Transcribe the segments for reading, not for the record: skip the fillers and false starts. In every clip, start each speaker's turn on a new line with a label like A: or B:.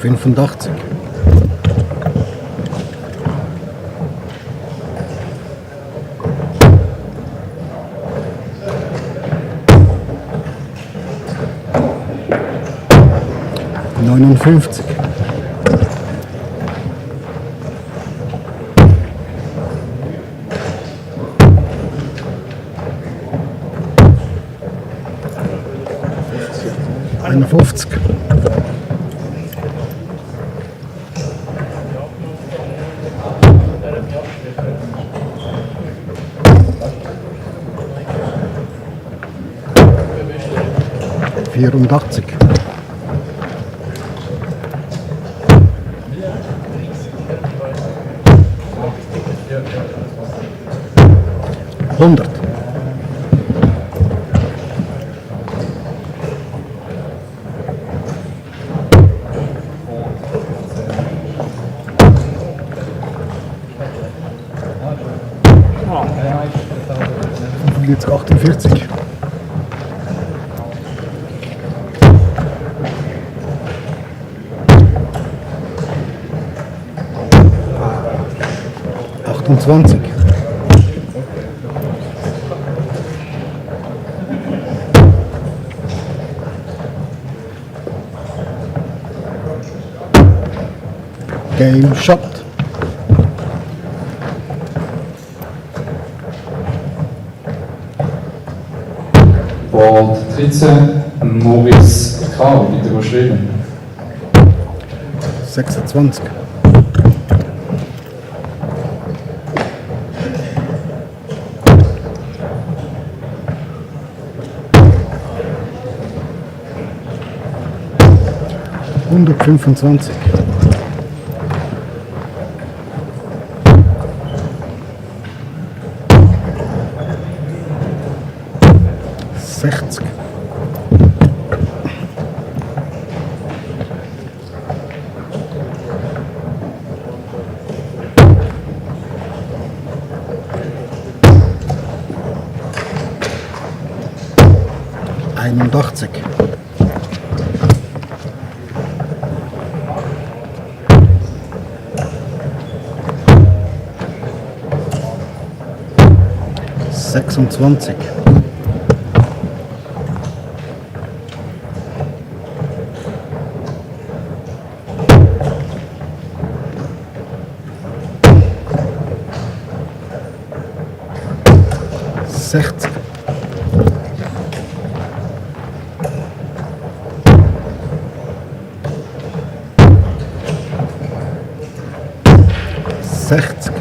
A: 85. 59. 51. 84. 100. 48. 28. 'Game Shot'.
B: Ball 13, Maurice K. Bitte überschreiben.
A: 26. 125. 60. 81. 26. 60. 60.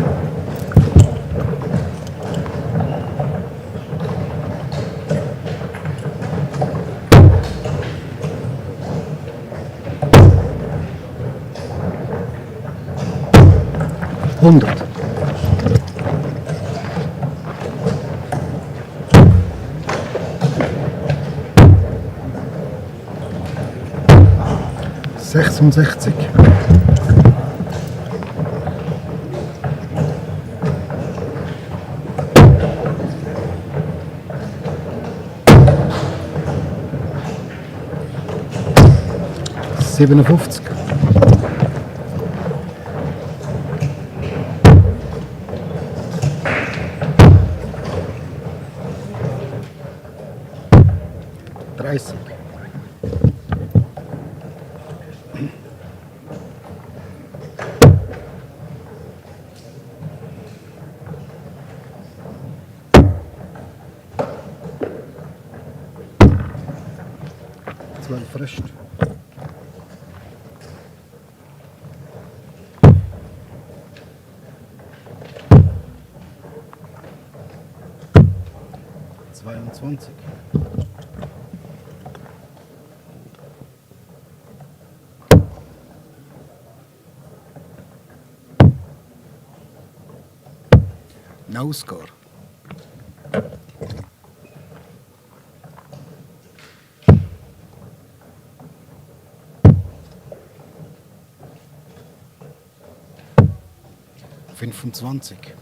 A: 100. 66. 57. 30. 12 Rest. 22. 'No score. 25. 26.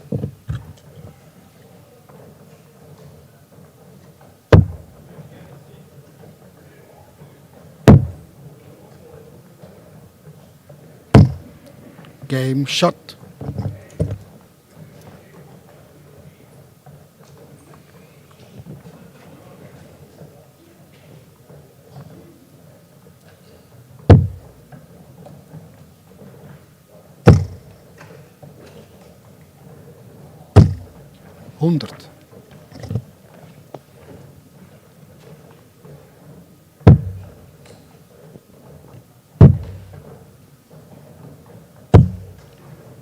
A: Game Shot. Hundert.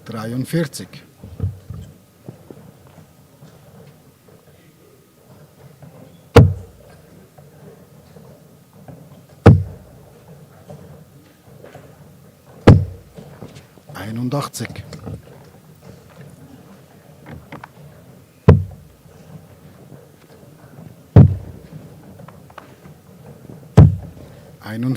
A: Dreiundvierzig. Einundachtzig. 41.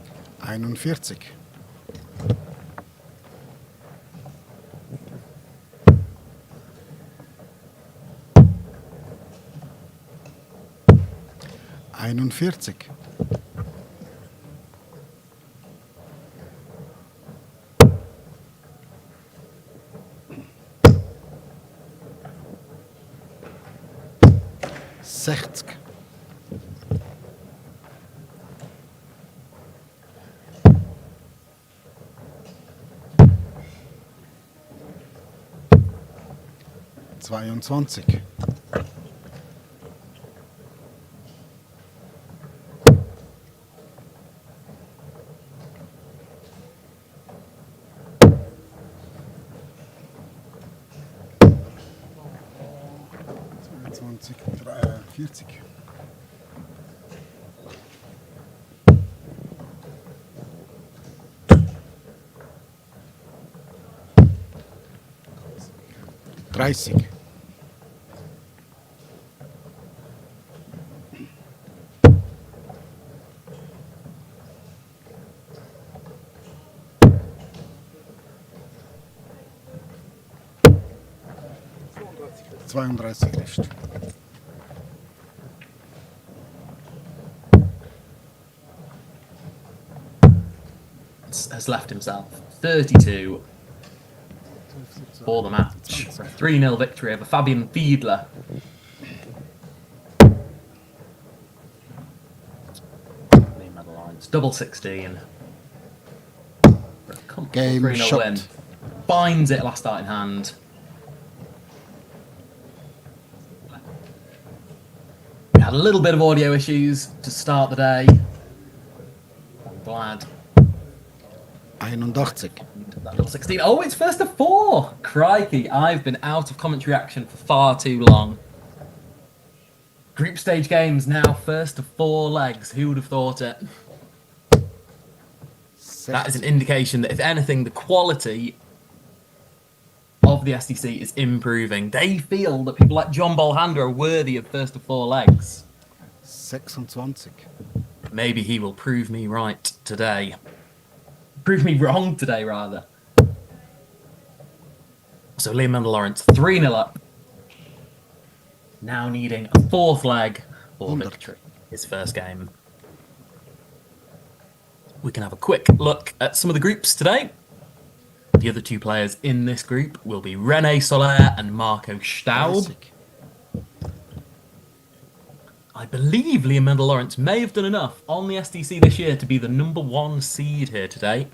A: 85. 38. 41. 41. 60. 22. 40. 30. 32 Rest.
C: Has left himself 32 for the match. 3-0 victory over Fabian Fiedler. Double 16.
A: Game
C: 3-0
A: shot.
C: win. Binds it last start in hand. We had a little bit of audio issues to start the day. I'm glad.
A: 81.
C: That double 16. Oh, it's first to 4. Crikey, I've been out of commentary action for far too long. Group stage games now first to 4 legs. Who would have thought it? That is an indication that, if anything, the quality of the SDC is improving. They feel that people like John Bolhander are worthy of first to 4 legs.
A: 26.
C: Maybe he will prove me right today. Prove me wrong today, rather. So Liam Lawrence, 3-0 up. Now needing a 4th leg for victory. His first game. We can have a quick look at some of the groups today. The other 2 players in this group will be René Soler and Marco Staub. I believe Liam Lawrence may have done enough on the SDC this year to be the #1 seed here today.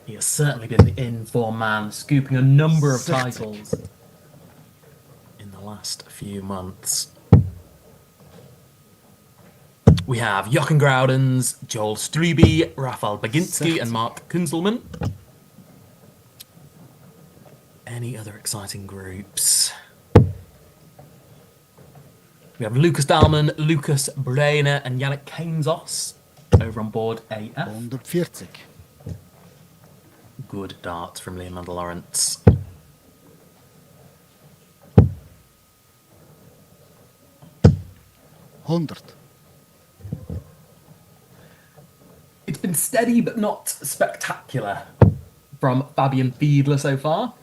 C: He has certainly been the in-form man, scooping a number of titles in the last few months. We have Jochen Groudens, Joel Struby, Rafał Baginski and Mark Kunzelman. any other exciting groups? We have Lucas Dahlmann, Lucas Breiner, and Yannick Kainzos over on board AF.
A: 140.
C: Good darts from Liam and Lawrence.
A: Hundred.
C: It's been steady but not spectacular from Fabian Fiedler so far,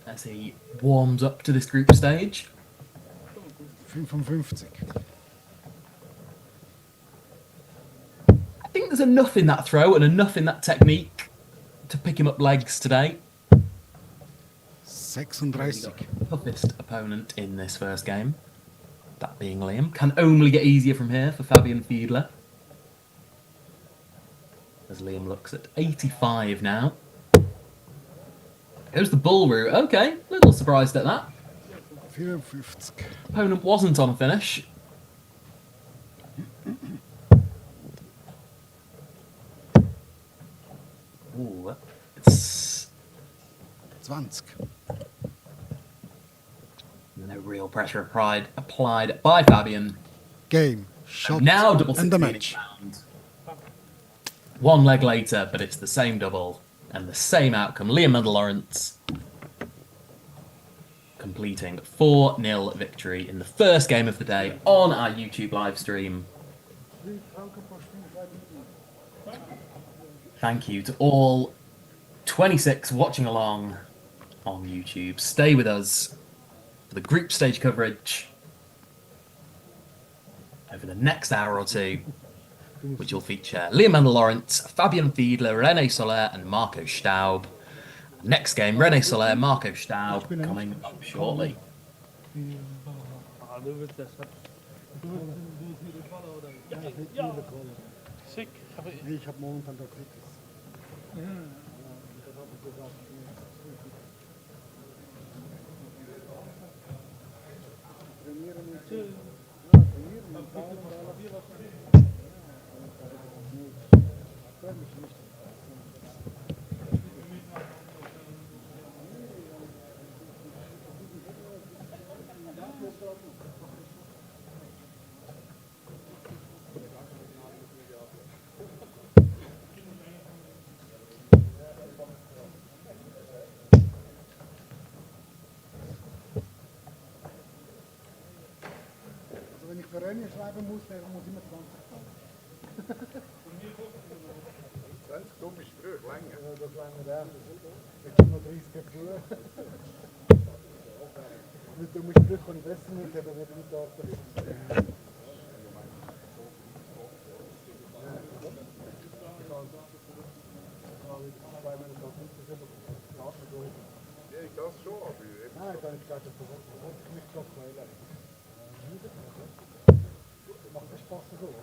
C: as he warms up to this group stage.
A: 55.
C: I think there's enough in that throw and enough in that technique to pick him up legs today.
A: 36.
C: Toughest opponent in this first game, that being Liam. Can only get easier from here for Fabian Fiedler, as Liam looks at 85 now. Goes the bull route. Okay, little surprised at that.
A: 54.
C: Opponent wasn't on a finish. Ooh, it's
A: 20.
C: no real pressure applied by Fabian.
A: Game. Shot.
C: Now double
A: and the
C: 16
A: match.
C: round. One leg later, but it's the same double and the same outcome. Liam and Lawrence completing 4-0 victory in the first game of the day on our YouTube live stream. Thank you to all 26 watching along on YouTube. Stay with us for the group stage coverage over the next hour or two, which will feature Liam and Lawrence, Fabian Fiedler, René Soler, and Marco Staub. Next game, René Soler, Marco Staub coming up shortly.
A: Ich habe momentan da Kritis. Wenn ich für Rennen schreiben muss, dann muss ich immer 20 fahren. 20 dumm ist früh, länger. Ja, das länger auch. Jetzt sind noch 30 früh. Mit dummen Sprüchen kann ich besser nicht, aber wenn ich nicht da bin. Ja, das schon, aber... Nein, dann ist das nicht so schnell. Macht das Spaß so, oder?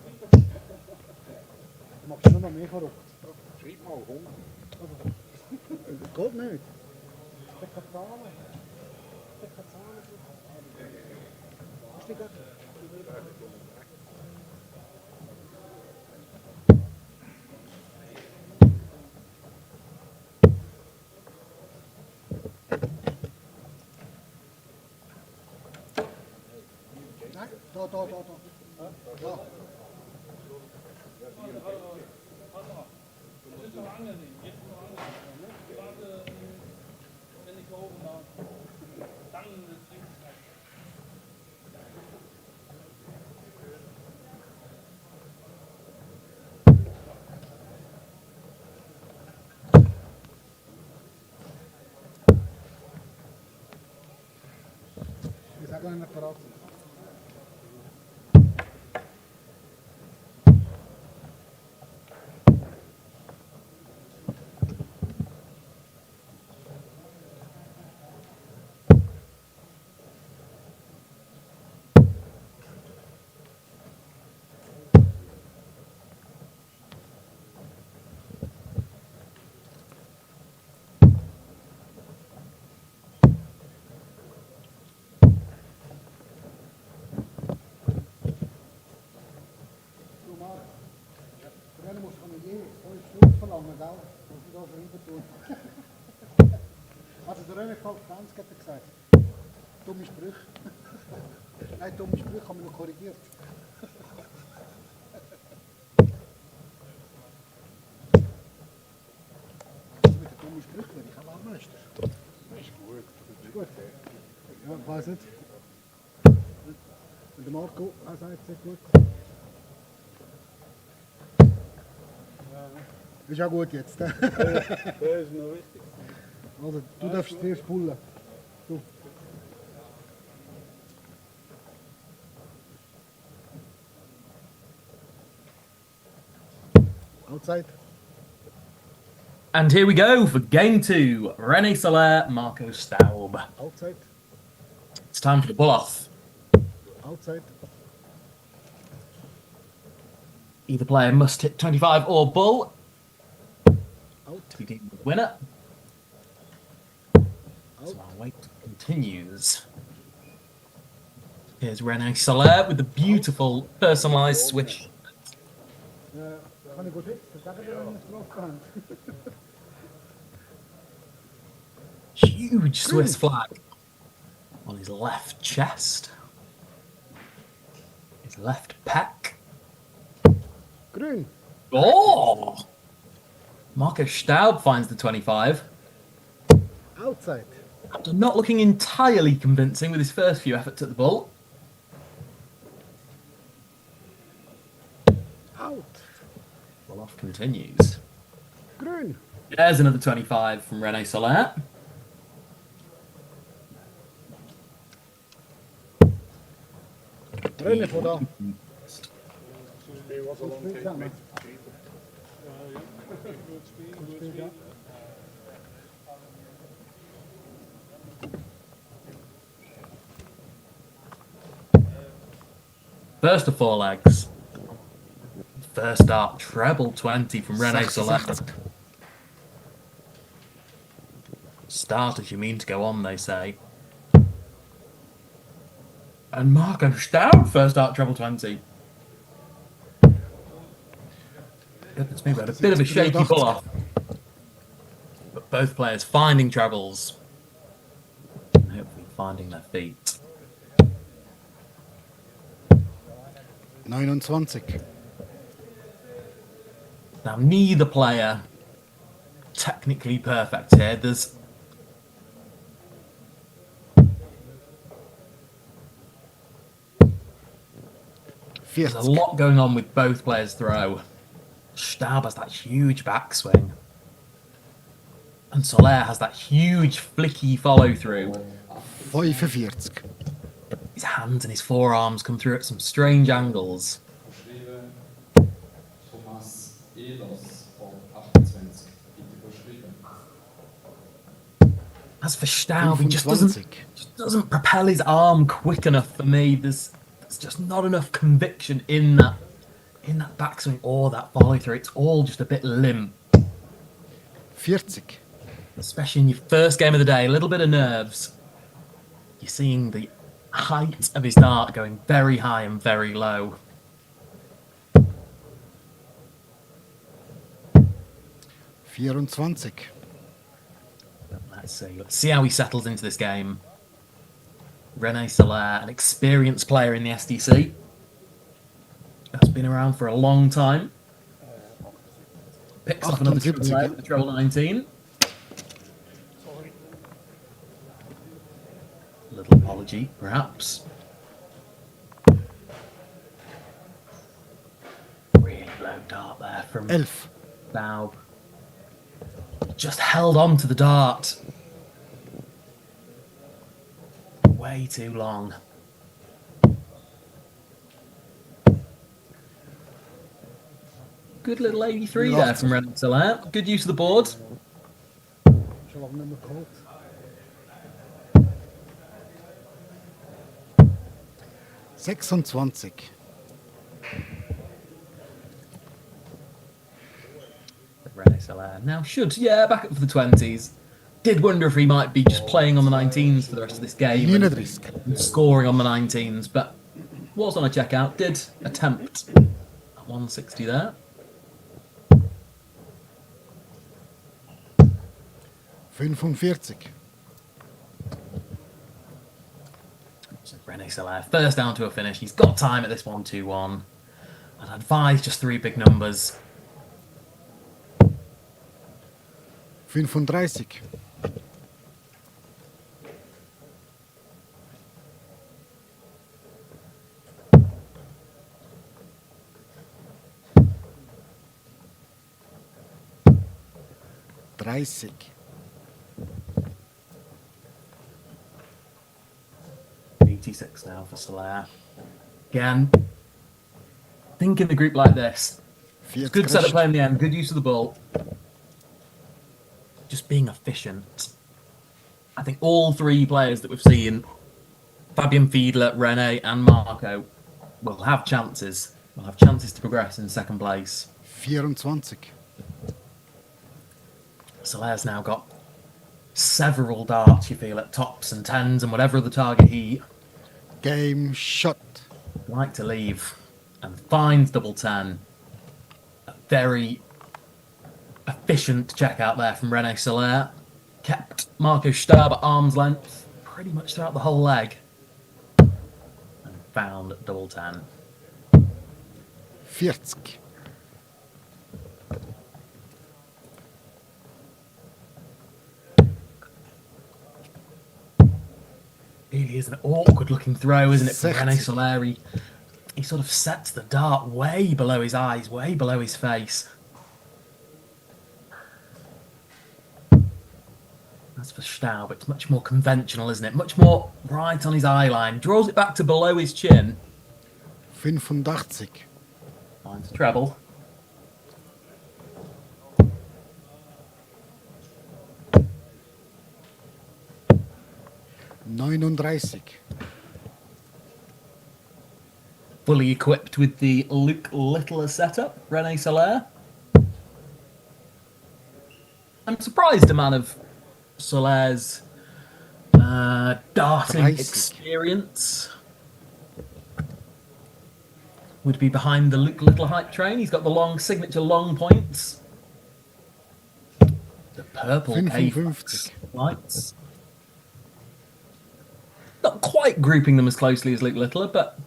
A: Du machst nur noch mehr verrückt. Schreib mal 100. Das geht nicht. Ich kann zahlen. Ich kann zahlen. Ist die gut? Nein, da. Da. Wir sagen einen Apparat. Dann musst du von je 5 Stunden verlangen, gell? Muss ich da schreiben tun. René fällt 20, hat er gesagt. Dumme Sprüche. Nein, dumme Sprüche haben wir noch korrigiert. Mit den dummen Sprüchen werde ich auch Weltmeister.
D: Das ist gut.
A: Ist gut. Ja, ich weiß nicht. Und der Marco auch sagt, sehr gut. Ist auch gut jetzt.
D: Das ist noch wichtig.
A: Also, du darfst zuerst pullen. Du. Outside.
C: And here we go for game 2. René Soler, Marco Staub.
A: Outside.
C: It's time for the pull-off.
A: Outside.
C: Either player must hit 25 or bull
A: Out.
C: to be deemed the winner.
A: Out.
C: So our wait continues. Here's René Soler with the beautiful personalised swish.
A: Kann ich gut jetzt? Sagen wir, wenn wir es drauf haben.
C: Huge Swiss flag on his left chest. His left pec.
A: Grün.
C: Oh! Marco Staub finds the 25.
A: Outside.
C: After not looking entirely convincing with his first few efforts at the bull.
A: Out.
C: Well, off continues.
A: Grün.
C: There's another 25 from René Soler.
A: René von da.
D: Spiel was al lang
A: samen.
D: met Pieter. Goed spelen, goed spelen.
C: First of 4 legs. First start, treble 20 from René Soler. Start as you mean to go on, they say. And Marco Staub, first start, treble 20. Goodness me, we had a bit of a shaky pull off. But both players finding trebles. And hopefully finding their feet.
A: 29.
C: Now, neither player technically perfect here. There's a lot going on with both players' throw. Staub has that huge backswing. And Soler has that huge flicky follow through.
A: 45.
C: His hands and his forearms come through at some strange angles.
B: Beschrieben Thomas Ehlers auf 28. Bitte beschrieben.
C: As for Staub, he just
A: 25.
C: doesn't propel his arm quick enough for me. There's just not enough conviction in that backswing or that follow through. It's all just a bit limp.
A: 40.
C: Especially in your first game of the day, a little bit of nerves. You're seeing the height of his dart going very high and very low.
A: 24.
C: Let's see how he settles into this game. René Soler, an experienced player in the SDC. That's been around for a long time. Picks up another triple leg with the treble 19. A little apology, perhaps. Really low dart there from
A: 11.
C: Staub. Just held on to the dart. Way too long. Good little 83 there from René Soler. Good use of the board.
A: Shall I number code? 26.
C: René Soler now should, back up for the 20s. Did wonder if he might be just playing on the 19s for the rest of this game and scoring on the 19s, but was on a checkout. Did attempt at 160 there.
A: 45.
C: René Soler, first down to a finish. He's got time at this 1-2-1. I'd advise just 3 big numbers.
A: 35. 30.
C: 86 now for Soler. Again, think in the group like this.
A: Viert
C: Good setup
A: gerust.
C: play in the end, good use of the ball. Just being efficient. I think all 3 players that we've seen, Fabian Fiedler, René and Marco, will have chances. Will have chances to progress in second place.
A: 24.
C: Soler's now got several darts, you feel, at tops and tens and whatever the target he
A: Game shot.
C: would like to leave. And finds double 10. A very efficient check out there from René Soler. Kept Marco Stab at arm's length pretty much throughout the whole leg. And found double 10.
A: 40.
C: Really is an awkward looking throw, isn't it, from
A: 60.
C: René Soler? He sort of sets the dart way below his eyes, way below his face. As for Staub, it's much more conventional, isn't it? Much more right on his eye line. Draws it back to below his chin.
A: 85.
C: Finds a treble. Fully equipped with the Luke Littler setup, René Soler. I'm surprised a man of Soler's darting
A: Pricey.
C: experience would be behind the Luke Littler hype train. He's got the long signature long points. The purple
A: 55.
C: lights. Not quite grouping them as closely as Luke Littler, but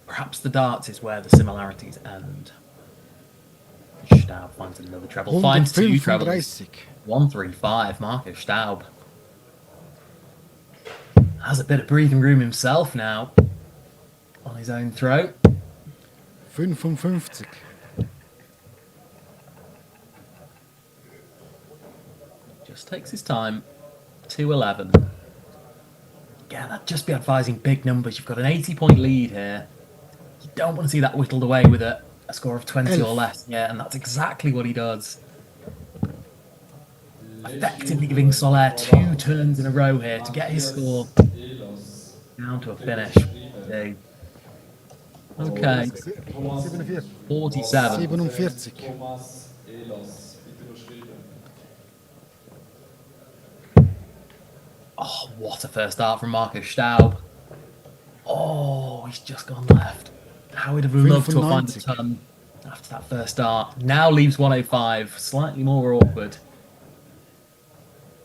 C: perhaps the darts is where the similarities end. Staub finds another treble. Finds 2 trebles.
A: 135.
C: 135, Marco Staub. Has a bit of breathing room himself now. On his own throat.
A: 55.
C: Just takes his time. 211. Again, I'd just be advising big numbers. You've got an 80-point lead here. You don't want to see that whittled away with a score of 20 or less. Yeah, and that's exactly what he does. Effectively giving Soler 2 turns in a row here to get his score down to a finish. Okay.
A: 47.
C: 47.
A: 47.
B: Thomas Ehlers, bitte überschrieben.
C: Oh, what a first start from Marco Staub. Oh, he's just gone left. How would have loved to have found a
A: 95.
C: ton after that first start. Now leaves 105, slightly more awkward.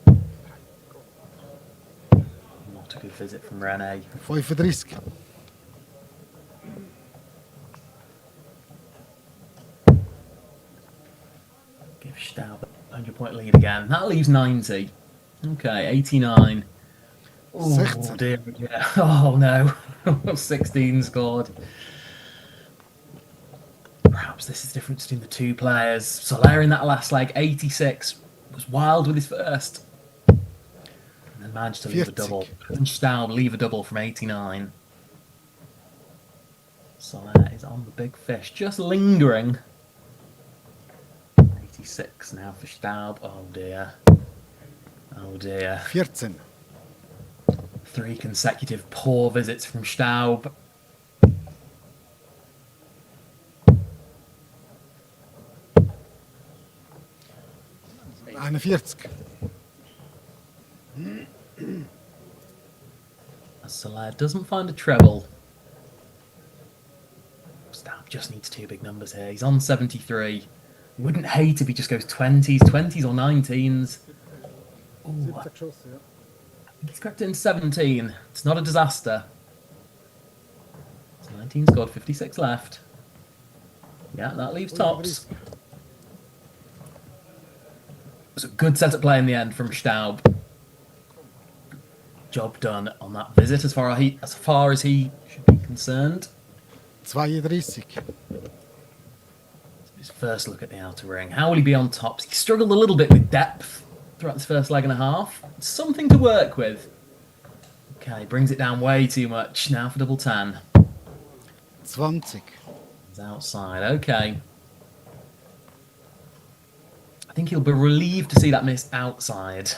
C: Not a good visit from René.
A: 35.
C: Give Staub a 100-point lead again. That leaves 90. Okay, 89. Oh
A: 16.
C: dear, yeah. Oh no. 16 scored. Perhaps this is the difference between the 2 players. Soler in that last leg, 86, was wild with his first. And then managed to leave a
A: 40.
C: double. And Staub leave a double from 89. Soler is on the big fish, just lingering. 86 now for Staub. Oh dear. Oh dear.
A: 14.
C: 3 consecutive poor visits from Staub. Soler doesn't find a treble. Staub just needs 2 big numbers here. He's on 73. Wouldn't hate if he just goes 20s or 19s. Ooh,
A: 17 geschossen, ja.
C: he's cracked in 17. It's not a disaster. It's 19 scored, 56 left. Yeah, that leaves tops.
A: 35.
C: It was a good setup play in the end from Staub. Job done on that visit as far as he should be concerned.
A: 32.
C: His first look at the outer ring. How will he be on tops? He struggled a little bit with depth throughout this first leg and a half. Something to work with. Okay, brings it down way too much. Now for double 10.
A: 20.
C: He's outside. Okay. I think he'll be relieved to see that miss outside.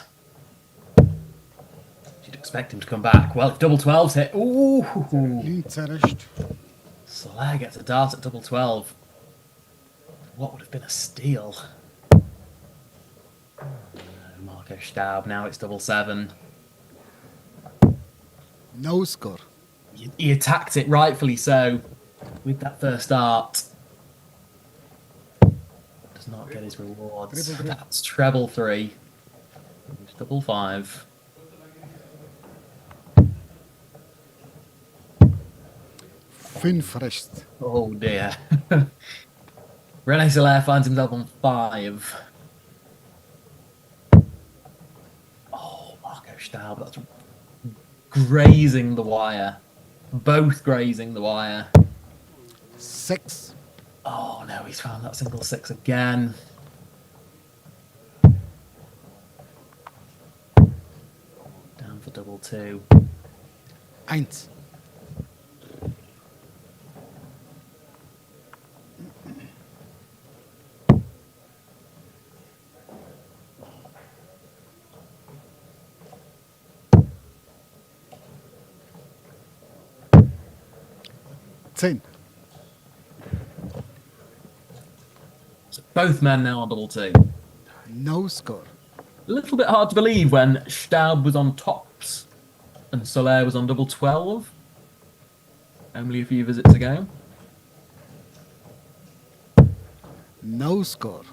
C: You'd expect him to come back. Well, if double 12's hit. Ooh.
A: 19 recht.
C: Soler gets a dart at double 12. What would have been a steal? Marco Staub. Now it's double 7.
A: No score.
C: He attacked it rightfully so with that first dart. Does not get his rewards.
A: Treble 3.
C: That's treble 3. It's double 5.
A: 5 recht.
C: Oh dear. Rene Soler finds himself on 5. Oh, Marco Staub, that's grazing the wire. Both grazing the wire.
A: 6.
C: Oh no, he's found that single 6 again. Down for double 2.
A: 1. Ten.
C: So both men now on double 2.
A: No score.
C: A little bit hard to believe when Staub was on tops and Soler was on double 12. Only a few visits ago.
A: No score.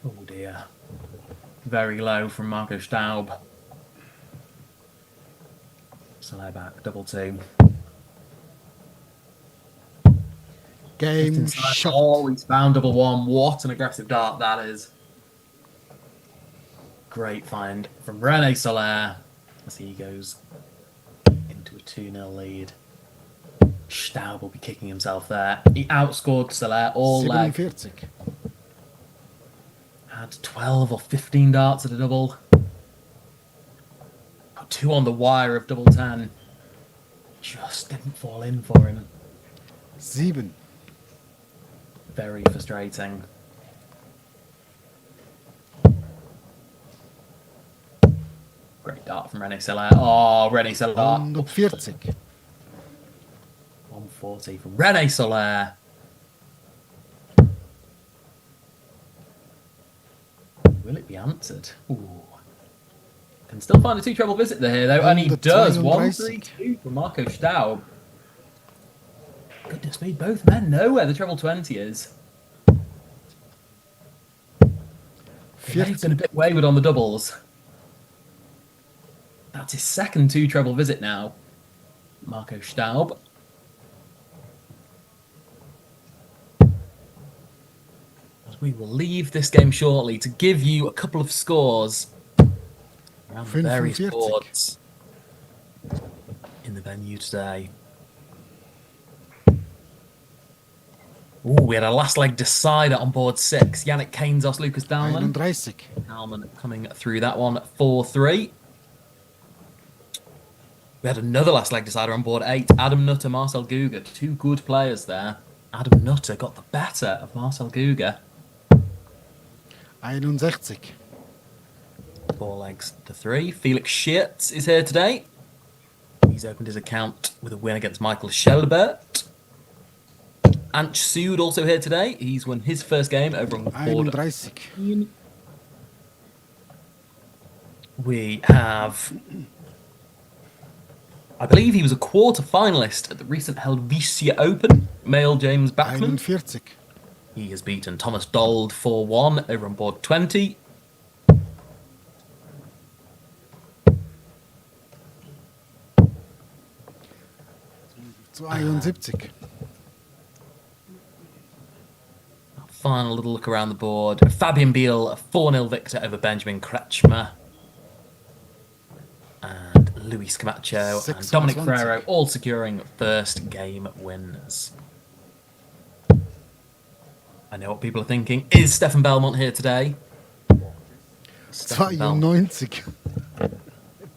C: Oh dear. Very low from Marco Staub. Soler back, double 2.
A: Game shot.
C: Oh, he's found double 1. What an aggressive dart that is. Great find from Rene Soler as he goes into a 2-0 lead. Staub will be kicking himself there. He outscored Soler all leg.
A: 47.
C: Had 12 or 15 darts at a double. Got 2 on the wire of double 10. Just didn't fall in for him.
A: 7.
C: Very frustrating. Great dart from Rene Soler. Oh, Rene Soler.
A: 140.
C: 140 from Rene Soler. Will it be answered? Ooh. Can still find a 2 treble visit there, though, and he does. 1-3-2 for Marco Staub. Goodness me, both men know where the treble 20 is. They've been a bit wayward on the doubles. That's his second 2 treble visit now. Marco Staub. We will leave this game shortly to give you a couple of scores around the various
A: 45.
C: boards in the venue today. Ooh, we had a last leg decider on board 6. Yannick Kainzos, Lucas Dalman.
A: 31.
C: Dalman coming through that one 4-3. We had another last leg decider on board 8. Adam Nutter, Marcel Guga. 2 good players there. Adam Nutter got the better of Marcel Guga.
A: 61.
C: 4 legs to 3. Felix Schiertz is here today. He's opened his account with a win against Michael Schelbert. Anch Sood also here today. He's won his first game over on board.
A: 31.
C: We have, I believe he was a quarter-finalist at the recent Helvetia Open. Male James Bachman.
A: 41.
C: He has beaten Thomas Dold 4-1 over on board 20.
A: 72.
C: Final little look around the board. Fabian Biel, a 4-0 victor over Benjamin Kretschmer. And Luis Camacho and Dominic
A: 26.
C: Ferrero all securing first game wins. I know what people are thinking. Is Stefan Belmont here today? Stefan Belmont
A: 92.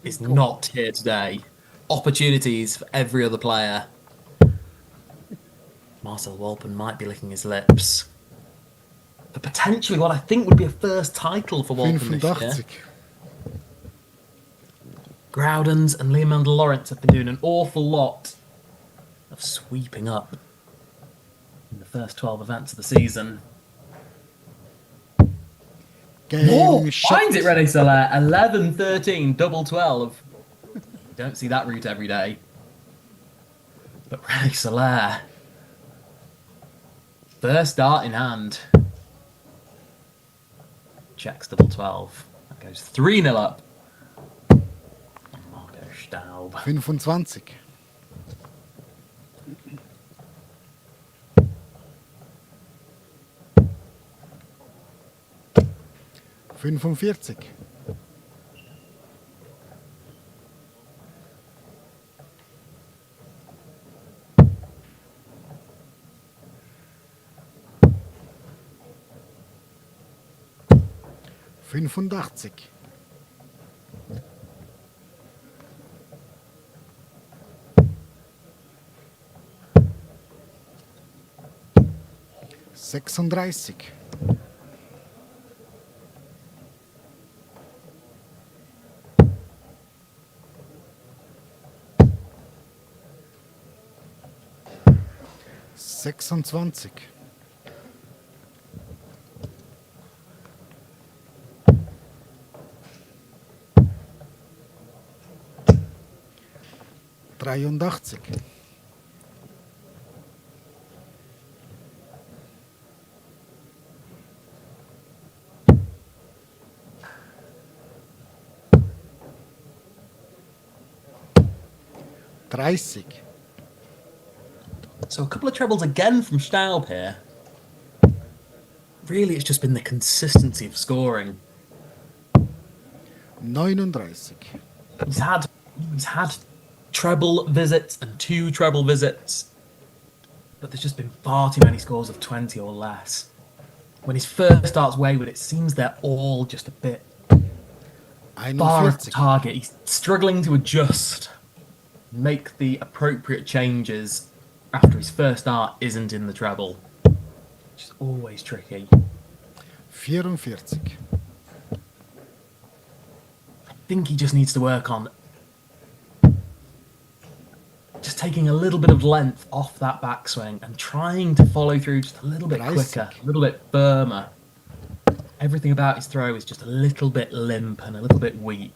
C: is not here today. Opportunities for every other player. Marcel Walpen might be licking his lips. But potentially what I think would be a first title for Walpen this year.
A: 85.
C: Groudens and Leomanda Lawrence have been doing an awful lot of sweeping up in the first 12 events of the season.
A: Game shot.
C: Finds it, René Soler. 11-13, double 12. You don't see that route every day. But René Soler, first dart in hand. Checks double 12. That goes 3-0 up. Marco Staub.
A: 25. 45. 85. 36. 26. 83. 30.
C: So a couple of trebles again from Staub here. Really, it's just been the consistency of scoring.
A: 39.
C: He's had treble visits and 2 treble visits, but there's just been far too many scores of 20 or less. When his first starts wayward, it seems they're all just a bit far off the
A: 41.
C: target. He's struggling to adjust, make the appropriate changes after his first dart isn't in the treble. Which is always tricky.
A: 44.
C: I think he just needs to work on just taking a little bit of length off that backswing and trying to follow through just a little bit quicker, a little bit firmer. Everything about his throw is just a little bit limp and a little bit weak.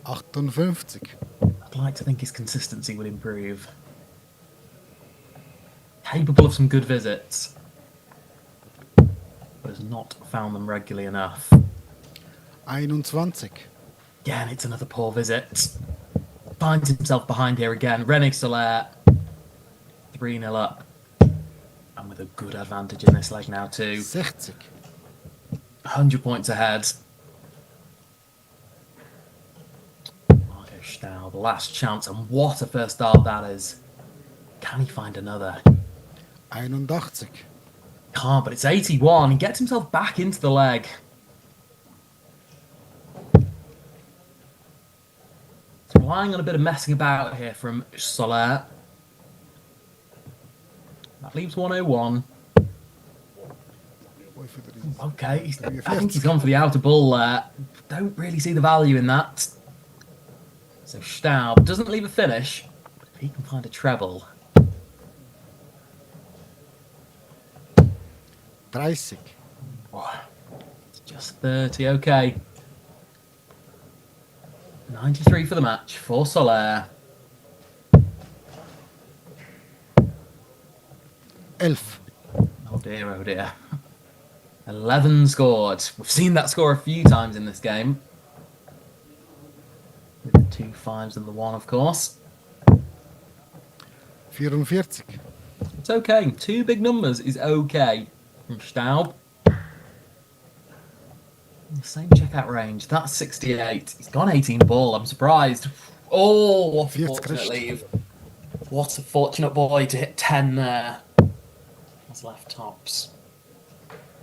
A: 58.
C: I'd like to think his consistency would improve. Capable of some good visits, but has not found them regularly enough.
A: 21.
C: Again, it's another poor visit. Finds himself behind here again. René Soler, 3-0 up. And with a good advantage in this leg now too.
A: 60.
C: 100 points ahead. Marco Staub, last chance, and what a first start that is. Can he find another?
A: 81.
C: Can't, but it's 81. He gets himself back into the leg. He's relying on a bit of messing about here from Soler. That leaves 101. Okay, I think he's gone for the outer ball there. Don't really see the value in that. So Staub doesn't leave a finish, but if he can find a treble.
A: 30.
C: Oh, it's just 30, okay. 93 for the match for Soler.
A: 11.
C: Oh dear, oh dear. 11 scored. We've seen that score a few times in this game. With the 2 5s and the 1, of course.
A: 44.
C: It's okay. 2 big numbers is okay from Staub. Same checkout range. That's 68. He's gone 18 ball. I'm surprised. Oh, what a
A: 40
C: fortunate
A: crushed.
C: leave. What a fortunate boy to hit 10 there. That's left tops.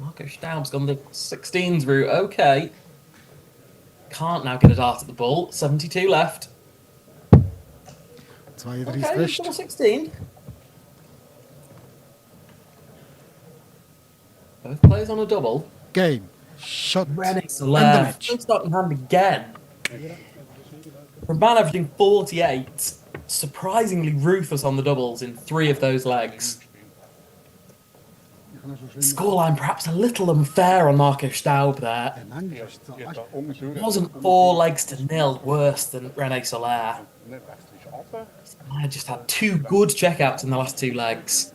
C: Marco Staub's gone the 16s route. Okay. Can't now get a dart at the ball. 72 left.
A: 32
C: Okay,
A: crushed.
C: double 16. Both players on a double.
A: Game. Shot.
C: René
A: And the
C: Soler.
A: match.
C: First starting hand again. From man averaging 48, surprisingly ruthless on the doubles in 3 of those legs. Scoreline perhaps a little unfair on Marco Staub there. Wasn't 4 legs to 0 worse than René Soler. I just had 2 good checkouts in the last 2 legs.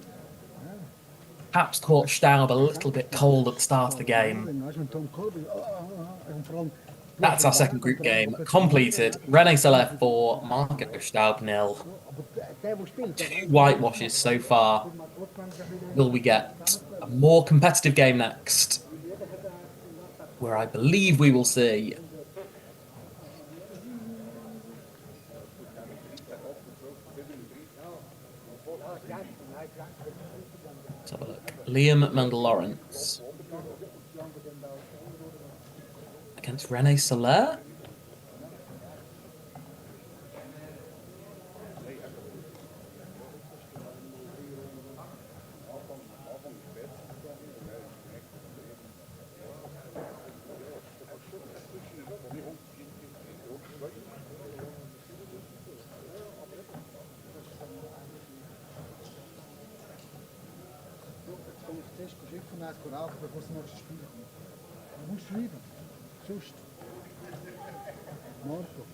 C: Perhaps caught Staub a little bit cold at the start of the game. That's our second group game completed. René Soler 4, Marco Staub 0. 2 whitewashes so far. Will we get a more competitive game next? Where I believe we will see let's have a look. Liam Mendel-Lawrence against René Soler.
A: Marco.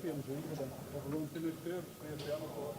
D: die am Schwimmen dann. Aber lohnt sich nicht für, das wird ja auch noch.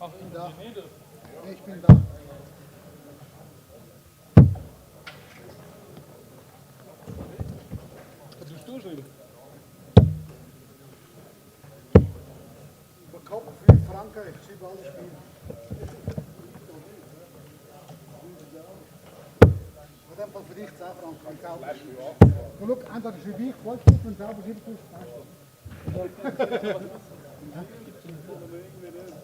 D: Ach, in
A: Da.
D: der Mitte.
A: Ich bin da.
D: Was willst du schreiben?
A: Der Kopf für Frankreich, ich schiebe alle Spiele. Und dann für dich 10 Franken. Und schau, entweder schreibe ich Goldstück und selber schreibe ich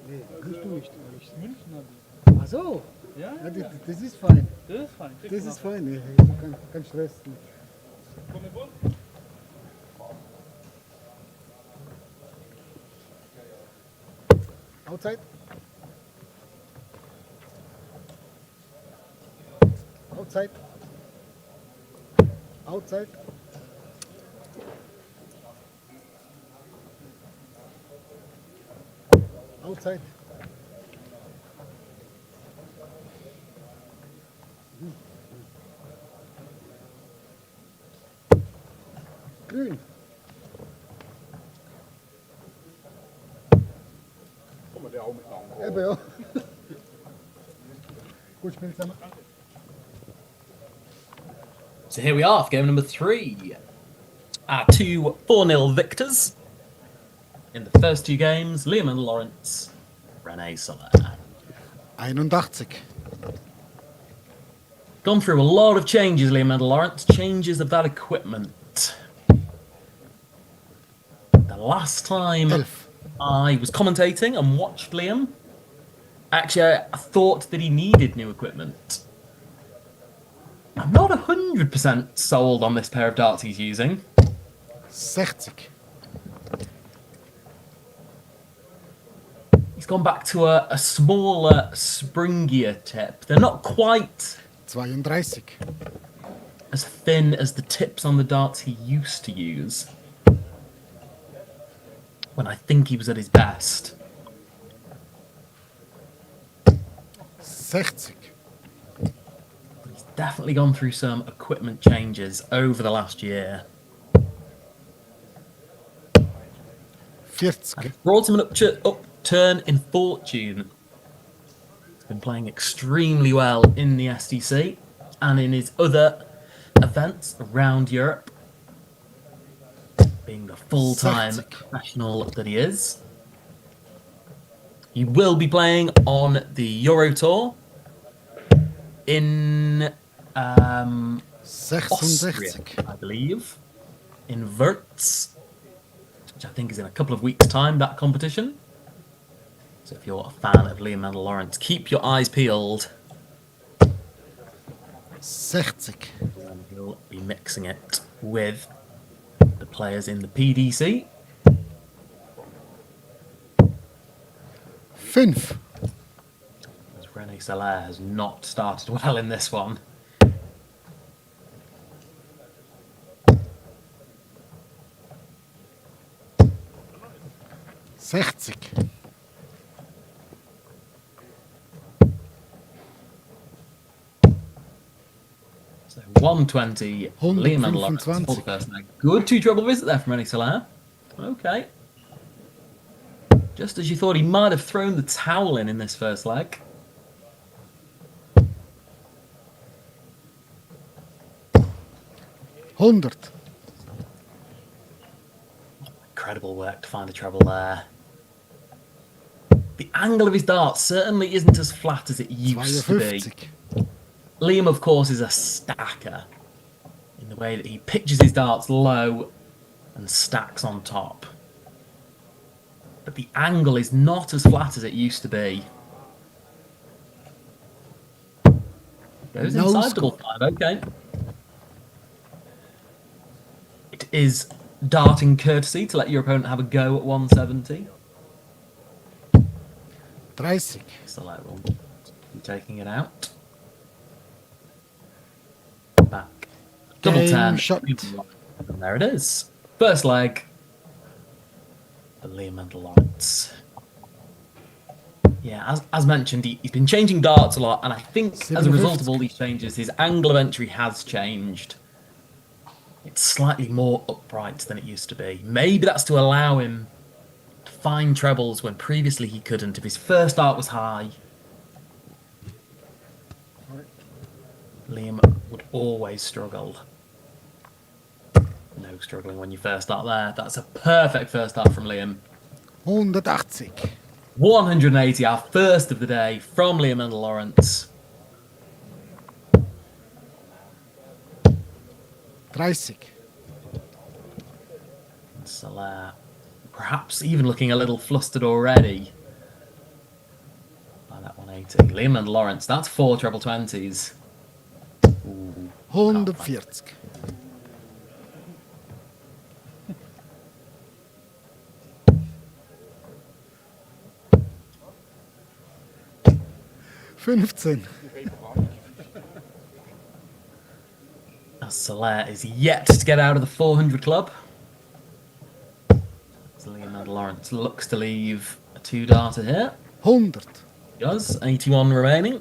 A: Nee, kannst du nicht.
D: München habe
A: Ach so.
D: ich. Ja?
A: Ja, das ist fein.
D: Das ist fein.
A: Das ist fein. Nee, kein Stress.
D: Komm mit wohl.
A: Outside. Outside. Outside. Outside. Grün.
D: Kommen wir auch miteinander.
A: Eben ja. Gut spielen zusammen.
C: So here we are for game number 3. Our two 4-0 victors. In the first two games, Liam and Lawrence, René Soler.
A: 81.
C: Gone through a lot of changes, Liam and Lawrence. Changes of that equipment. The last time
A: 11.
C: I was commentating and watched Liam, actually, I thought that he needed new equipment. I'm not 100% sold on this pair of darts he's using.
A: 60.
C: He's gone back to a smaller, springier tip. They're not quite
A: 32.
C: as thin as the tips on the darts he used to use when I think he was at his best.
A: 60.
C: He's definitely gone through some equipment changes over the last year.
A: 40.
C: And it's brought him an upturn in fortune. He's been playing extremely well in the SDC and in his other events around Europe, being the full-time
A: Celtic.
C: professional that he is. He will be playing on the Euro Tour in Austria,
A: 66.
C: I believe, in Wurz, which I think is in a couple of weeks' time, that competition. So if you're a fan of Liam and Lawrence, keep your eyes peeled.
A: 60.
C: And he'll be mixing it with the players in the PDC.
A: 5.
C: As René Soler has not started well in this one.
A: 60.
C: So 120, Liam and Lawrence for the first leg. Good two-treble visit there from René Soler. Okay. Just as you thought he might have thrown the towel in this first leg.
A: $100.
C: Incredible work to find a treble there. The angle of his dart certainly isn't as flat as it used to be.
A: 52.
C: Liam, of course, is a stacker in the way that he pitches his darts low and stacks on top. But the angle is not as flat as it used to be. Goes
A: No
C: inside
A: score.
C: double five, okay. It is darting courtesy to let your opponent have a go at 170.
A: 30.
C: So I will be taking it out. Back. Double
A: Game
C: 10.
A: shot.
C: And there it is. First leg. The Liam and Lawrence. Yeah, as mentioned, he's been changing darts a lot, and I think as a result of all these changes, his angle of entry has changed. It's slightly more upright than it used to be. Maybe that's to allow him to find trebles when previously he couldn't. If his first dart was high, Liam would always struggle. No struggling when you first start there. That's a perfect first start from Liam.
A: 180.
C: 180, our first of the day from Liam and Lawrence.
A: 30.
C: So, perhaps even looking a little flustered already by that 180. Liam and Lawrence, that's 4 treble 20s. Ooh,
A: 140. 15.
C: Soler is yet to get out of the 400 club. So Liam and Lawrence looks to leave a 2-darter here.
A: 100.
C: He does. 81 remaining.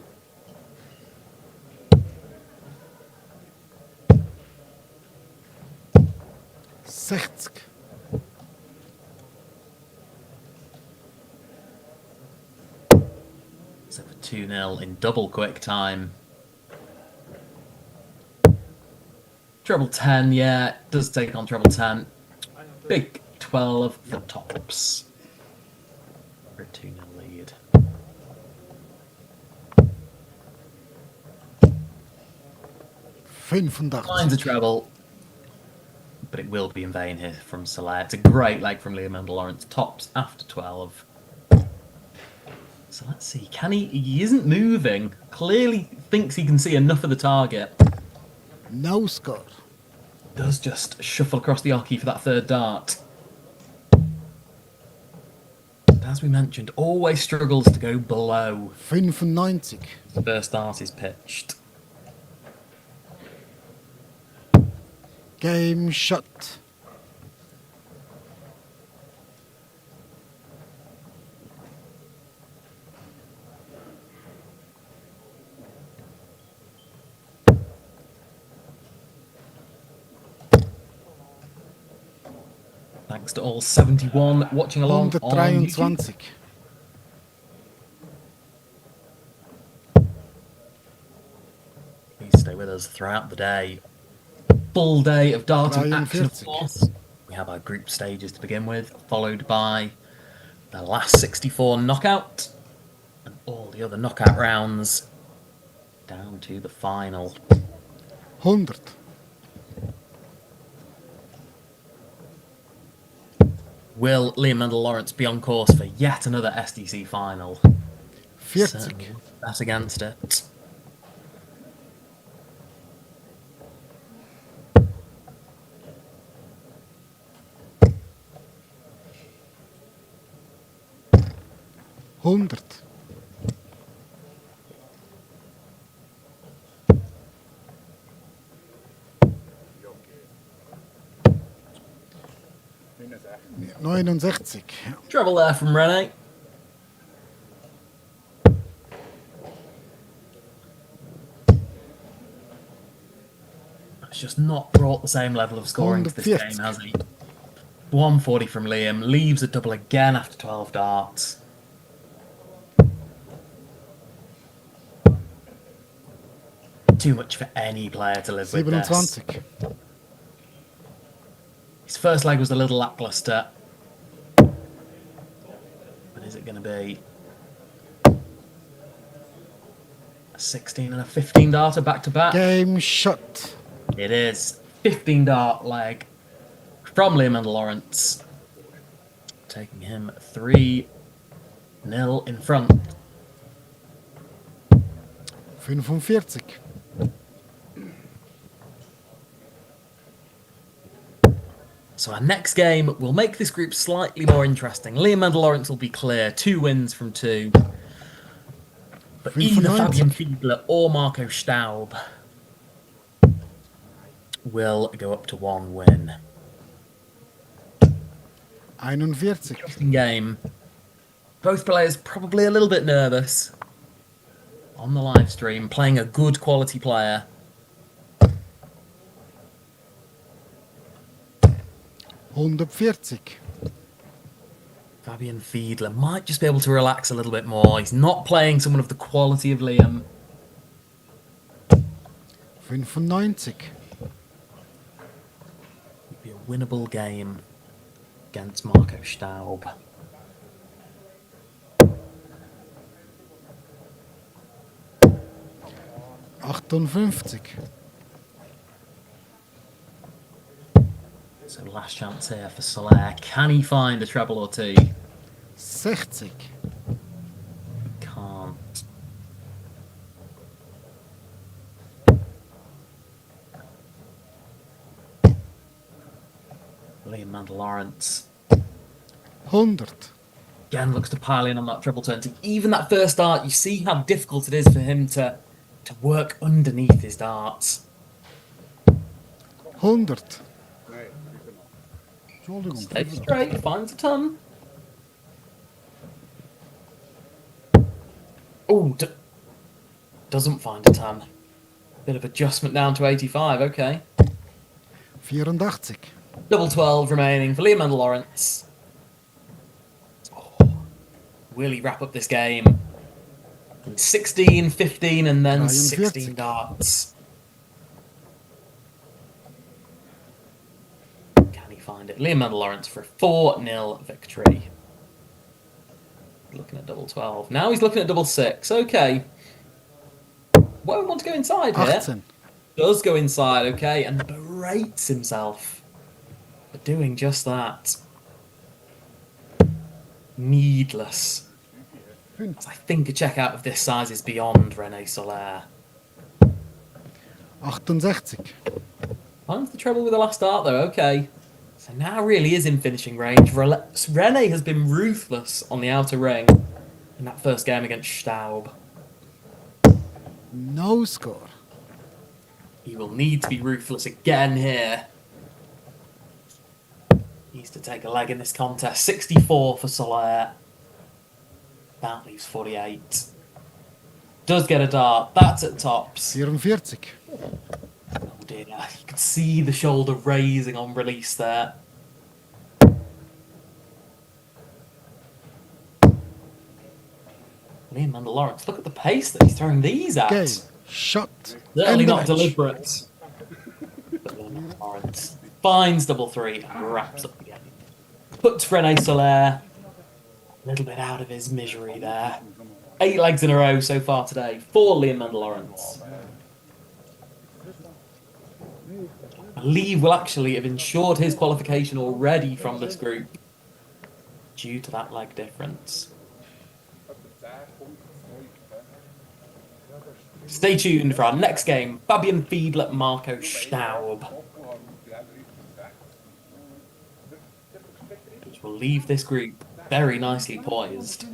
A: Sechzig.
C: So for 2-0 in double quick time. Treble 10, yeah, it does take on treble 10. Big 12 for tops. For a 2-0 lead. Finds a treble. But it will be in vain here from Soler. It's a great leg from Liam and Lawrence. Tops after 12. So let's see. Can he? He isn't moving. Clearly thinks he can see enough of the target.
A: No score.
C: Does just shuffle across the oche for that third dart. But as we mentioned, always struggles to go below.
A: 95.
C: The first dart is pitched.
A: Game shot.
C: Thanks to all 71 watching along on YouTube.
A: 123.
C: Please stay with us throughout the day. Full day of darting action, of
A: 43.
C: course. We have our group stages to begin with, followed by the last 64 knockout, and all the other knockout rounds down to the final.
A: 100.
C: Will Liam and Lawrence be on course for yet another SDC final?
A: 40.
C: Certainly bet against it.
A: Hundert. Neunundsechzig.
C: Trouble there from Rene. It's just not brought the same level of scoring to this game, has he? 140 from Liam, leaves a double again after 12 darts. Too much for any player to live with this.
A: 27.
C: His first leg was a little lackluster. But is it going to be a 16 and a 15 darter back to back?
A: Game shot.
C: It is. 15 dart leg from Liam and Lawrence. Taking him 3-0 in front.
A: 45.
C: So our next game will make this group slightly more interesting. Liam and Lawrence will be clear. 2 wins from 2. But either
A: 95.
C: Fabian Fiedler or Marco Staub will go up to 1 win.
A: 41.
C: Interesting game. Both players probably a little bit nervous on the live stream, playing a good quality player.
A: 140.
C: Fabian Fiedler might just be able to relax a little bit more. He's not playing someone of the quality of Liam.
A: 95.
C: It'd be a winnable game against Marco Staub.
A: 58.
C: So last chance here for Soler. Can he find a treble or two?
A: 60.
C: Can't. Liam and Lawrence
A: 100.
C: again looks to pile in on that treble 20. Even that first dart, you see how difficult it is for him to work underneath his darts.
A: 100. Entschuldigung.
C: Stays straight, finds a ton. Oh, doesn't find a ton. Bit of adjustment down to 85, okay.
A: 84.
C: Double 12 remaining for Liam and Lawrence. Oh, will he wrap up this game? 16, 15, and then 16 darts. Can he find it? Liam and Lawrence for a 4-0 victory. Looking at double 12. Now he's looking at double 6. Okay. Won't want to go inside here.
A: 18.
C: Does go inside, okay, and berates himself for doing just that. Needless. As I think a checkout of this size is beyond René Soler.
A: 68.
C: Finds the treble with the last dart, though, okay. So now really is in finishing range. René has been ruthless on the outer ring in that first game against Staub.
A: No score.
C: He will need to be ruthless again here. Needs to take a leg in this contest. 64 for Soler. That leaves 48. Does get a dart. That's at tops.
A: 44.
C: Oh dear. You can see the shoulder raising on release there. Liam and Lawrence, look at the pace that he's throwing these at.
A: Game. Shot.
C: Certainly
A: End
C: not
A: match.
C: deliberate. But Liam and Lawrence finds double 3 and wraps up the game. Puts René Soler a little bit out of his misery there. 8 legs in a row so far today for Liam and Lawrence. I believe will actually have ensured his qualification already from this group due to that leg difference. Stay tuned for our next game, Fabian Fiedler, Marco Staub, which will leave this group very nicely poised.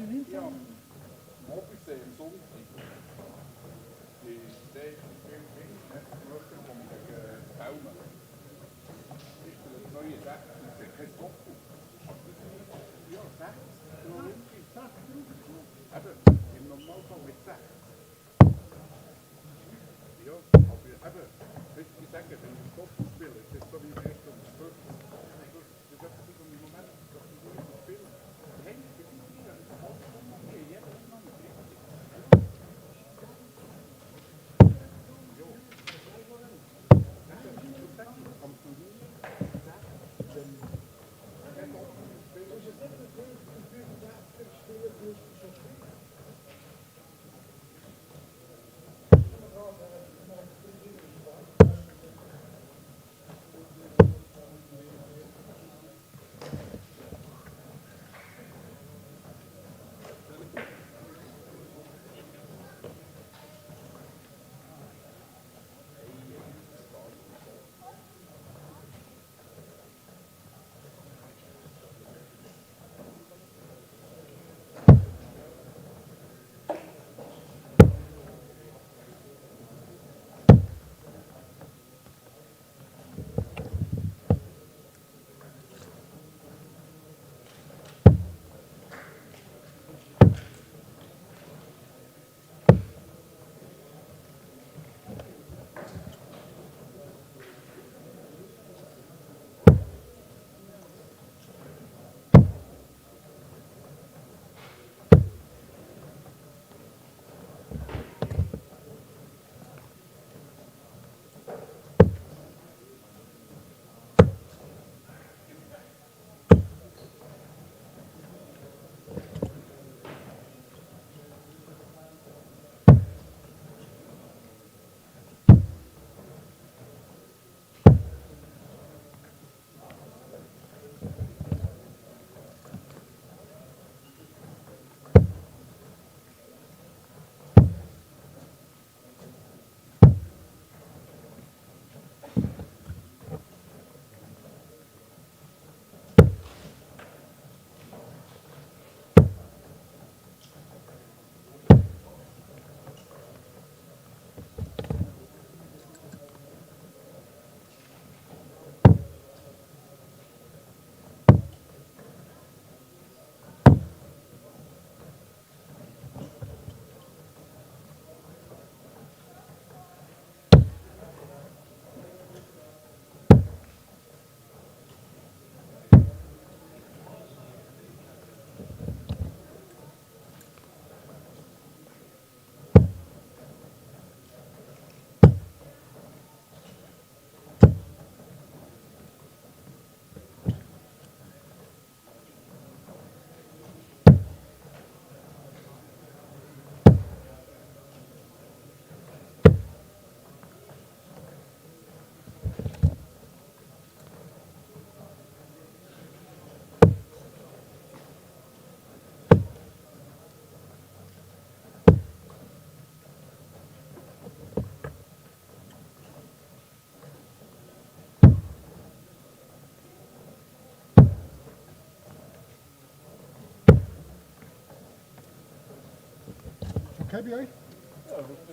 A: okay bei euch?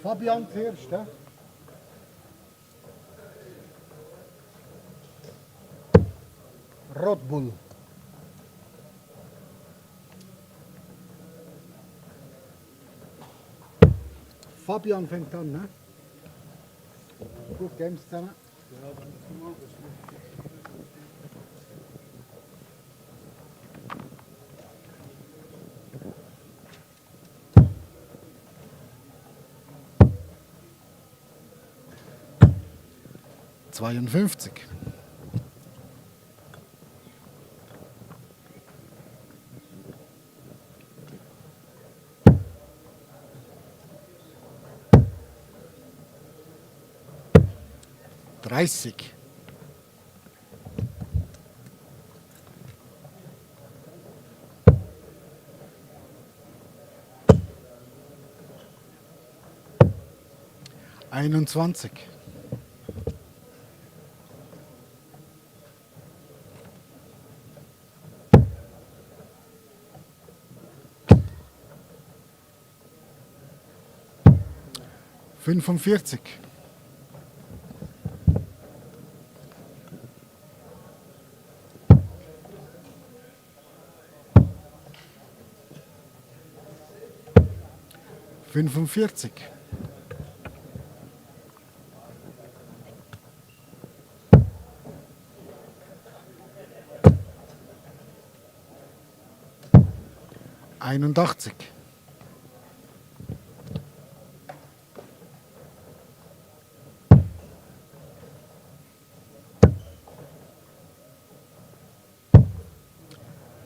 A: Fabian zuerst, ja? Red Bull. Fabian fängt an, ne? Gut, Games zusammen.
D: Ja, danke vielmals.
A: 52. 30. 21. 45. 45. 81.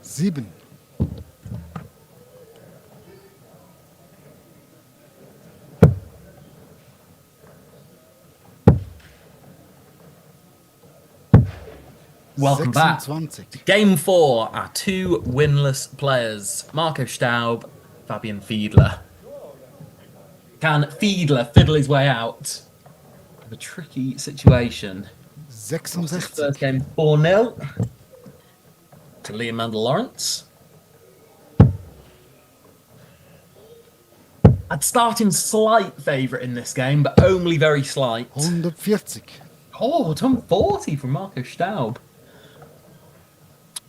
A: 7.
C: Welcome back.
A: 26.
C: Game 4, our two winless players, Marco Staub, Fabian Fiedler. Can Fiedler fiddle his way out of a tricky situation? Lost his
A: 66.
C: first game 4-0 to Liam Mandel Lawrence. I'd start in slight favourite in this game, but only very slight.
A: 140.
C: Oh, ton 40 from Marco Staub.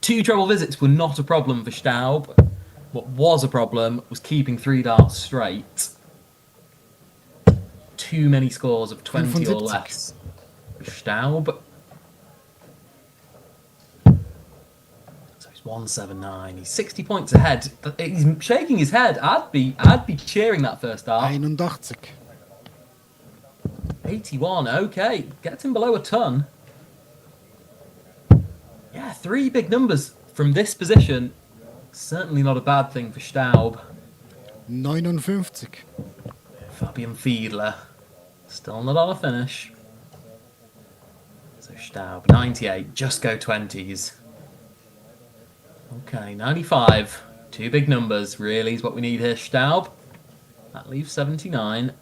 C: 2 treble visits were not a problem for Staub. What was a problem was keeping 3 darts straight. Too many scores of 20 or
A: 75.
C: less for Staub. So he's 179. He's 60 points ahead. He's shaking his head. I'd be cheering that first dart.
A: 81.
C: 81. Okay, gets him below a ton. Yeah, 3 big numbers from this position. Certainly not a bad thing for Staub.
A: 59.
C: Fabian Fiedler. Still not on a finish. So Staub, 98. Just go 20s. Okay, 95. 2 big numbers, really, is what we need here, Staub. That leaves 79.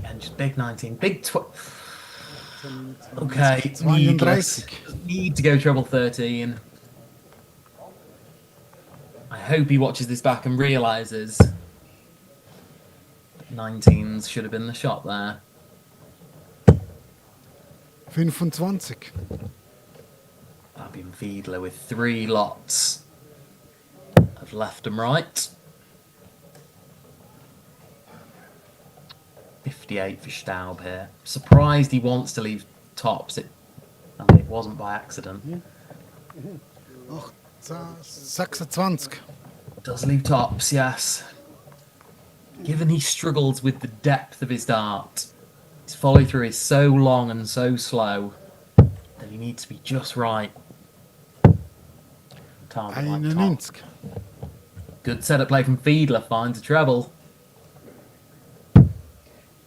C: And just big 19. Big Okay, needless.
A: 32.
C: Need to go treble 13. I hope he watches this back and realises that 19s should have been the shot there.
A: 25.
C: Fabian Fiedler with 3 lots of left and right. 58 for Staub here. Surprised he wants to leave tops. It wasn't by accident.
A: 26.
C: Does leave tops, yes. Given he struggles with the depth of his dart, his follow through is so long and so slow that he needs to be just right. Target like top.
A: 91.
C: Good setup play from Fiedler, finds a treble.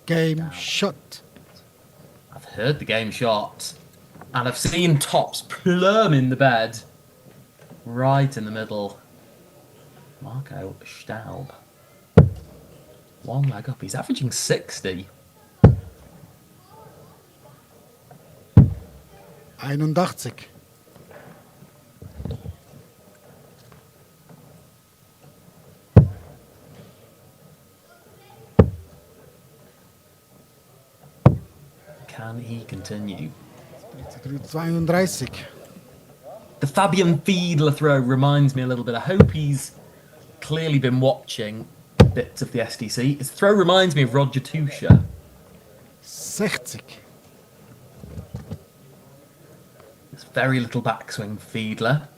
A: Game shot.
C: I've heard the game shot, and I've seen tops plumb in the bed, right in the middle. Marco Staub. 1 leg up. He's averaging 60.
A: 81.
C: Can he continue?
A: 32.
C: The Fabian Fiedler throw reminds me a little bit. I hope he's clearly been watching bits of the SDC. His throw reminds me of Roger Tuscher.
A: 60.
C: There's very little backswing for Fiedler.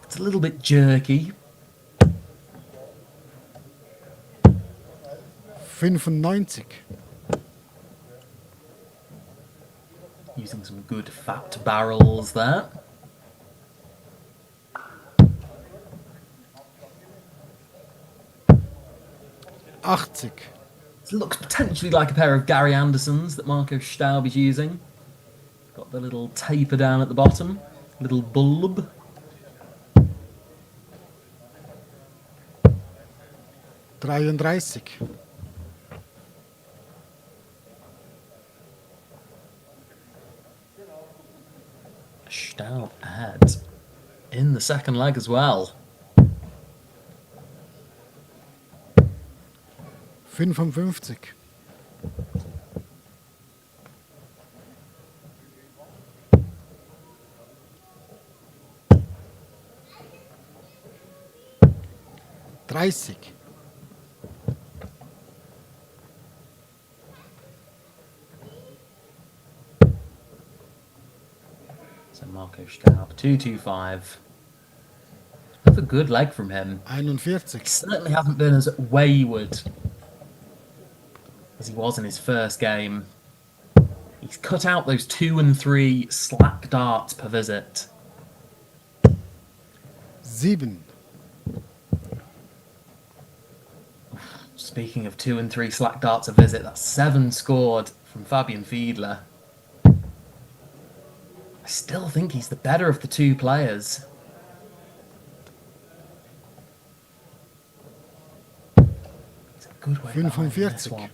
C: It's a little bit jerky.
A: 95.
C: Using some good fat barrels there. It looks potentially like a pair of Gary Andersons that Marco Staub is using. Got the little taper down at the bottom, little bulb. Staub ahead in the second leg as well.
A: 55. 30.
C: So Marco Staub, 225. That's a good leg from him.
A: 41.
C: He certainly hasn't been as wayward as he was in his first game. He's cut out those 2 and 3 slack darts per visit.
A: 7.
C: Speaking of 2 and 3 slack darts a visit, that's 7 scored from Fabian Fiedler. I still think he's the better of the two players. It's a good way behind this
A: 45.
C: one.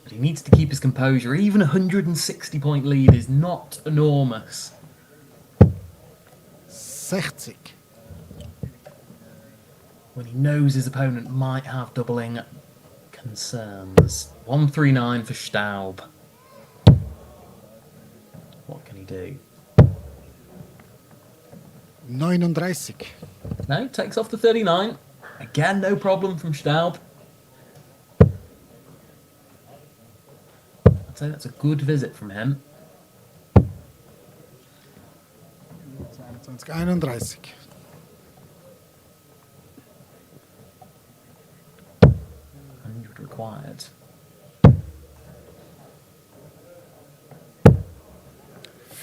C: But he needs to keep his composure. Even a 160-point lead is not enormous.
A: 60.
C: When he knows his opponent might have doubling concerns. 139 for Staub. What can he do?
A: 39.
C: No, takes off the 39. Again, no problem from Staub. I'd say that's a good visit from him.
A: 31.
C: 100 required.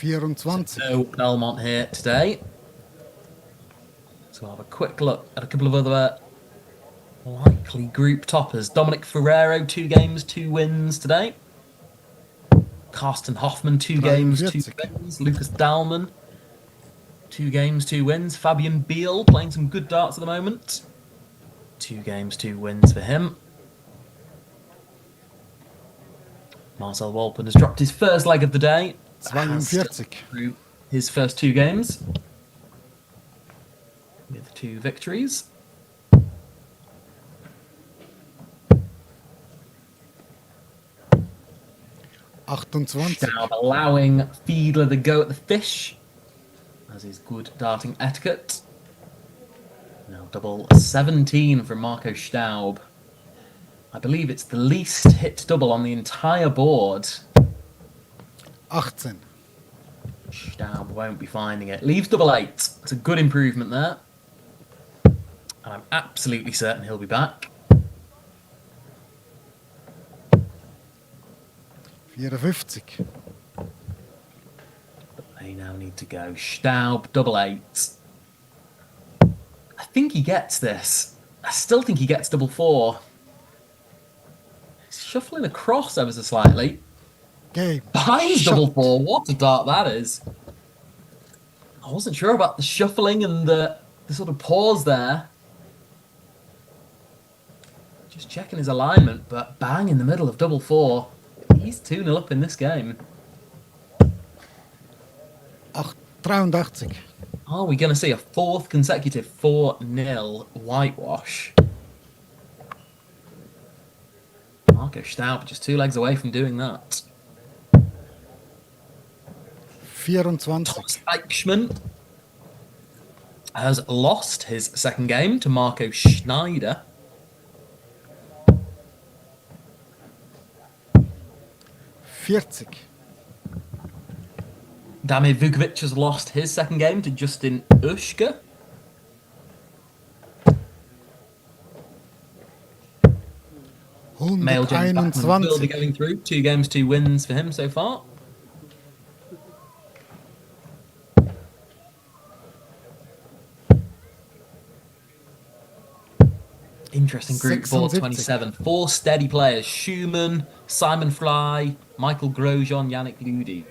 A: 24.
C: No Belmont here today. So we'll have a quick look at a couple of other likely group toppers. Dominic Ferrero, 2 games, 2 wins today. Carsten Hoffman, 2 games, 2 wins. Lucas Dahlmann, 2 games, 2 wins. Fabian Biel playing some good darts at the moment. 2 games, 2 wins for him. Marcel Wolpen has dropped his first leg of the day.
A: 42.
C: Through his first 2 games with 2 victories.
A: 28.
C: Staub allowing Fiedler the go at the fish, as is good darting etiquette. Now double 17 from Marco Staub. I believe it's the least hit double on the entire board.
A: 18.
C: Staub won't be finding it. Leaves double 8. It's a good improvement there. And I'm absolutely certain he'll be back.
A: 54.
C: But they now need to go. Staub, double 8. I think he gets this. I still think he gets double 4. He's shuffling across ever so slightly.
A: Game.
C: Behind
A: Shot.
C: double 4. What a dart that is. I wasn't sure about the shuffling and the sort of pause there. Just checking his alignment, but bang in the middle of double 4. He's 2-0 up in this game.
A: 83.
C: Are we going to see a 4th consecutive 4-0 whitewash? Marco Staub just 2 legs away from doing that.
A: 24.
C: Thomas Eichmann has lost his second game to Marco Schneider.
A: 40.
C: Damir Vukovic has lost his second game to Justin Ushka. Male James Backman will be
A: 121.
C: going through. 2 games, 2 wins for him so far. Interesting group, board 27. 4 steady players. Schumann, Simon Fry, Michael Grosjean, Yannick Ludi.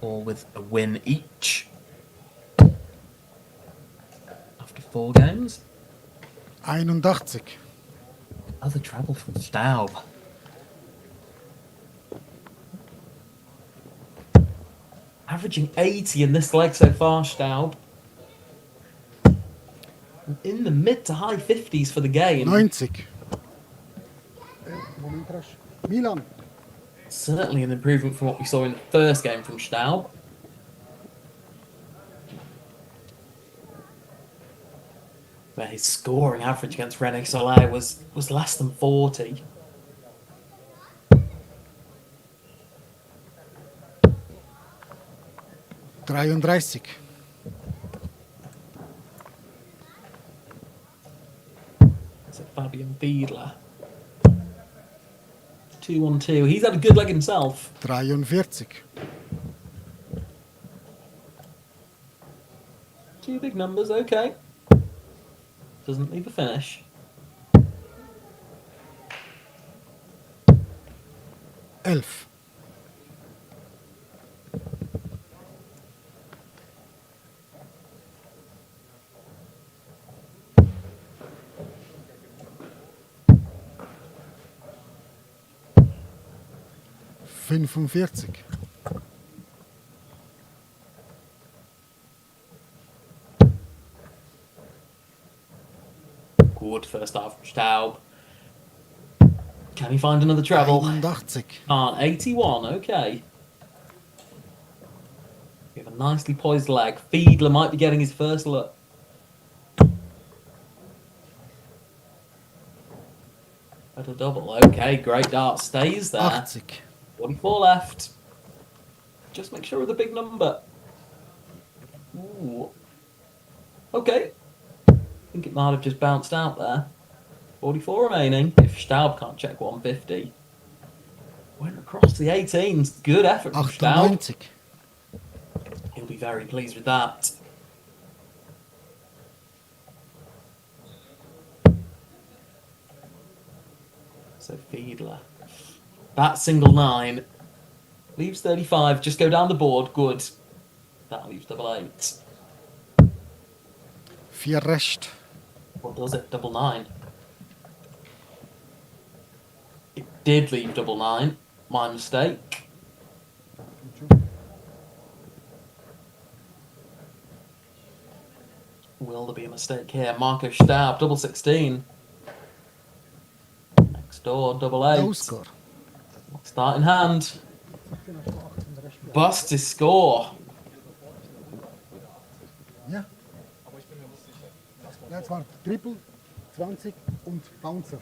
C: All with a win each. After 4 games.
A: 81.
C: Other travel from Staub. Averaging 80 in this leg so far, Staub. In the mid to high 50s for the game.
A: 90. Moment rasch. Milan.
C: Certainly an improvement from what we saw in the first game from Staub. Where his scoring average against René Soler was less than 40.
A: Dreiunddreißig.
C: So Fabian Fiedler. 2-1-2. He's had a good leg himself.
A: 43.
C: 2 big numbers, okay. Doesn't leave a finish.
A: Elf. Fünfundvierzig.
C: Good first half from Staub. Can he find another treble?
A: 81.
C: Can't. 81, okay. We have a nicely poised leg. Fiedler might be getting his first look. At a double. Okay, great dart. Stays there.
A: 80.
C: 44 left. Just make sure of the big number. Ooh. Okay. I think it might have just bounced out there. 44 remaining. If Staub can't check 150. Went across the 18s. Good effort from Staub.
A: 98.
C: He'll be very pleased with that. So Fiedler. That single 9. Leaves 35. Just go down the board. Good. That leaves double 8.
A: Vier Rest.
C: What does it? Double 9. It did leave double 9. My mistake. Will there be a mistake here? Marco Staub, double 16. Next door, double 8.
A: No score.
C: Start in hand. Busts his score.
A: Ja. Ja, es war Triple, 20 und Bouncer.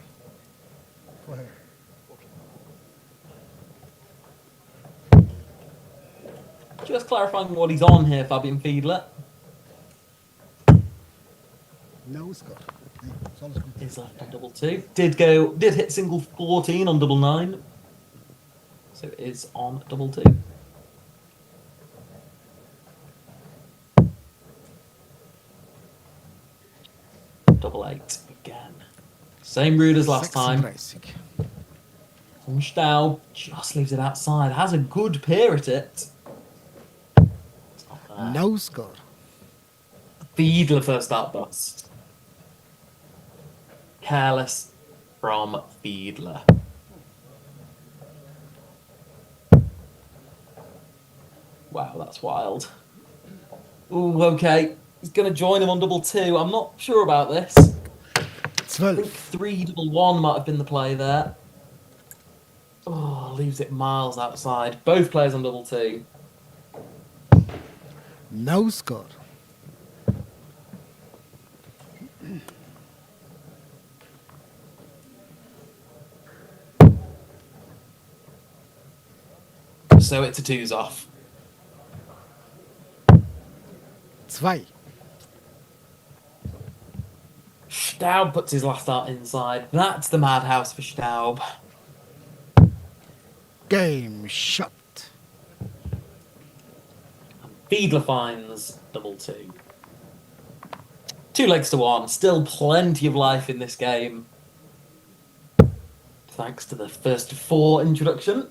A: Vorher.
C: Just clarifying what he's on here, Fabian Fiedler.
A: No score. Nee, is alles goed.
C: Is left on double 2. Did hit single 14 on double 9. So it is on double 2. Double 8 again. Same route as last time.
A: 36.
C: And Staub just leaves it outside. Has a good peer at it. It's not there.
A: No score.
C: Fiedler first out bust. Careless from Fiedler. Wow, that's wild. Ooh, okay. He's going to join him on double 2. I'm not sure about this. I think
A: 12.
C: 3 double 1 might have been the play there. leaves it miles outside. Both players on double two.
A: No score.
C: So it's a twos off.
A: 2.
C: Staub puts his last dart inside. That's the madhouse for Staub.
A: Game shot.
C: Fiedler finds double two. 2 legs to 1. Still plenty of life in this game. Thanks to the first 4 introduction.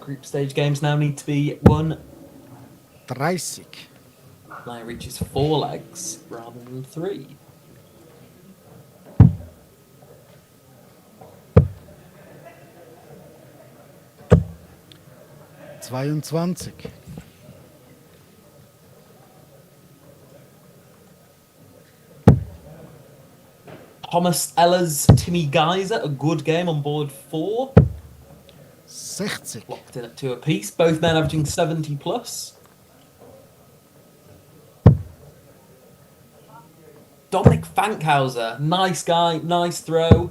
C: Group stage games now need to be won.
A: 30.
C: Player reaches 4 legs rather than 3.
A: Zweiundzwanzig.
C: Thomas Ellers, Timmy Geyser, a good game on board 4.
A: 60.
C: Locked in at 2 apiece. Both men averaging 70 plus. Dominic Fankhauser, nice guy, nice throw.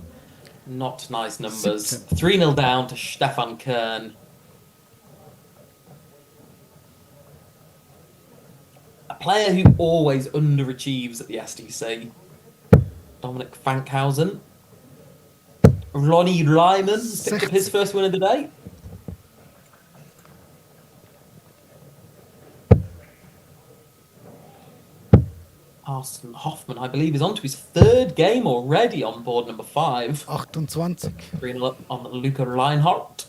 C: Not nice numbers.
A: 17.
C: 3-0 down to Stefan Kern. A player who always underachieves at the SDC. Dominic Fankhausen. Ronnie Ryman picked up his first win of the day. Hausen Hoffman, I believe, is on to his 3rd game already on board number 5.
A: 28.
C: 3-0 up on Luca Reinhardt.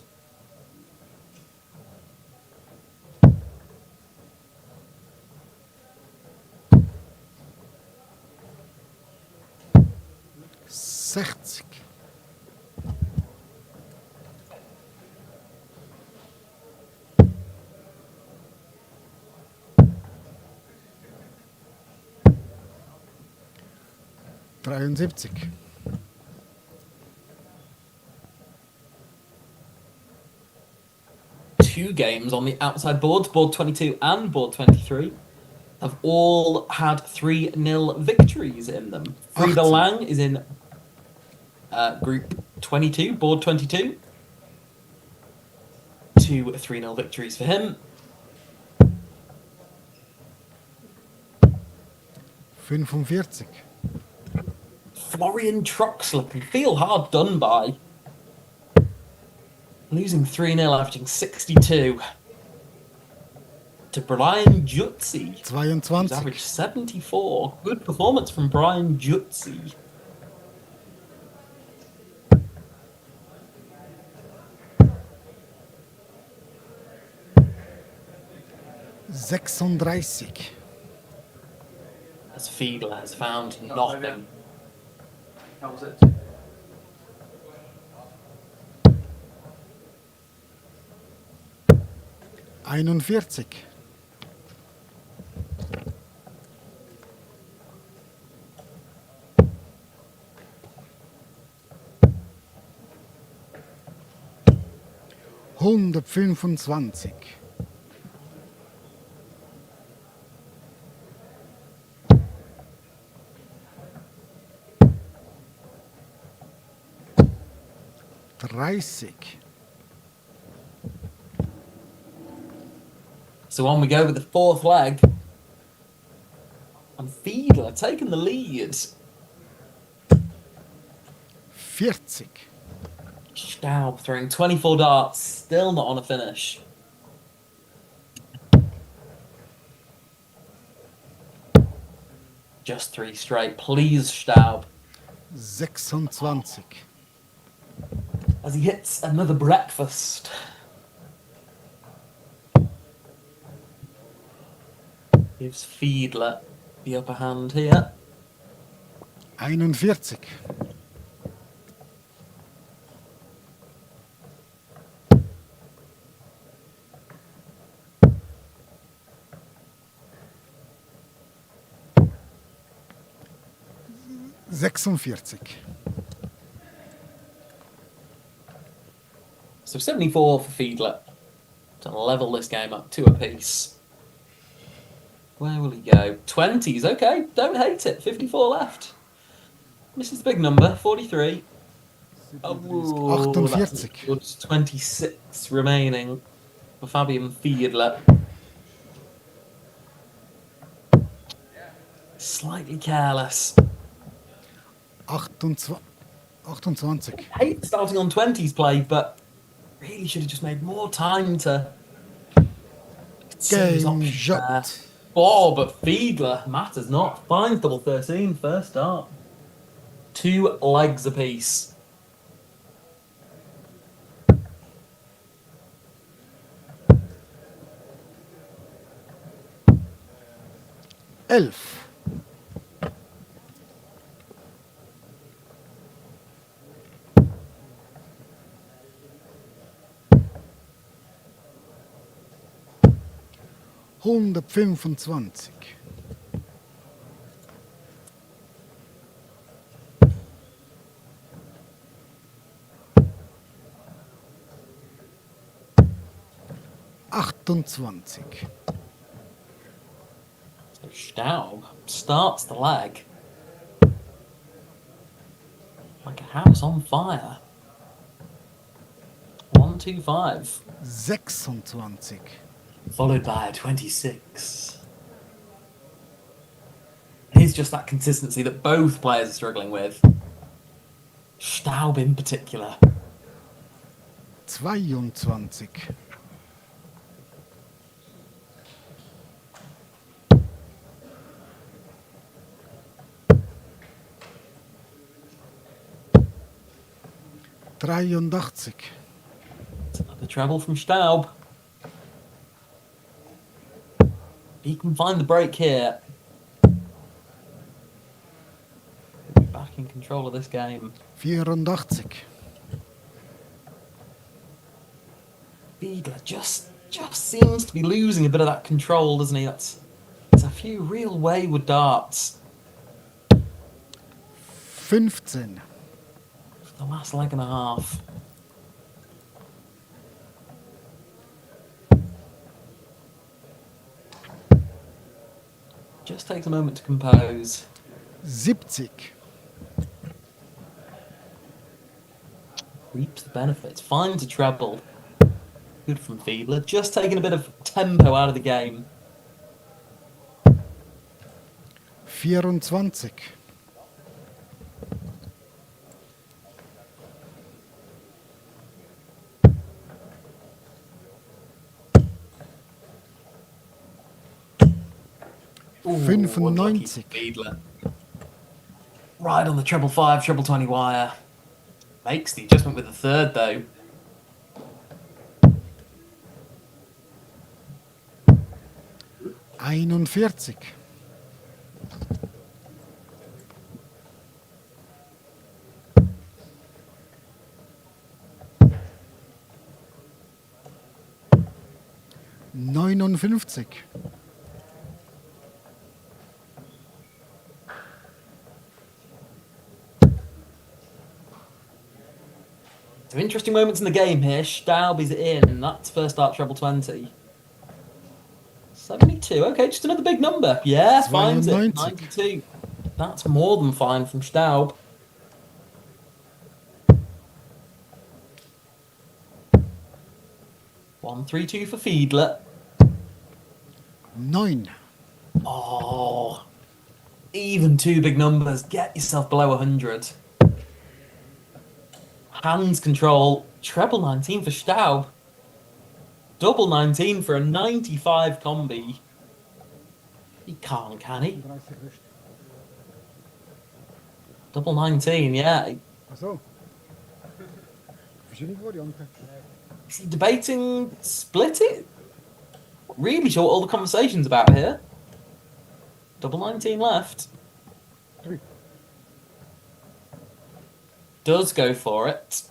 A: Sechzig. Dreiundsiebzig.
C: Two games on the outside boards, board 22 and board 23, have all had 3-0 victories in them. Frida Lang is in group 22, board 22. 2 3-0 victories for him.
A: 45.
C: Florian Troxler can feel hard done by. Losing 3-0, averaging 62. To Brian Jutzi, who's
A: 22.
C: averaged 74. Good performance from Brian Jutzi.
A: Sechsunddreißig.
C: As Fiedler has found nothing.
B: How was it?
A: Einundvierzig. Hundertfünfundzwanzig. Dreißig.
C: So on we go with the 4th leg. And Fiedler taking the lead.
A: 40.
C: Staub throwing 24 darts, still not on a finish. Just 3 straight. Please, Staub.
A: 26.
C: As he hits another breakfast. Gives Fiedler the upper hand here.
A: 41. Sechsundvierzig.
C: So 74 for Fiedler to level this game up 2 apiece. Where will he go? 20s, okay, don't hate it. 54 left. Misses the big number, 43. Oh, that's
A: 48.
C: good. 26 remaining for Fabian Fiedler. Slightly careless.
A: 28.
C: Hate starting on 20s play, but really should have just made more time to consider his
A: Game
C: options there.
A: shot.
C: Oh, but Fiedler matters not. Finds double 13 first start. 2 legs apiece.
A: Elf. Hundertfünfundzwanzig. Achtundzwanzig.
C: So Staub starts the leg like a house on fire. 1-2-5.
A: 26.
C: Followed by a 26. Here's just that consistency that both players are struggling with. Staub in particular.
A: 22. 83.
C: The treble from Staub. He can find the break here. Back in control of this game.
A: 84.
C: Fiedler just seems to be losing a bit of that control, doesn't he? It's a few real wayward darts.
A: 15.
C: For the last leg and a half. Just takes a moment to compose.
A: 70.
C: Reaps the benefits. Finds a treble. Good from Fiedler. Just taking a bit of tempo out of the game.
A: 24. 95.
C: Fiedler. Right on the treble 5, treble 20 wire. Makes the adjustment with the third, though.
A: Einundvierzig. 59.
C: Some interesting moments in the game here. Staub is in. That's first start treble 20. 72. Okay, just another big number. Yeah, finds it. 92. That's more than fine from Staub. One, 3-2 for Fiedler.
A: 9.
C: Oh, even 2 big numbers. Get yourself below 100. Hands control. Treble 19 for Staub. Double 19 for a 95 combi. He can't, can he? Double 19, yeah.
A: Achso. Verschiedene Varianten.
C: Is he debating split it? Really sure what all the conversation's about here. Double 19 left.
A: 3.
C: Does go for it.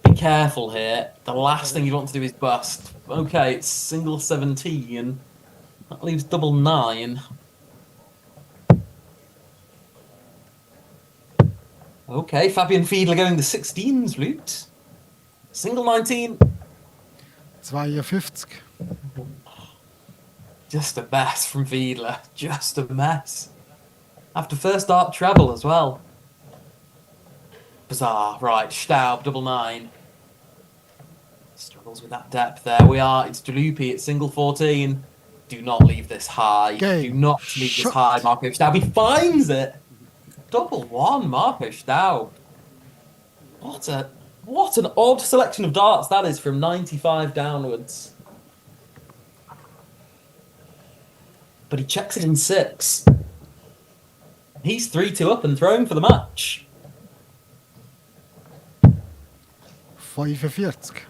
C: Be careful here. The last thing you want to do is bust. Okay, it's single 17. That leaves double 9. Okay, Fabian Fiedler going the 16s route. Single 19.
A: 52.
C: Just a mess from Fiedler. Just a mess. After first dart treble as well. Bizarre. Right, Staub, double 9. Struggles with that depth there. We are. It's Delupi at single 14. Do not leave this high.
A: Game.
C: Do not leave this
A: Shot.
C: high, Marco Staub. He finds it. Double 1, Marco Staub. What an odd selection of darts that is from 95 downwards. But he checks it in 6. He's 3-2 up and throwing for the match.
A: 45.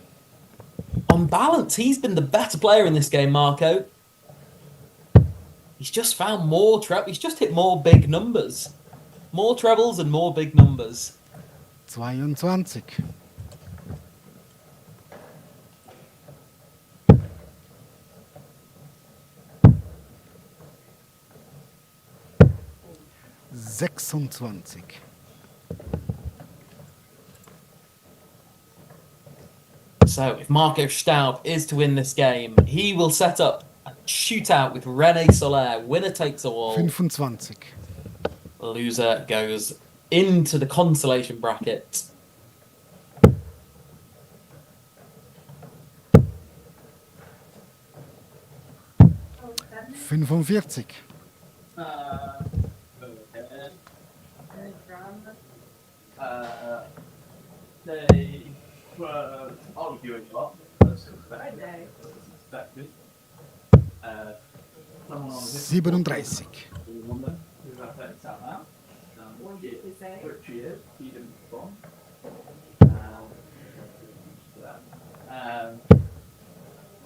C: On balance, he's been the better player in this game, Marco. He's just found more he's just hit more big numbers. More trebles and more big numbers.
A: 22. 26.
C: So, if Marco Staub is to win this game, he will set up a shootout with René Soler. Winner takes all.
A: 25.
C: Loser goes into the consolation bracket.
A: Fünfundvierzig.
B: They were arguing a lot.
A: Siebenunddreißig.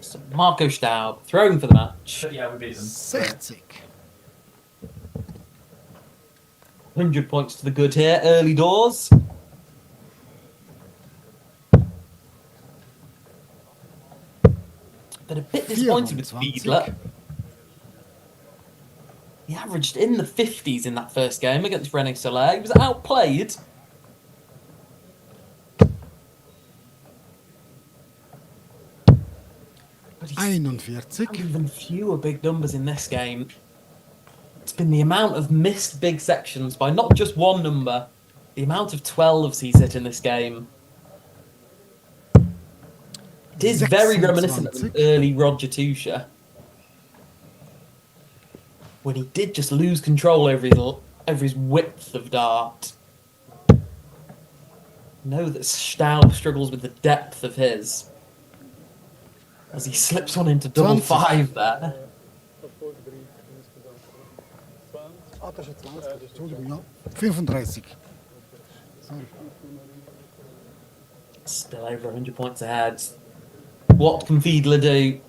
C: So Marco Staub throwing for the match.
B: Yeah, we beat them.
A: 60.
C: 100 points to the good here, early doors. But a bit disappointed with
A: 24.
C: Fiedler. He averaged in the 50s in that first game against René Soler. He was outplayed. But he's
A: 41.
C: even fewer big numbers in this game. It's been the amount of missed big sections by not just one number, the amount of 12s he's hit in this game. It is very reminiscent of an early Roger Tuscher, when he did just lose control over his width of dart. Know that Staub struggles with the depth of his, as he slips one into double
A: 20.
C: 5 there.
A: Ah, das ist 20. Entschuldigung, ja. 35. Sorry.
C: Still over 100 points ahead. What can Fiedler do?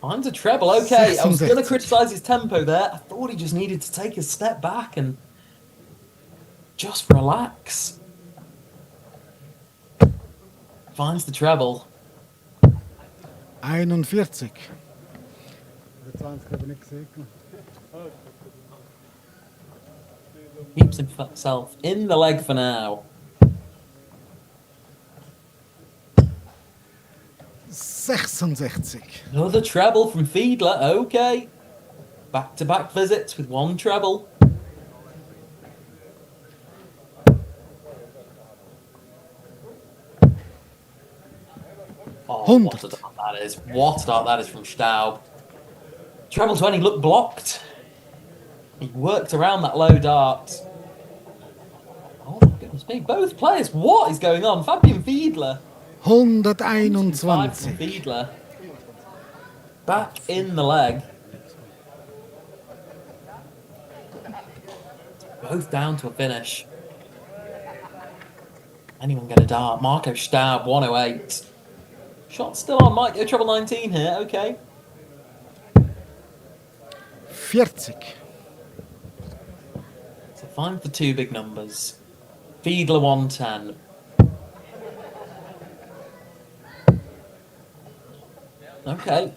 C: Finds a treble. Okay, I was going to criticise his tempo there. I thought he just needed to take a step back and just relax. Finds the treble.
A: 41. Die 20 habe ich nicht gesehen.
C: Keeps himself in the leg for now.
A: 66.
C: Another treble from Fiedler. Okay. Back-to-back visits with one treble. Oh, what a dart that is. What a dart that is from Staub. Treble 20 looked blocked. He worked around that low dart. Oh my goodness me. Both players. What is going on? Fabian Fiedler.
A: 121.
C: 5 from Fiedler. Back in the leg. Both down to a finish. Anyone get a dart? Marco Staub, 108. Shot still on Mike. Treble 19 here. Okay.
A: 40.
C: So 5 for 2 big numbers. Fiedler 110. Okay.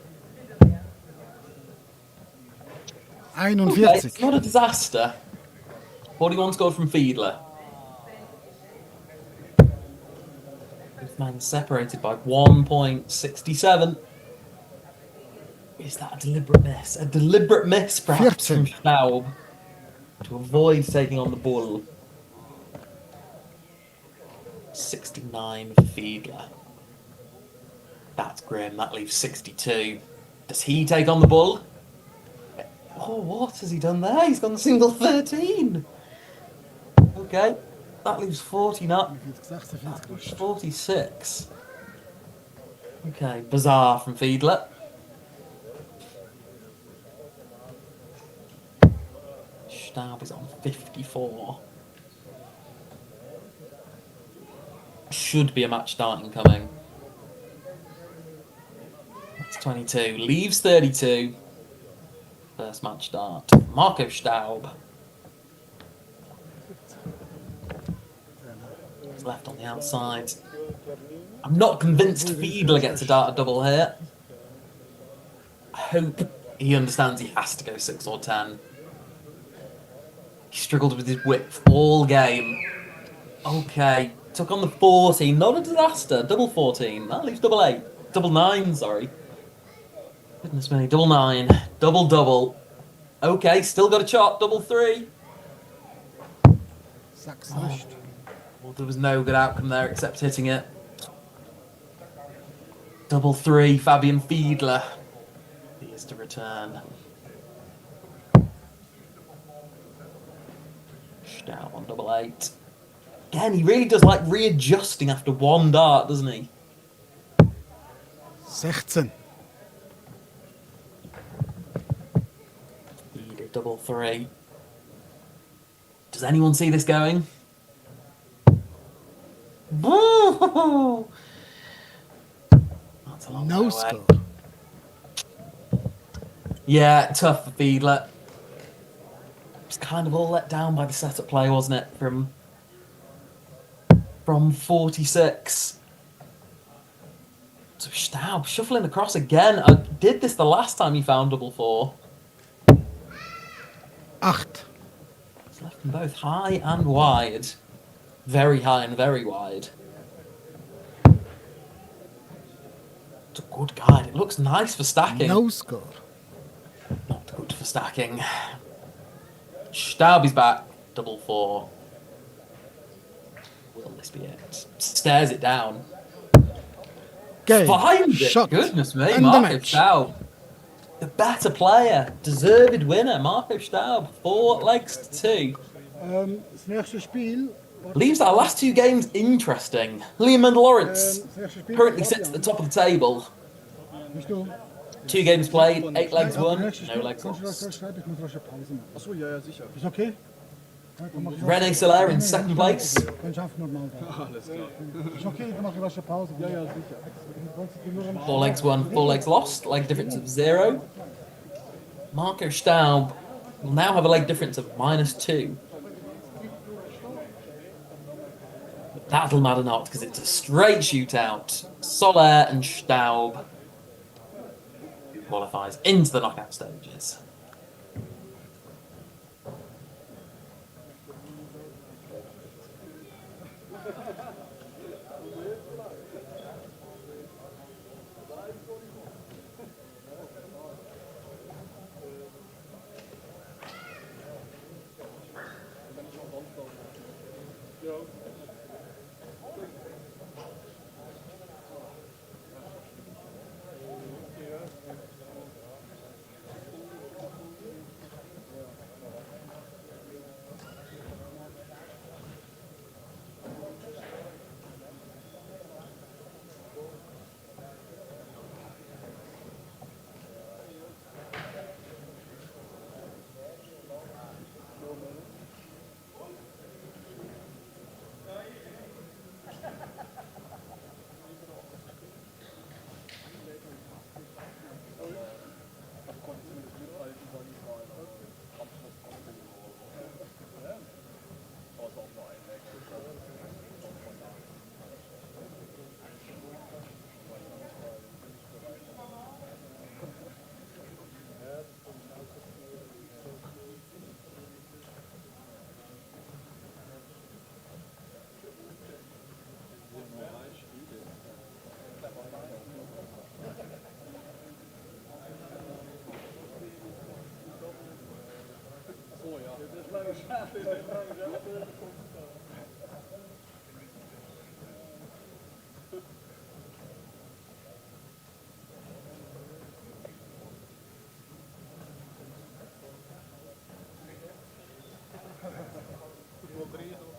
C: Okay,
A: 41.
C: it's not a disaster. 41 scored from Fiedler. Both men separated by 1.67. Is that a deliberate miss? A deliberate miss, perhaps,
A: 14.
C: from Staub to avoid taking on the bull. 69 for Fiedler. That's grim. That leaves 62. Does he take on the bull? Oh, what has he done there? He's gone single 13. Okay, that leaves 49.
A: 46,
C: That leaves
A: 46.
C: 46. Okay, bizarre from Fiedler. Staub is on 54. Should be a match starting coming. That's 22. Leaves 32. First match start. Marco Staub. He's left on the outside. I'm not convinced Fiedler gets a dart double here. I hope he understands he has to go 6 or 10. He struggled with his width all game. Okay, took on the 14. Not a disaster. Double 14. That leaves double 8. Double 9, sorry. Goodness me. Double 9. Double double. Okay, still got a chop. Double 3.
A: 6.
C: Well, there was no good outcome there except hitting it. Double 3, Fabian Fiedler. He is to return. Staub on double 8. Again, he really does like readjusting after one dart, doesn't he?
A: 16.
C: He did double 3. Does anyone see this going? Woo! That's a long
A: No
C: way away.
A: score.
C: Yeah, tough for Fiedler. Was kind of all let down by the setup play, wasn't it? From 46. So Staub shuffling across again. I did this the last time he found double 4.
A: 8.
C: It's left them both high and wide. Very high and very wide. It's a good guide. It looks nice for stacking.
A: No score.
C: Not good for stacking. Staub is back. Double 4. Will this be it? Stares it down.
A: Game.
C: Finds it.
A: Shot.
C: Goodness me,
A: And the
C: Marco
A: match.
C: Staub. The better player. Deserved winner. Marco Staub. 4 legs to 2.
A: Das nächste Spiel.
C: Leaves our last 2 games interesting. Liam and Lawrence
A: Das nächste Spiel.
C: currently sits at the top of the table.
A: Bist du?
C: 2 games played, 8 legs
A: Das
C: won,
A: nächste
C: no
A: Spiel.
C: legs
A: Kannst du das
C: lost.
A: schreiben? Ich muss rasch eine Pause machen.
D: Achso, ja, ja, sicher.
A: Ist okay? Ja, dann mach ich
C: René
A: rasch-
C: Soler in
A: Nee,
C: second
A: nee,
C: place.
A: okay. Dann schaffen wir mal da.
D: Alles klar.
A: Ist okay, dann mach ich rasch eine Pause.
D: Ja, ja, sicher.
C: 4 legs won, 4 legs lost, leg difference of 0. Marco Staub will now have a leg difference of -2. But that'll matter not because it's a straight shootout. Soler and Staub who qualifies into the knockout stages.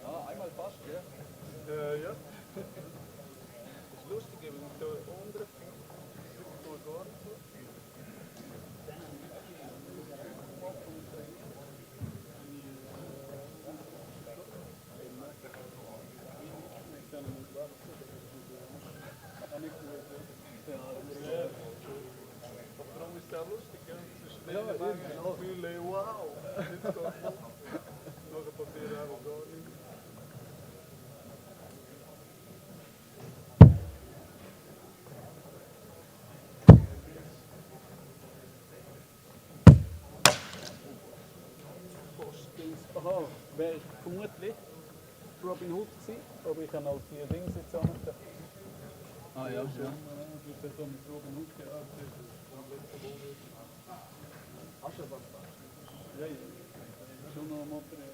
D: Ja, einmal fast, ja. Ja. Das ist lustig, wenn man da unten tut gar nicht so. Aber darum ist es auch lustig, ja. Es ist nicht das Gefühl, wow, jetzt geht's los. Nachher passiert einfach gar nichts. Aha, wäre vermutlich Robin Hood gewesen, aber ich habe halt die Dings jetzt angetan. Ah ja, ja. Ich habe mit Robin Hood gearbeitet. Hast du was? Ja, ja. Schon noch Material.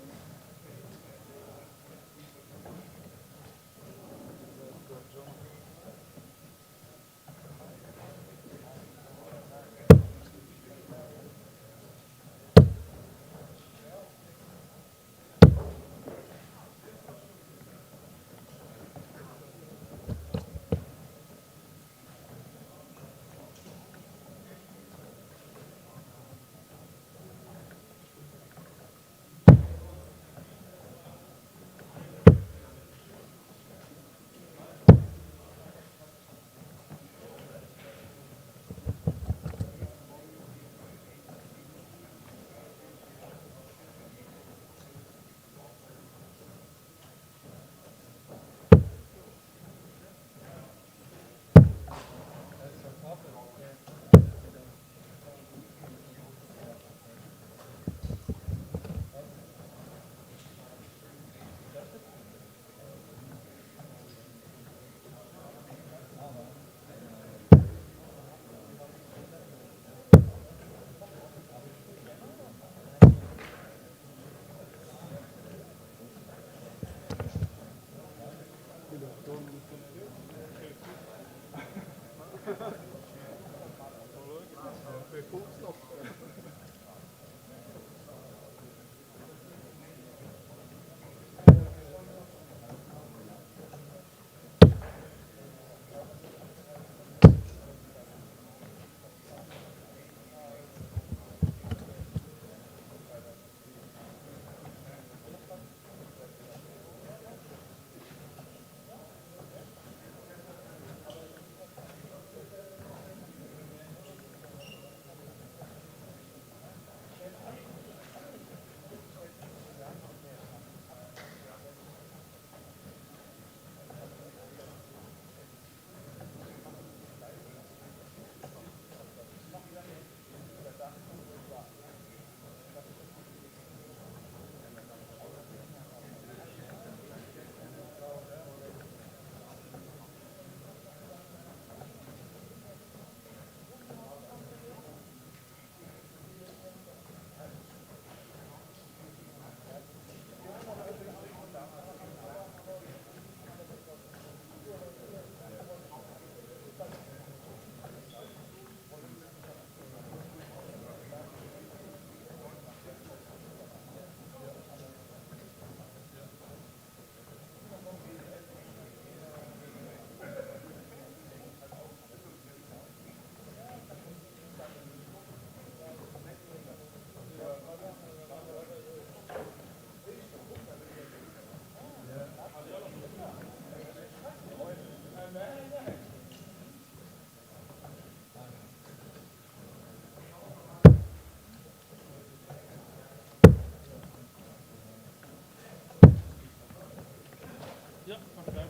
E: Ja, okay.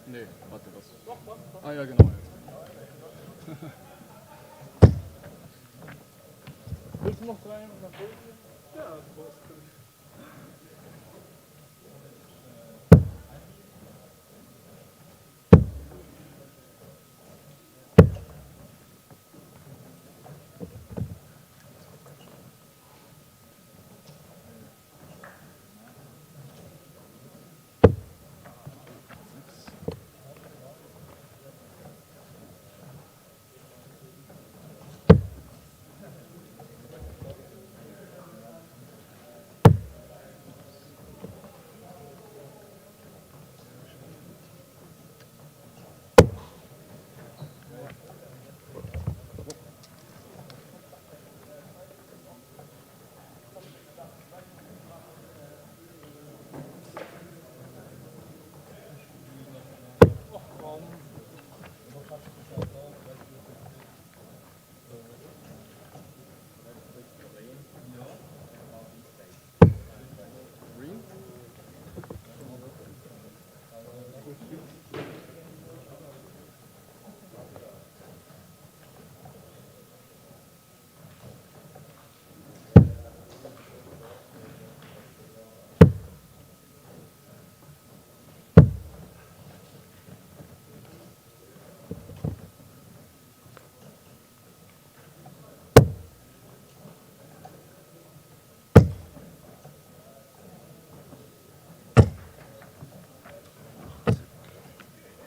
D: Nee, warte, was? Ah ja, genau.
E: Willst du noch rein und nach oben?
D: Ja, das passt.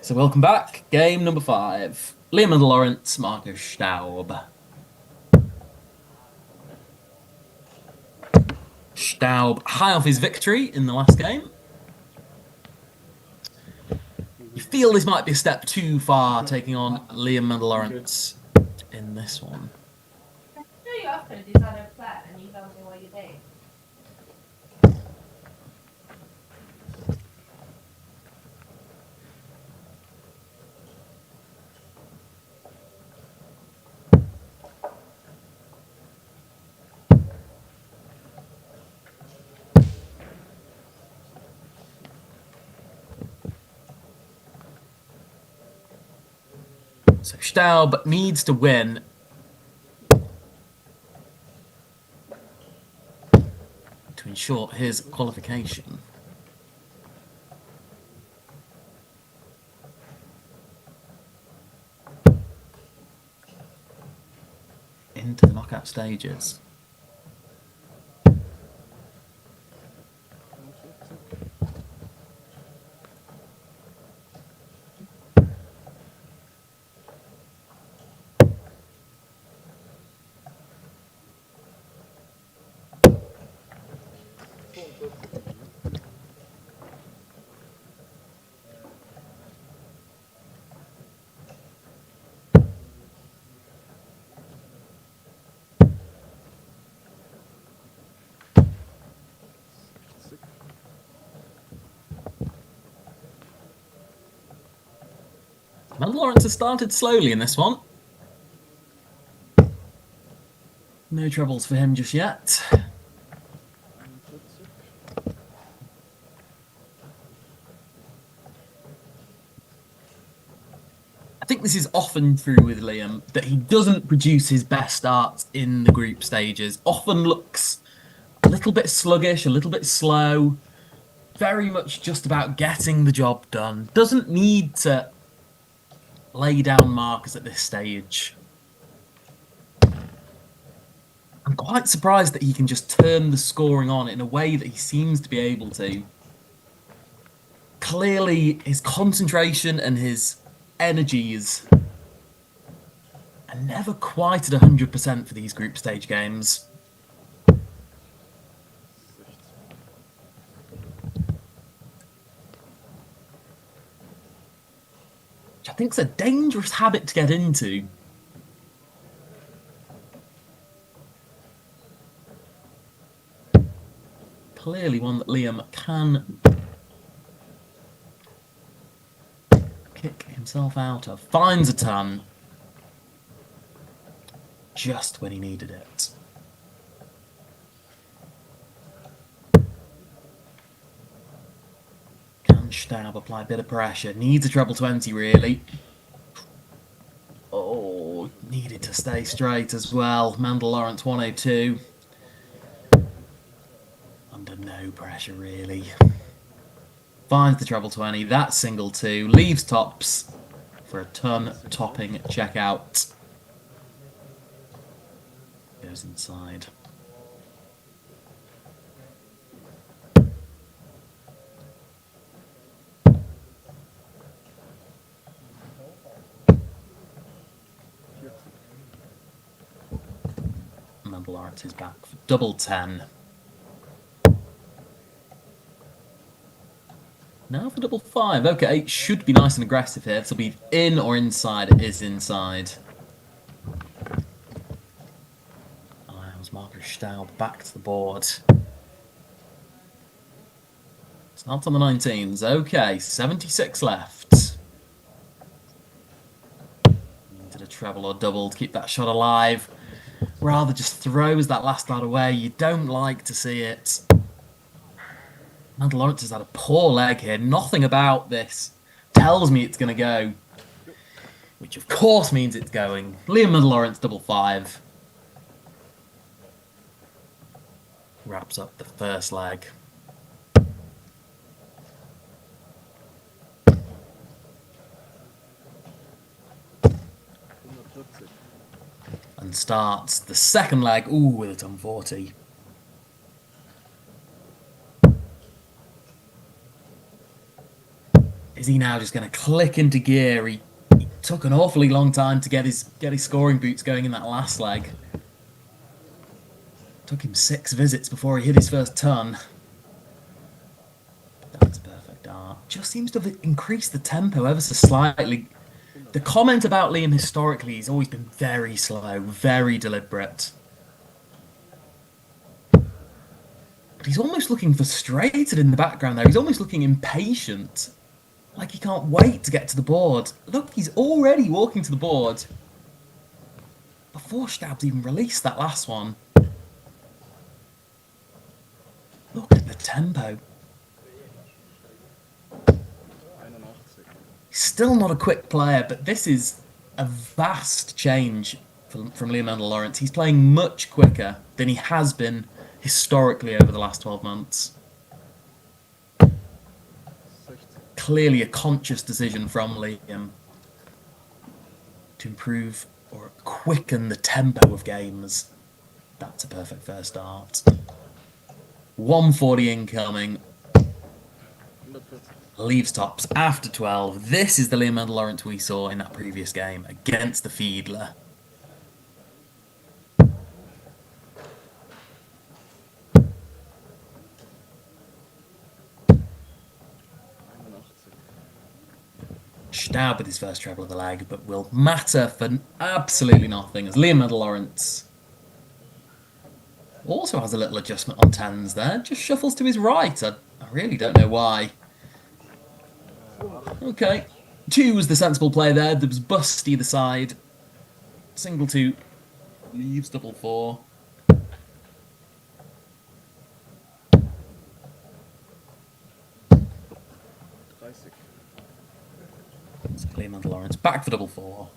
C: So welcome back. Game number 5. Liam and Lawrence, Marcus Staub. Staub high off his victory in the last game. You feel this might be a step too far, taking on Liam and Lawrence in this one.
F: No, you offered this other flat and you told me what you did.
C: So Staub needs to win to ensure his qualification. Into the knockout stages. And Lawrence has started slowly in this one. No troubles for him just yet. I think this is often true with Liam, that he doesn't produce his best starts in the group stages. Often looks a little bit sluggish, a little bit slow. Very much just about getting the job done. Doesn't need to lay down markers at this stage. I'm quite surprised that he can just turn the scoring on in a way that he seems to be able to. Clearly, his concentration and his energies are never quite at 100% for these group stage games. Which I think is a dangerous habit to get into. Clearly one that Liam can kick himself out of. Finds a ton. Just when he needed it. Can Staub apply a bit of pressure? Needs a treble 20 really. Oh, needed to stay straight as well. Mandel Lawrence 102. Under no pressure really. Finds the treble 20, that's single 2, leaves tops for a ton topping checkout. Goes inside. Mandel Lawrence is back for double 10. Now for double 5. Okay, should be nice and aggressive here. This will be in or inside. It is inside. Allows Marcus Staub back to the board. Starts on the 19s. Okay, 76 left. Needed a treble or double to keep that shot alive. Rather just throws that last lad away. You don't like to see it. Mandel Lawrence has had a poor leg here. Nothing about this tells me it's going to go. Which of course means it's going. Liam Mandel Lawrence double 5. Wraps up the first leg. And starts the second leg. Ooh, with a ton 40. Is he now just going to click into gear? He took an awfully long time to get his scoring boots going in that last leg. Took him 6 visits before he hit his first ton. That's a perfect dart. Just seems to have increased the tempo ever so slightly. The comment about Liam historically, he's always been very slow, very deliberate. But he's almost looking frustrated in the background there. He's almost looking impatient. Like he can't wait to get to the board. Look, he's already walking to the board. Before Staub's even released that last one. Look at the tempo. He's still not a quick player, but this is a vast change from Liam Lawrence. He's playing much quicker than he has been historically over the last 12 months. Clearly a conscious decision from Liam to improve or quicken the tempo of games. That's a perfect first start. 140 incoming. Leaves tops after 12. This is the Liam Lawrence we saw in that previous game against the Fiedler. Staub with his first treble of the leg, but will matter for absolutely nothing as Liam Lawrence also has a little adjustment on 10s there. Just shuffles to his right. I really don't know why. Okay. 2 was the sensible play there. There was bust either side. Single 2. Leaves double 4. Liam Lawrence back for double 4.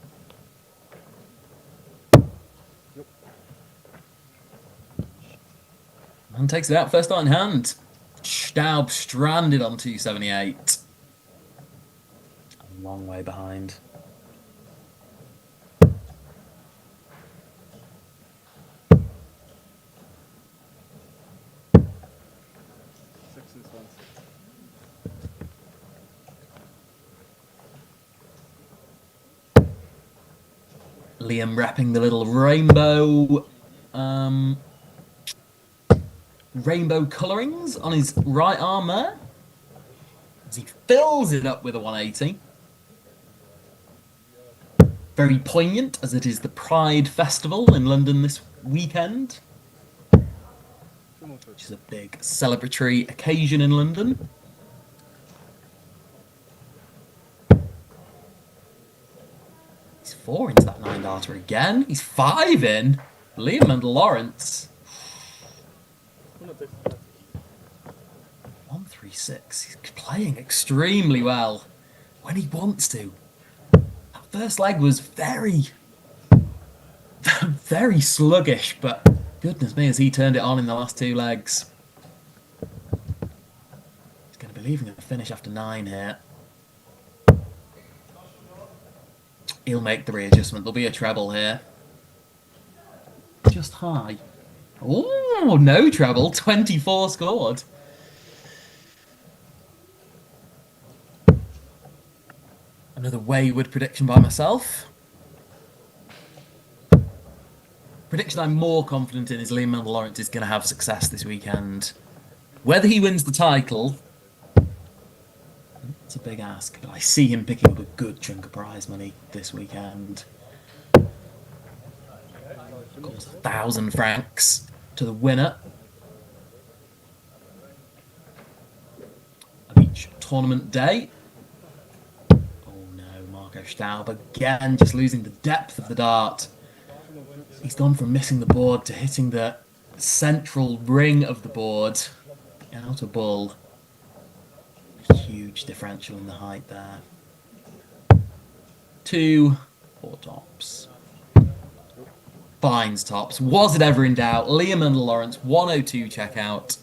C: And takes it out first start in hand. Staub stranded on 278. A long way behind. Liam wrapping the little rainbow colourings on his right arm there as he fills it up with a 180. Very poignant as it is the Pride Festival in London this weekend, which is a big celebratory occasion in London. He's 4 into that 9-darter again. He's 5 in. Liam Lawrence. 136. He's playing extremely well when he wants to. That first leg was very sluggish, but goodness me, as he turned it on in the last 2 legs. He's going to be leaving a finish after 9 here. He'll make the readjustment. There'll be a treble here. Just high. Oh, no treble. 24 scored. Another wayward prediction by myself. Prediction I'm more confident in is Liam Lawrence is going to have success this weekend. Whether he wins the title, it's a big ask, but I see him picking up a good chunk of prize money this weekend. Of course, 1,000 francs to the winner of each tournament day. Oh no, Marco Staub again just losing the depth of the dart. He's gone from missing the board to hitting the central ring of the board. Out a bull. Huge differential in the height there. 2, 4 tops. Finds tops. Was it ever in doubt? Liam Lawrence, 102 checkout.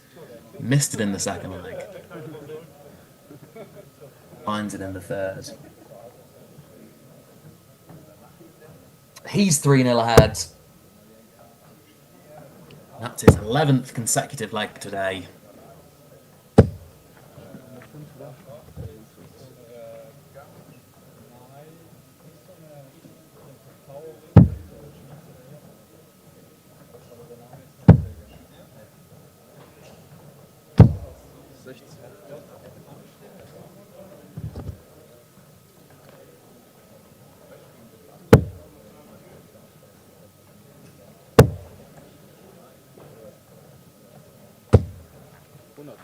C: Missed it in the second leg. Finds it in the third. He's 3-0 ahead. That's his 11th consecutive leg today.
D: 100.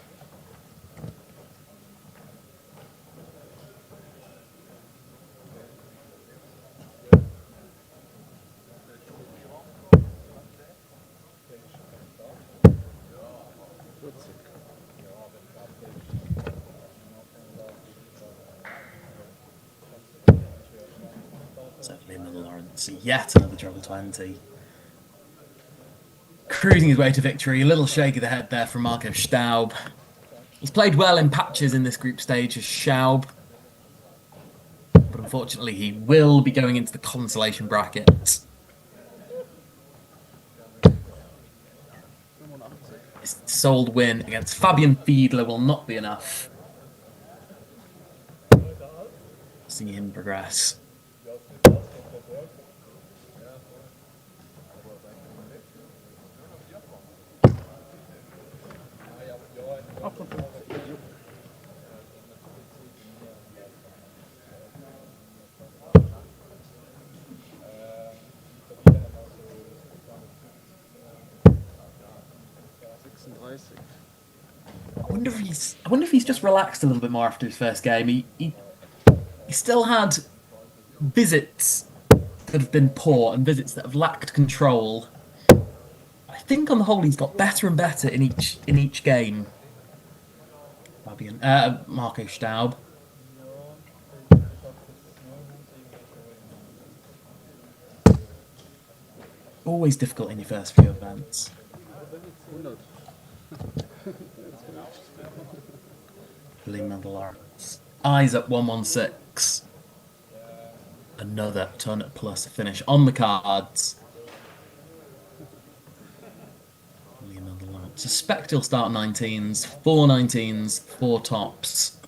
C: Certainly another Lawrence. Yet another treble 20. Cruising his way to victory. A little shake of the head there from Marco Staub. He's played well in patches in this group stage as Schaub. But unfortunately, he will be going into the consolation bracket. His sold win against Fabian Fiedler will not be enough. See him progress. I wonder if he's just relaxed a little bit more after his first game. He still had visits that have been poor and visits that have lacked control. I think on the whole he's got better and better in each game. Marco Staub. Always difficult in your first few events. Lawrence. Eyes up 116. Another ton plus finish on the cards. Suspect he'll start 19s, 4 19s, 4 tops.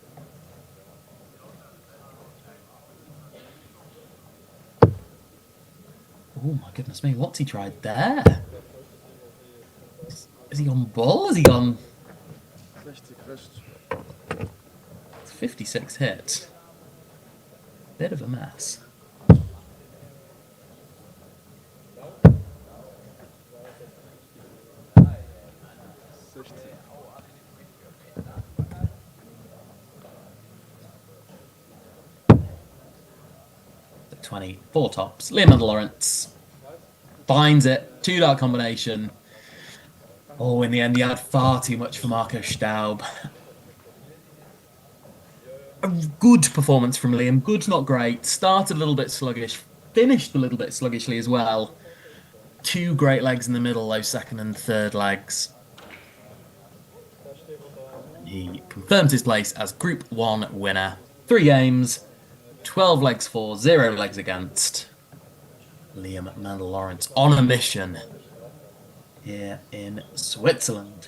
C: Oh my goodness me, what's he tried there? Is he on ball? Has he gone? 56 hits. Bit of a mess. The 24 tops. Liam Lawrence finds it. 2-dart combination. Oh, in the end, he had far too much for Marco Staub. A good performance from Liam. Good, not great. Started a little bit sluggish. Finished a little bit sluggishly as well. 2 great legs in the middle, those second and third legs. He confirms his place as Group 1 winner. 3 games, 12 legs for, 0 legs against. Liam Lawrence on a mission here in Switzerland.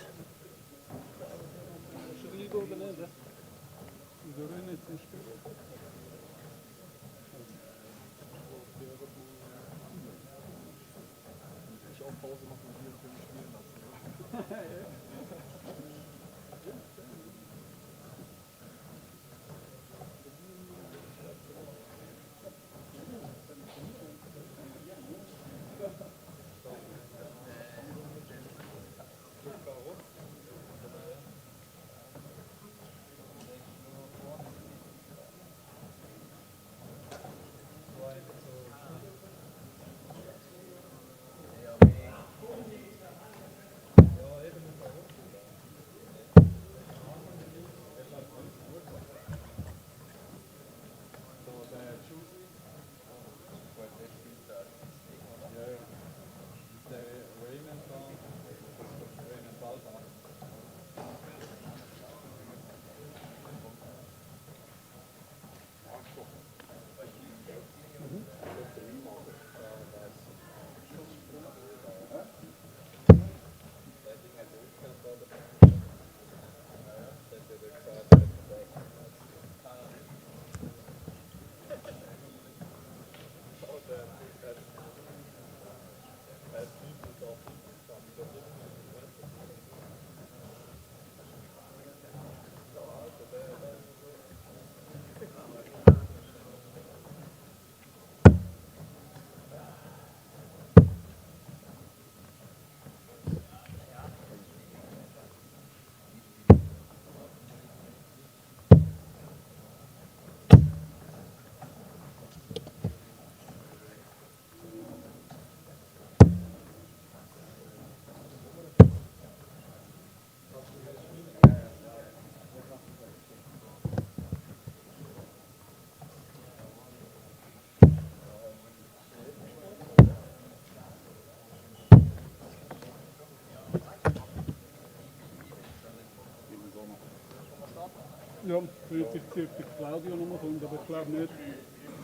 D: Ja, wird sich die Claudio noch mal kommen, aber ich glaube nicht.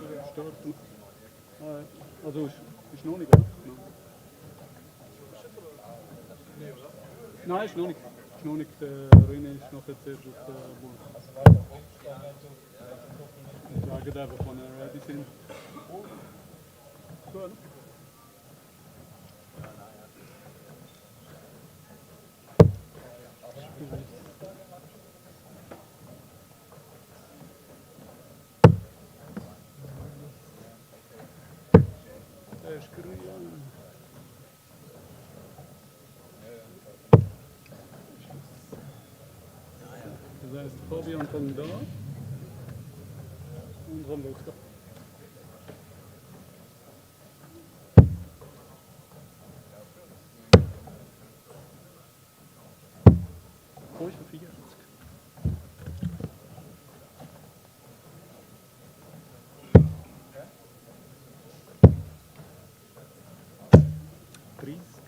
D: Der starten. Ah, ja. Also ist noch nicht, oder? Nein, ist noch nicht. Ist noch nicht. Der René ist noch jetzt erst auf der Bull. Ich sage einfach, wenn er ready sind. Gut. Der ist grün. Das heißt, Fabian kommt da und Ron Luster. Wo ist der 40?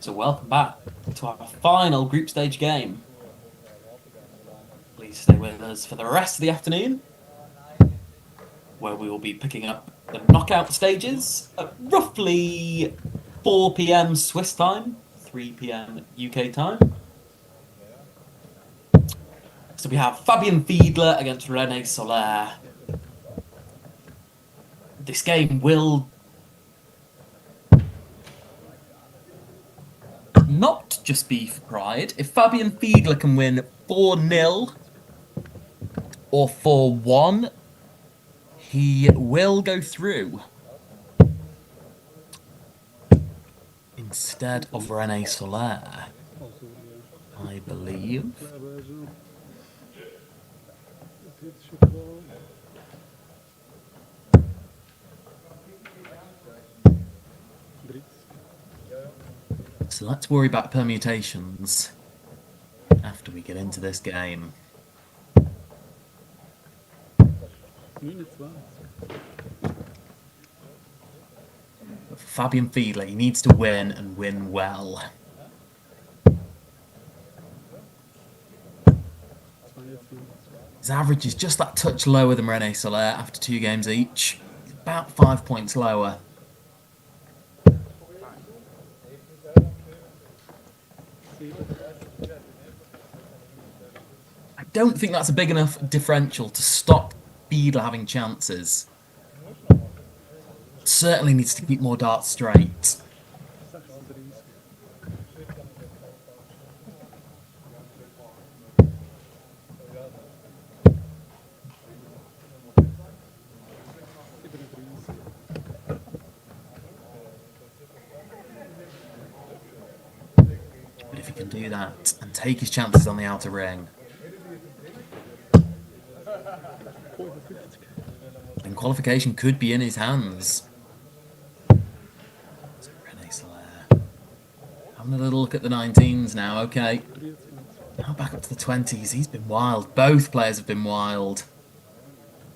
C: So welcome back to our final group stage game. Please stay with us for the rest of the afternoon, where we will be picking up the knockout stages at roughly 4 p.m. Swiss time, 3 p.m. UK time. So we have Fabian Fiedler against René Soler. This game will not just be for pride. If Fabian Fiedler can win 4-0 or 4-1, he will go through instead of René Soler, I believe. So let's worry about permutations after we get into this game. But for Fabian Fiedler, he needs to win and win well. His average is just that touch lower than René Soler after 2 games each. He's about 5 points lower. I don't think that's a big enough differential to stop Fiedler having chances. Certainly needs to keep more darts straight. But if he can do that and take his chances on the outer ring, then qualification could be in his hands. So René Soler having a little look at the 19s now. Okay, now back up to the 20s. He's been wild. Both players have been wild.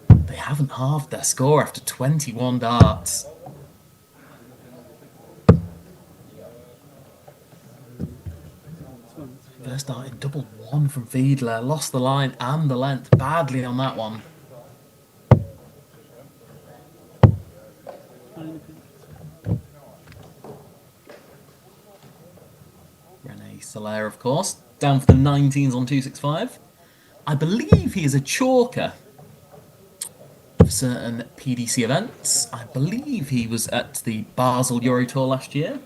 C: They haven't halved their score after 21 darts. First dart in double 1 from Fiedler. Lost the line and the length badly on that one. René Soler, of course, down for the 19s on 265. I believe he is a chalker for certain PDC events. I believe he was at the Basel Euro Tour last year,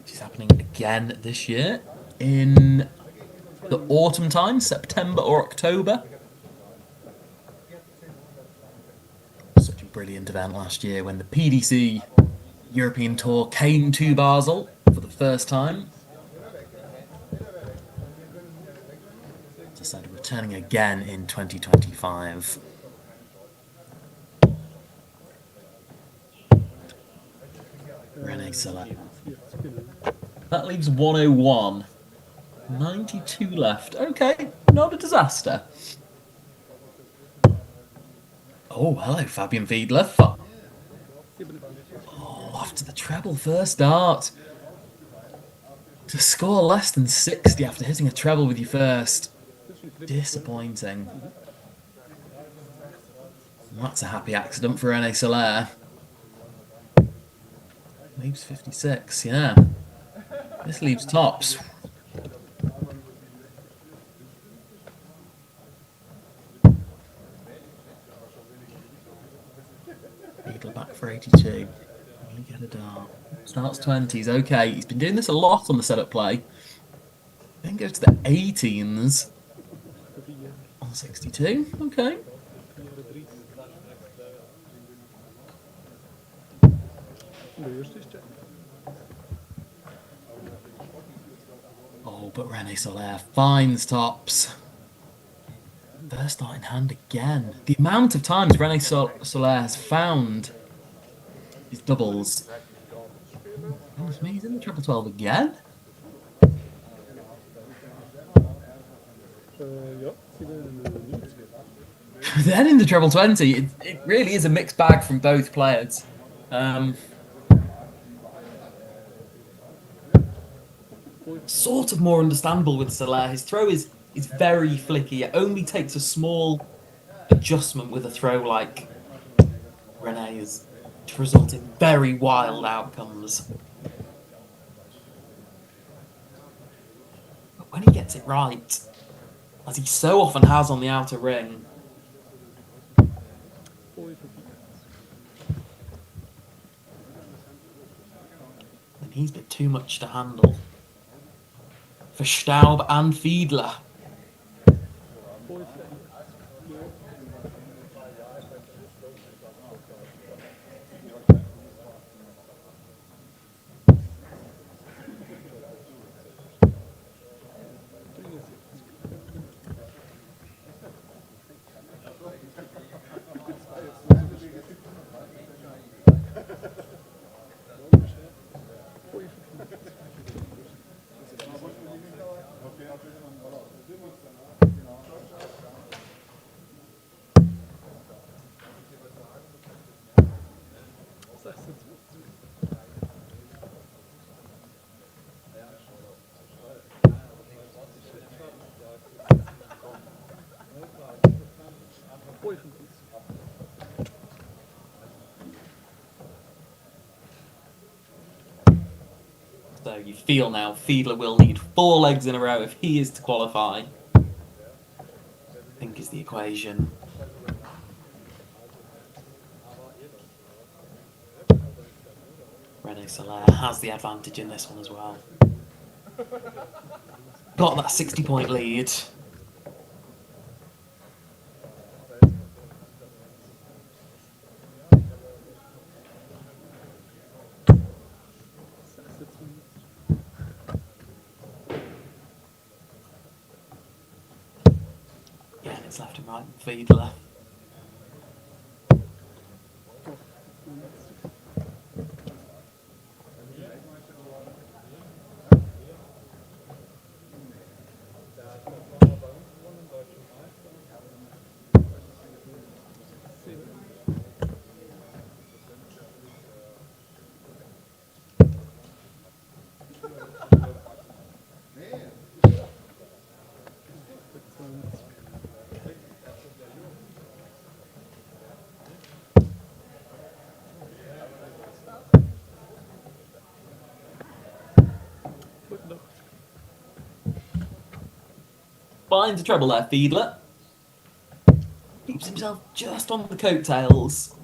C: which is happening again this year in the autumn time, September or October. Such a brilliant event last year when the PDC European Tour came to Basel for the first time. As I said, returning again in 2025. René Soler. That leaves 101. 92 left. Okay, not a disaster. Oh, hello, Fabian Fiedler. Oh, after the treble first dart. To score less than 60 after hitting a treble with your first. Disappointing. That's a happy accident for Rene Soler. Leaves 56, yeah. This leaves tops. Beetle back for 82. Really get a dart. Starts 20s, okay. He's been doing this a lot on the setup play. Then goes to the 18s. On 62, okay. Oh, but Rene Soler finds tops. First start in hand again. The amount of times Rene Soler has found his doubles. Goodness me, he's in the treble 12 again. Then in the treble 20, it really is a mixed bag from both players. Sort of more understandable with Soler. His throw is very flicky. It only takes a small adjustment with a throw like Rene's to result in very wild outcomes. But when he gets it right, as he so often has on the outer ring, then he's a bit too much to handle for Staub and Fiedler. So you feel now Fiedler will need 4 legs in a row if he is to qualify. I think is the equation. Rene Soler has the advantage in this one as well. Got that 60-point lead. Yeah, and it's left and right with Fiedler. Finds a treble there, Fiedler. Keeps himself just on the coattails.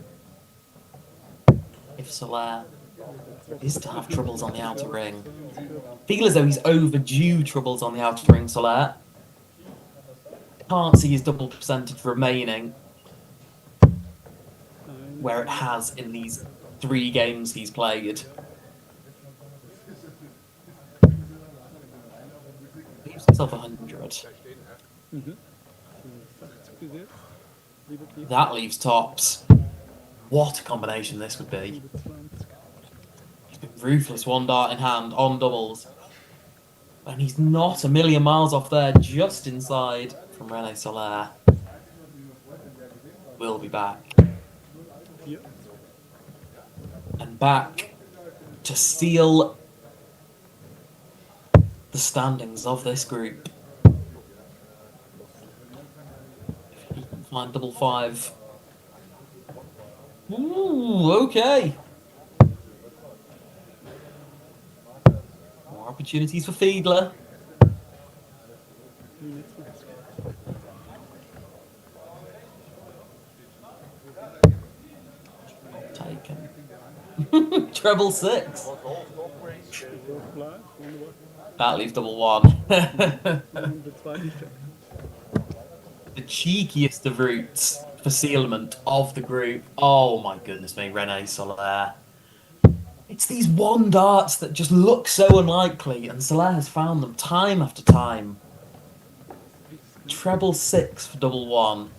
C: If Soler is to have troubles on the outer ring. Feels as though he's overdue troubles on the outer ring, Soler. Can't see his double percentage remaining where it has in these 3 games he's played. Leaves himself 100. That leaves tops. What a combination this would be. He's been ruthless, 1 dart in hand on doubles. And he's not a million miles off there, just inside from Rene Soler. We'll be back. And back to seal the standings of this group. Fine, double five. Ooh, okay. More opportunities for Fiedler. Taken. Treble six. That leaves double one. The cheekiest of routes for sealement of the group. Oh my goodness me, Rene Soler. It's these one darts that just look so unlikely, and Soler has found them time after time. Treble six for double one.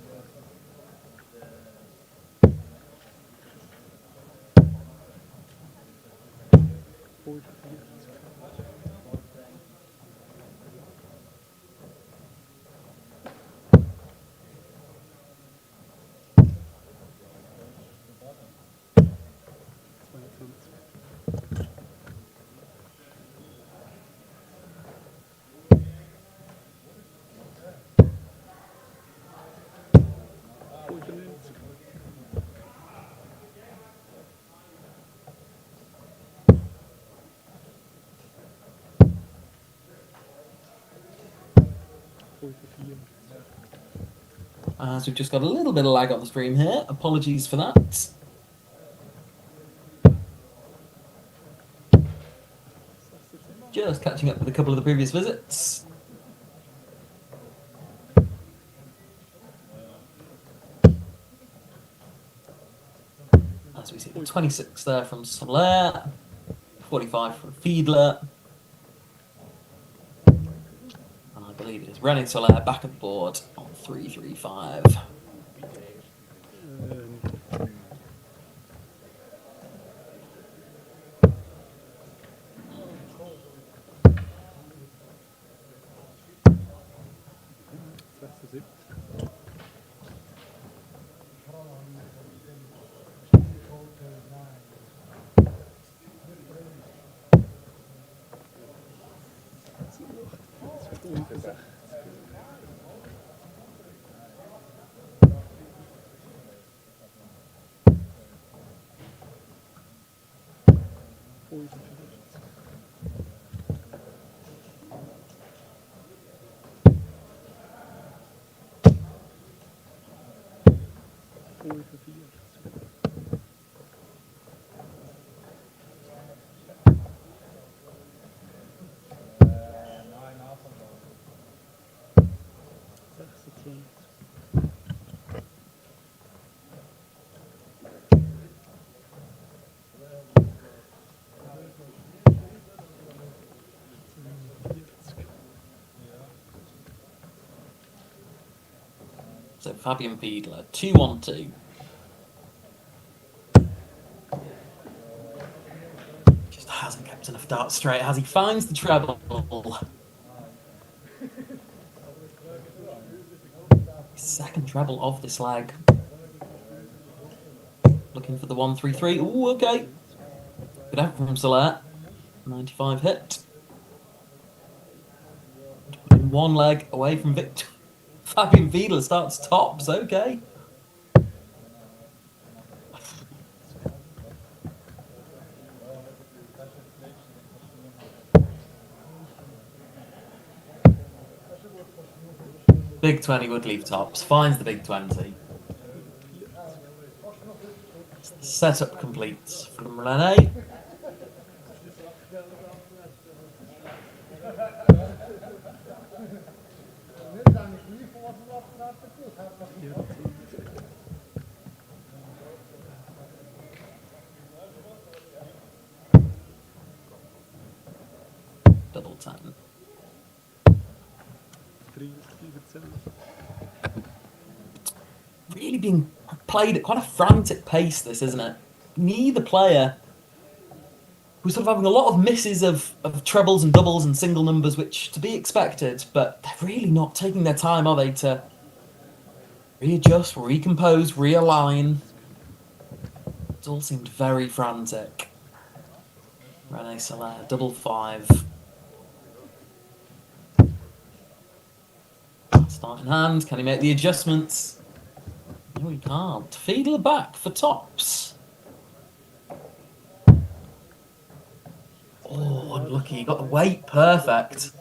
C: As we've just got a little bit of lag on the stream here. Apologies for that. Just catching up with a couple of the previous visits. As we see the 26 there from Soler, 45 from Fiedler. And I believe it is Rene Soler back at the board on 335. So Fabian Fiedler, 2-1-2. Just hasn't kept enough darts straight as he finds the treble. Second treble of this leg. Looking for the 1-3-3. Ooh, okay. Good out from Soler. 95 hit. One leg away from victory. Fabian Fiedler starts tops, okay. Big 20 would leave tops, finds the big 20. Setup complete from Rene. Double 10. Really being played at quite a frantic pace, this, isn't it? Neither player who's sort of having a lot of misses of trebles and doubles and single numbers, which to be expected, but they're really not taking their time, are they, to readjust, recompose, realign. It all seemed very frantic. Rene Soler, double five. Start in hand, can he make the adjustments? No, he can't. Fiedler back for tops. Oh, unlucky. He got the weight perfect.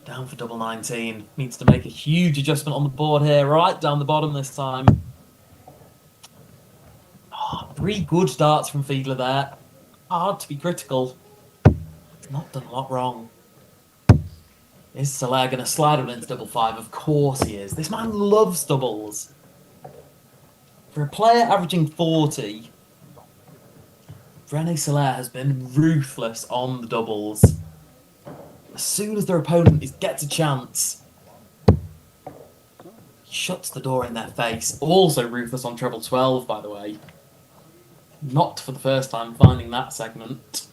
C: Down for double 19. Needs to make a huge adjustment on the board here. Right down the bottom this time. Oh, 3 good darts from Fiedler there. Hard to be critical. He's not done a lot wrong. Is Soler going to slide on into double 5? Of course he is. This man loves doubles. For a player averaging 40, René Soler has been ruthless on the doubles. As soon as their opponent gets a chance, he shuts the door in their face. Also ruthless on treble 12, by the way. Not for the first time finding that segment.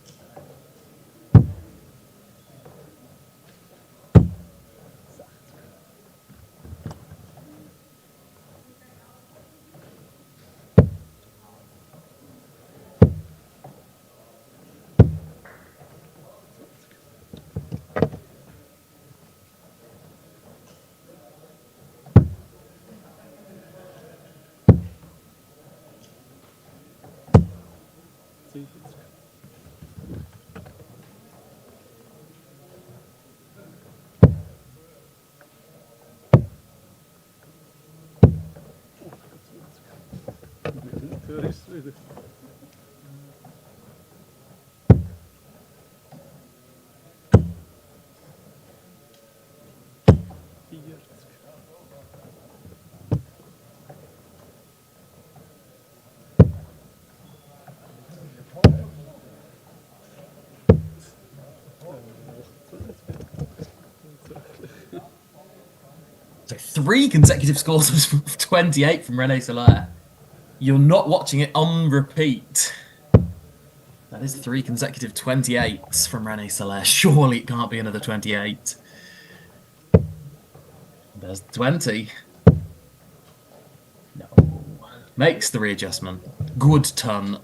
C: So 3 consecutive scores of 28 from René Soler. You're not watching it on repeat. That is 3 consecutive 28s from René Soler. Surely it can't be another 28. There's 20. No. Makes the readjustment. Good ton.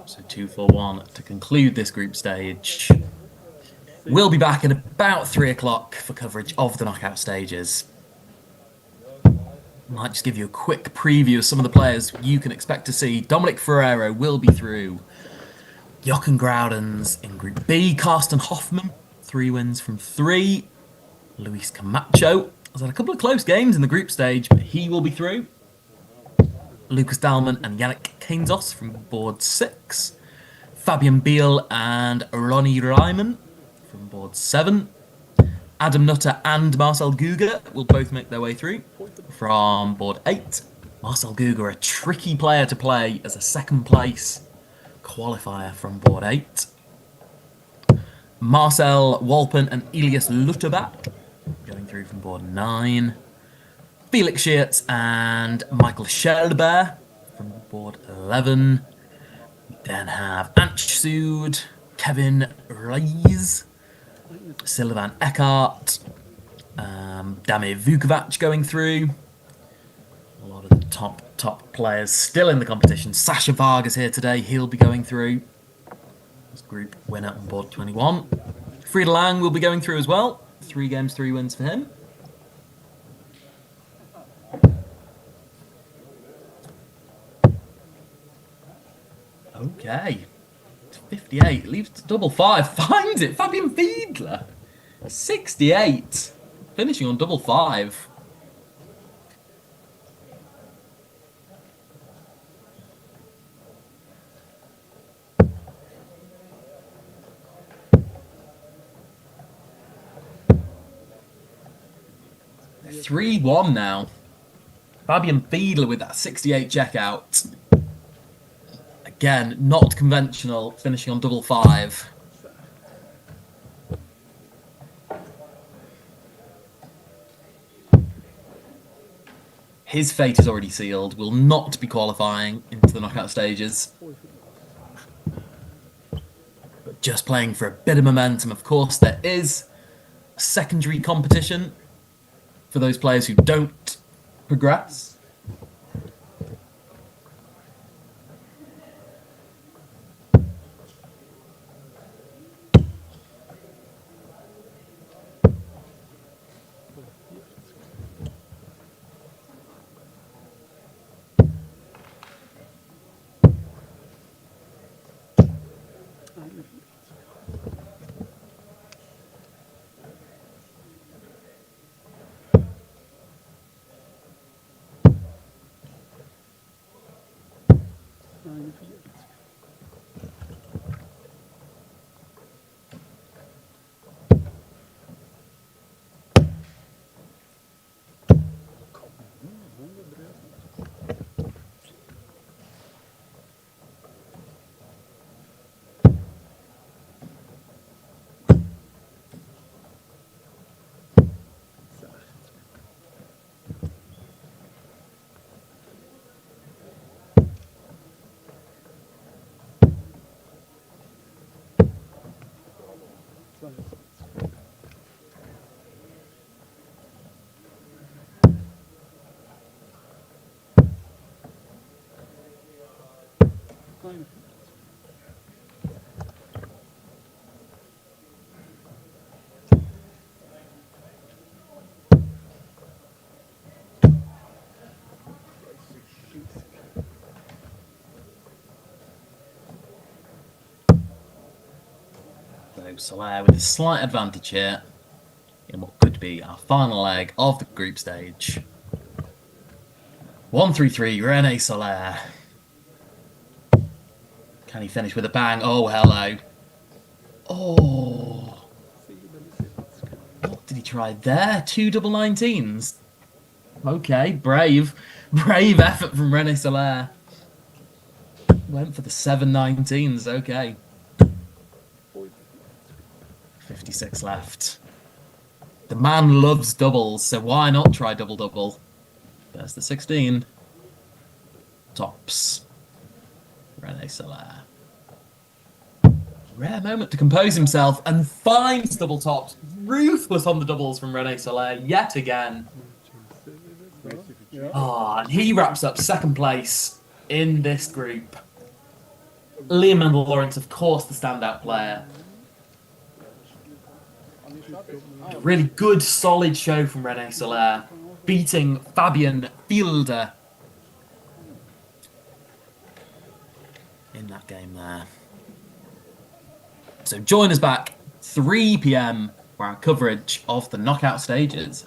C: So 2-4-1 to conclude this group stage. We'll be back at about 3 o'clock for coverage of the knockout stages. Might just give you a quick preview of some of the players you can expect to see. Dominic Ferrero will be through. Jochen Groudens in Group B. Karsten Hoffmann, 3 wins from 3. Luis Camacho has had a couple of close games in the group stage, but he will be through. Lucas Dahlmann and Yannick Kainzos from board 6. Fabian Biel and Ronnie Reimann from board 7. Adam Nutter and Marcel Guger will both make their way through from board 8. Marcel Guger, a tricky player to play as a second place qualifier from board 8. Marcel Walpen and Elias Lutterbach going through from board 9. Felix Schiertz and Michael Scheldbeer from board 11. We then have Antje Sood, Kevin Reis, Sylvan Eckhart, Damir Vukovac going through. A lot of the top players still in the competition. Sasha Vargas here today. He'll be going through as group winner on board 21. Frieda Lang will be going through as well. 3 games, 3 wins for him. Okay. 58. Leaves to double 5. Finds it. Fabian Fiedler. 68. Finishing on double 5. They're 3-1 now. Fabian Fiedler with that 68 checkout. Again, not conventional, finishing on double 5. His fate is already sealed, will not be qualifying into the knockout stages. But just playing for a bit of momentum, of course, there is a secondary competition for those players who don't progress. So Solaire with a slight advantage here in what could be our final leg of the group stage. 1-3-3, Rene Solaire. Can he finish with a bang? Oh, hello. Oh. What did he try there? 2 double 19s. Okay, brave. Brave effort from Rene Solaire. Went for the 7 19s. Okay. 56 left. The man loves doubles, so why not try double-double? There's the 16. Tops. Rene Solaire. Rare moment to compose himself and finds double tops. Ruthless on the doubles from Rene Solaire yet again. And he wraps up second place in this group. Liam Mendel Lawrence, of course, the standout player. A really good, solid show from Rene Solaire, beating Fabian Fielder in that game there. So join us back 3 p.m. for our coverage of the knockout stages.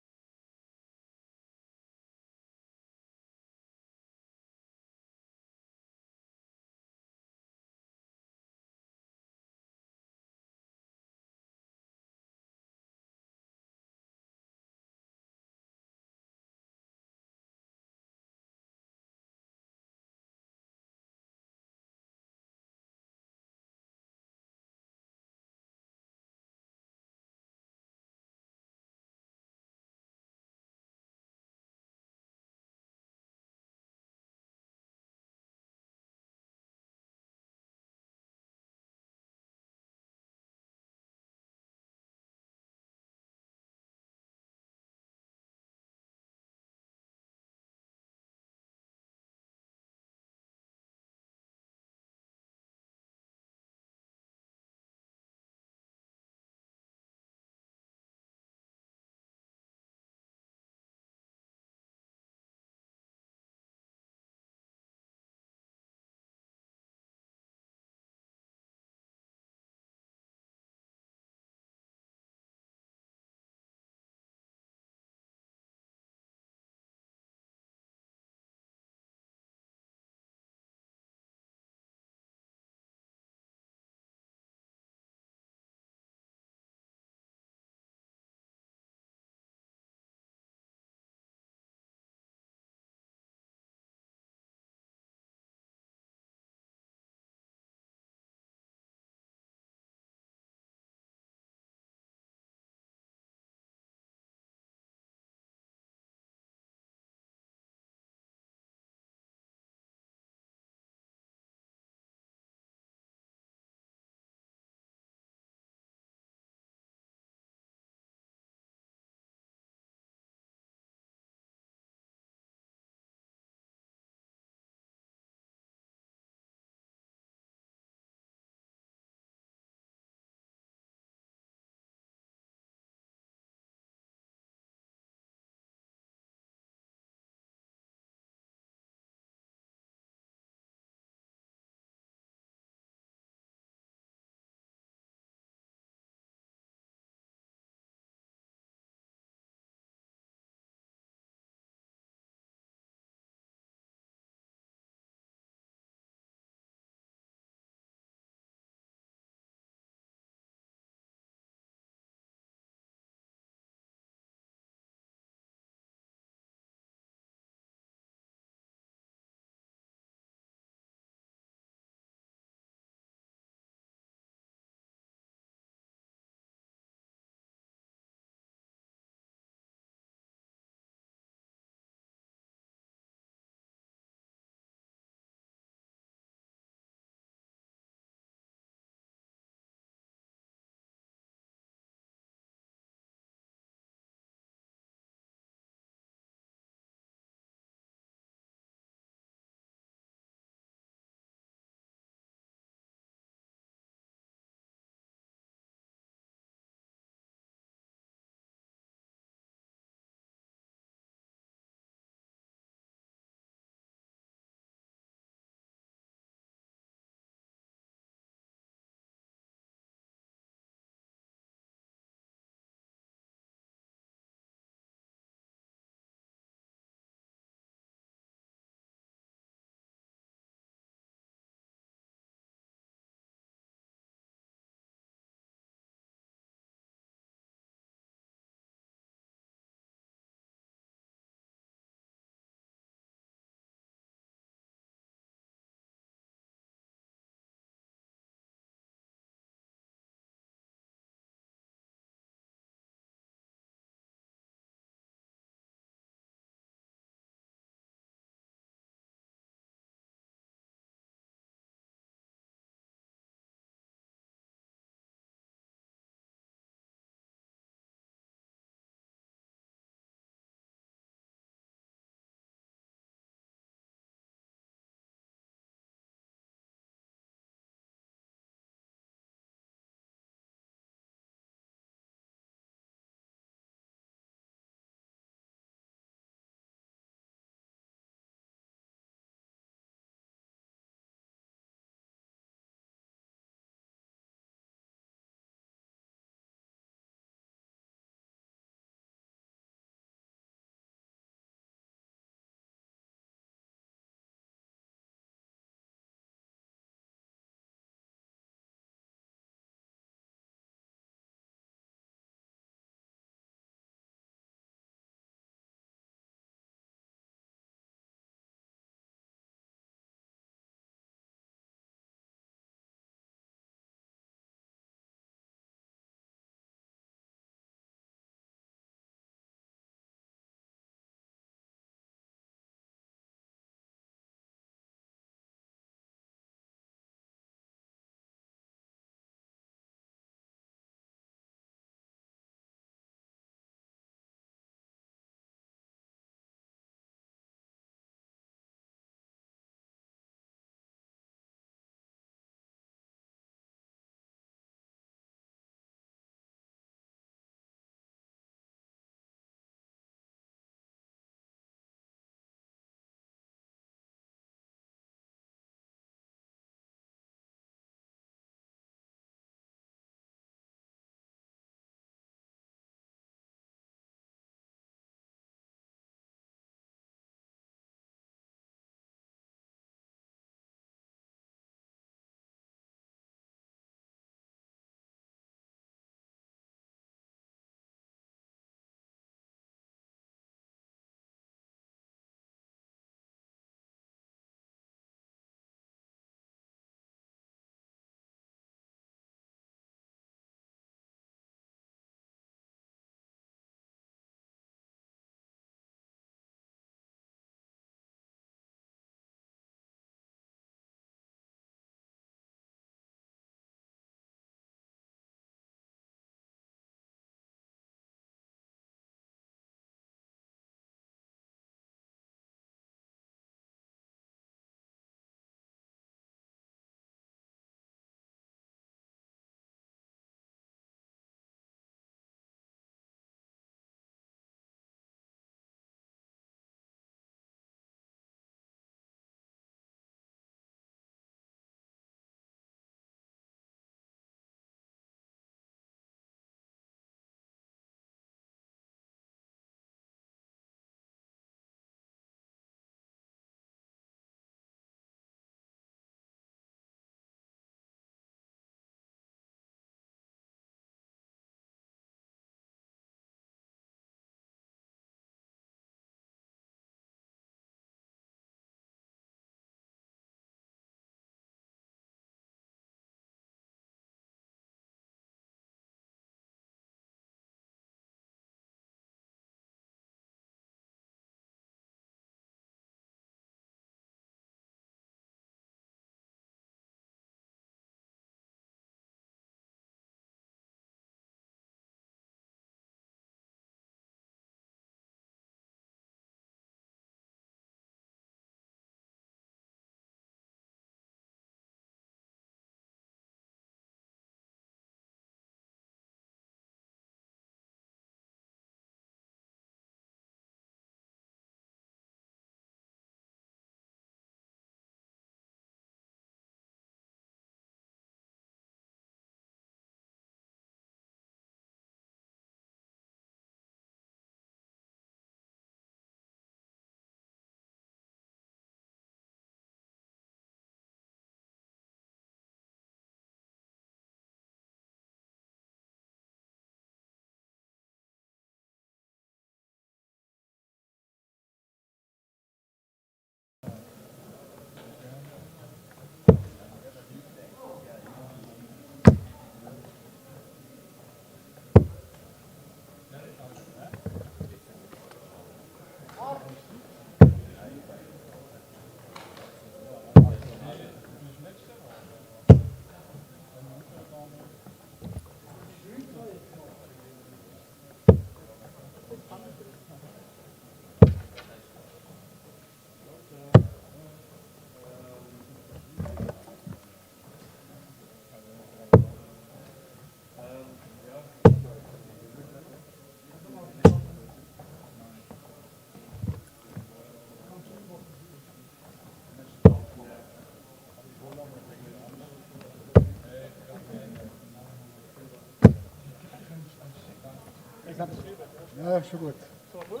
A: Ja, ist schon gut.
E: So, cool.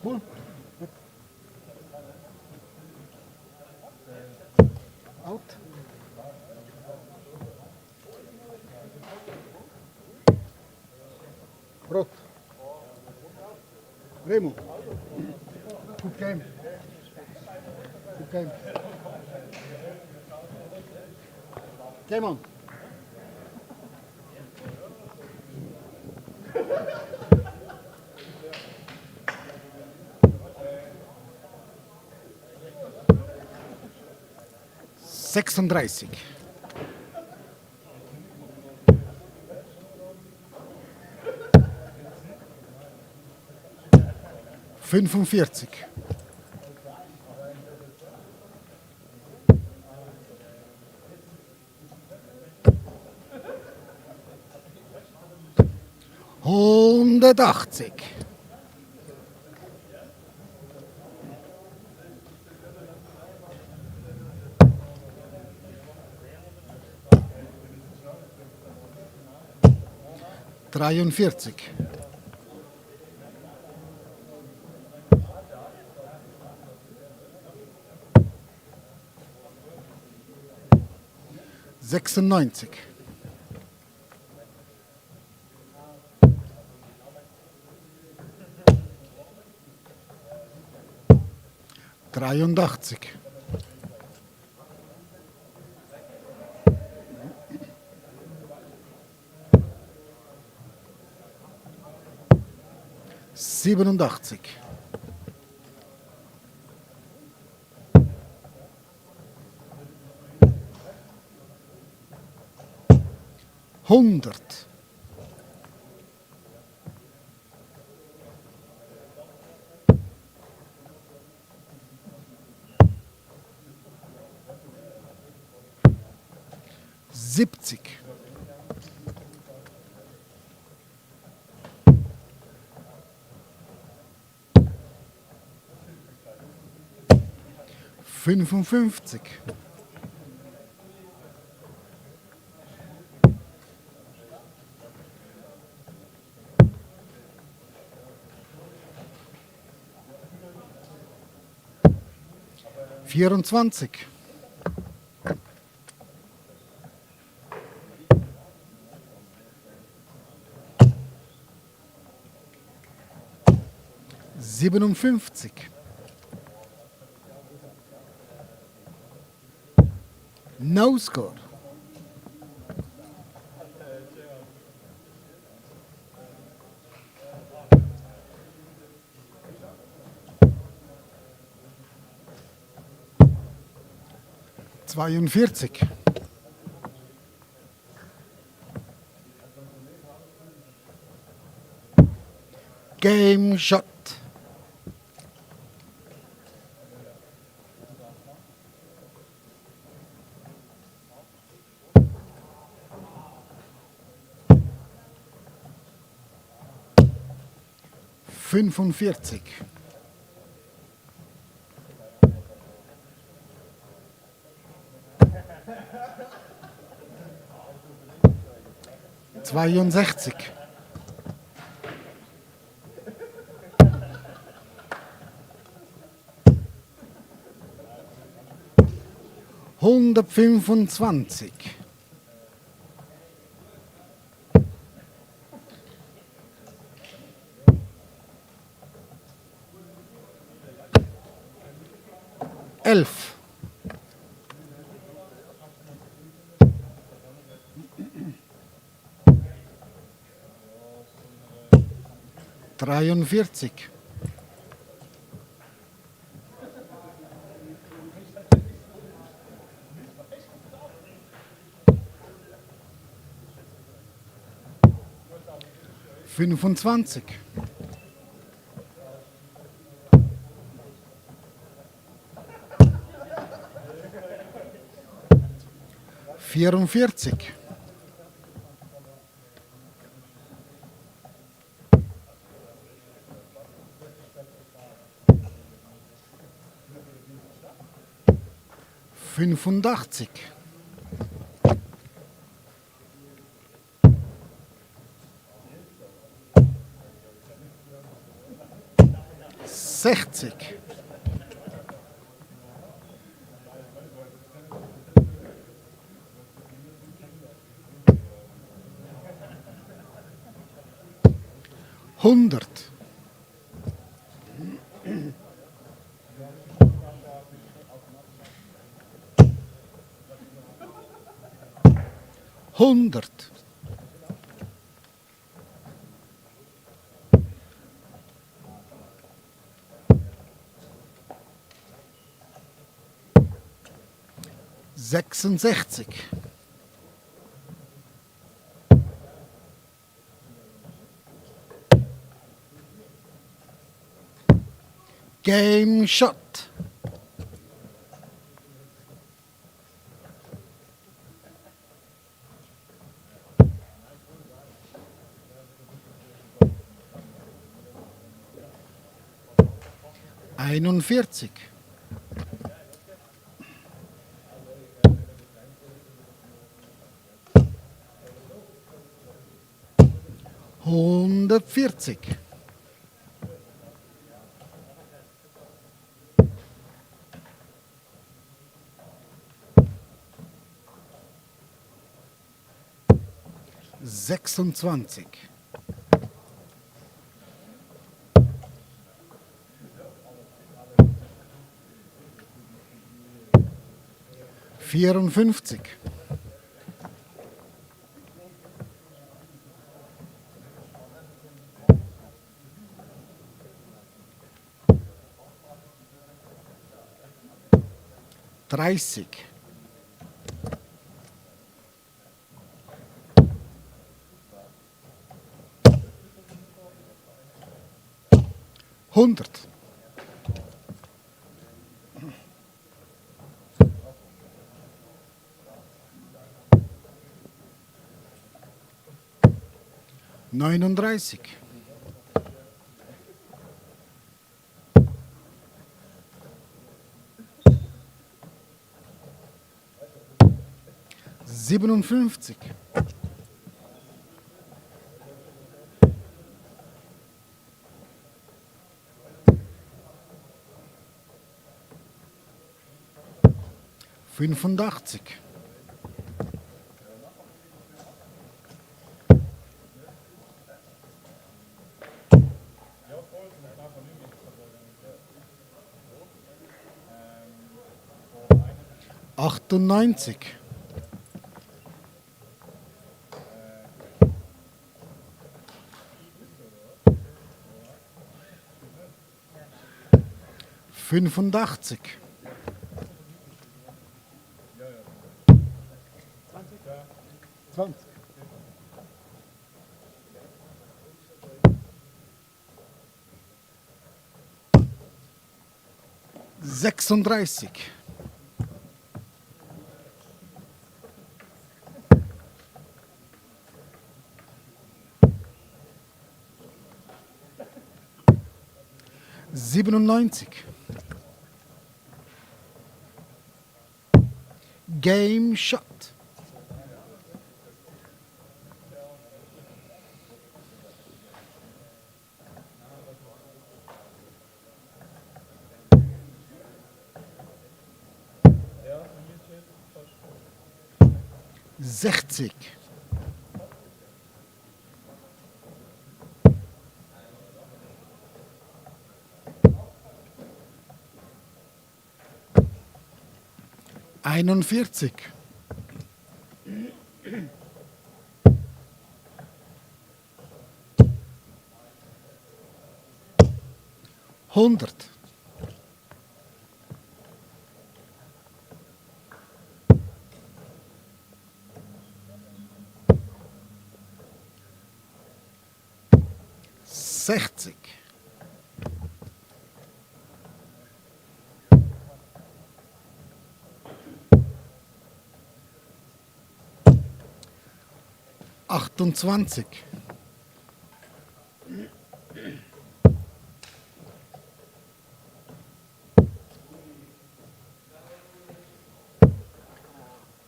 A: Cool. Out. Brot. Remo. Good game. Good game. Game on. Sechsunddreißig. 45. 180. 43. 96. 83. 87. 100. 70. 55. 24. 57. No score. Zweiundvierzig. Game shot. Fünfundvierzig. 62. 125. 11. 43. 25. 44. 85. 86. 60. Hundert. Hundert. Sechsundsechzig. Game Shot. Einundvierzig. Hundertvierzig. Sechsundzwanzig. Vierundfünfzig. Dreißig. Hundert. Neununddreißig. Siebenundfünfzig. 85. 98. 85.
E: 20.
A: 36. 97. Game Shot. Sechzig. 41. 100. 60. 28. 68.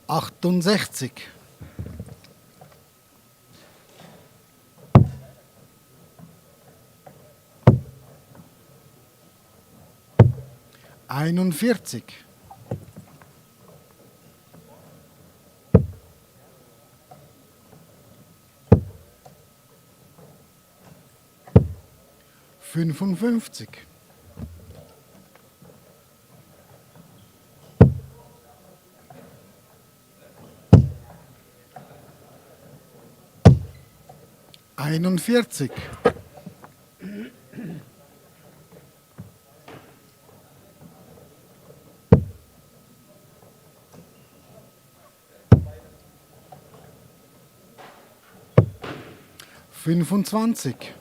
A: 69.
E: 41. 55. 41. 25.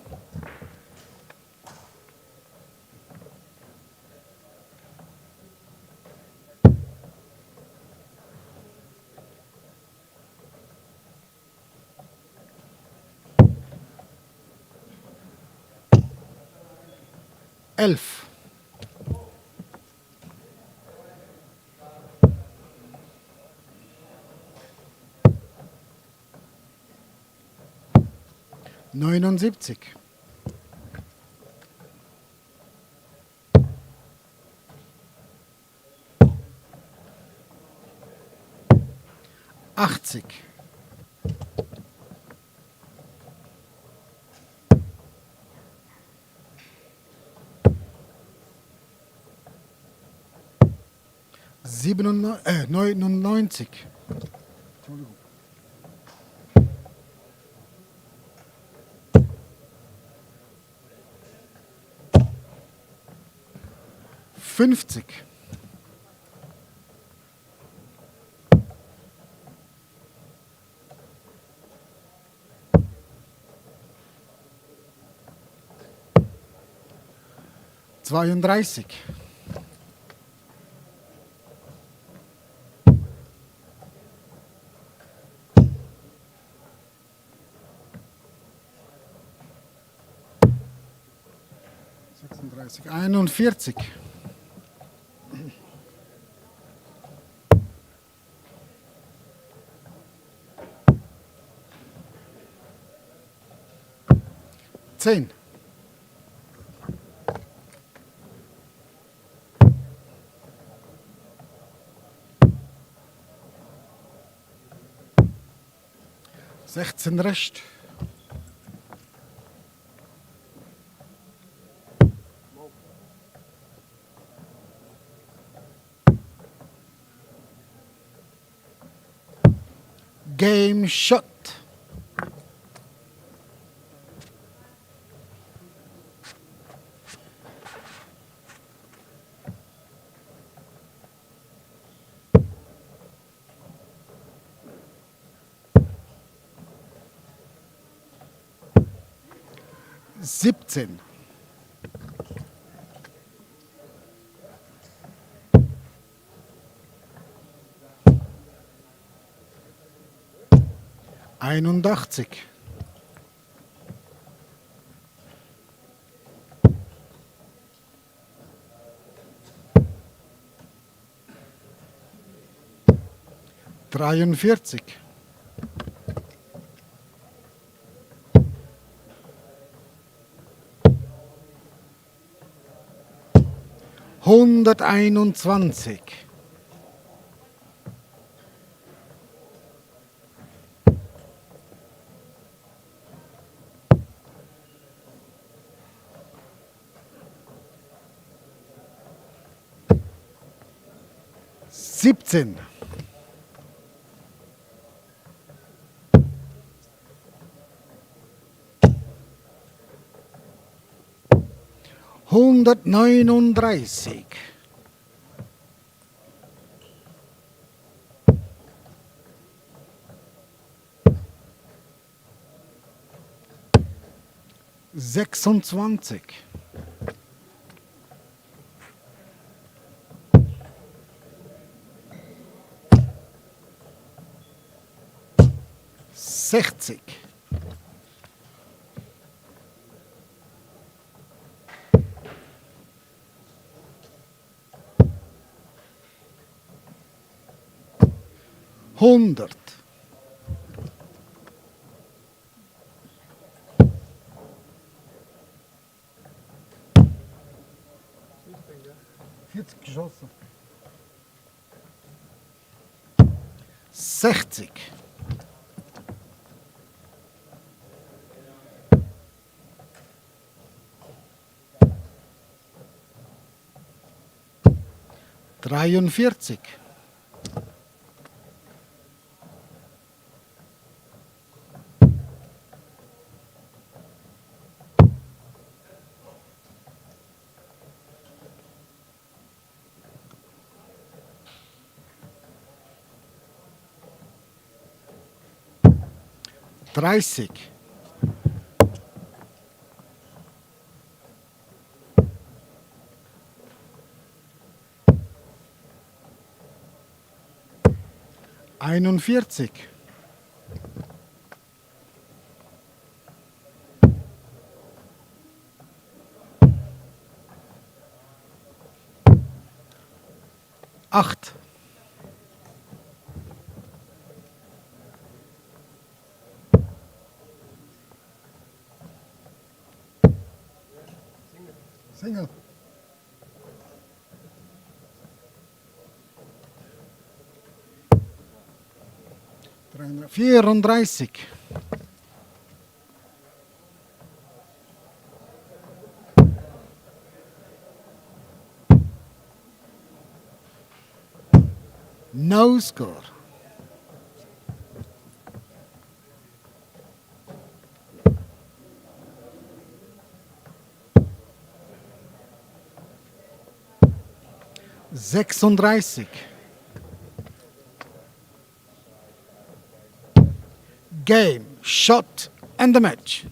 E: 11. 79. 80. 99. Entschuldigung. 50. 32. 36. 41. 10. 16 Rest. Game shot. Siebzehn. 81. 43. 121. 17. 139. 26. 60. 100. 40. 40 geschossen. 60. 43. 30. 41. 8.
A: single.
E: 34. 'No score'. Sechsunddreißig. Game, shot and the match.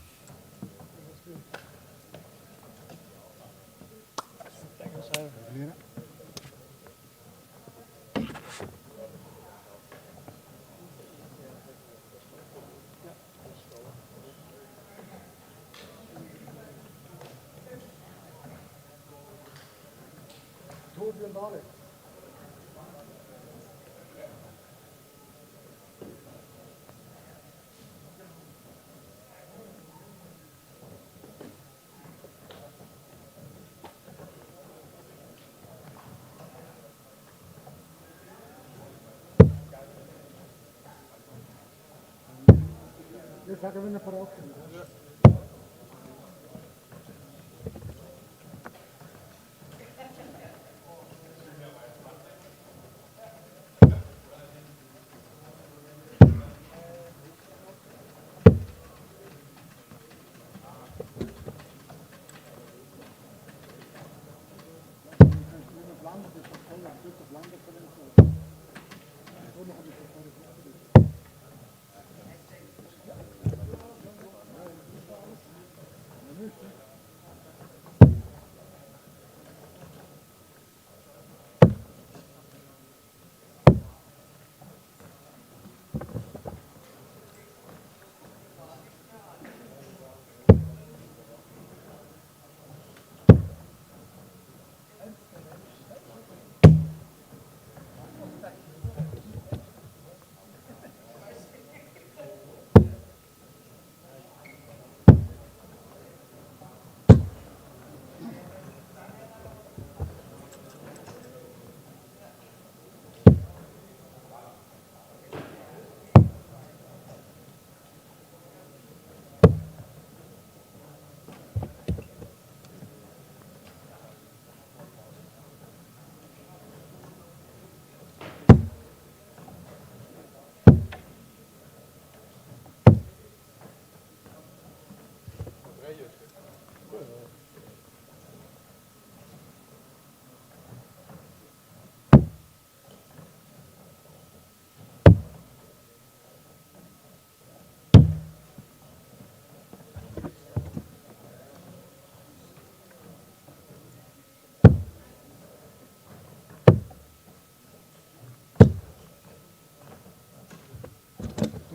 A: Tobi und Alex. Wir sagen, wenn er verrauchen.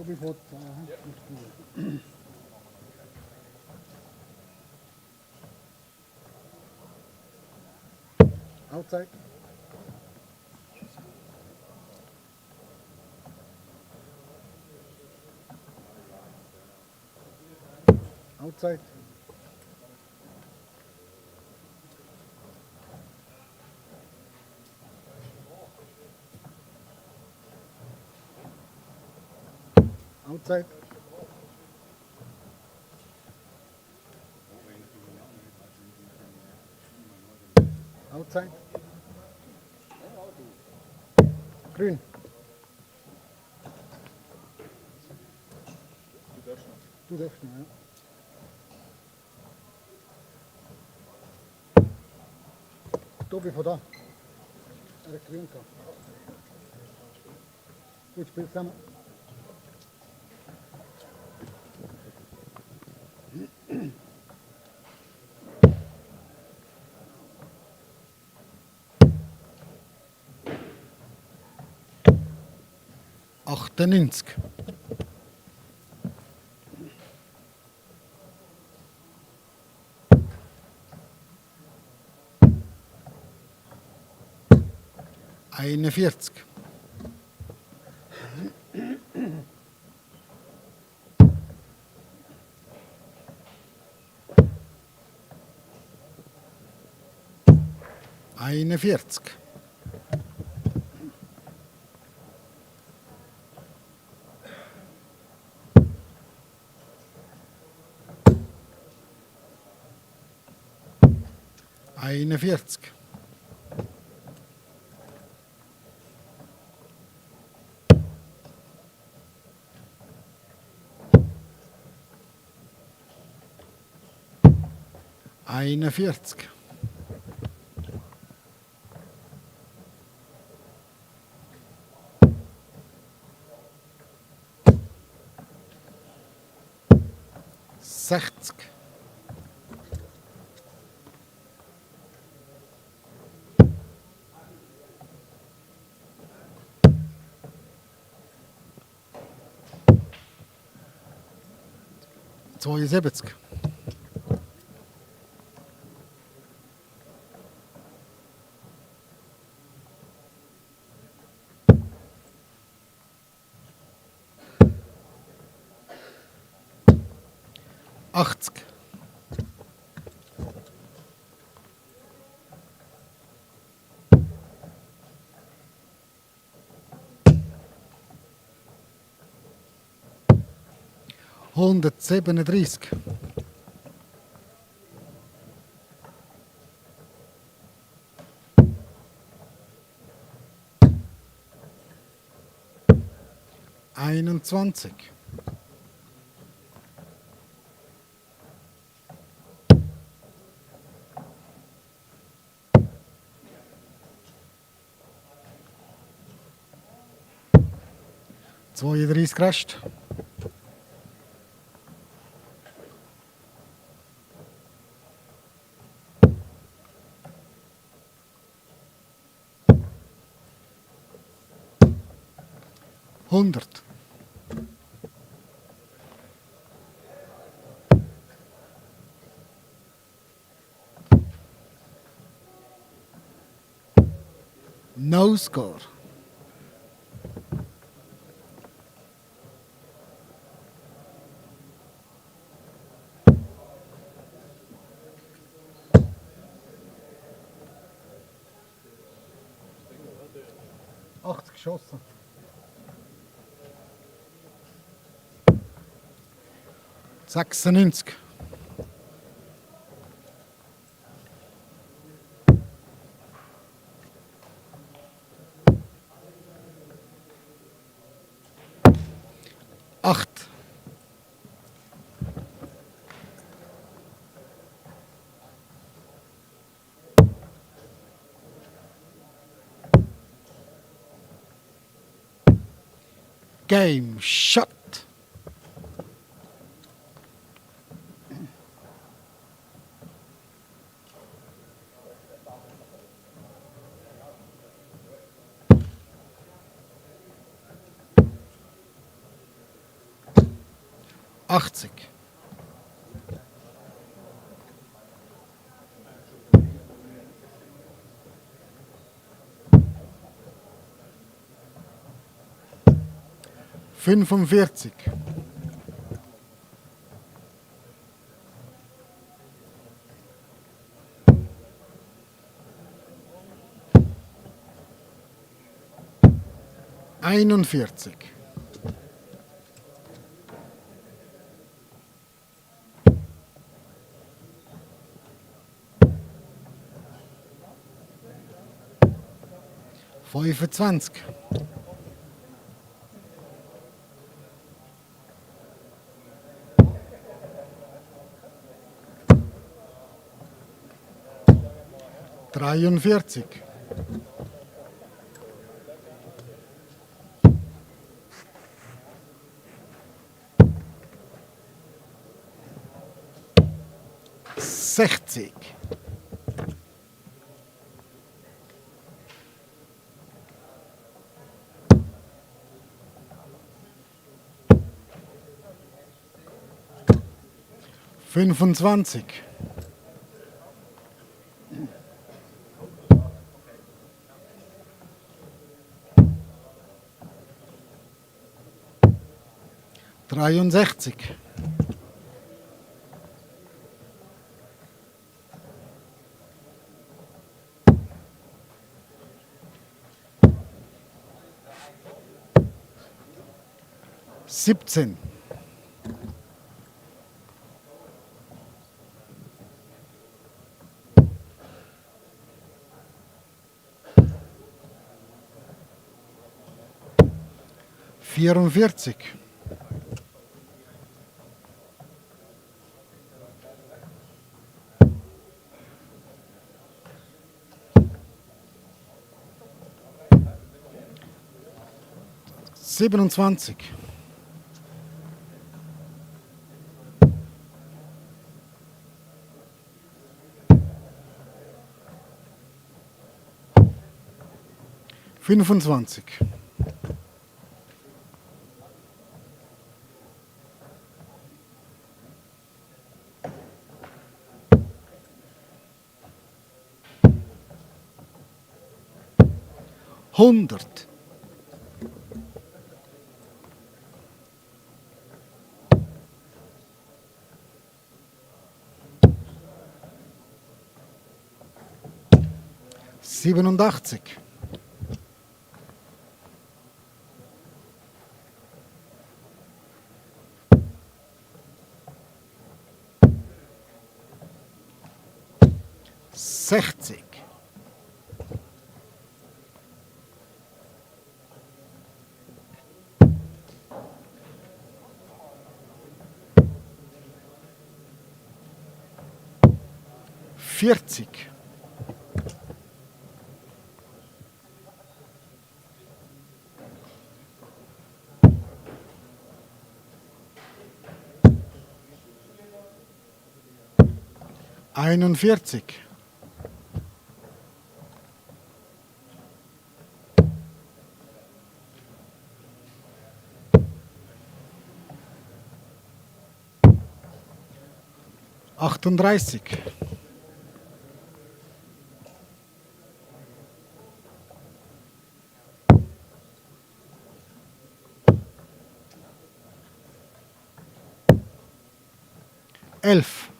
A: Tobi fährt Outside. Outside.
E: Outside. Outside. Grün.
D: Du darfst noch.
E: Du darfst noch, ja. Tobi von da. Er hat grün gehabt. Gut, spiel zusammen. Achtundneunzig. Einundvierzig. Einundvierzig. Einundvierzig. Einundvierzig. Sechzig. Zweiundsiebzig. Achtzig. Hundertsiebenunddreißig. Einundzwanzig. Zweiunddreißig Rest. Hundert. No score. Achtzig geschossen. Sechsundneunzig. Acht. Game shot. 80. Fünfundvierzig. Einundvierzig. 25. 43. 60. 25. 63. 17. 44. 27. 25. 100. 87. 60. 40. 41. 38. 11.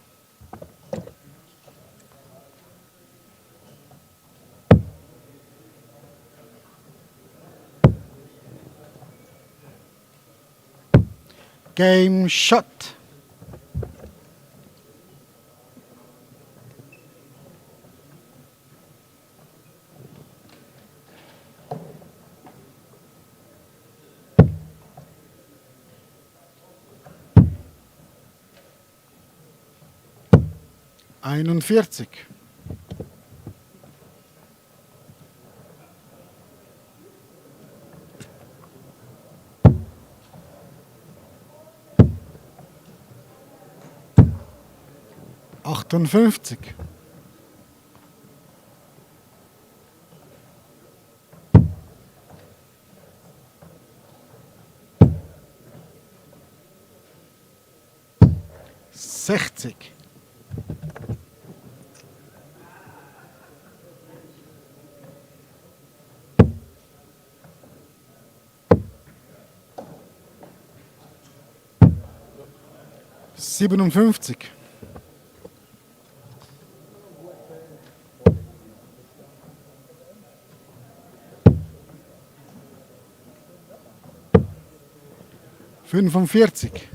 E: 'Game shot'. Einundvierzig. 58. 60. 57. 45. 46.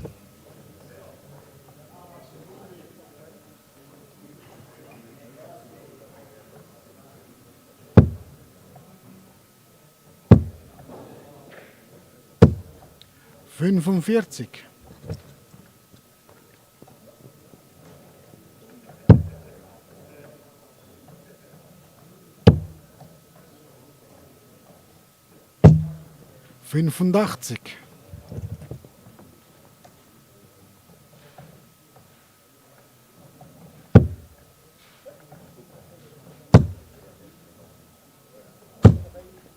E: 45. 85.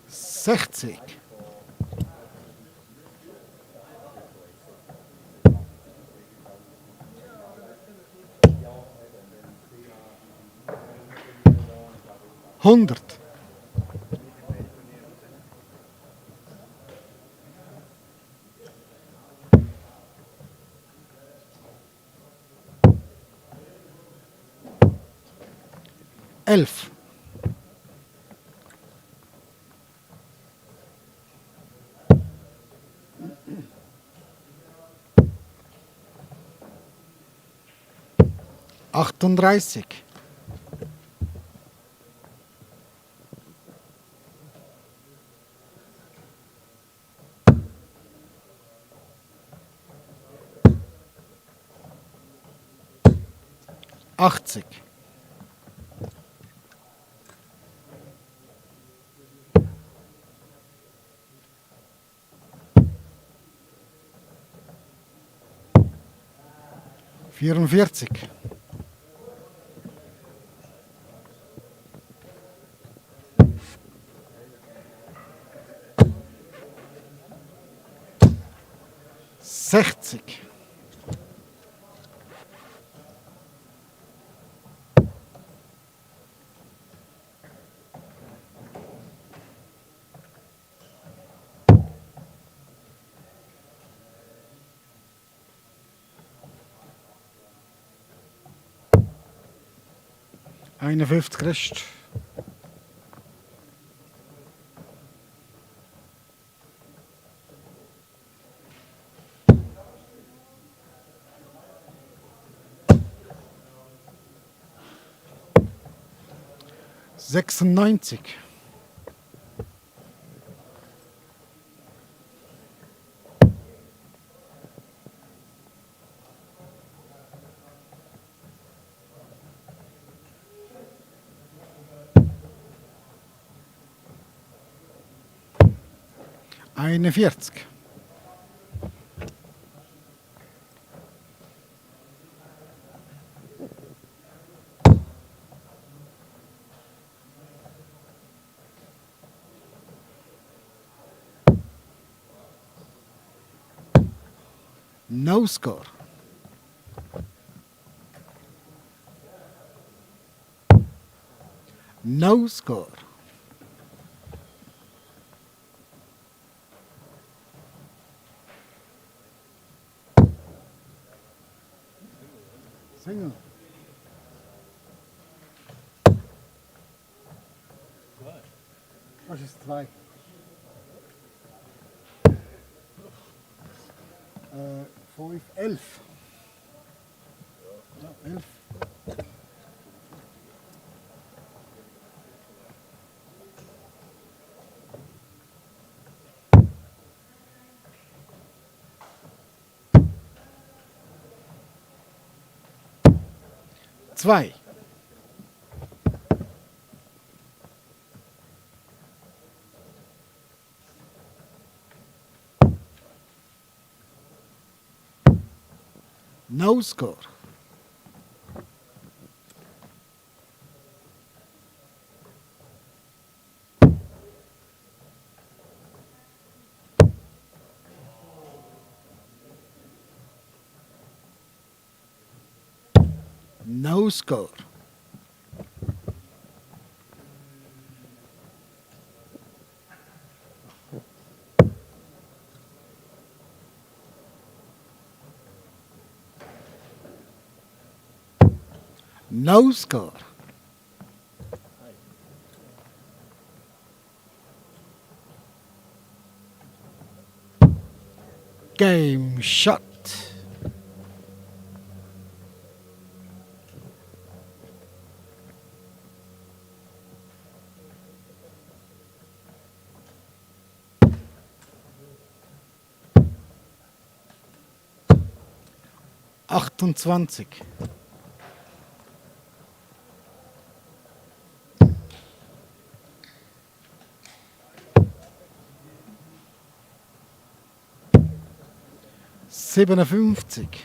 E: 60. 100. 11. 38. 80. 44. 60. 51 Christ. 96. 41. 'No score'. 'No score'. Single. Das ist 2. 5, 11. Ja, 11. 2. 'No score'. 'No score'. 'No score'. Game shot. 28. 57.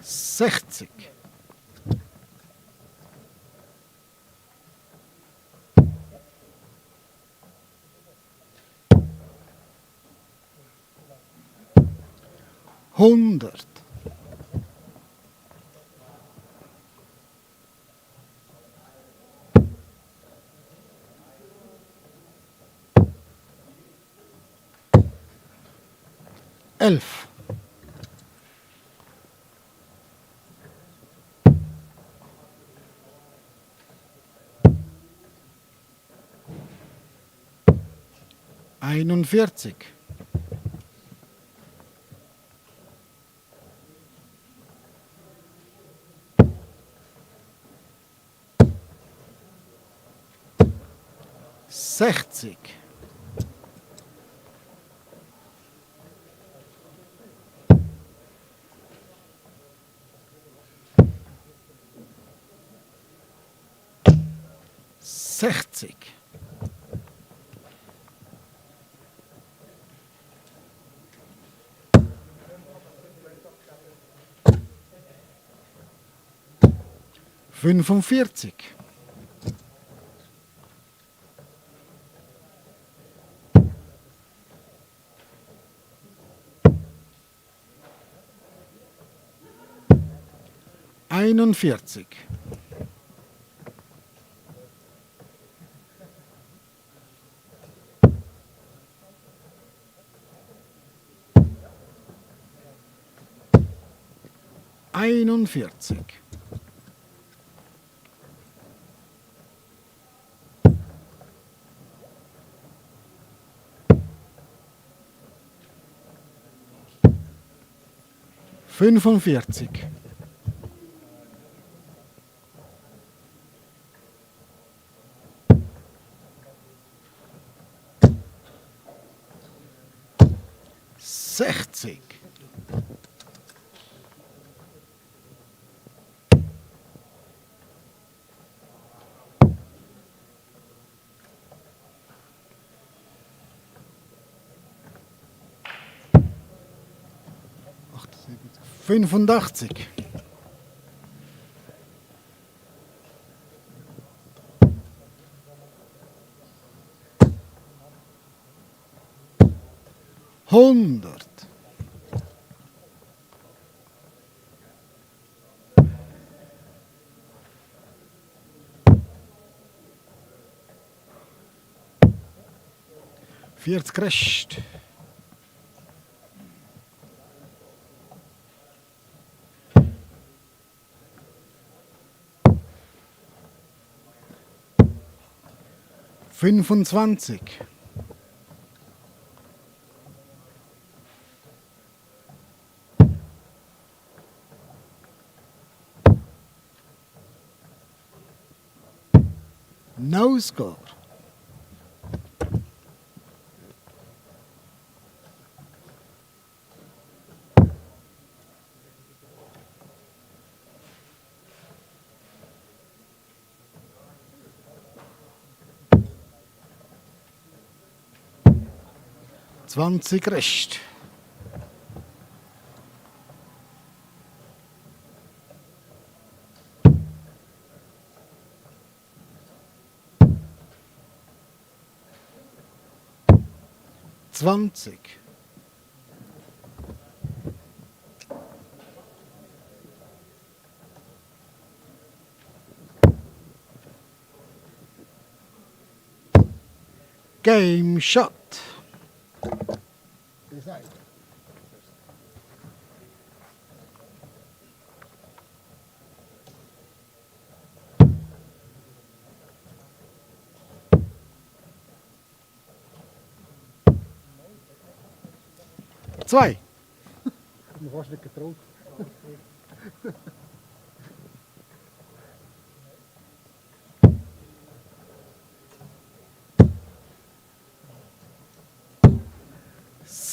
E: 60. 100. 11. 41. 60. 60. 45. 41. 41. 45. 60. 85. 100. 40 Rest. 25. 'No score. 20 Rest. 20. 'Game shot. Design. 2.
A: Ich habe mich fast nicht getraut.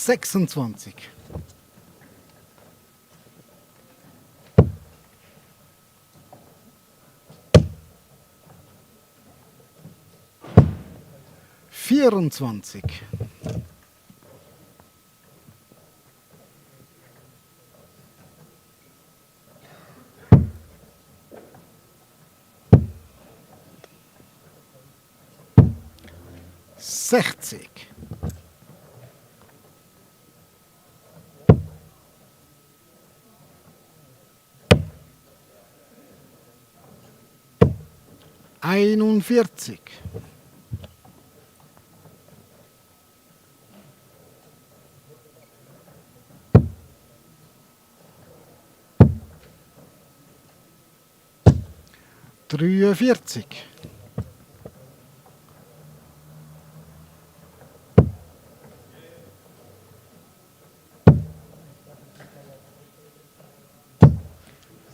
E: 26. 24. 60. 41. 43.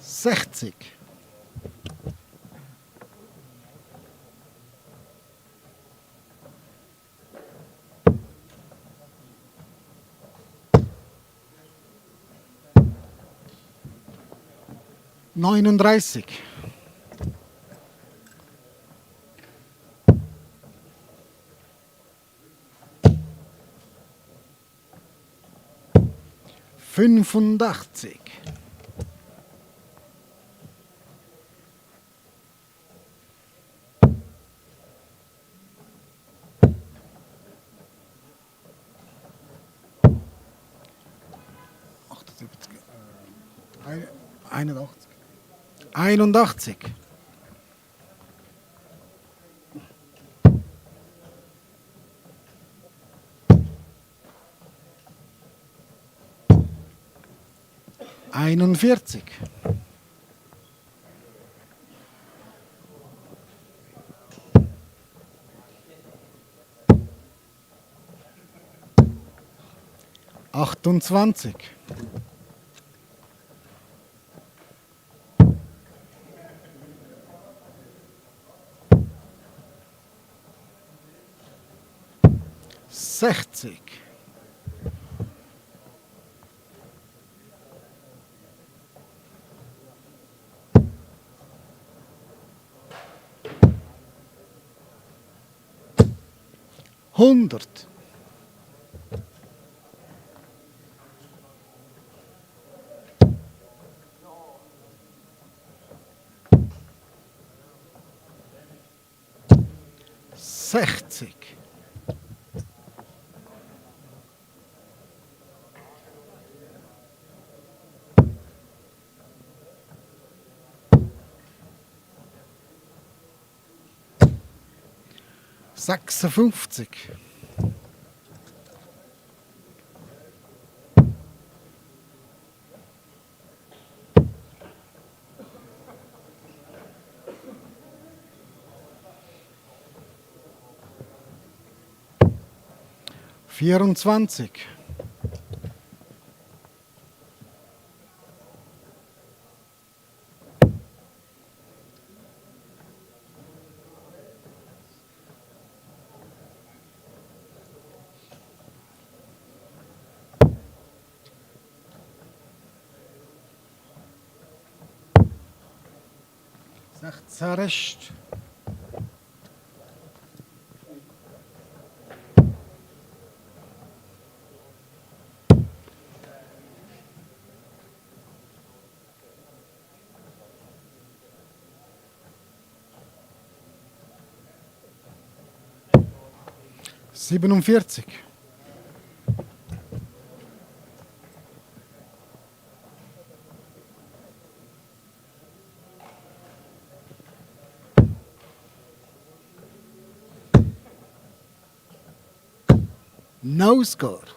E: 60. 39. 85. 78. 81. 81. 41. 28. 60. 100. 60. 56. 24. 16 Rest. 47. 'No score'.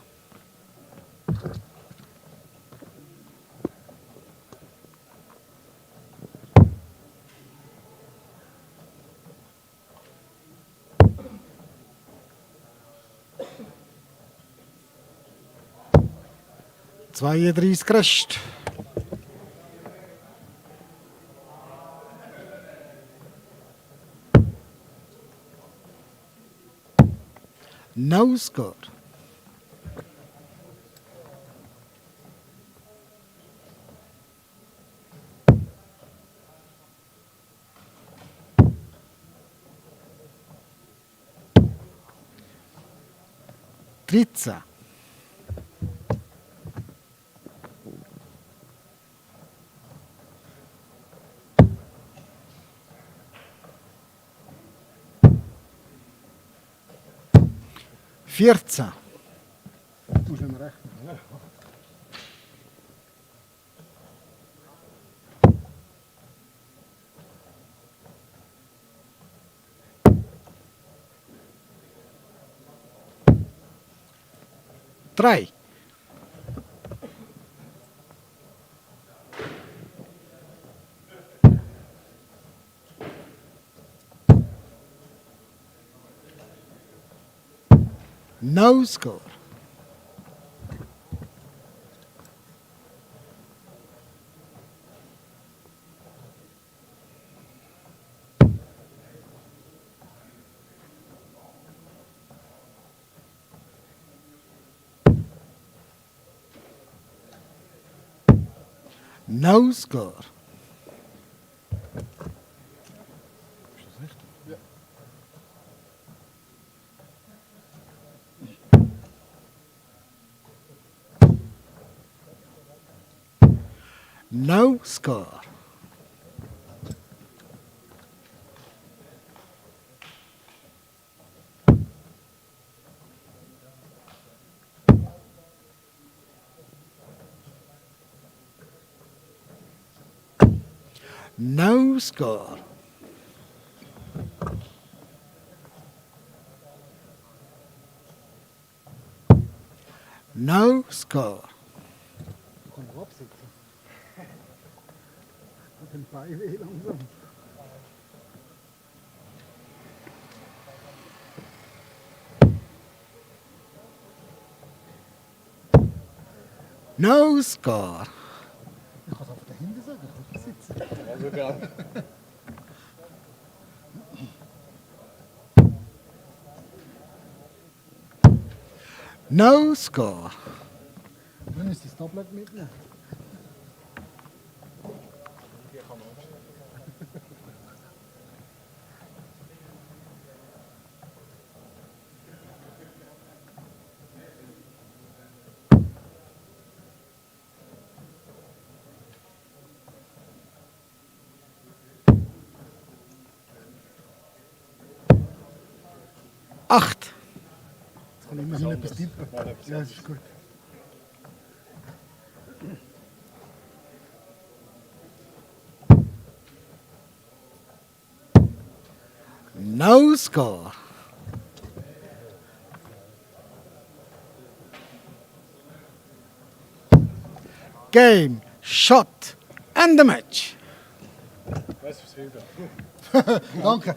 E: 32 Rest. 'No score'. 13. Vierzehn.
A: Du musst nicht mehr rechnen.
E: 3. No score. No score.
A: Ist das richtig? Ja.
E: No score. No score. No score.
A: Du kannst absitzen. Mit dem Bein weh langsam.
E: No score.
A: Ich kann es einfach dahinter sagen, ich kann sitzen.
D: Ja, sogar.
E: No score.
A: Dann ist das Tablet mitnehmen.
D: Hier kann man aufstellen.
E: 8.
A: Jetzt kann ich immerhin etwas tippen.
D: Mal etwas
A: Ja, das ist gut.
E: No score. Game, shot, and the match.
D: Weißt du, was Hilfe?
A: Danke.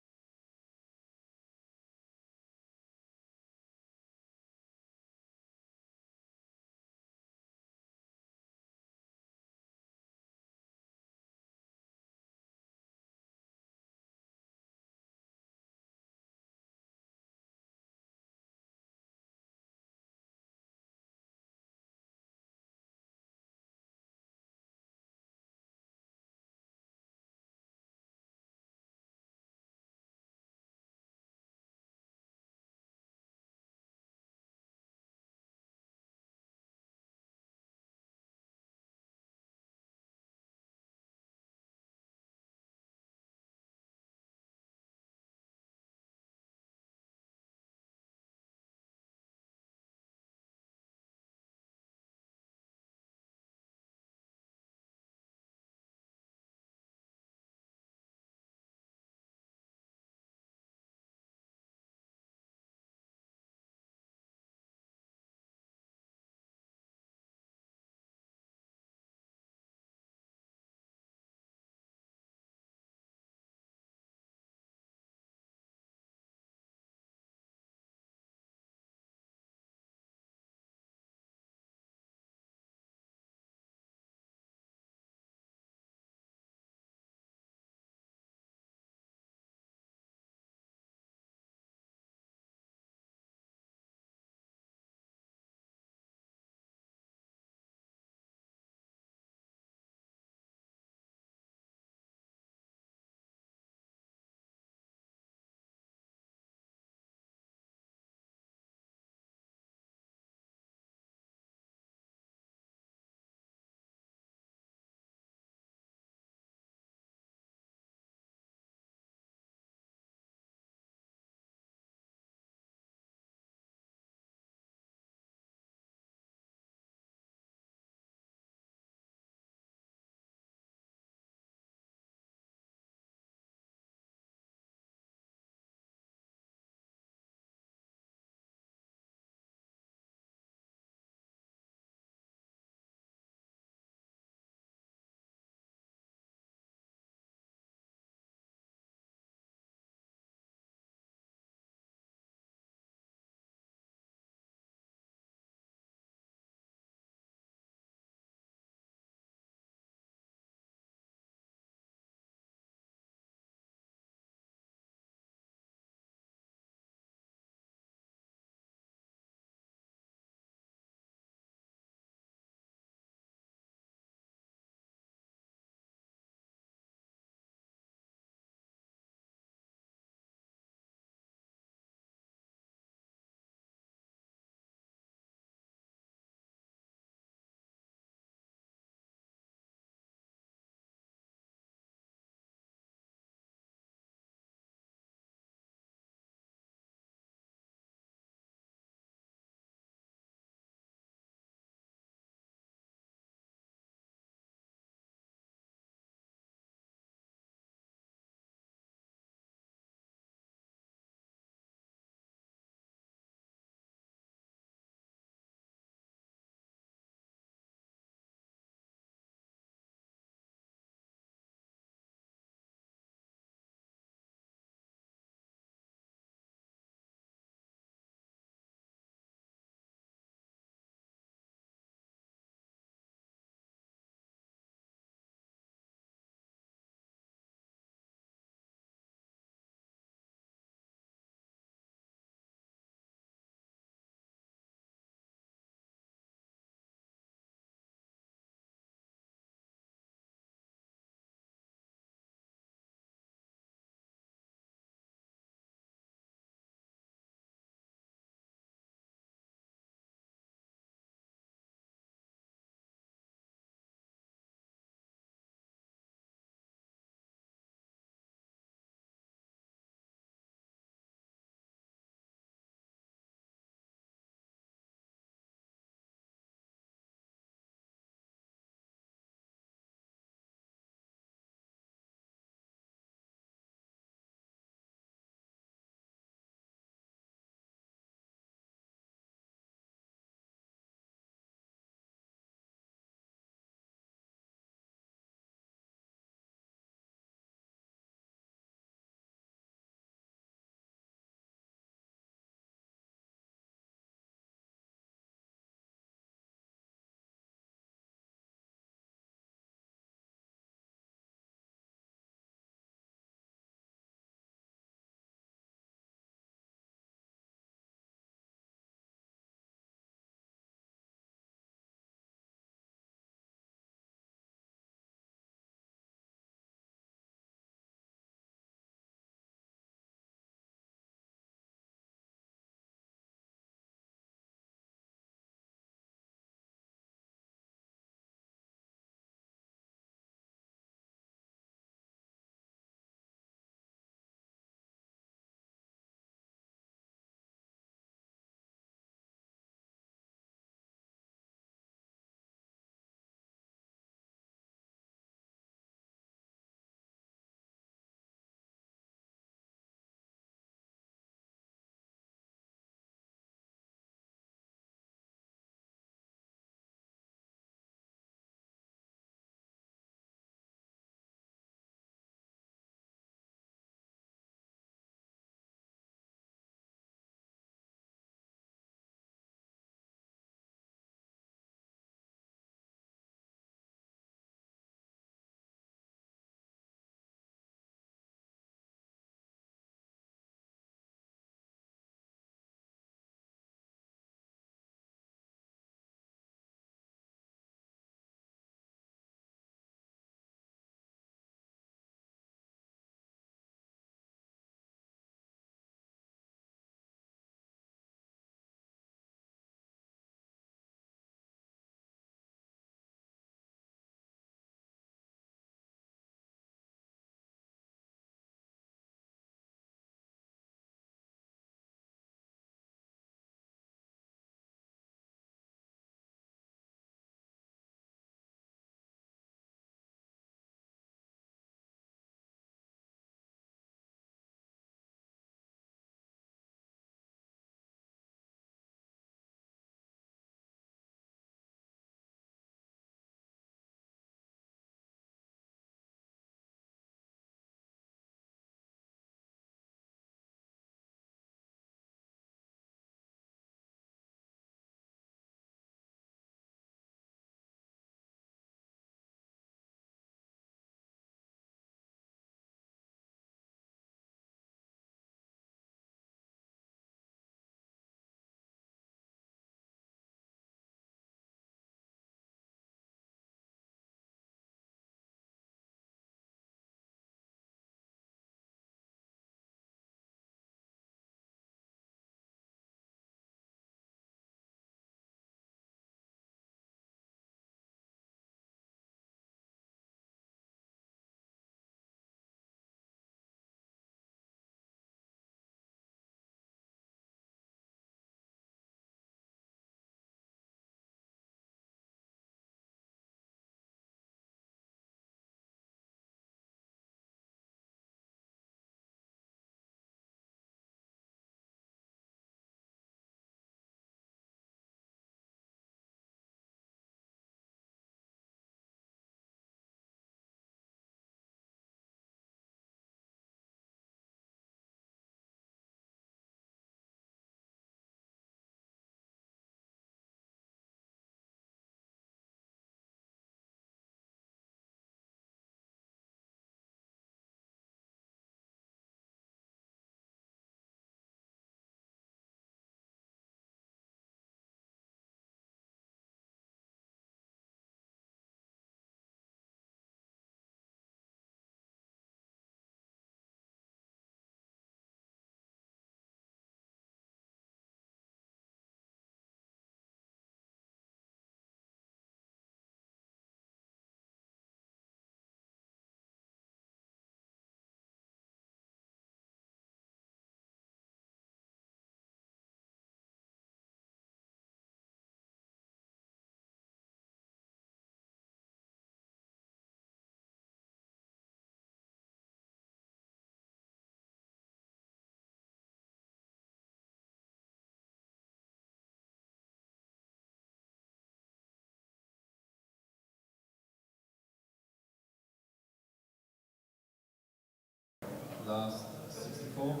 G: Last 64.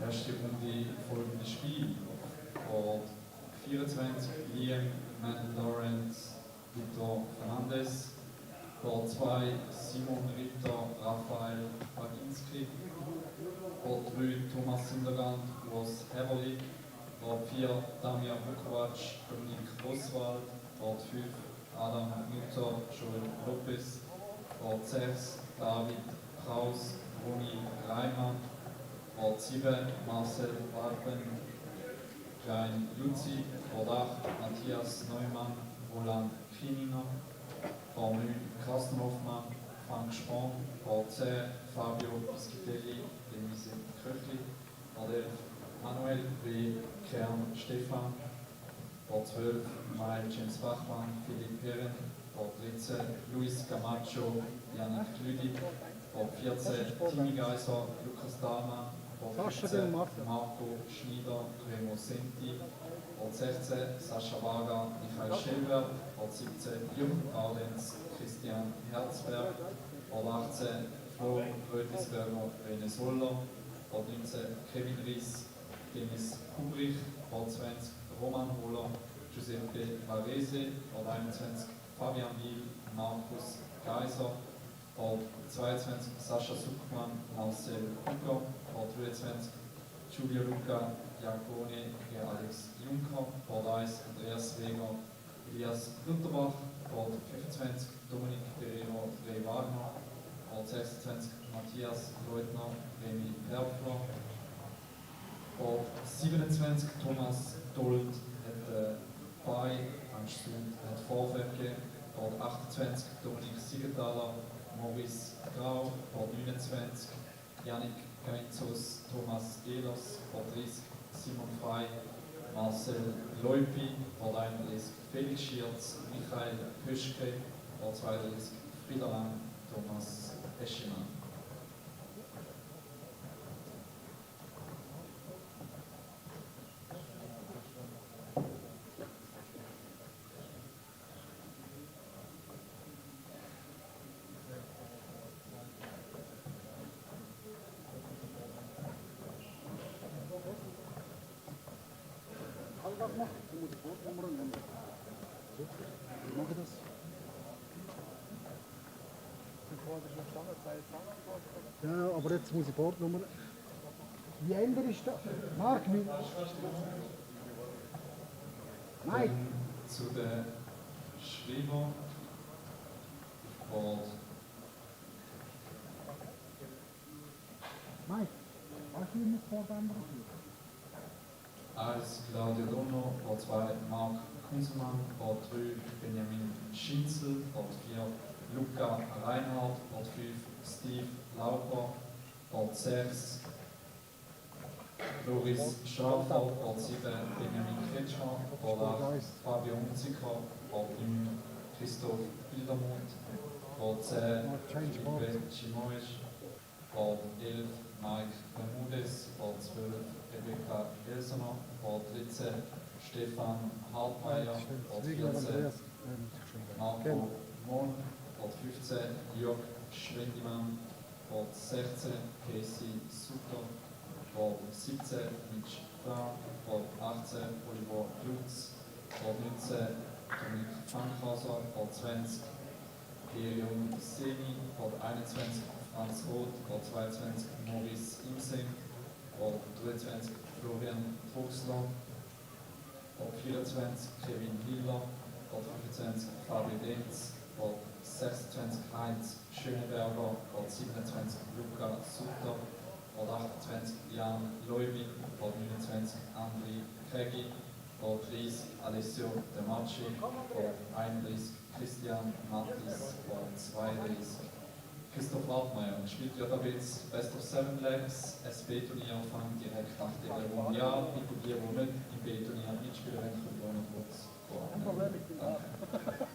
G: Erste Runde folgende Spiel. Ort 24, Liam, Matt Lawrence, Victor Fernandes. Ort 2, Simon Ritter, Raphael Baginski. Ort 3, Thomas Sunderland, Urs Heverli. Ort 4, Damir Vukovac, Dominik Oswald. Ort 5, Adam Mutter, Joel Lopez. Ort 6, David Kraus, Ronny Reimann. Ort 7, Marcel Walpen, Klein Luzi. Ort 8, Matthias Neumann, Roland Kininger. Ort 9, Carsten Hoffmann, Frank Sprong. Ort 10, Fabio Piscitelli, Denise Kröchli. Ort 11, Manuel W. Kern Stefan. Ort 12, Mael James Bachmann, Philipp Perren. Ort 13, Luis Camacho, Janik Lüdi. Ort 14, Timi Geiser, Lukas Dahlmann. Ort 15, Marco Schneider, Remo Senti. Ort 16, Sascha Wager, Michael Schellberg. Ort 17, Jürgen Audenz, Christian Herzberg. Ort 18, Flo Rötisberger, René Soller. Ort 19, Kevin Ries, Dennis Kubrich. Ort 20, Roman Hohler, Giuseppe Varese. Ort 21, Fabian Wiel, Markus Geiser. Ort 22, Sascha Suckmann, Marcel Huger. Ort 23, Giulio Luca, Jacone, Alex Juncker. Ort 1, Andreas Weger, Elias Günterbach. Ort 25, Dominik Perino, Ray Wagner. Ort 26, Matthias Leutner, Remy Herfler. Ort 27, Thomas Dold hat bei Angstund hat Vorwerke. Ort 28, Dominik Siegenthaler, Maurice Grau. Ort 29, Yannick Gainzos, Thomas Ehlers. Ort 30, Simon Frey, Marcel Leupi. Ort 31, Felix Schierz, Michael Höschke. Ort 32, Frieder Lang, Thomas Eschemann.
E: Was macht die Supportnummer und super. Ich mache das. Ja, aber jetzt muss ich Bordnummer. Wie ändere ich das? Marc, wie? Nein.
G: Zu den Schreiber. Ort
E: Nein. Was will mit Bordnummer?
G: 1, Claudio Donno. Ort 2, Marc Kunzelmann. Ort 3, Benjamin Schinzel. Ort 4, Luca Reinhardt. Ort 5, Steve Lauper. Ort 6, Loris Schafer. Ort 7, Benjamin Kretschmer. Ort 8, Fabio Unziker. Ort 9, Christoph Bildermund. Ort 10, Philippe Chimoisch. Ort 11, Mike Bermudez. Ort 12, Rebecca Elsener. Ort 13, Stefan Hartmeier. Ort 14, Marco Mohn. Ort 15, Jörg Schwendimann. Ort 16, Casey Sutter. Ort 17, Mitch Frank. Ort 18, Oliver Lutz. Ort 19, Dominik Fankhauser. Ort 20, Helium Seni. Ort 21, Franz Roth. Ort 22, Maurice Imsing. Ort 23, Florian Druxler. Ort 24, Kevin Hiller. Ort 25, Fabi Denz. Ort 26, Heinz Schöneberger. Ort 27, Luca Sutter. Ort 28, Jan Leubin. Ort 29, Andri Kegi. Ort 30, Alessio De Macci. Ort 31, Christian Mattis. Ort 32, Christoph Hartmeier. Spielt JWs Best of 7 Legs. SB-Turnier fängt direkt nach der Runde an. Bitte die, die nicht im B-Turnier mitspielen, können wir noch kurz vornehmen. Danke.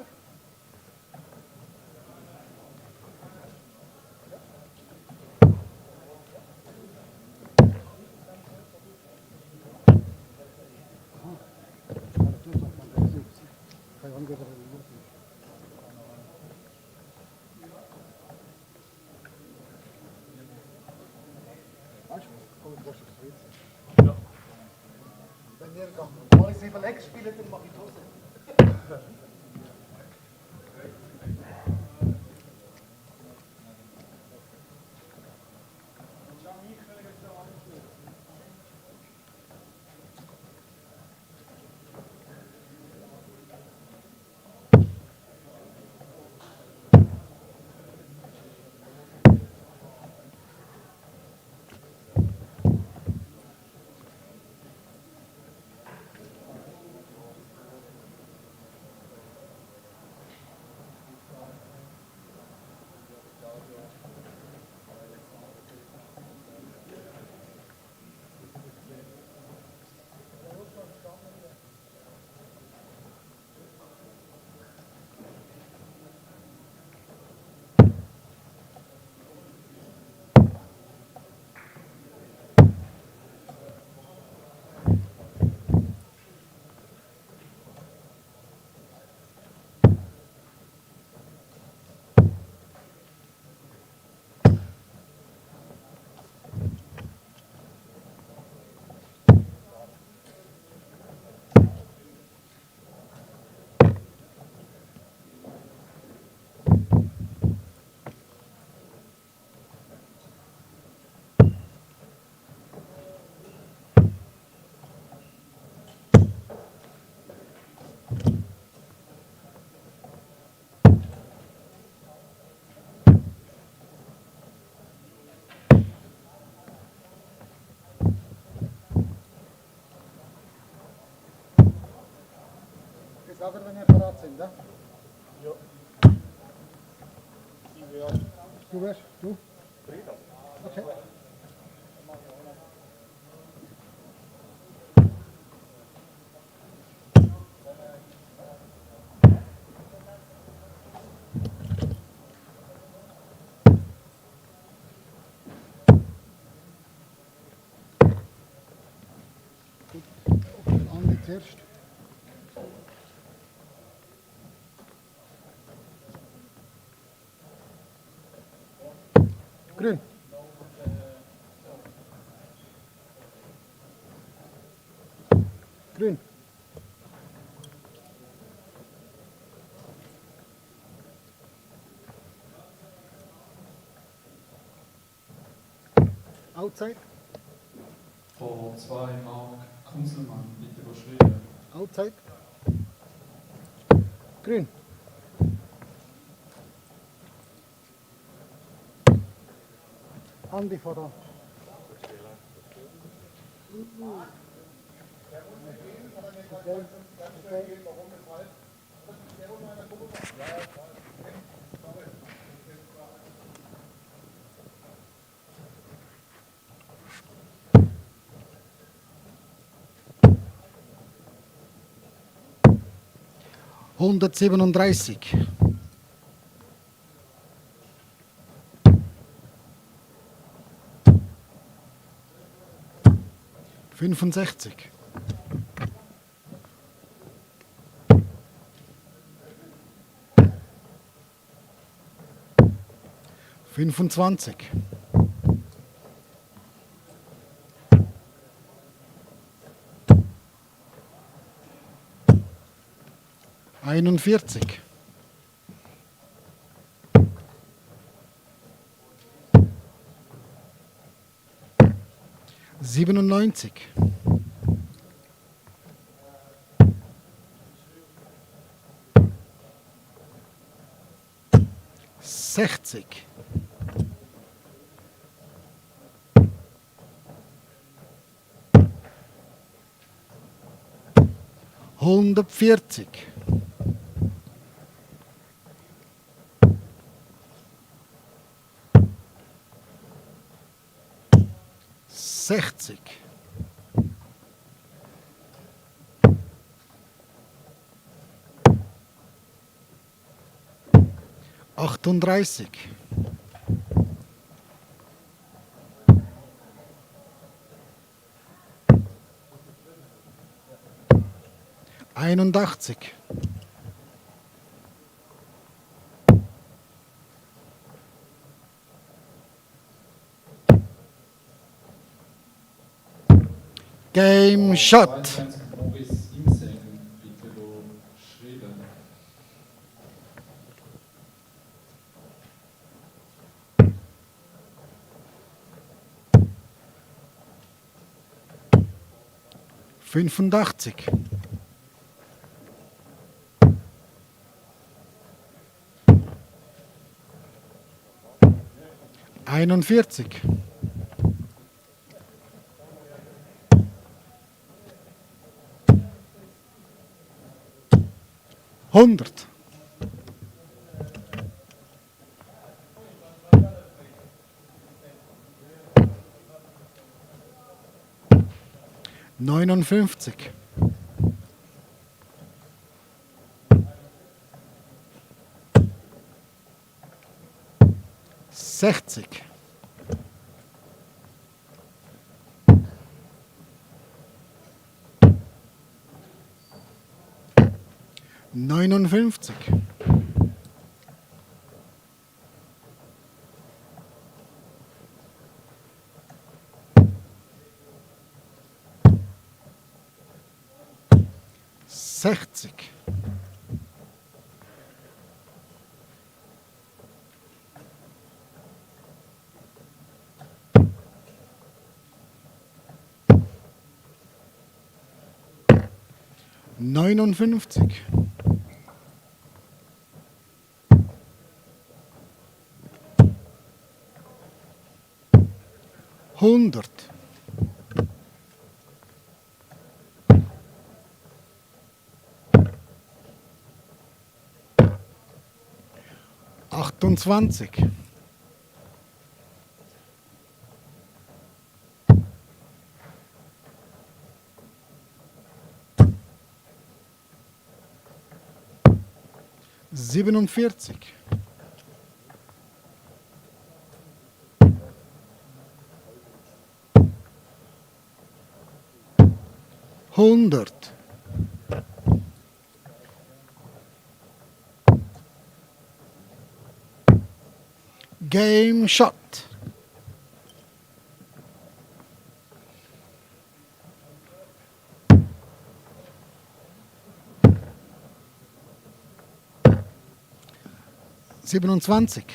E: Weißt du, komm, du kannst aufs WC.
D: Ja.
E: Wenn ihr alle 7 Legs spielt, dann mache ich die Hose. Jetzt aber, wenn wir parat sind, ne?
D: Ja. Ich wäre
E: Du wärst, du?
D: Frieden.
E: Okay. Andi zuerst. Grün. Grün. Outside.
G: Vor 2 Mark Kunzelmann, bitte schreiben.
E: Outside. Grün. Andi voran. Hundertsiebenunddreißig. Fünfundsechzig. Fünfundzwanzig. 41. 97. 60. 140. 60. 38. 81. 82. Game Shot.
G: 22 Maurice Imseng, bitte schreiben.
E: Fünfundachtzig. 41. 100. 59. 60. 59. 60. 59. 100. 28. 47. 100. Game Shot. Siebenundzwanzig.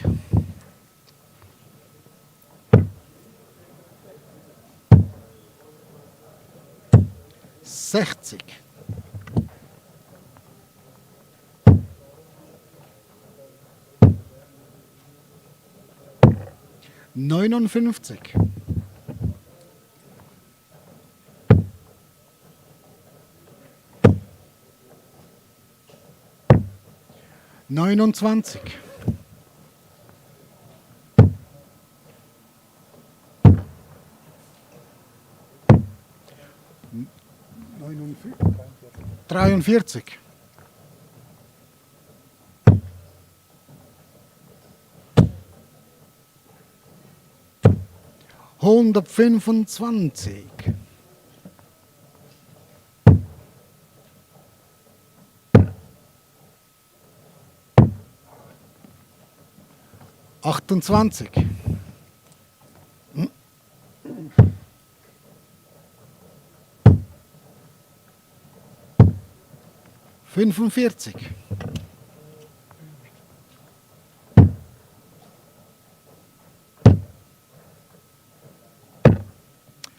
E: 60. 59. 29. 43. 125. 28. 45.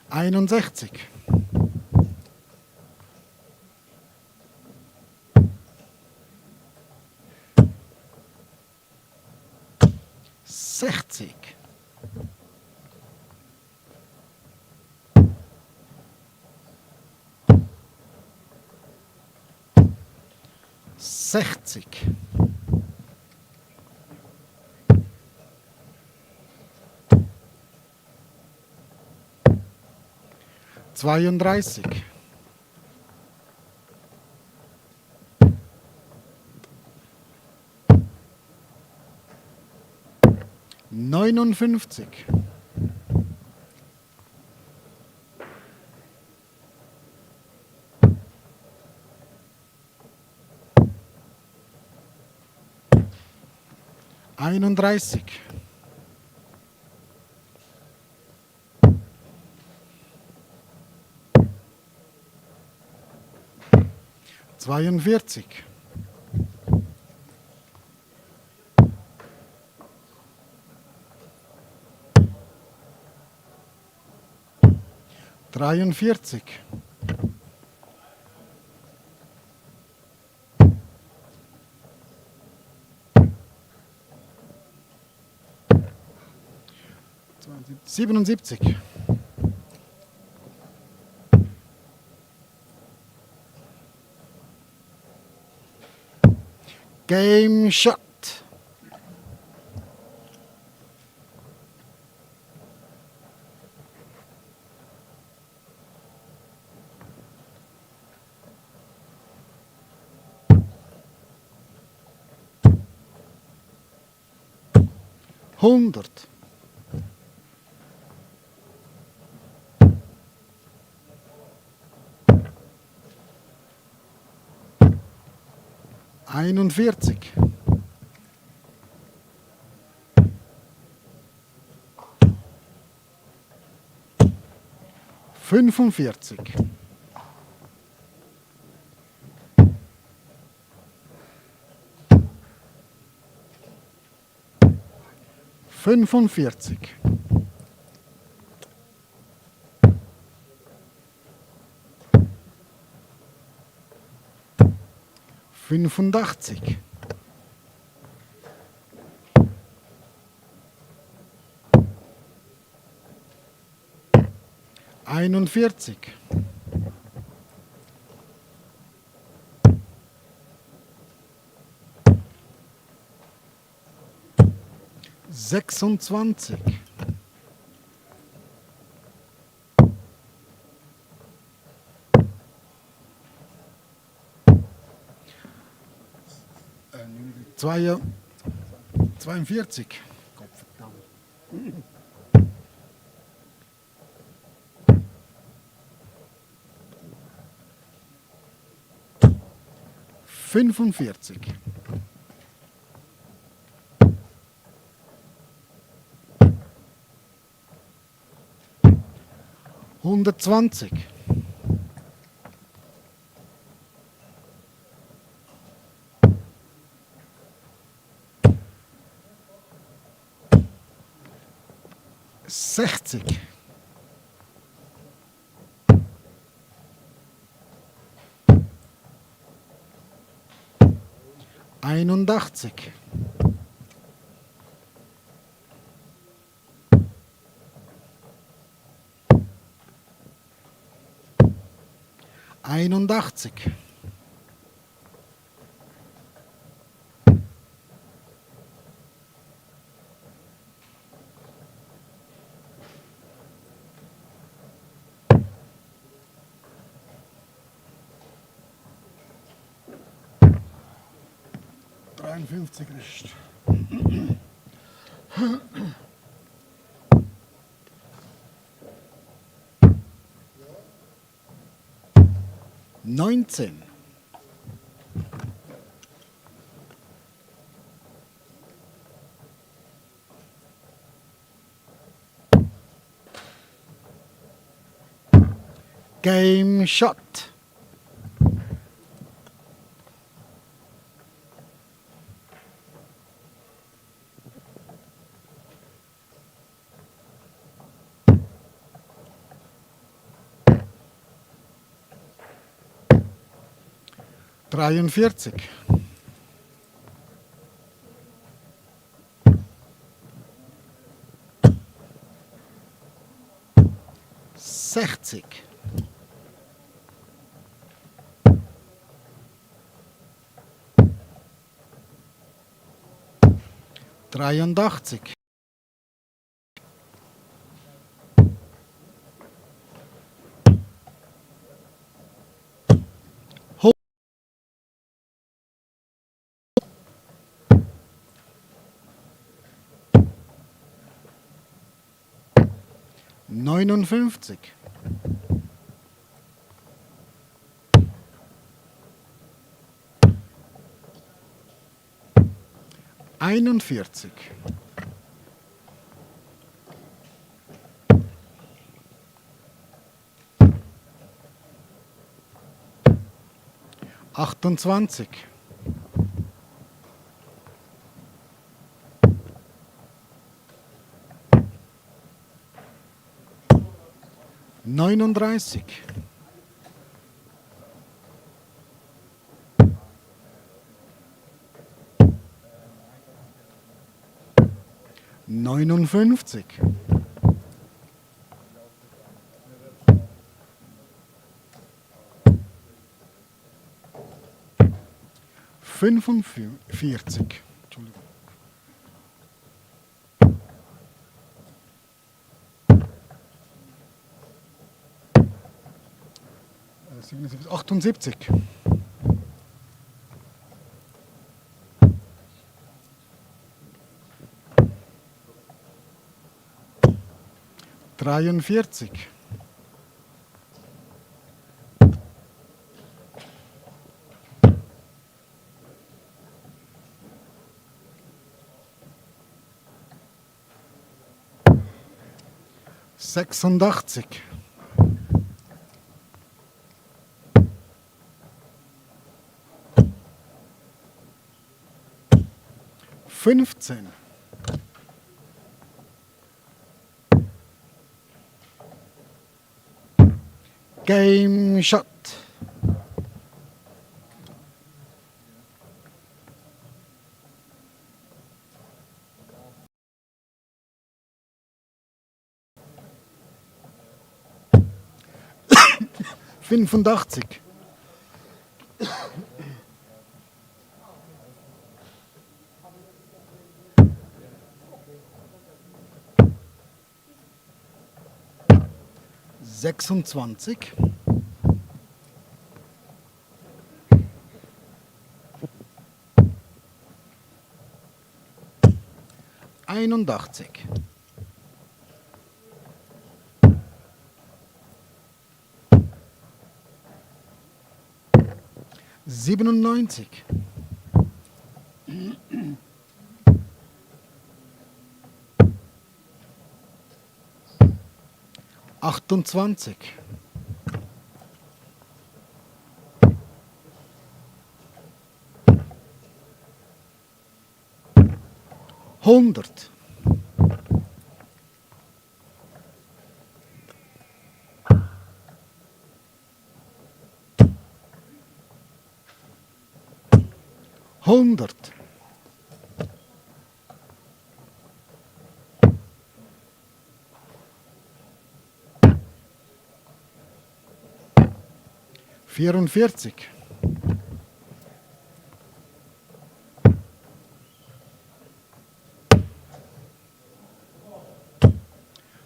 E: 61. 60. 60. 32. 59. 31. 32. 42. 43. 77. Game Shot. Hundert. Einundvierzig. 45. 45. 85. 41. 26. 42. Gottverdammt. 45. 120. 60. 81. 81. 53 Rest. 19. 'Game Shot'. Dreiundvierzig. 60. 83. 59. 41. 120. 28. 39. 59. 45. Entschuldigung. 77, 78. 43. 86. 15. 'Game Shot'. 85. 26. 81. 97. 28. 100. 100. 44.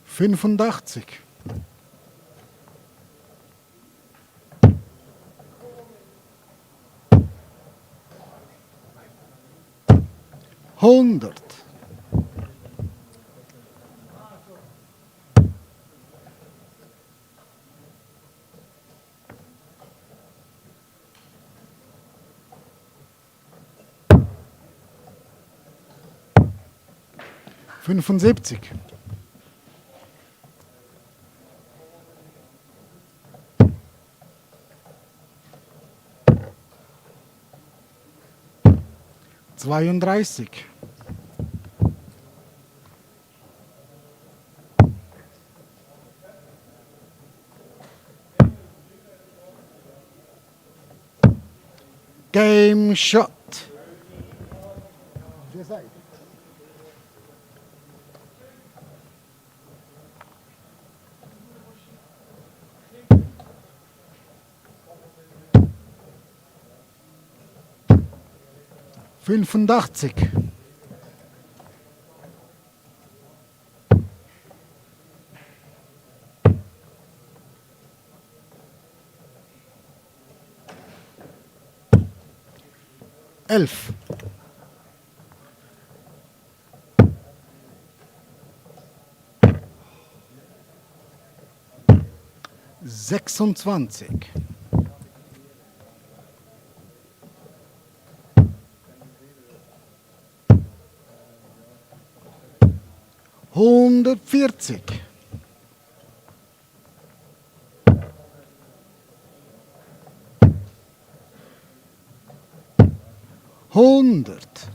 E: 85. 100. 75. 32. 'Game Shot'. Wie sagt? Fünfundachtzig. 11. 26. 140. 141. 100.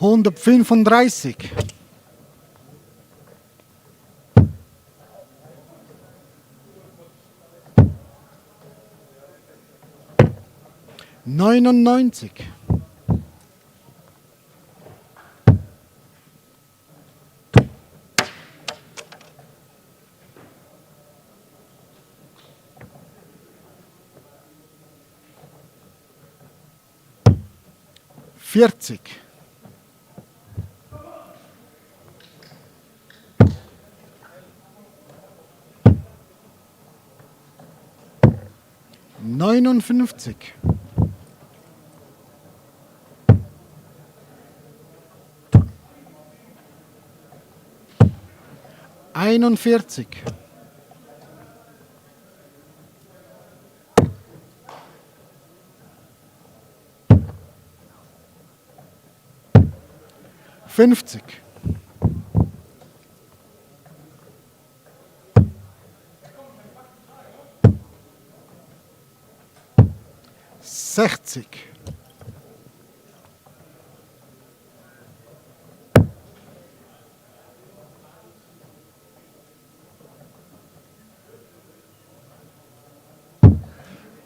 E: 135. 99. 40. 59. 41. 50. 60.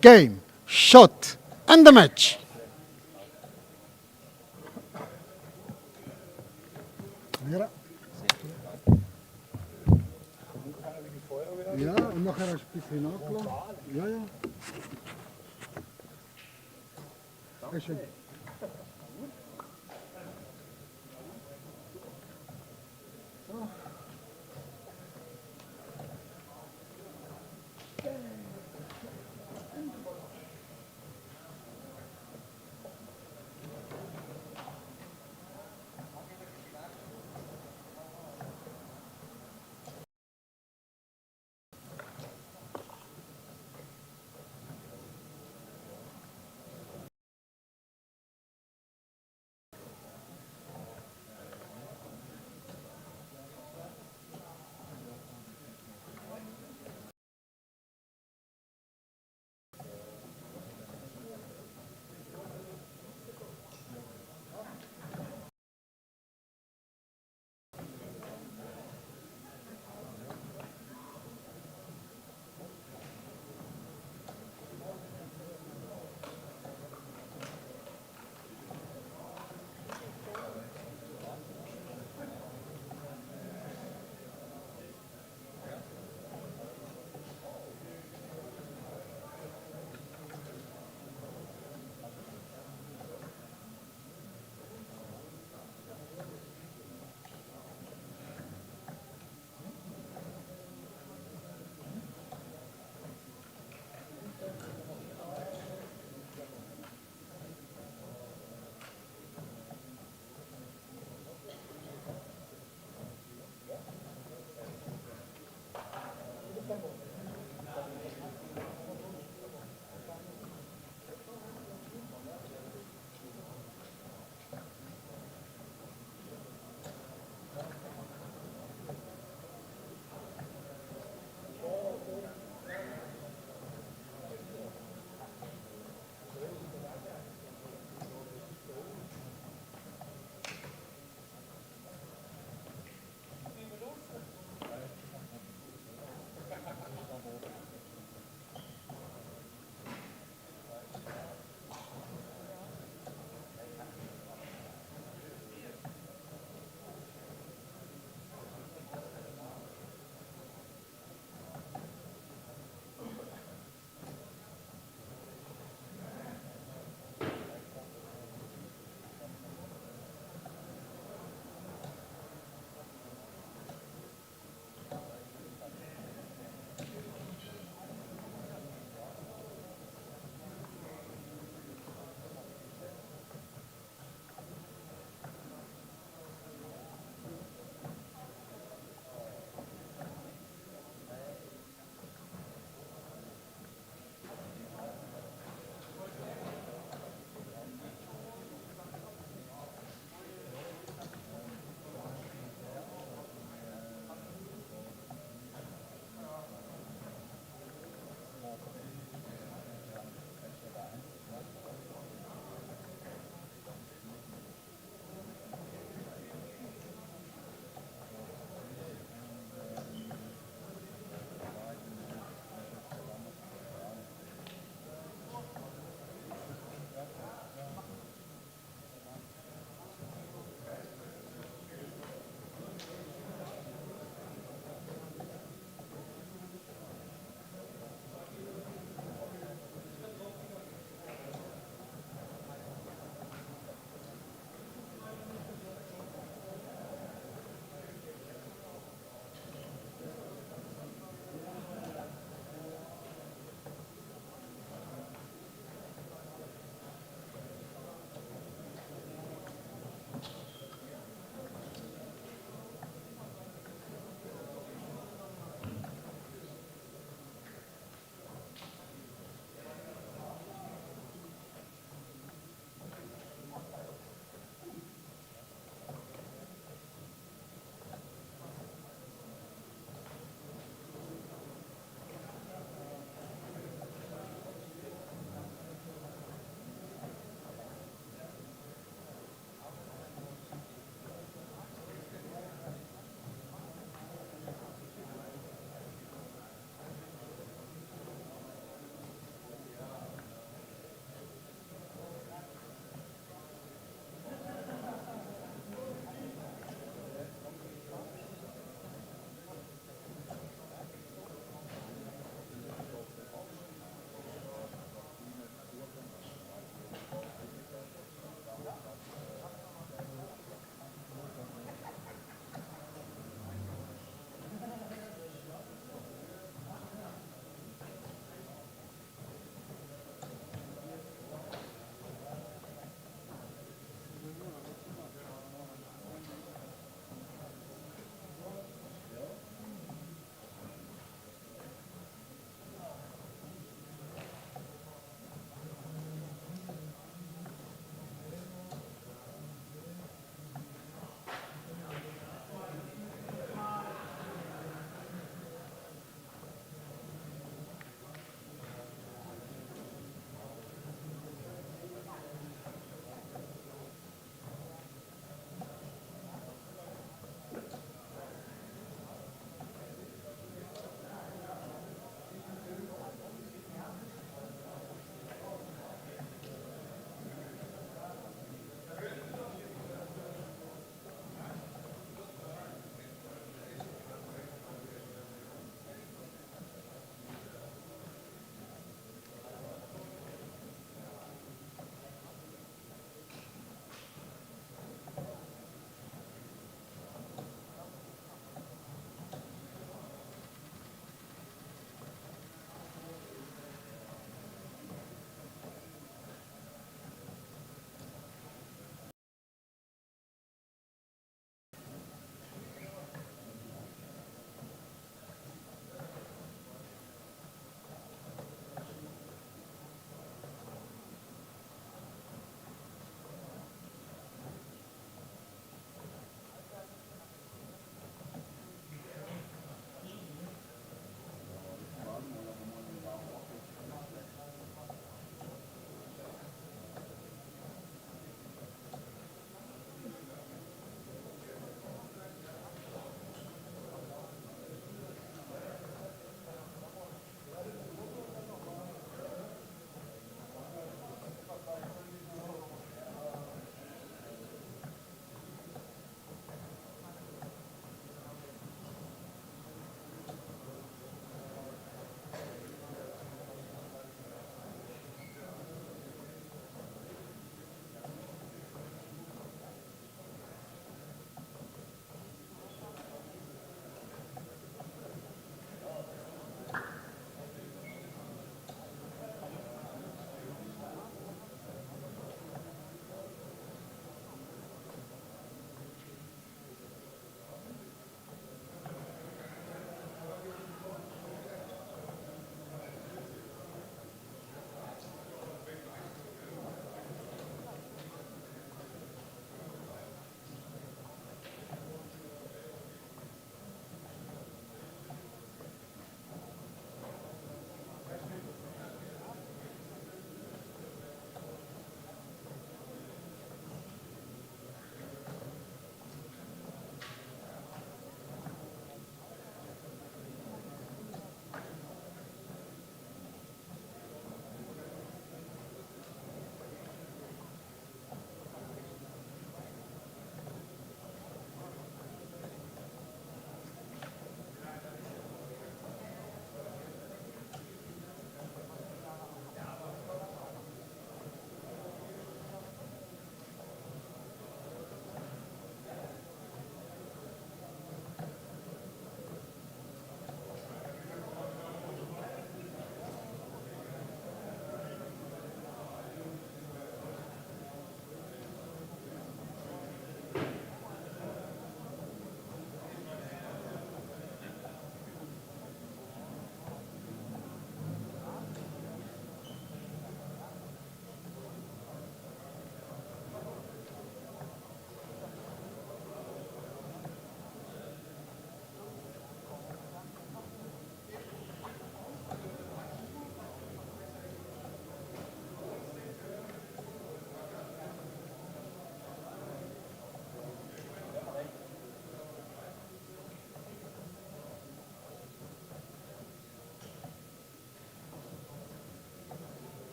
E: Game, shot, and the match. Ja. Ja, und nachher hast du ein bisschen nachgelassen. Ja, ja. Ist schön.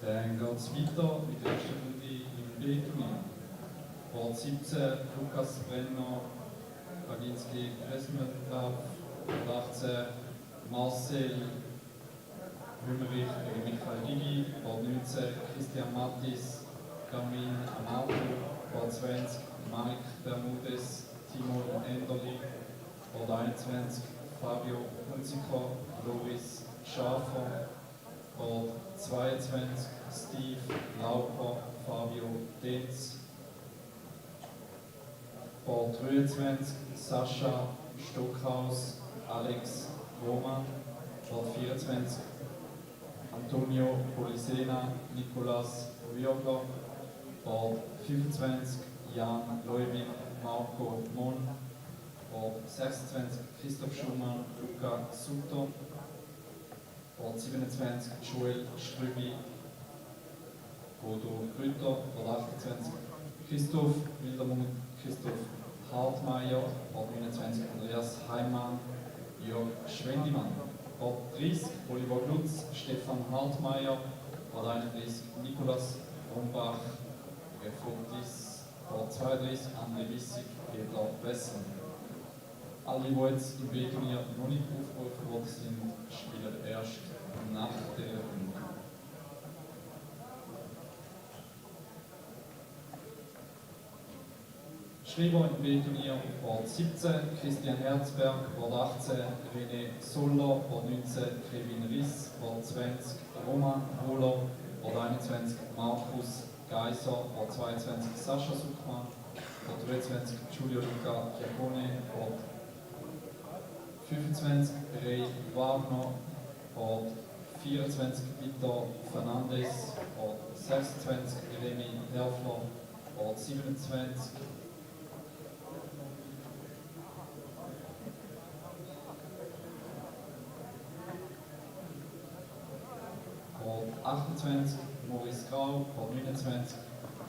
G: Dann geht es weiter mit der ersten Runde im B-Turnier. Port 17 Lukas Brenner, Baginski Kresmetlav, Port 18 Marcel Hümmerich gegen Michael Digi, Port 19 Christian Mattis, Carmin Amato, Port 20 Mike Bermudez, Timo Enderli, Port 21 Fabio Hunziker, Loris Schafer, Port 22 Steve Lauper, Fabio Denz, Port 23 Sascha Stockhaus, Alex Roman, Port 24 Antonio Polisena, Nicolas Vioga, Port 25 Jan Leuwin, Marco Mon, Port 26 Christoph Schumann, Luca Sutter, Port 27 Joel Strübi, Bodo Grüter, Port 28 Christoph Wildermuth, Christoph Hartmeier, Port 29 Andreas Heimann, Jörg Schwendimann, Port 30 Oliver Glutz, Stefan Hartmeier, Port 31 Nikolas Rombach, Fortis, Port 32 André Wissig, Peter Wessel. Alle, die jetzt im B-Turnier noch nicht aufgerufen worden sind, spielen erst nach der Runde. Schreiber im B-Turnier Port 17 Christian Herzberg, Port 18 René Soller, Port 19 Kevin Riss, Port 20 Roman Hohler, Port 21 Markus Geiser, Port 22 Sascha Suchmann, Port 23 Giulio Luca Chiacone, Port 25 Ray Wagner, Port 24 Vitor Fernandes, Port 26 Remy Herfler, Port 27 Port 28 Maurice Grau, Port 29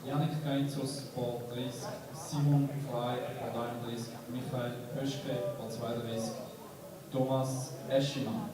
G: Janik Geinzus, Port 30 Simon Frey, Port 31 Michael Pöschke, Port 32 Thomas Eschimann.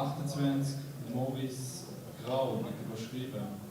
G: 28 Maurice Grau, bitte überschrieben.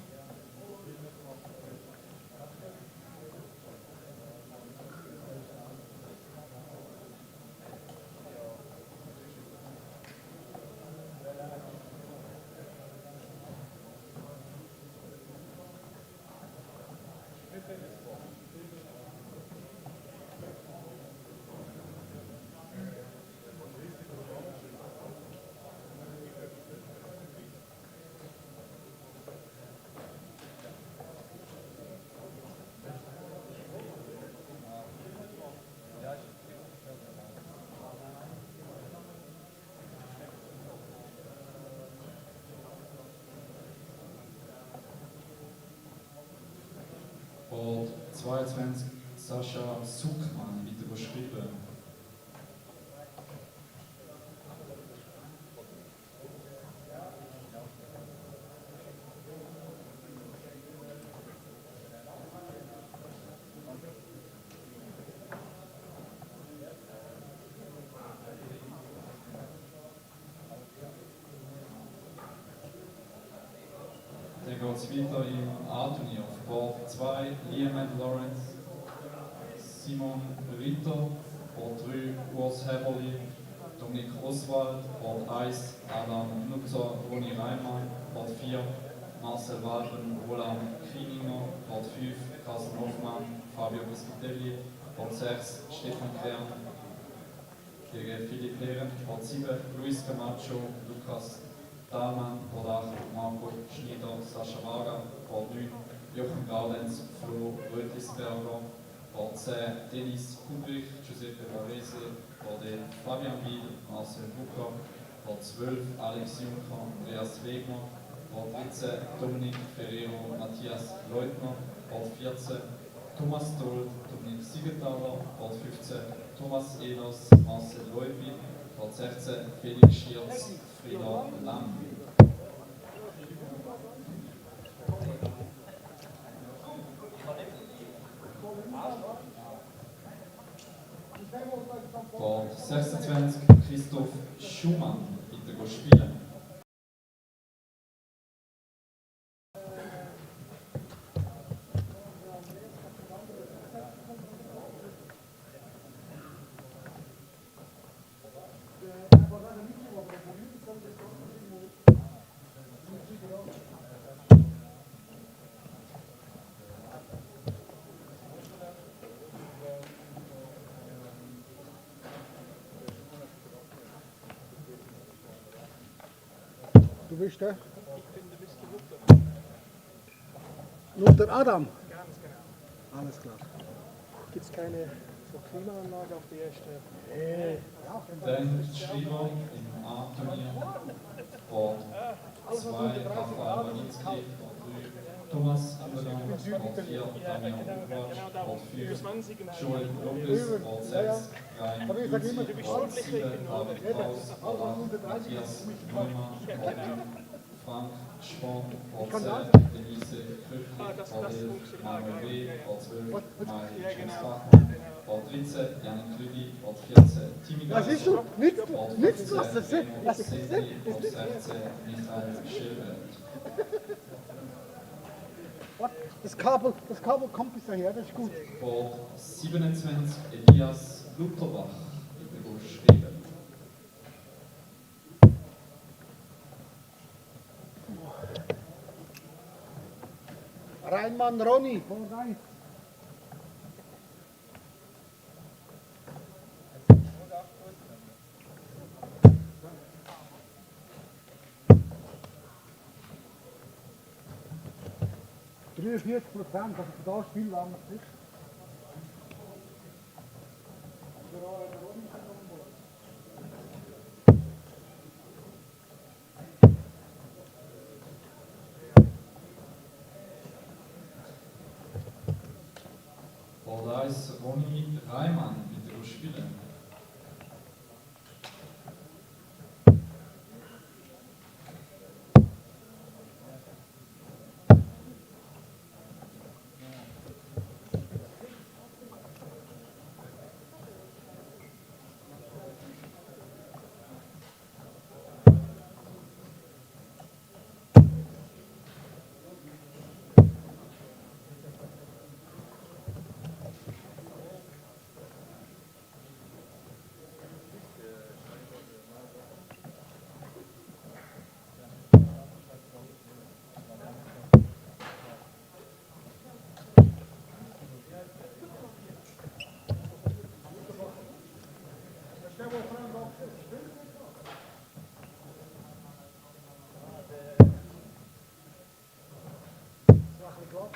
G: Board 22 Sascha Suckmann, bitte überschrieben. Dann geht es weiter im A-Turnier auf Board 2, Liam Lawrence, Simon Ritter, Board 3, Urs Heberli, Dominik Oswald, Board 1, Adam Nutzer, Roni Reimann, Board 4, Marcel Walben, Roland Krininger, Board 5, Carsten Hoffmann, Fabio Piscitelli, Board 6, Stefan Kern gegen Philipp Lehren, Board 7, Luis Camacho, Lukas Dahlmann, Board 8, Marco Schneider, Sascha Wager, Board 9, Jochen Gaudenz, Flo Rötlisberger, Board 10, Denis Kudrich, Giuseppe Varese, Board 11, Fabian Biel, Marcel Bucker, Board 12, Alex Juncker, Andreas Wegner, Board 13, Dominik Ferrero, Matthias Leutner, Board 14, Thomas Dold, Dominik Siegenthaler, Board 15, Thomas Ehlers, Marcel Leubi, Board 16, Felix Schierz, Frieda Lamm. Board 26, Christoph Schumann, bitte go spielen.
E: Du bist der? Luther Adam?
A: Ganz genau.
E: Alles klar.
A: Gibt es keine so Klimaanlage auf die erste?
G: Dann Schreiber im A-Turnier, Board 2, Rafael Waninski, Board 3, Thomas Imbergang, Board 4, Damian Uwatsch, Board 5, Joel Lopez, Board 6, Ryan Luzi, Board 7, David Kraus, Board 8, Matthias Neumann, Board 9, Frank Spahn, Board 10, Denise Krüppli, Board 11, Manuel W., Board 12, Marie James-Bachmann, Board 13, Janik Lüdi, Board 14, Timmy
E: Was ist du? Nichts,
G: Board
E: nichts
G: 15,
E: lassen.
G: René Sedi, Board 16, Michael Schilbert.
E: Das Kabel kommt bis daher, das ist gut.
G: Board 27, Elias Lutherbach, bitte geschrieben.
E: Reinmann Ronny, Board 1. %, also für das Spiel lang ist.
G: Board 1, Ronny Reimann, bitte spielen.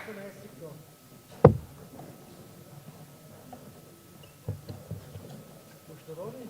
E: zuverlässig da. Wo ist der Ronny?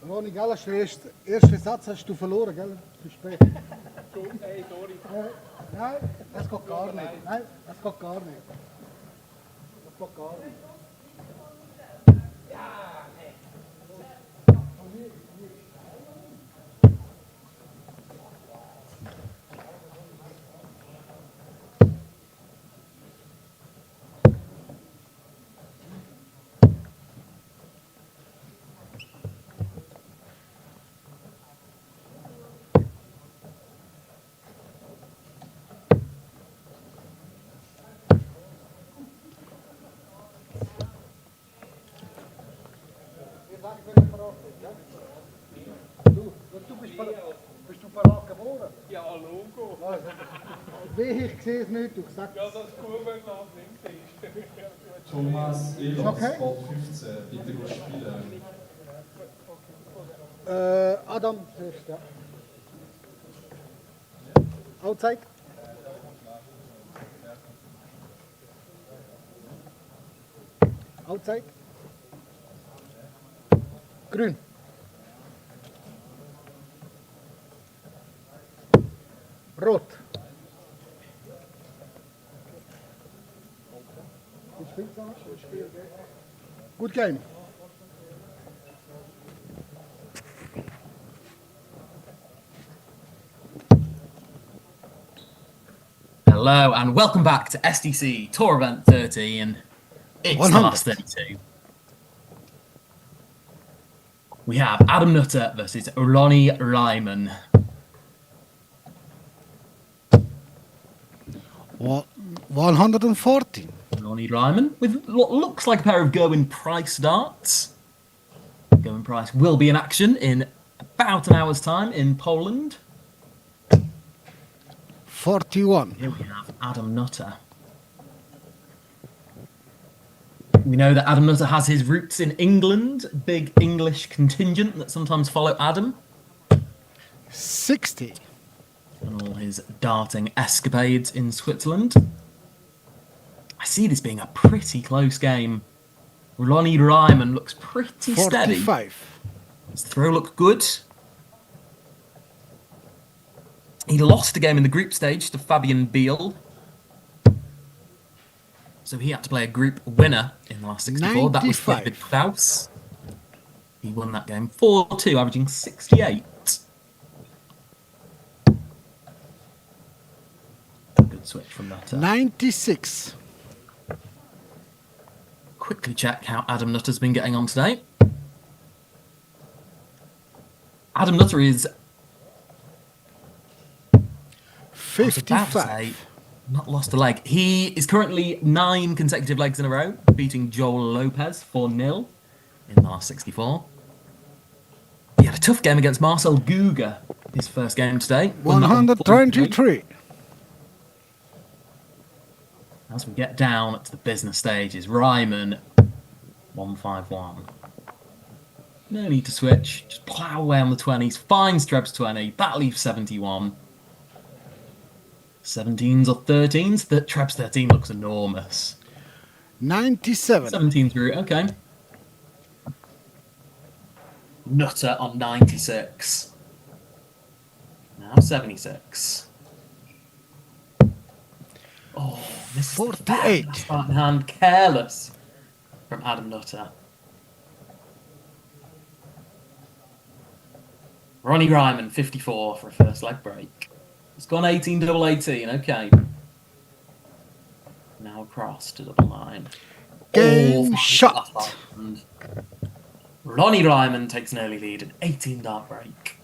E: Ronny, gell, hast du den ersten Satz hast du verloren, gell? Zu spät.
D: Hey, sorry.
E: Nein, das geht gar nicht. Nein, das geht gar nicht. Das geht gar nicht. Bist du parat geboren?
D: Ja, Logo.
E: Wie ich sehe es nicht, du sagst.
D: Ja, das Kurvenglas links ist.
G: Thomas Ehlers,
E: Okay.
G: Sport 15, bitte gut spielen.
E: Adam zuerst, ja. Outside. Outside. Grün. Rot. Good game.
C: Hello and welcome back to SDC Tour Event 13. It's the
E: 100.
C: last 32. We have Adam Nutter versus Ronnie Ryman.
E: 140.
C: Ronnie Ryman with what looks like a pair of Gerwin Price darts. Gerwin Price will be in action in about an hour's time in Poland.
E: 41.
C: Here we have Adam Nutter. We know that Adam Nutter has his roots in England, big English contingent that sometimes follow Adam,
E: 60.
C: and all his darting escapades in Switzerland. I see this being a pretty close game. Ronnie Ryman looks pretty steady.
E: 45.
C: His throw looked good. He lost a game in the group stage to Fabian Biel. So he had to play a group winner in the last 64. That was
E: 95.
C: David Faust. He won that game 4-2, averaging 68. Good switch from that.
E: 96.
C: Quickly check how Adam Nutter's been getting on today. Adam Nutter is, I was about to say,
E: 55.
C: not lost a leg. He is currently 9 consecutive legs in a row, beating Joel Lopez 4-0 in the last 64. He had a tough game against Marcel Guga, his first game today. Won that one 4-3.
E: 123.
C: As we get down to the business stages, Ryman 151. No need to switch, just plough away on the 20s. Finds Trebs 20, that leaves 71. 17s or 13s, that Trebs 13 looks enormous.
E: 97.
C: 17 through, okay. Nutter on 96. Now 76. Oh, this is
E: 48.
C: starting hand. Careless from Adam Nutter. Ronnie Ryman, 54 for a first leg break. It's gone 18 double 18. Okay. Now across to double 9.
E: Game shot.
C: Ronnie Ryman takes an early lead, an 18 dart break.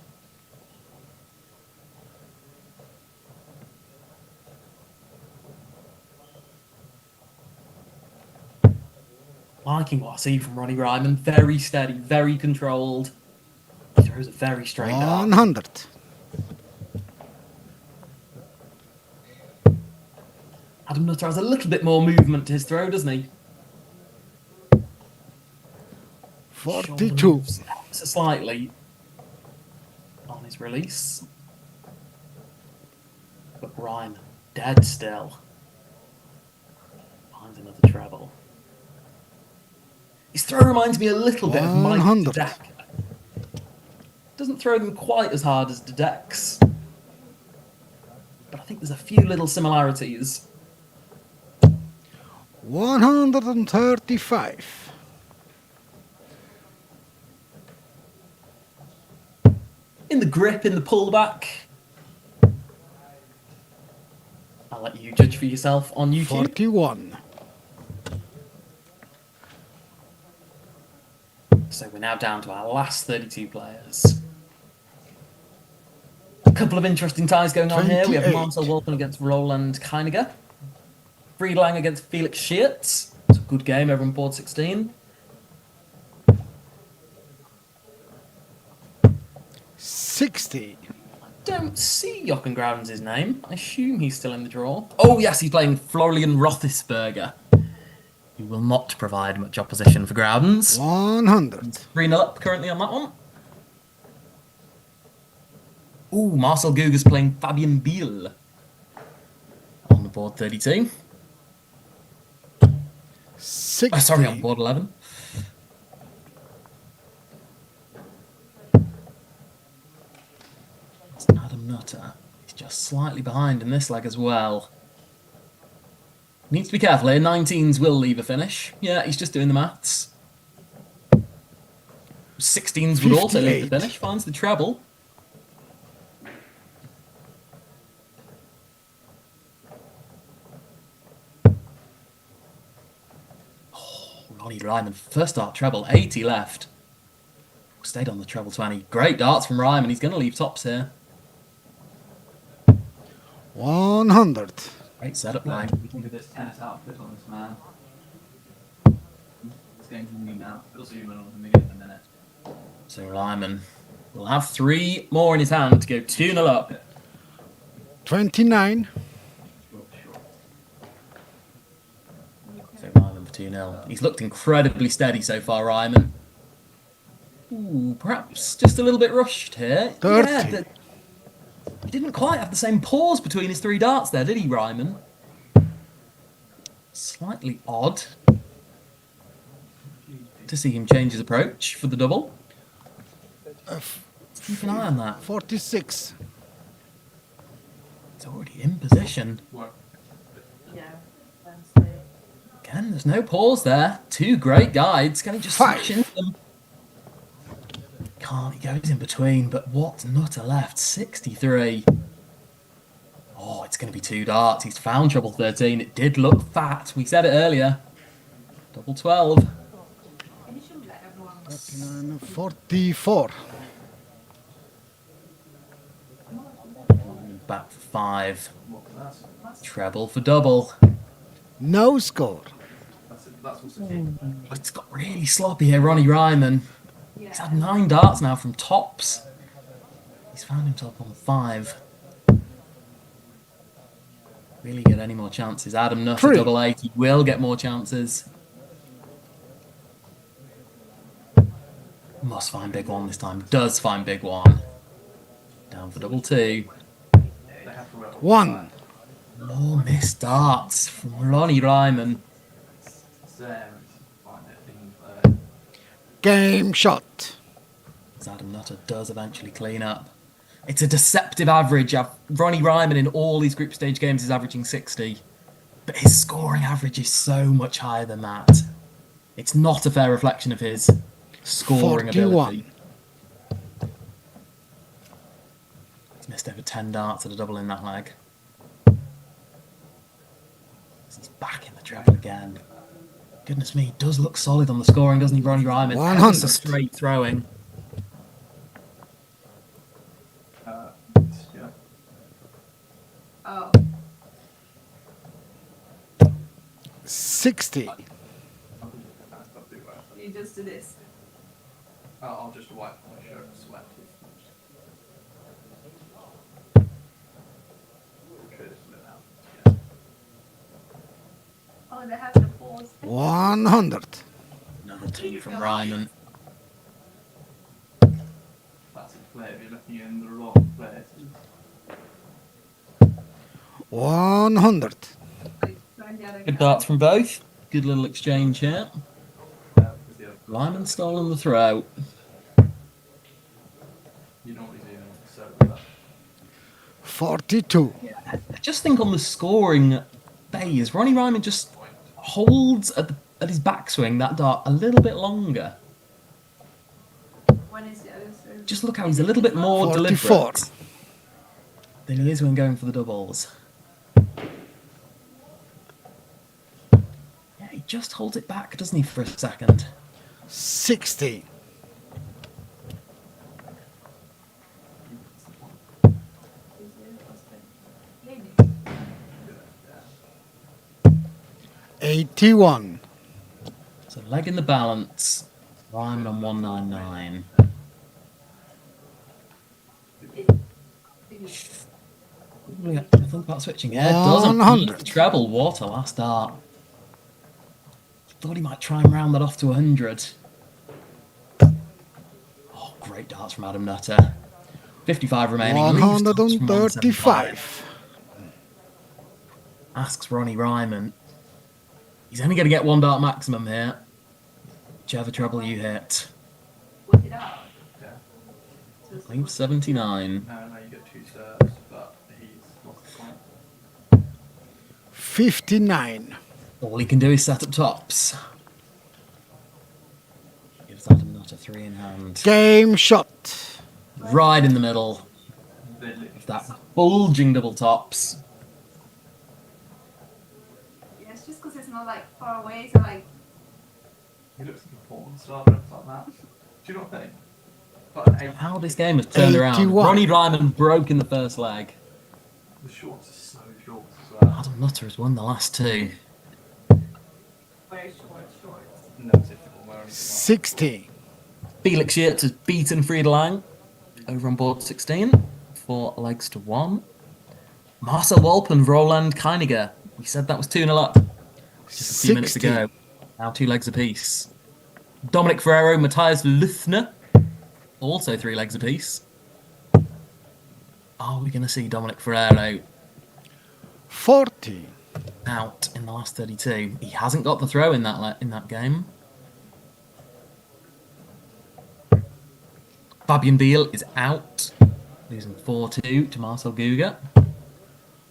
C: Liking what I see from Ronnie Ryman. Very steady, very controlled. He throws a very straight dart.
E: 100.
C: Adam Nutter has a little bit more movement to his throw, doesn't he?
E: 42.
C: So slightly on his release. But Ryman, dead still. Finds another treble. His throw reminds me a little bit of Mike
E: 100.
C: Dedeck. Doesn't throw them quite as hard as Dedeck's. But I think there's a few little similarities.
E: 135.
C: In the grip, in the pullback. I'll let you judge for yourself on YouTube.
E: 41.
C: So we're now down to our last 32 players. A couple of interesting ties going on here. We have
E: 28.
C: Marcel Wolfen against Roland Keiniger. Friedlang against Felix Schietz. It's a good game over on board 16.
E: 60.
C: Don't see Jochen Groudens' name. I assume he's still in the draw. Oh yes, he's playing Florian Roethlisberger. He will not provide much opposition for Groudens.
E: 100.
C: 3-0 up currently on that one. Ooh, Marcel Guga's playing Fabian Biel on the board 32.
E: 60.
C: Oh, sorry, on board 11. It's Adam Nutter. He's just slightly behind in this leg as well. Needs to be careful here. 19s will leave a finish. Yeah, he's just doing the maths. 16s would also leave the
E: 58.
C: finish. Finds the treble. Oh, Ronnie Ryman, first dart treble, 80 left. Stayed on the treble 20. Great darts from Ryman. He's going to leave tops here.
E: 100.
C: Great setup line.
B: We can do this tennis outfit on this man. It's going to zoom out. It'll zoom in on him again in a minute.
C: So Ryman will have 3 more in his hand to go 2-0 up.
E: 29.
C: So Ryman for 2-0. He's looked incredibly steady so far, Ryman. Ooh, perhaps just a little bit rushed here.
E: 30.
C: Yeah, he didn't quite have the same pause between his 3 darts there, did he, Ryman? Slightly odd to see him change his approach for the double. Let's keep an eye on that.
E: 46.
C: He's already in position.
F: Yeah. Wednesday.
C: Again, there's no pause there. 2 great guides. Can he just
E: 5.
C: smash into them? Can't. He goes in between, but what Nutter left? 63. Oh, it's going to be 2 darts. He's found treble 13. It did look fat. We said it earlier. Double 12.
F: And you shouldn't let everyone.
E: 39, 44.
C: Back for 5. Treble for double.
E: No score.
C: It's got really sloppy here, Ronnie Ryman. He's had 9 darts now from tops. He's found himself on 5. Really get any more chances? Adam Nutter,
E: 3.
C: double 8. He will get more chances. Must find big one this time. Does find big one. Down for double 2.
E: 1.
C: More missed darts from Ronnie Ryman.
E: Game shot.
C: as Adam Nutter does eventually clean up. It's a deceptive average. Ronnie Ryman in all these group stage games is averaging 60, but his scoring average is so much higher than that. It's not a fair reflection of his scoring
E: 41.
C: ability. He's missed over 10 darts at a double in that leg. He's back in the treble again. Goodness me, he does look solid on the scoring, doesn't he, Ronnie Ryman?
E: 100.
C: Ever so straight throwing.
B: Yeah.
F: Oh.
E: 60.
F: You just do this.
B: I'll just wipe my shirt and sweat.
F: Oh, they have the pause.
E: 100.
C: Another two from Ryman.
B: That's a play if you're looking in the wrong place.
E: 100.
C: Good darts from both. Good little exchange here. Ryman stolen the throw.
B: You don't really know so with that.
E: 42.
C: I just think on the scoring phase, Ronnie Ryman just holds at his backswing that dart a little bit longer.
F: When is the other serve?
C: Just look how he's a little bit more
E: 44.
C: deliberate than he is when going for the doubles. Yeah, he just holds it back, doesn't he, for a second?
E: 60. 81.
C: So leg in the balance. Ryman on 199. I think about switching. Yeah, it doesn't.
E: 100.
C: Treble. What a last dart. Thought he might try and round that off to 100. Oh, great darts from Adam Nutter. 55 remaining. Leaves tops from
E: 135.
C: Asks Ronnie Ryman. He's only going to get one dart maximum here. Whichever treble you hit.
F: Put it out.
B: Yeah.
C: Leaves 79.
B: No, you get two serves, but he's lost the point.
E: 59.
C: All he can do is set up tops. Gives Adam Nutter 3 in hand.
E: Game shot.
C: Right in the middle of that bulging double tops.
F: Yeah, it's just because it's not like far away, so like.
B: He looks like a porn star, looks like that. Do you not think? But
C: How this game has turned around.
E: 81.
C: Ronnie Ryman broke in the first leg.
B: the shorts are so short as well.
C: Adam Nutter has won the last two.
F: Very short shorts.
B: No typical wearing.
E: 60.
C: Felix Yurts has beaten Frieda Lang over on board 16. 4 legs to 1. Marcel Wolp and Roland Keiniger. We said that was 2-0 up just a few minutes
E: 60.
C: ago. Now 2 legs apiece. Dominic Ferrero, Matthias Luthner. Also 3 legs apiece. Are we going to see Dominic Ferrero
E: 40.
C: out in the last 32? He hasn't got the throw in that game. Fabian Biel is out, losing 4-2 to Marcel Guga.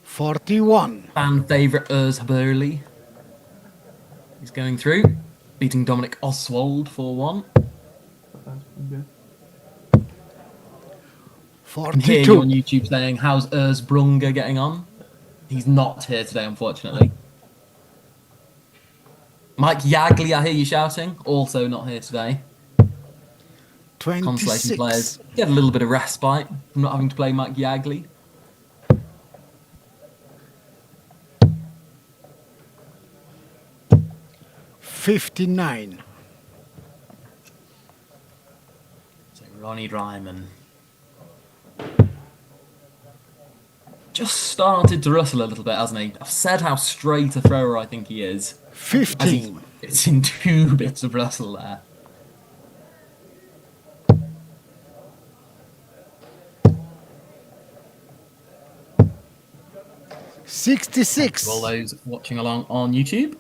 E: 41.
C: Fan favourite Urs Haberli. He's going through, beating Dominic Oswald 4-1. I can hear you on
E: 42.
C: YouTube saying, how's Urs Brunga getting on? He's not here today, unfortunately. Mike Yagley, I hear you shouting, also not here today. Consolation
E: 26.
C: players get a little bit of respite from not having to play Mike Yagley.
E: $59.
C: So Ronnie Ryman just started to rustle a little bit, hasn't he? I've said how straight a thrower I think he is.
E: 15.
C: It's in 2 bits of rustle there.
E: $66.
C: For all those watching along on YouTube.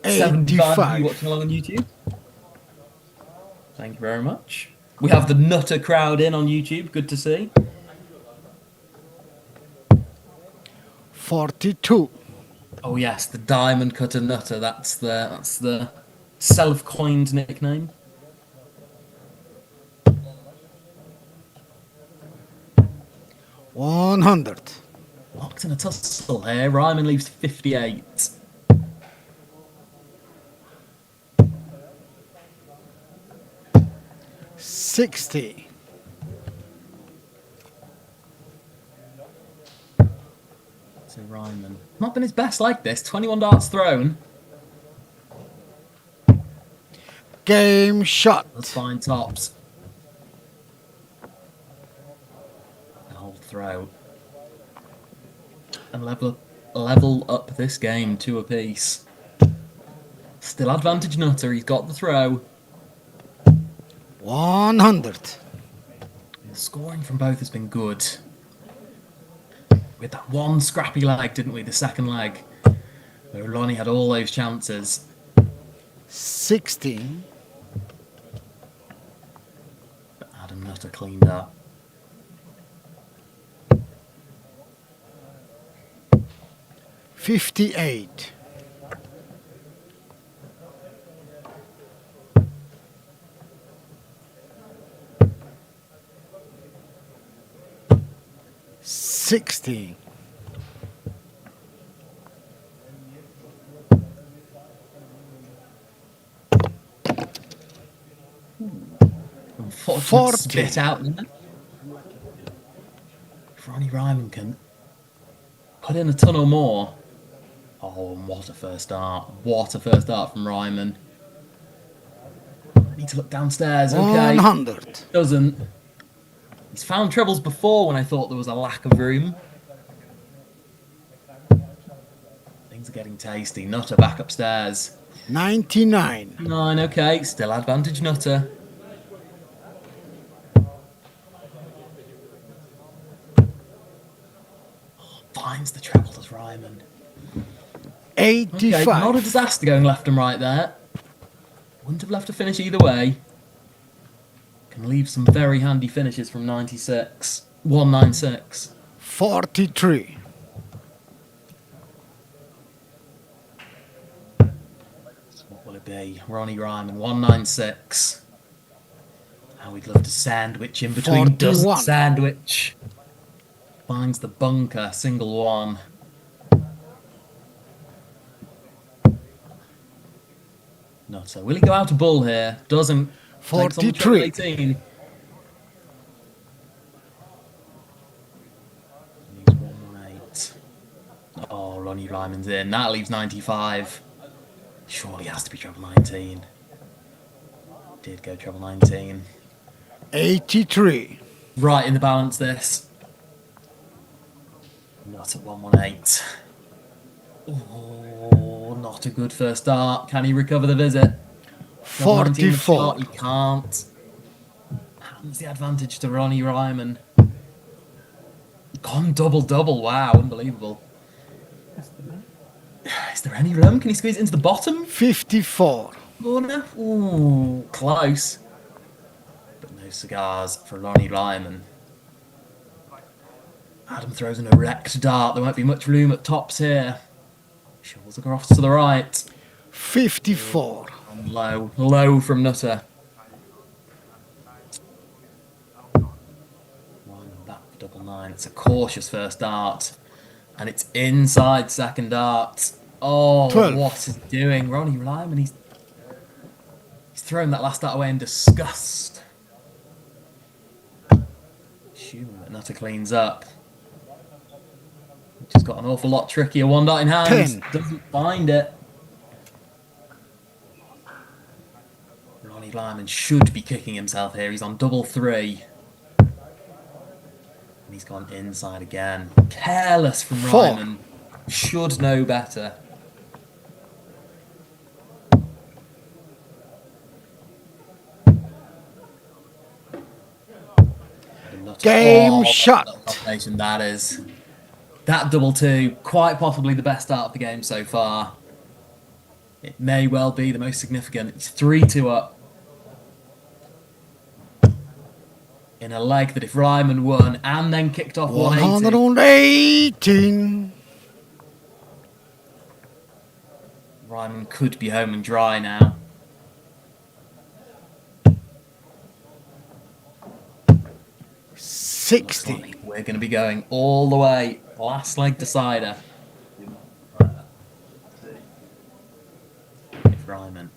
C: 75 of
E: 85.
C: you watching along on YouTube. Thank you very much. We have the Nutter crowd in on YouTube. Good to see.
E: 42.
C: Oh yes, the Diamond Cutter Nutter. That's the self-coined nickname.
E: 100.
C: Locked in a tussle here. Ryman leaves 58.
E: $60.
C: So Ryman, not been his best like this. 21 darts thrown.
E: Game shot.
C: Let's find tops. Hold throw. And level up this game 2 apiece. Still advantage Nutter. He's got the throw.
E: 100.
C: The scoring from both has been good. We had that one scrappy leg, didn't we? The second leg, where Ronnie had all those chances.
E: 16.
C: But Adam Nutter cleaned up.
E: $58. $60.
C: Unfortunate
E: 40.
C: spit out there. If Ronnie Ryman can put in a ton or more. Oh, and what a first start. What a first start from Ryman. I need to look downstairs. Okay.
E: 100.
C: Doesn't. He's found trebles before when I thought there was a lack of room. Things are getting tasty. Nutter back upstairs.
E: 99.
C: 9, okay. Still advantage Nutter. Finds the treble, does Ryman.
E: 85.
C: Okay, not a disaster going left and right there. Wouldn't have left a finish either way. Can leave some very handy finishes from 96. 196.
E: 43.
C: So what will it be? Ronnie Ryman, 196. How we'd love to sandwich in between.
E: 41.
C: Doesn't sandwich. Finds the bunker, single one. Nutter. Will he go out a bull here? Doesn't.
E: 43.
C: 18. Leaves 118. Oh, Ronnie Ryman's in. That leaves 95. Surely has to be treble 19. Did go treble 19.
E: 83.
C: Right in the balance, this. Not at 118. Oh, not a good first start. Can he recover the visit?
E: 44.
C: He can't. Hands the advantage to Ronnie Ryman. Gone double-double. Wow, unbelievable. Is there any room? Can he squeeze it into the bottom
E: 54.
C: corner? Ooh, close. But no cigars for Ronnie Ryman. Adam throws an erect dart. There won't be much room at tops here. Shovels across to the right.
E: 54.
C: And low from Nutter. One back for double 9. It's a cautious first dart. And it's inside second dart. Oh,
E: 12.
C: what is he doing? Ronnie Ryman, he's thrown that last dart away in disgust. Assuming that Nutter cleans up. Which has got an awful lot trickier. 1 dart in hand.
E: 10.
C: Doesn't find it. Ronnie Ryman should be kicking himself here. He's on double 3. And he's gone inside again. Careless from
E: 4.
C: Ryman. Should know better.
E: Game shot.
C: That is. That double 2, quite possibly the best start of the game so far. It may well be the most significant. It's 3-2 up. In a leg that if Ryman won and then kicked off 180,
E: 118.
C: Ryman could be home and dry now. Looks
E: 60.
C: like we're going to be going all the way. Last leg decider. If Ryman.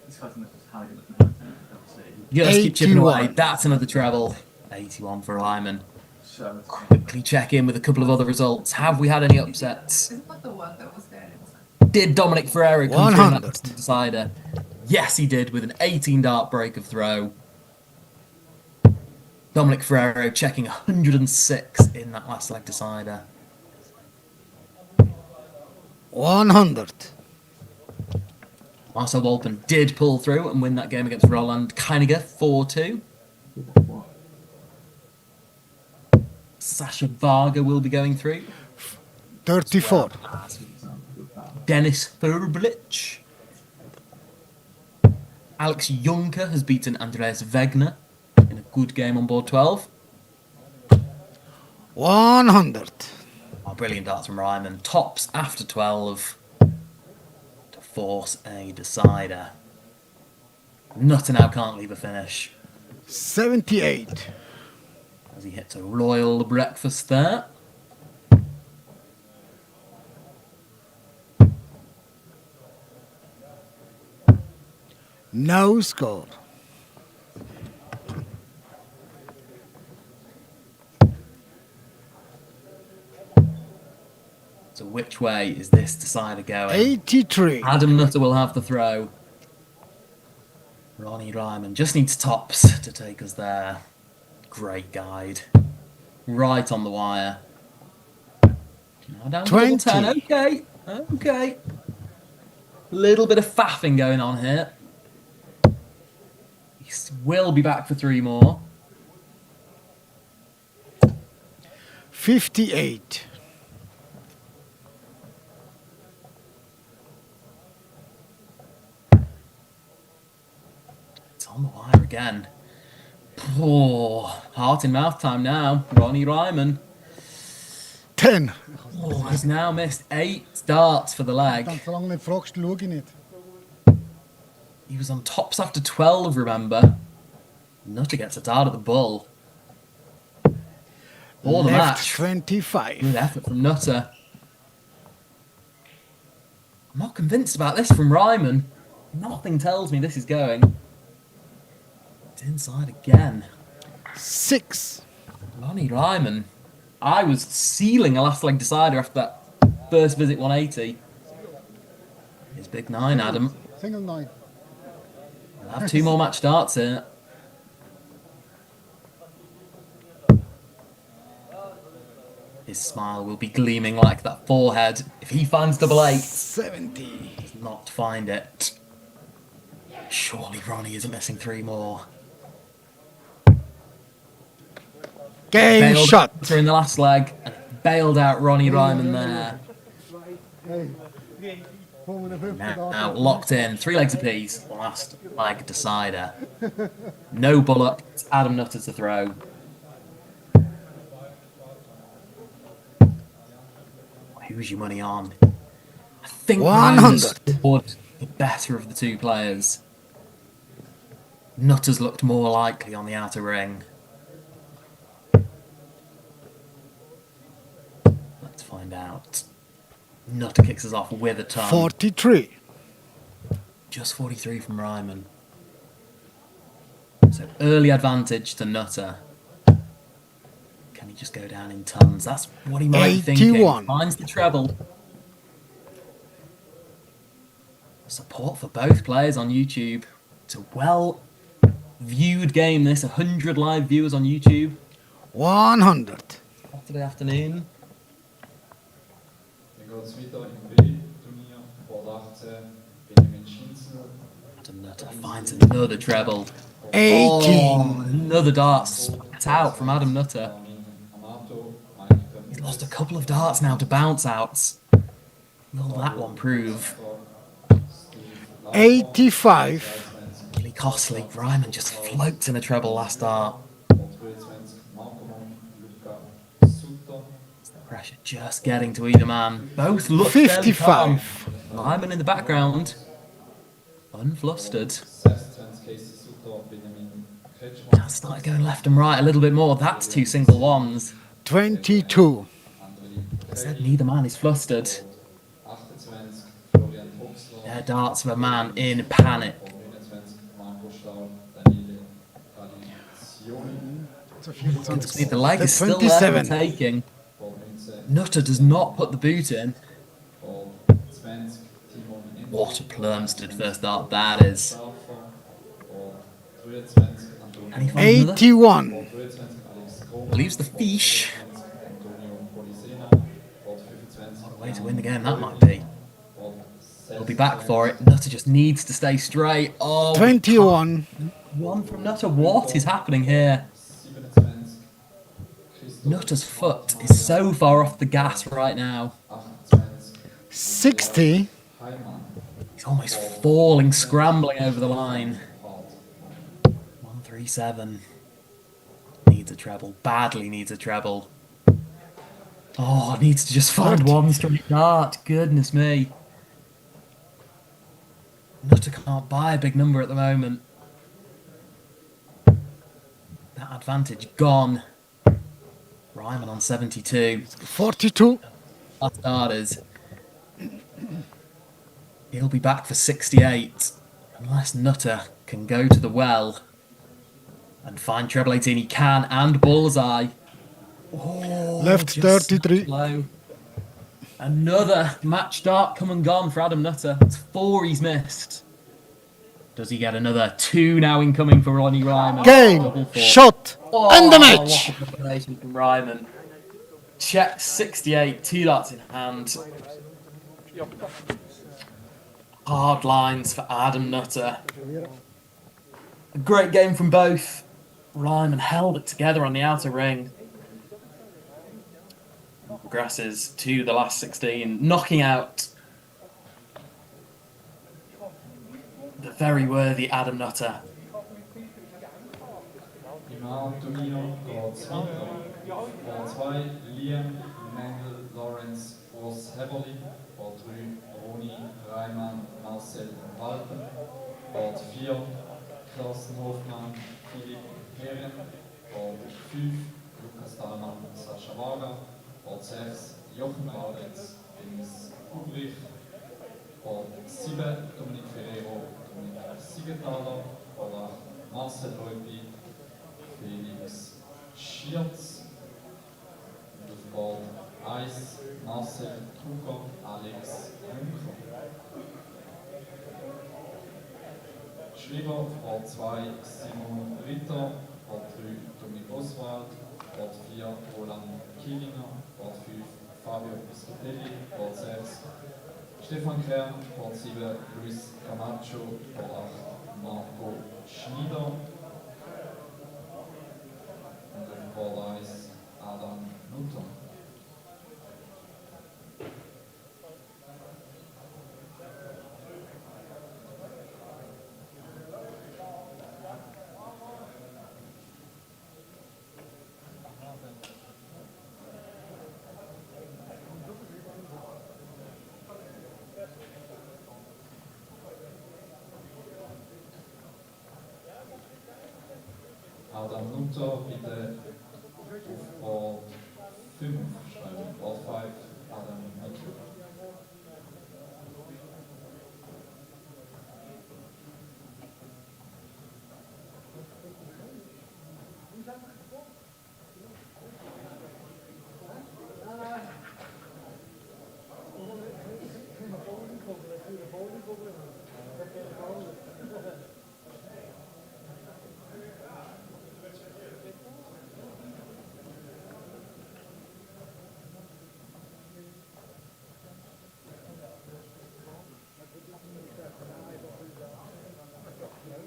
B: This guy's in the how you looking at
C: Just keep chipping away.
E: 81.
C: That's another treble. 81 for Ryman.
B: so
C: Quickly check in with a couple of other results. Have we had any upsets?
F: Isn't that the one that was there?
C: Did Dominic Ferreira come through in that
E: 100.
C: decider? Yes, he did, with an 18 dart break of throw. Dominic Ferreira checking 106 in that last leg decider.
E: 100.
C: Marcel Walpen did pull through and win that game against Roland Keiniger 4-2. Sasha Varga will be going through.
E: 34.
C: Dennis Furblich. Alex Juncker has beaten Andreas Wegner in a good game on board 12.
E: 100.
C: Oh, brilliant darts from Ryman. Tops after 12 to force a decider. Nutter now can't leave a finish
E: 78.
C: as he hits a royal breakfast there.
E: No score.
C: So which way is this decider going?
E: 83.
C: Adam Nutter will have the throw. Ronnie Ryman just needs tops to take us there. Great guide. Right on the wire. Now down to double 10.
E: 20.
C: Okay. Okay. Little bit of faffing going on here. He will be back for 3 more.
E: 58.
C: It's on the wire again. Oh, heart in mouth time now. Ronnie Ryman
E: 10.
C: has now missed 8 darts for the leg.
E: Dann so lange nicht fragst, schau ich nicht.
C: He was on tops after 12, remember? Nutter gets a dart at the bull. Or the
E: Left
C: match.
E: 25.
C: Good effort from Nutter. I'm not convinced about this from Ryman. Nothing tells me this is going. It's inside again.
E: 6.
C: Ronnie Ryman. I was sealing a last leg decider after that first visit 180. It's big 9, Adam.
E: Single 9.
C: We'll have 2 more match darts here. His smile will be gleaming like that forehead. If he finds double 8,
E: 70.
C: does not find it. Surely Ronnie isn't missing 3 more.
E: Game
C: Bailed
E: shot.
C: Nutter in the last leg and bailed out Ronnie Ryman there.
E: Hey. 55
C: Now locked in, 3 legs apiece. Last leg decider. No Bullock. It's Adam Nutter to throw. Who's your money on? I think
E: 100.
C: scored the better of the 2 players. Nutter's looked more likely on the outer ring. Let's find out. Nutter kicks us off with a ton.
E: 43.
C: Just 43 from Ryman. So early advantage to Nutter. Can he just go down in tons? That's what he might be thinking.
E: 81.
C: Finds the treble. Support for both players on YouTube. It's a well viewed game this. 100 live viewers on YouTube.
E: 100.
C: Saturday afternoon.
G: Dann geht es weiter im B-Turnier, Board 18, Benjamin Schinzel.
C: Adam Nutter finds another treble.
E: 18.
C: Oh, another dart spat out from Adam Nutter.
G: Amato, Mike
C: He's lost a couple of darts now to bounce outs. Will that one prove?
E: 85.
C: Really costly. Ryman just floats in a treble last start.
G: Ball 23, Markomon, Luca Sutter.
C: The pressure just getting to either man. Both look fairly calm.
E: 55.
C: Ryman in the background, unflustered.
G: 26, Casey Sutter, Benjamin Kretschmann.
C: That started going left and right a little bit more. That's two single ones.
E: 22.
C: I said neither man is flustered.
G: 28, Florian Hoxler.
C: Their darts of a man in panic.
G: 29, Marco Stahl, Daniele Tradizioni.
E: So
C: You can
E: 24.
C: see the leg is still there for the taking.
G: Ball 19,
C: Nutter does not put the boot in.
G: Ball 20, Timon Enter.
C: What a Plumstead first dart that is.
G: Ball 23, Antonio.
C: And he finds another.
E: 81.
G: Ball 23, Alex Kromer.
C: Leaves the fish.
G: Antonio Polisena. Ball 25,
C: What a way to win the game that might be. He'll be back for it. Nutter just needs to stay straight. Oh,
E: 21.
C: one from Nutter. What is happening here?
G: 27, Christoph
C: Nutter's foot is so far off the gas right now.
G: 28,
E: 60.
G: Heimann.
C: He's almost falling, scrambling over the line.
G: Hart.
C: 137. Needs a treble. Badly needs a treble. Oh, needs to just find one straight dart. Goodness me. Nutter can't buy a big number at the moment. That advantage gone. Ryman on 72.
E: 42.
C: Last starters. He'll be back for 68. Unless Nutter can go to the well and find treble 18. He can, and bullseye. Oh,
E: Left
C: just
E: 33.
C: low. Another match dart come and gone for Adam Nutter. That's 4 he's missed. Does he get another 2 now incoming for Ronnie Ryman? Double
E: Game.
C: 4.
E: Shot.
C: Oh,
E: And the match.
C: What a combination from Ryman. Check 68, 2 darts in hand. Hard lines for Adam Nutter. A great game from both. Ryman held it together on the outer ring. Progresses to the last 16, knocking out the very worthy Adam Nutter.
G: Im A-Turnier geht's weiter. Ball 2, Liam, Mendel, Lawrence, Urs Heberli. Ball 3, Roni, Reimann, Marcel und Walpen. Ball 4, Carsten Hofmann, Philipp Perien. Ball 5, Lukas Dahlmann, Sascha Wager. Ball 6, Jochen Raditz, Dennis Ubrich. Ball 7, Dominik Ferrero, Dominik Siegenthaler. Ball 8, Marcel Leupi, Felix Schierz. Und auf Ball 1, Marcel Truger, Alex Juncker. Schreiber auf Ball 2, Simon Ritter. Ball 3, Dominik Oswald. Ball 4, Roland Kielinger. Ball 5, Fabio Piscitelli. Ball 6, Stefan Kern. Ball 7, Luis Camacho. Ball 8, Marco Schnieder. Und auf Ball 1, Adam Nutter. Adam Nutter bitte auf Ball 5 schreiben. Ball 5, Adam Nutter.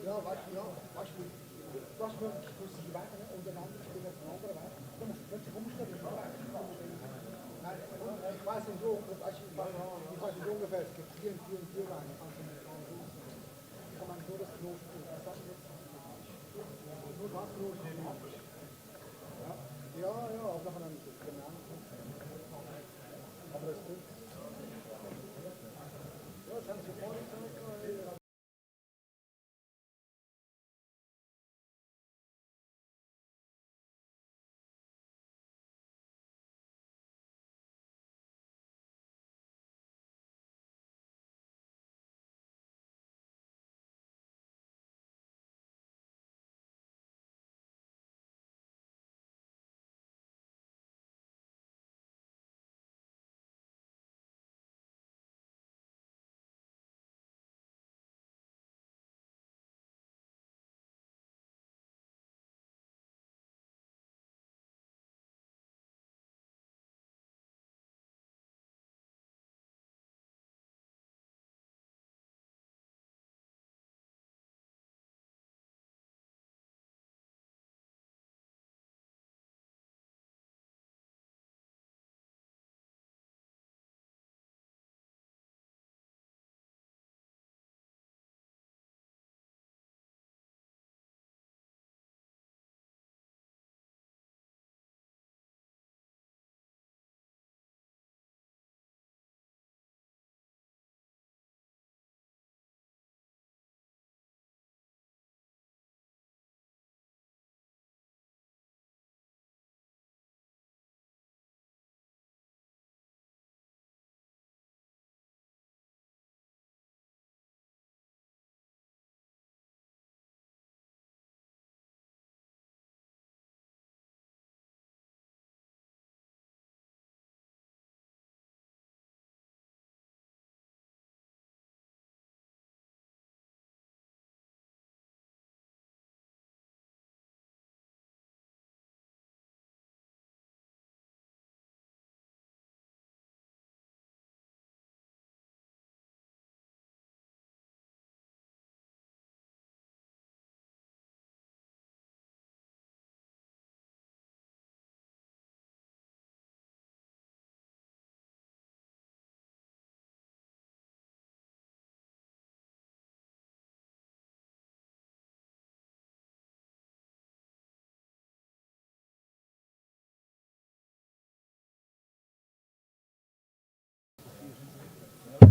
E: Ja, weißt du, du hast wirklich gewisse Wege und ein anderes Spiel hat einen anderen Weg. Du musst plötzlich umstellen. Nein, ich weiß nicht so, weißt du, ich weiß nicht ungefähr, es gibt 4 und 4 Wege, kannst du nicht sagen. kann nur das Knoten. Das sagt jetzt nur das Knoten ab. Ja, auch noch einen genau. Aber das stimmt. Ja, das haben Sie vorhin gesagt.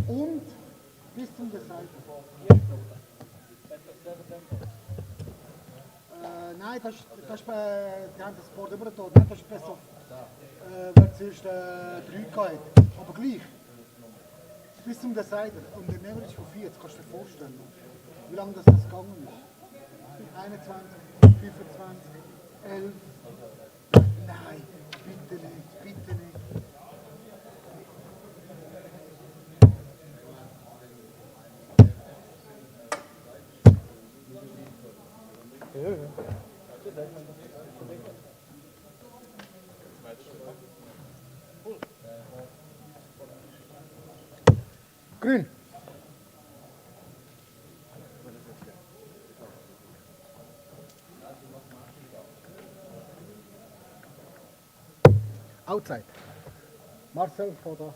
E: Und bis zum Seite. Nein, das ist die haben das Board übergetan. Das ist besser, wenn zuerst 3 gehabt. Aber gleich, bis zum Seite. Und der Average von 40, kannst du dir vorstellen, wie lange das gegangen ist. 21, 25, 11. Nein, bitte nicht, bitte nicht. Grün. Outside. Marcel vor da.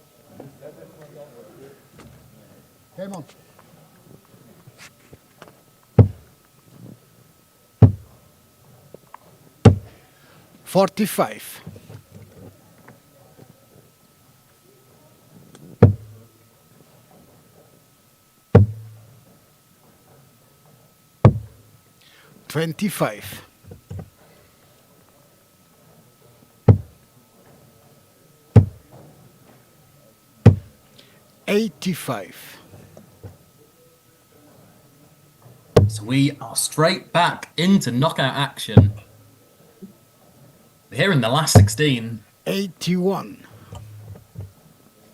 E: Hermann. $45. $25. $85.
C: So we are straight back into knockout action. We're here in the last 16.
E: 81.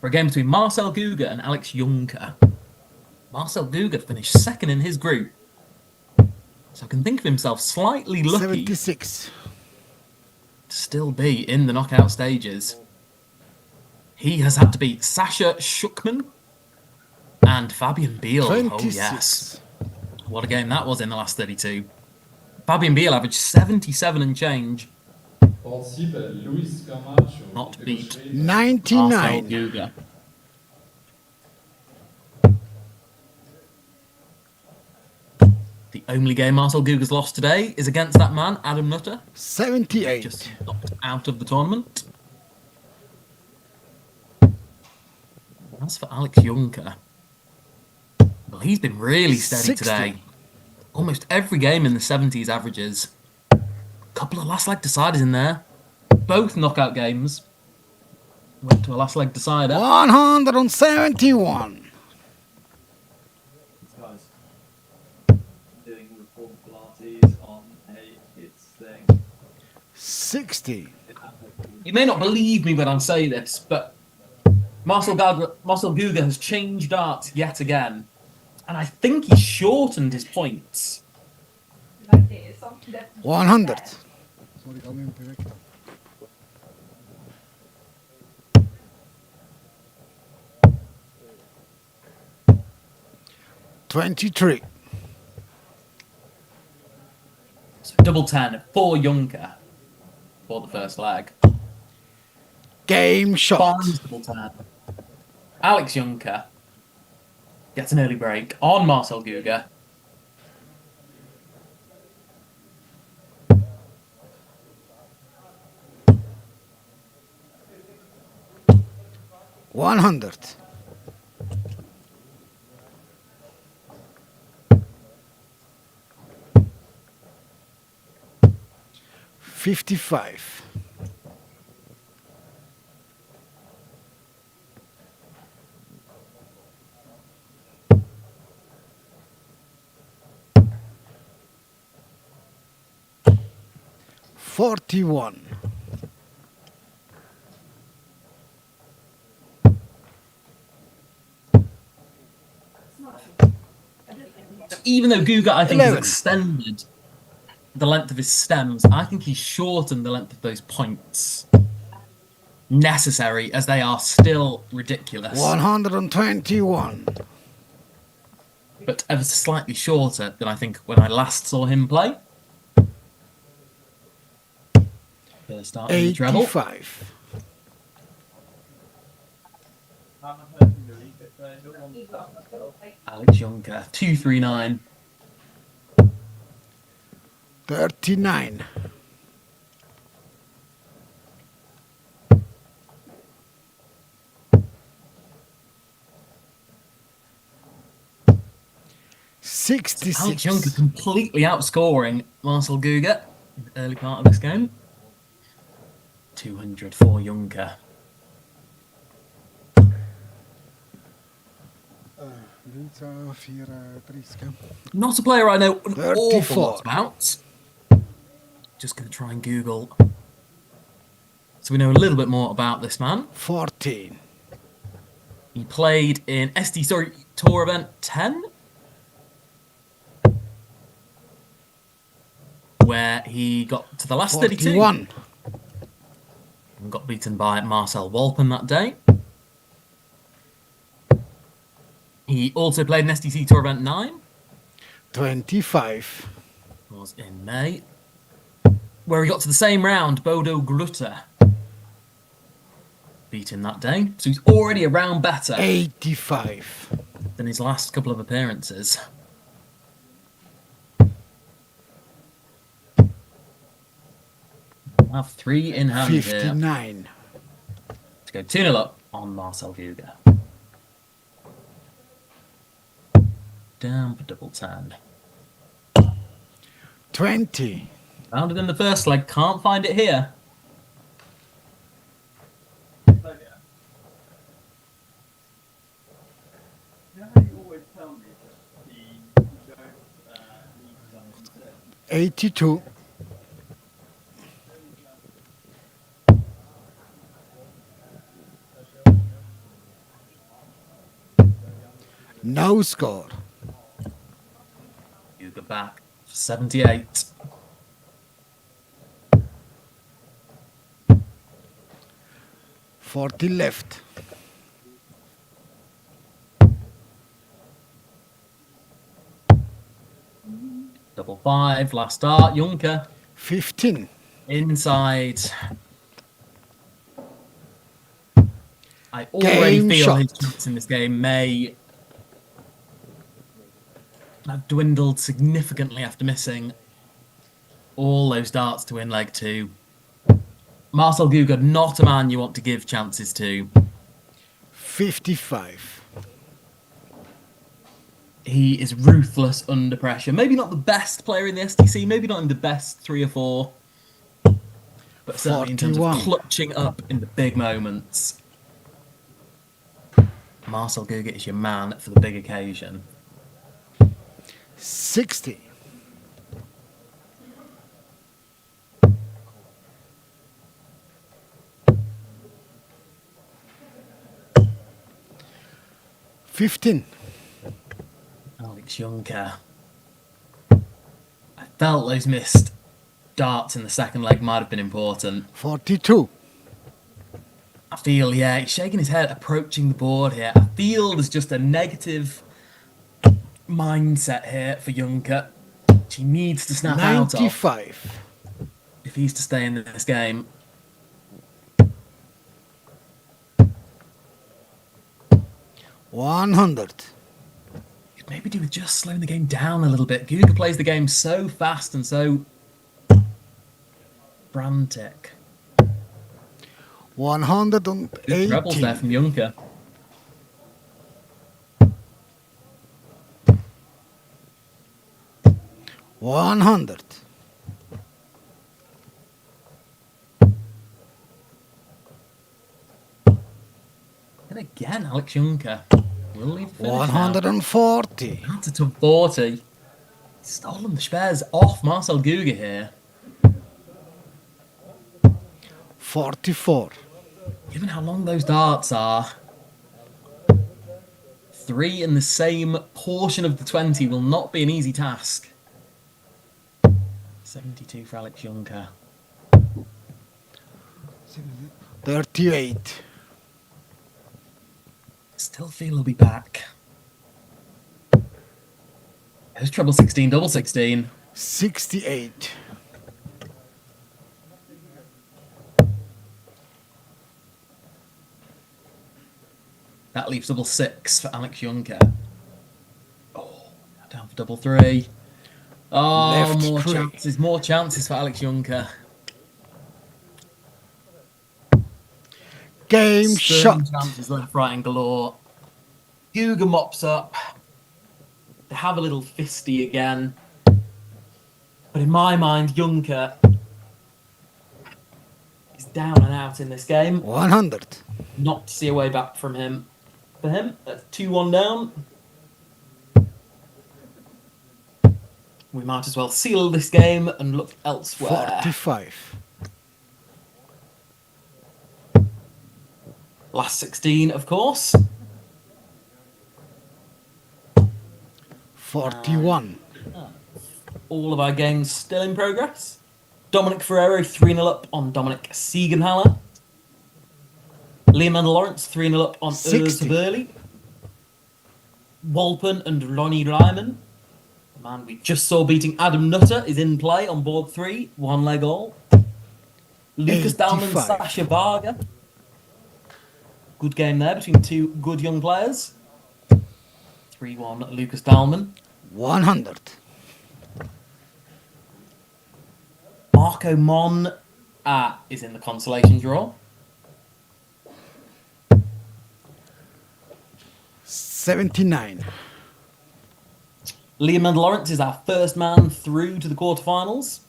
C: For a game between Marcel Guga and Alex Juncker. Marcel Guga finished second in his group. So I can think of himself slightly lucky
E: 76.
C: to still be in the knockout stages. He has had to beat Sasha Schuckman and Fabian Biel.
E: 26.
C: Oh, yes. What a game that was in the last 32. Fabian Biel averaged 77 and change.
G: Board 7, Luis Camacho.
C: Not beat.
E: 99.
C: Marcel Guga. The only game Marcel Guga's lost today is against that man, Adam Nutter,
E: 78.
C: just knocked out of the tournament. As for Alex Juncker, well, he's been really steady
E: 60.
C: today. Almost every game in the 70s averages. A couple of last leg deciders in there. Both knockout games. Went to a last leg decider.
E: 171.
B: This guy's doing reform Pilates on a kids thing.
E: 60.
C: You may not believe me when I say this, but Marcel Guga has changed darts yet again. And I think he's shortened his points.
F: Like this, something that
E: 100. Sorry, ik ga hem direct. 23.
C: So double 10 for Juncker for the first leg.
E: Game shot.
C: Barnes double 10. Alex Juncker gets an early break on Marcel Guga.
E: $100. $55. $41.
C: Even though Guga, I think,
E: 11.
C: has extended the length of his stems, I think he's shortened the length of those points necessary, as they are still ridiculous.
E: 121.
C: But ever so slightly shorter than I think when I last saw him play. First start in the treble.
E: 85.
C: Alex Juncker, 239.
E: 39.
C: Alex
E: 66.
C: Juncker completely outscoring Marcel Guga in the early part of this game. 200 for Juncker. Not a player I know an awful lot about. Just going to try and Google. So we know a little bit more about this man.
E: 14.
C: He played in SDC Tour Event 10, where he got to the last 32
E: 41.
C: and got beaten by Marcel Walpen that day. He also played in SDC Tour Event 9.
E: 25.
C: Was in May, where he got to the same round. Bodo Grutter beat him that day, so he's already a round better
E: 85.
C: than his last couple of appearances. We'll have 3 in hand here
E: 59.
C: to go 2-0 up on Marcel Guga. Down for double 10.
E: 20.
C: Found it in the first leg, can't find it here.
D: You know how you always tell me that you don't need something to
E: 82. No score.
C: Guga back for 78.
E: $40 left.
C: Double 5, last start, Juncker
E: 15.
C: inside. I already
E: Game
C: feel
E: shot.
C: his chance in this game may have dwindled significantly after missing all those darts to win leg 2. Marcel Guga, not a man you want to give chances to.
E: 55.
C: He is ruthless under pressure. Maybe not the best player in the SDC, maybe not in the best 3 or 4, but certainly in terms of
E: 41.
C: clutching up in the big moments. Marcel Guga is your man for the big occasion.
E: 60. 15.
C: Alex Juncker. I felt those missed darts in the second leg might have been important.
E: 42.
C: I feel, yeah, he's shaking his head, approaching the board here. I feel there's just a negative mindset here for Juncker, which he needs to snap out of
E: 95.
C: if he's to stay in this game.
E: 100.
C: Could maybe do with just slowing the game down a little bit. Guga plays the game so fast and so frantic.
E: 118.
C: Good trebles there from Juncker.
E: $100.
C: And again, Alex Juncker will leave the finish
E: 140.
C: now. That's a top 40. Stolen the spares off Marcel Guga here.
E: 44.
C: Given how long those darts are, 3 in the same portion of the 20 will not be an easy task. 72 for Alex Juncker.
E: 38.
C: Still feel he'll be back. There's treble 16, double 16.
E: 68.
C: That leaves double 6 for Alex Juncker. Oh, down for double 3. Oh,
E: Left
C: more chances for Alex Juncker.
E: Game shot.
C: Chances left, right, and galore. Guga mops up. They have a little fisty again. But in my mind, Juncker is down and out in this game.
E: 100.
C: Not to see a way back from him. For him, that's 2-1 down. We might as well seal this game and look elsewhere.
E: 45.
C: Last 16, of course.
E: 41.
C: All of our games still in progress. Dominic Ferrero 3-0 up on Dominic Siegenhaller. Liam and Lawrence 3-0 up on
E: 60.
C: Burley. Walpen and Ronnie Ryman. The man we just saw beating Adam Nutter is in play on board 3, 1 leg all. Lucas Dalman,
E: 85.
C: Sasha Varga. Good game there between 2 good young players. 3-1 Lucas Dalman.
E: 100.
C: Marco Mon is in the consolation draw.
E: 79.
C: Liam and Lawrence is our first man through to the quarterfinals.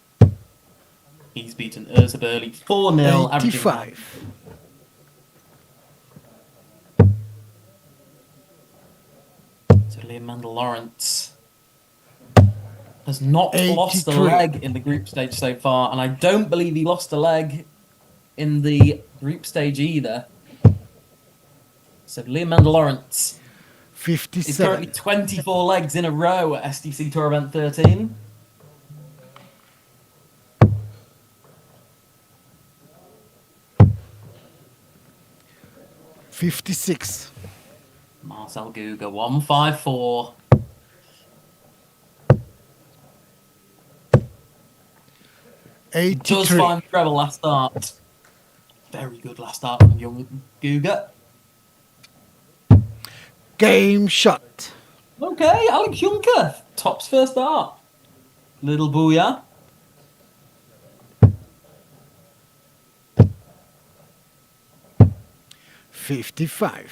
C: He's beaten Ursa Burley 4-0, averaging
E: 85.
C: So Liam and Lawrence has not
E: 83.
C: lost a leg in the group stage so far, and I don't believe he lost a leg in the group stage either. So Liam and Lawrence is currently
E: 57.
C: 24 legs in a row at SDC Tour Event 13.
E: $56.
C: Marcel Guga, 154. Does
E: 83.
C: find treble last start. Very good last start from young Guga.
E: Game shot.
C: Okay, Alex Juncker Top's first art. Little booyah.
E: $55.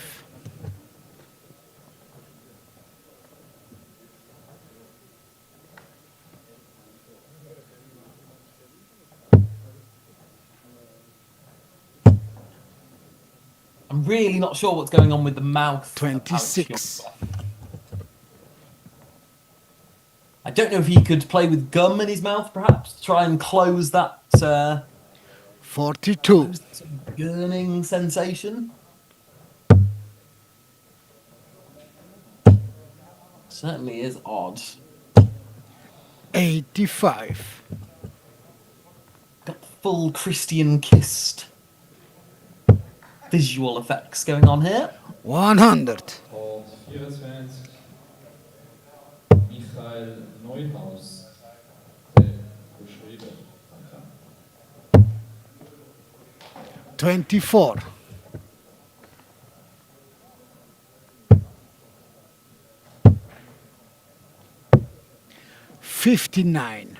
C: I'm really not sure what's going on with the mouth. of Alex
E: 26.
C: Young. I don't know if he could play with gum in his mouth, perhaps, to try and close that
E: 42.
C: gurning sensation. Certainly is odd.
E: 85.
C: Got full Christian kissed visual effects going on here.
E: 100.
G: Code 24. Michael Neuhaus. Beschrieben. Danke.
E: 24. $59.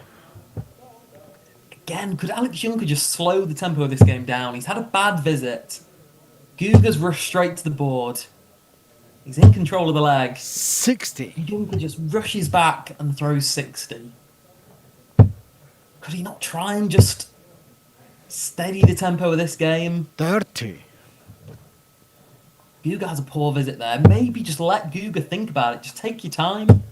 C: Again, could Alex Juncker just slow the tempo of this game down? He's had a bad visit. Guga's rushed straight to the board. He's in control of the leg.
E: 60.
C: Juncker just rushes back and throws 60. Could he not try and just steady the tempo of this game?
E: 30.
C: Guga has a poor visit there. Maybe just let Guga think about it. Just take your time.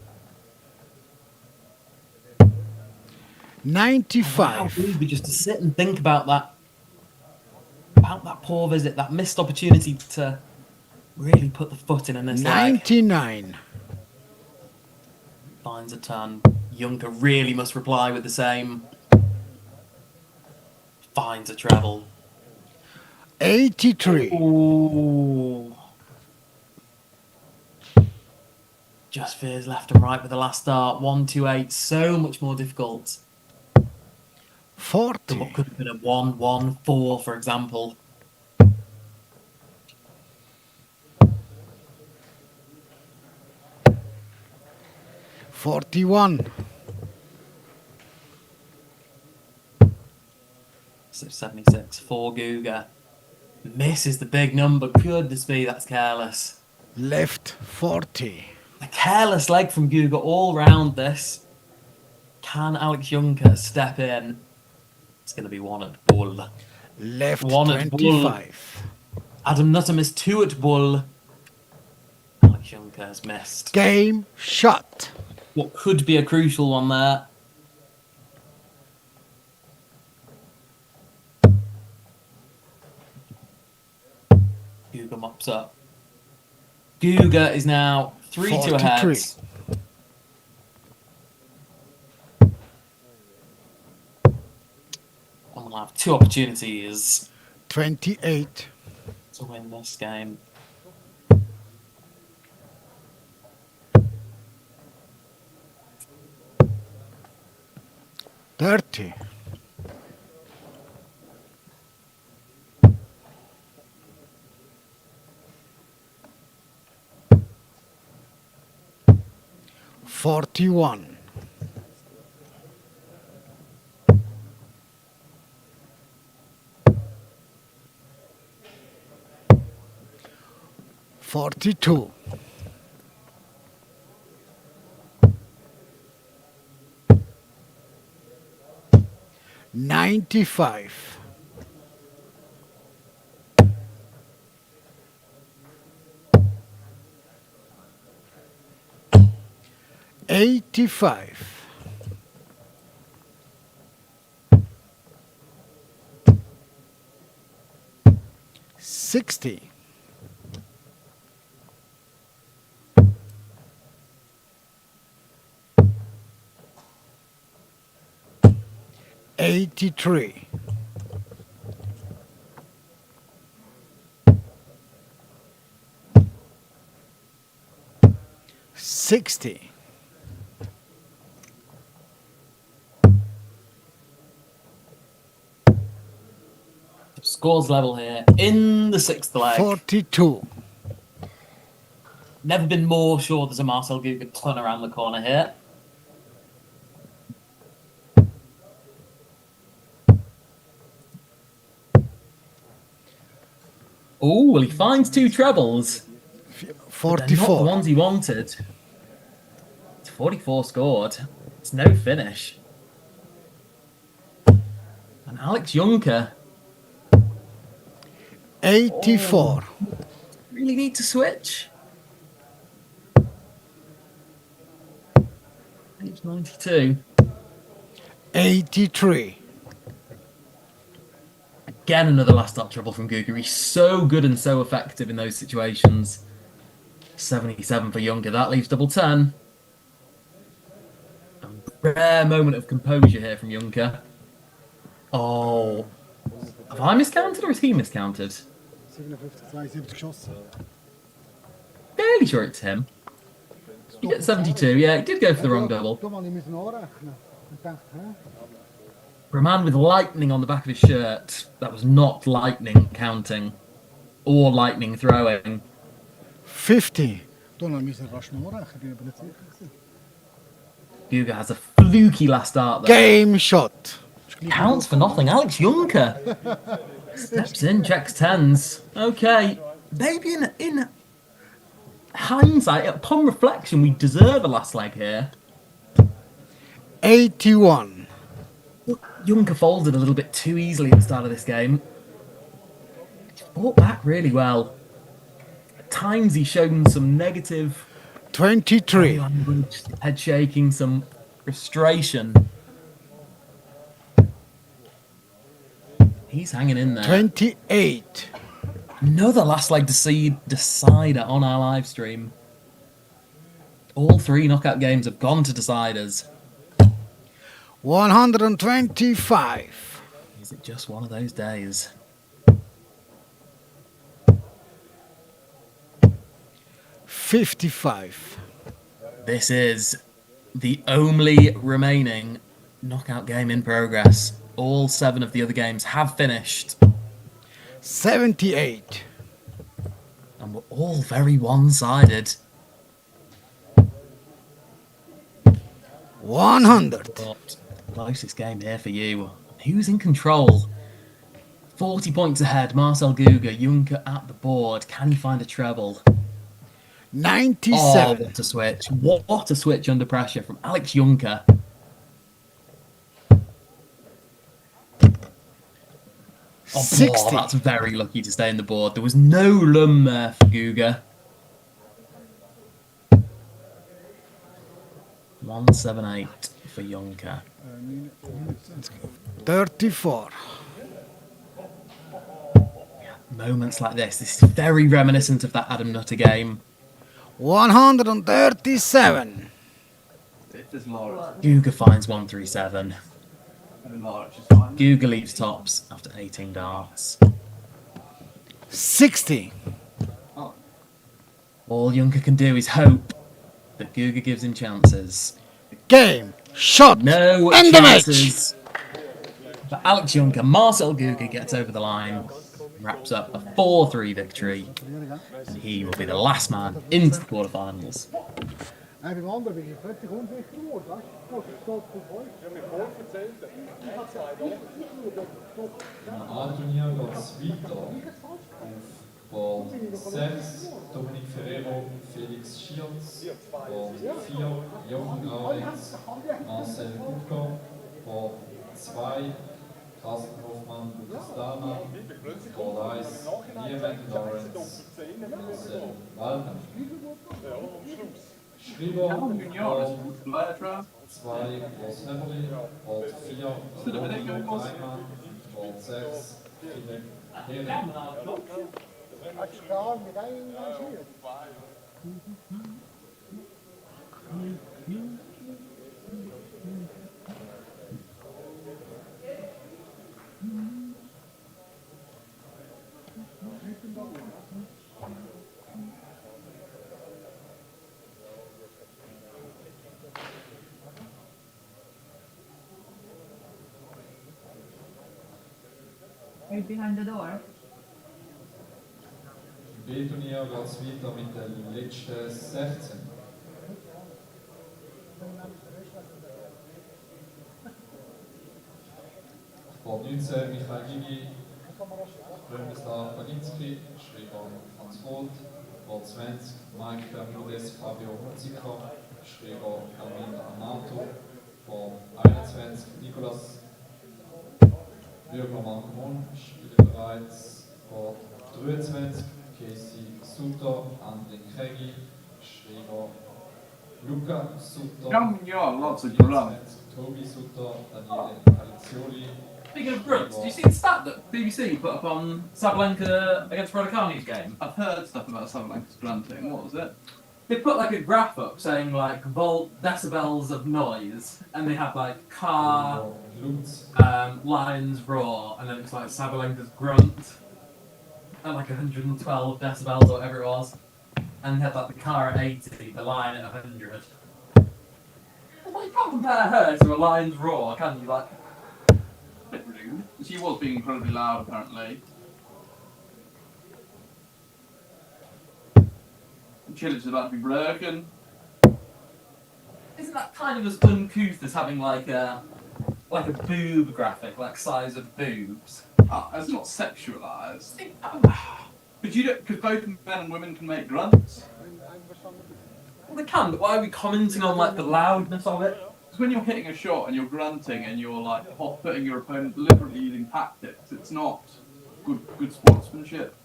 E: 95.
C: Guga just to sit and think about that poor visit, that missed opportunity to really put the foot in this leg.
E: 99.
C: Finds a turn. Juncker really must reply with the same. Finds a treble.
E: 83.
C: Ooh. Just veers left and right with the last start. 1-2-8. So much more difficult than
E: 40.
C: what could have been a 1-1-4, for example.
E: $41.
C: So 76 for Guga. Misses the big number. Goodness me, that's careless.
E: Left 40.
C: A careless leg from Guga all round this. Can Alex Juncker step in? It's going to be one at bull.
E: Left
C: One at
E: 25.
C: Adam Nutter missed 2 at bull. Alex Juncker has missed.
E: Game shot.
C: What could be a crucial one there. Guga mops up. Guga is now 3-2 ahead.
E: 43.
C: And we'll have 2 opportunities
E: 28.
C: to win this game.
E: $30. $41. $42. $95. $85. $60. $83. $60.
C: Scores level here in the 6th leg.
E: 42.
C: Never been more sure there's a Marcel Guga ton around the corner here. Oh, well, he finds two trebles. They're not the
E: 44.
C: ones he wanted. It's 44 scored. It's no finish. And Alex Juncker
E: 84.
C: really need to switch. Page 92.
E: 83.
C: Again, another last stop trouble from Guga. He's so good and so effective in those situations. 77 for Juncker. That leaves double 10. A rare moment of composure here from Juncker. Oh. Have I miscounted or has he miscounted?
E: 57, 72 geschossen.
C: Fairly sure it's him. You get 72. Yeah, he did go for the wrong double.
E: Du mal, ich muss anrechnen. Ich dachte, hä?
C: For a man with lightning on the back of his shirt, that was not lightning counting or lightning throwing.
E: 50. Du musst rasch nachrechnen, bin aber nicht sicher gewesen.
C: Guga has a fluky last start there.
E: Game shot.
C: Counts for nothing. Alex Juncker steps in, checks tens. Okay, maybe in hindsight, upon reflection, we deserve a last leg here.
E: 81.
C: Juncker folded a little bit too easily at the start of this game. He fought back really well. At times he's shown some negative
E: 23.
C: language, head shaking, some frustration. He's hanging in there.
E: 28.
C: Another last leg decider on our live stream. All three knockout games have gone to deciders.
E: 125.
C: Is it just one of those days?
E: 55.
C: This is the only remaining knockout game in progress. All 7 of the other games have finished.
E: 78.
C: And we're all very one-sided.
E: 100.
C: But closest game here for you. Who's in control? 40 points ahead. Marcel Guga, Juncker at the board. Can he find a treble?
E: 97.
C: Oh, what a switch. What a switch under pressure from Alex Juncker. Oh,
E: 60.
C: that's very lucky to stay in the board. There was no lum there for Guga. 178 for Juncker.
E: 34.
C: Moments like this is very reminiscent of that Adam Nutter game.
E: 137.
B: If there's Laura,
C: Guga finds 137.
B: and Laura is fine.
C: Guga leaves tops after 18 darts.
E: 60.
C: All Juncker can do is hope that Guga gives him chances.
E: Game shot.
C: No
E: End the match.
C: chances. But Alex Juncker, Marcel Guga gets over the line, wraps up a 4-3 victory, and he will be the last man into the quarterfinals.
E: Beim anderen bin ich völlig unsicher geworden. Weißt du, das steht für euch.
G: Im A-Turnier geht es weiter. Auf Board 6 Dominik Ferrero, Felix Schierz. Board 4 Jochen Arenz, Marcel Gucker. Board 2 Carsten Hoffmann, Lukas Dahmer. Board 1 Lieben Lorenz, Marcel Waldner. Schreiber, Board 2 Ross Heberli. Board 4 Romeo Reimann. Board 6 Philipp Hering.
E: Hast du klar mit eingeschrieben?
F: Right behind the door.
G: Im B-Turnier geht es weiter mit den letzten 16. Board 19 Michael Gigi, Gründerstadt Baginski, Schreiber Franz Roth, Wort 20, Mike Bermudez Fabio Hunziker, Schreiber Erwin Amato, Wort 21, Nicolas Bürger Marco Mon, spielt bereits, Wort 23, Casey Sutter, André Kegi, Schreiber Luca Sutter,
D: Ja, lots of
G: 24, Tobi Sutter, Daniele Calizzioli.
C: Speaking of grunts, did you see the stat that BBC put up on Sabalenka against Raducanu's game?
D: I've heard stuff about Savalanka's grunting. What was it?
C: They put like a graph up saying like volt decibels of noise, and they had like car, lions roar, and then it's like Sabalenka's grunt at like 112 decibels or whatever it was, and they had like the car at 80, the lion at 100. Well, you can't compare her to a lion's roar, can you? Like,
D: Bit rude. She was being incredibly loud, apparently. Chillips is about to be broken.
C: isn't that kind of as uncouth as having like a boob graphic, like size of boobs?
D: It's not sexualised. But you don't, because both men and women can make grunts.
C: Well, they can, but why are we commenting on like the loudness of it?
D: Because when you're hitting a shot and you're grunting and you're like hot-footing your opponent deliberately using tactics, it's not good sportsmanship.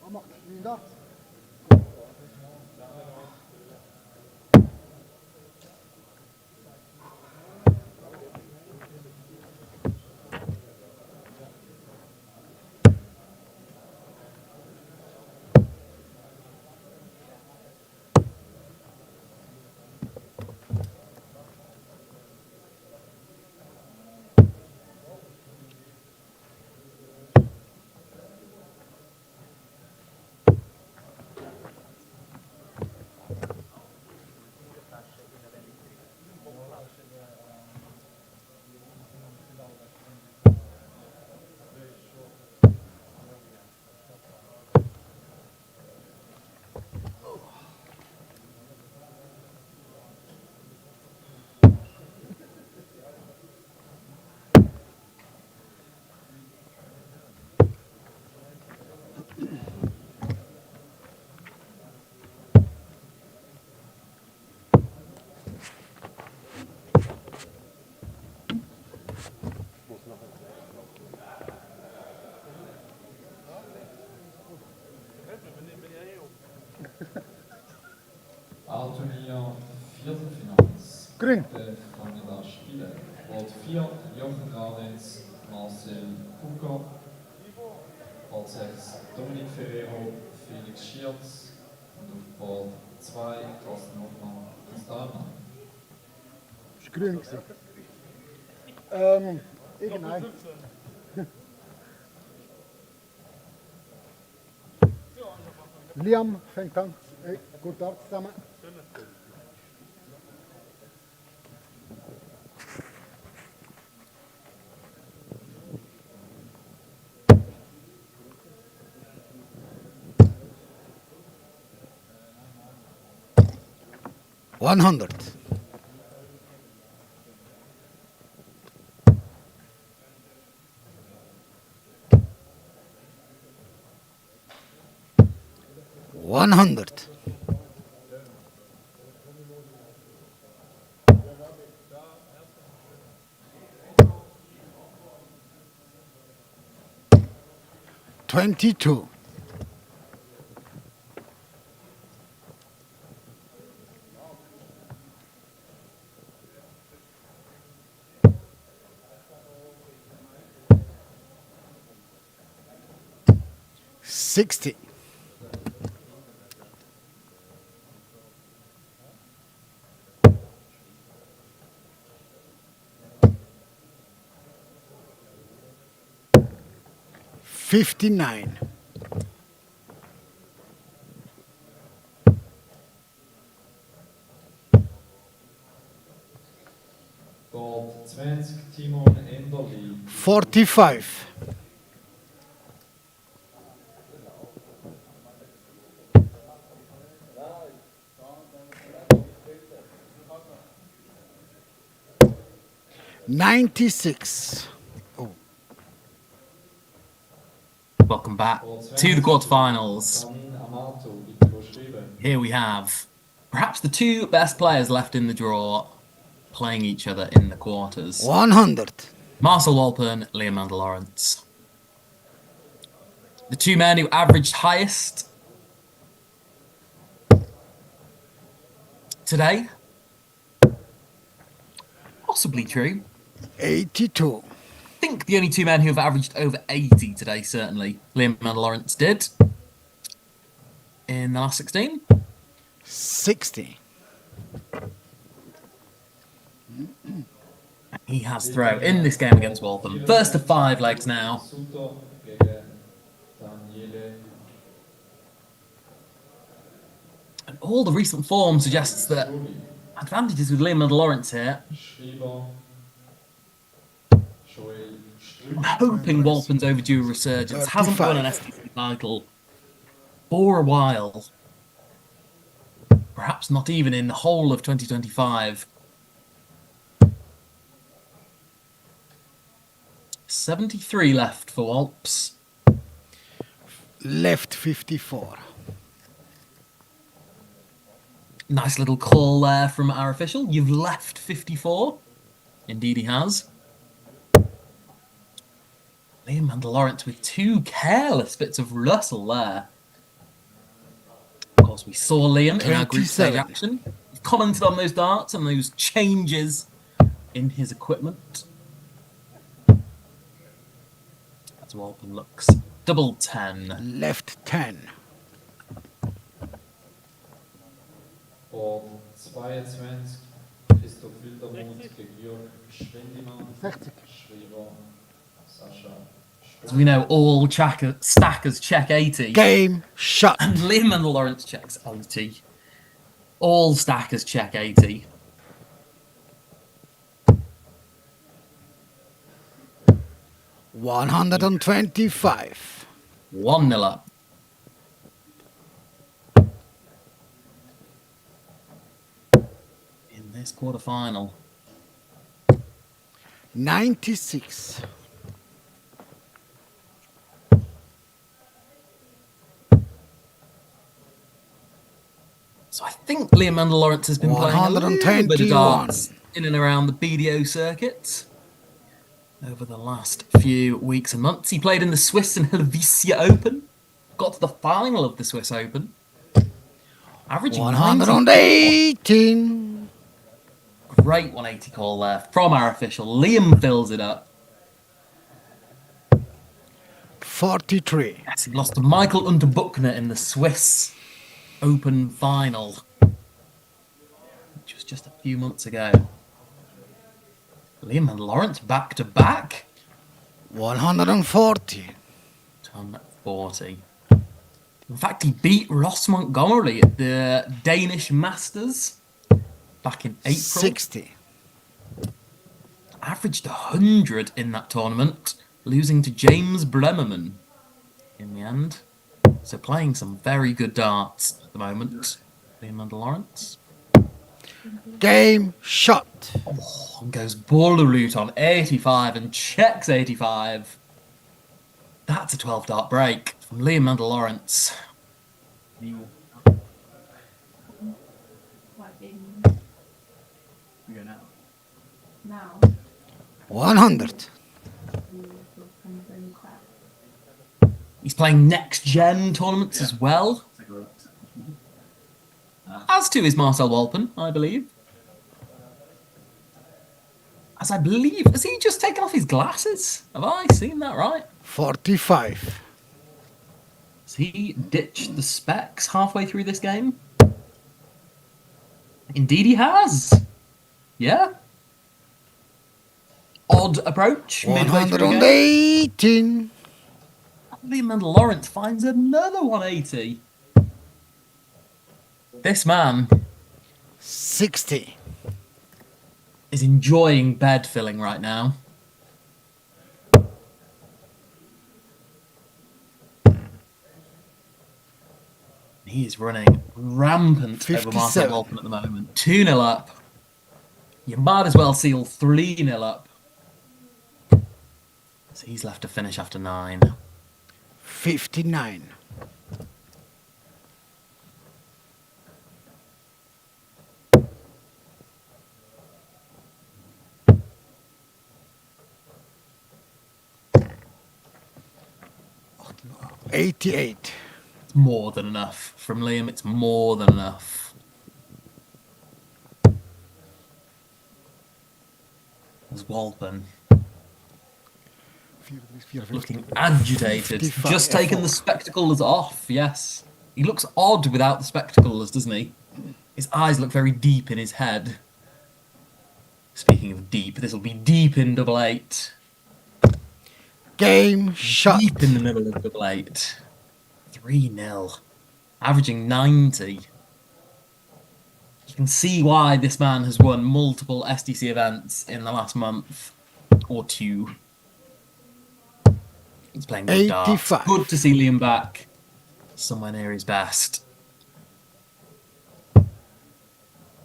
E: Wat macht nu dat?
G: A-Turnier Viertelfinals.
E: Grün.
G: Fangen da Spiele. Wort 4, Jochen Graditz, Marcel Bucker. Wort 6, Dominik Ferrero, Felix Schierz. Und auf Wort 2, Thorsten Hoffmann, Chris Dahlmann.
E: Das war grün. Irgendein. Liam fängt an. Hey, guten Tag zusammen. $100. $100. $22. $60. $59.
G: geht 20 Timon Enderli.
E: 45. $96.
C: Welcome back to the quarterfinals.
G: Kamin Amato, bitte geschrieben.
C: Here we have perhaps the two best players left in the draw playing each other in the quarters.
E: 100.
C: Marcel Walpen, Liam Mandel-Lawrence. The two men who averaged highest today. Possibly true.
E: 82.
C: I think the only two men who have averaged over 80 today, certainly. Liam Mandel-Lawrence did. In the last 16.
E: 60.
C: He has throw in this game against Waltham. First of 5 legs now.
G: Suter gegen Daniele.
C: And all the recent form suggests that advantages with Liam Mandel-Lawrence here.
G: Schreiber. Joel
C: I'm
G: Strück.
C: hoping Waltham's overdue resurgence. Hasn't won an SDC title for a while. Perhaps not even in the whole of 2025. 73 left for Walps.
E: Left 54.
C: Nice little call there from our official. You've left 54. Indeed he has. Liam Mandel-Lawrence with 2 careless bits of Russell there. Of course, we saw Liam in our group stage
E: 27.
C: action. We've commented on those darts and those changes in his equipment. As Walpen looks. Double 10.
E: Left 10.
G: Board 22. Christoph Wildermuth gegen Jörg Schwendimann.
E: 60.
G: Schreiber Sascha
C: As we know, all stackers check 80.
E: Game shot.
C: And Liam Mandel-Lawrence checks 80. All stackers check 80.
E: $125.
C: 1-0 up. In this quarterfinal.
E: 96.
C: So I think Liam Mandel-Lawrence has been playing a little bit of
E: 121.
C: darts in and around the BDO circuit over the last few weeks and months. He played in the Swiss and Helvetia Open, got to the final of the Swiss Open, averaging
E: 118.
C: Great 180 call there from our official. Liam fills it up.
E: 43.
C: Yes, he lost to Michael Unterbuchner in the Swiss Open final, which was just a few months ago. Liam Mandel-Lawrence back to back.
E: 140.
C: Ton 40. In fact, he beat Ross Montgomery at the Danish Masters back in April.
E: 60.
C: Averaged 100 in that tournament, losing to James Bremerman in the end. So playing some very good darts at the moment. Liam Mandel-Lawrence.
E: Game shot.
C: Oh, and goes Borderloot on 85 and checks 85. That's a 12 dart break from Liam Mandel-Lawrence.
F: What big
D: We go now.
F: now?
E: 100.
C: He's playing next gen tournaments as well.
D: Take a look.
C: As to is Marcel Walpen, I believe. As I believe, has he just taken off his glasses? Have I seen that right?
E: 45.
C: Has he ditched the specs halfway through this game? Indeed he has. Yeah. Odd approach. Midway through the game.
E: 118.
C: Liam Mandel-Lawrence finds another 180. This man,
E: 60.
C: is enjoying bed filling right now. He is running rampant over Marco
E: 57.
C: Walton at the moment. 2-0 up. You might as well seal 3-0 up. So he's left to finish after 9.
E: 59. $88.
C: It's more than enough. From Liam, it's more than enough. There's Walton. Looking agitated.
E: 55.
C: Just taken the spectacles off, yes. He looks odd without the spectacles, doesn't he? His eyes look very deep in his head. Speaking of deep, this will be deep in double 8.
E: Game shot.
C: Deep in the middle of double 8. 3-0. Averaging 90. You can see why this man has won multiple SDC events in the last month or 2. He's playing good darts.
E: 85.
C: Good to see Liam back. Somewhere near his best.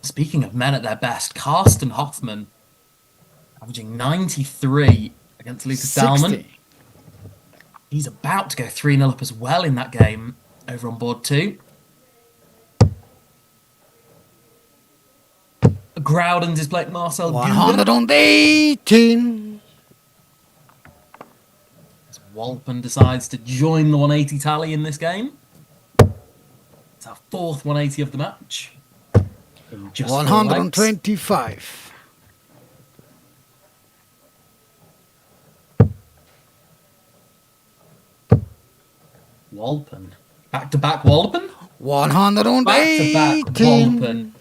C: Speaking of men at their best, Karsten Hoffman averaging 93 against Lucas
E: 60.
C: Dalman. He's about to go 3-0 up as well in that game over on board 2. Groudens is playing Marcel Gunden.
E: 118.
C: Walpen decides to join the 180 tally in this game. It's our 4th 180 of the match. In just 4 legs.
E: 125.
C: Walpen. Back-to-back Walpen?
E: 118.
C: Back-to-back Walpen.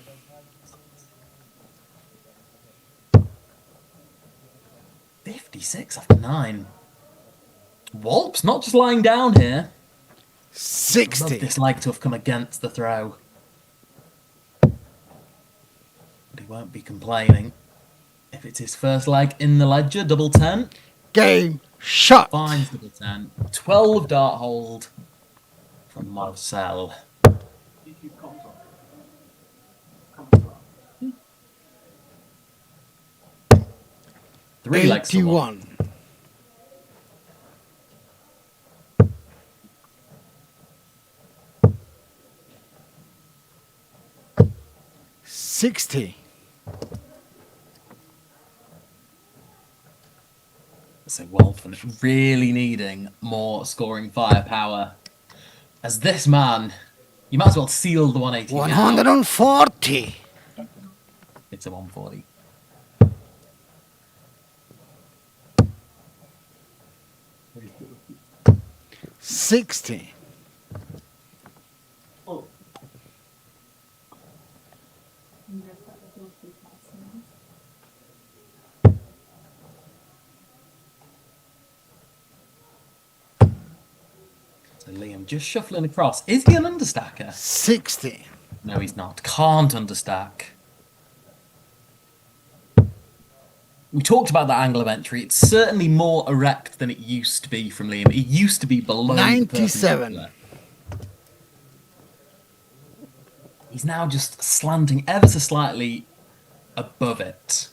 C: $56 after 9. Walp's not just lying down here.
E: 60.
C: Love this leg to have come against the throw. But he won't be complaining. If it's his first leg in the ledger, double 10.
E: Game shot.
C: Finds double 10. 12 dart hold from Marcel. Three legs to one.
E: 81. $60.
C: So Walton really needing more scoring firepower. As this man, you might as well seal the 180 now.
E: 140.
C: It's a 140.
E: $60.
C: So Liam just shuffling across. Is he an understacker?
E: $60.
C: No, he's not. Can't understack. We talked about that angle of entry. It's certainly more erect than it used to be from Liam. It used to be below
E: 97.
C: the He's now just slanting ever so slightly above it.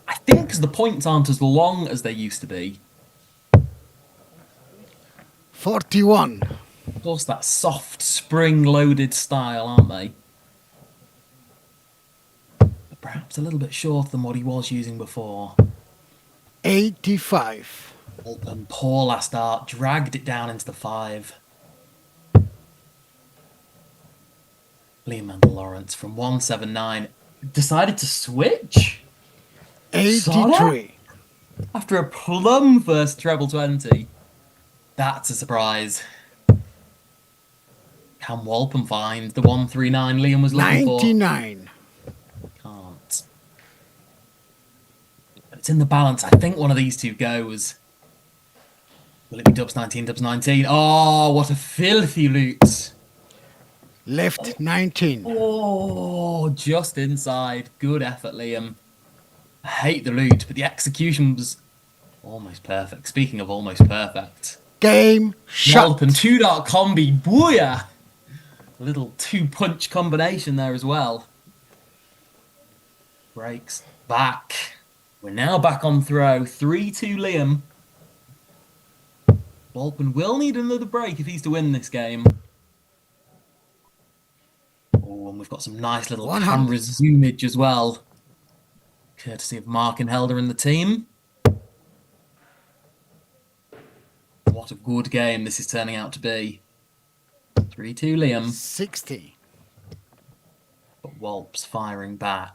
C: I think because the points aren't as long as they used to be.
E: 41.
C: Of course, that soft, spring-loaded style, aren't they? But perhaps a little bit shorter than what he was using before.
E: 85.
C: And poor last dart, dragged it down into the 5. Liam and Lawrence from 179 decided to switch.
E: 83.
C: After a plum first treble 20. That's a surprise. Can Walpen find the 139 Liam was looking
E: 99.
C: for? Can't. But it's in the balance. I think one of these two goes. Will it be dubs 19, dubs 19? Oh, what a filthy loot.
E: Left 19.
C: Oh, just inside. Good effort, Liam. I hate the loot, but the execution was almost perfect. Speaking of almost perfect.
E: Game shot.
C: Walpen, 2-dart combi, booyah! A little 2-punch combination there as well. Breaks back. We're now back on throw. 3-2 Liam. Walpen will need another break if he's to win this game. Oh, and we've got some nice little
E: 100.
C: camera zoomage as well. Courtesy of Mark and Helder and the team. What a good game this is turning out to be. 3-2 Liam.
E: 60.
C: But Walp's firing back.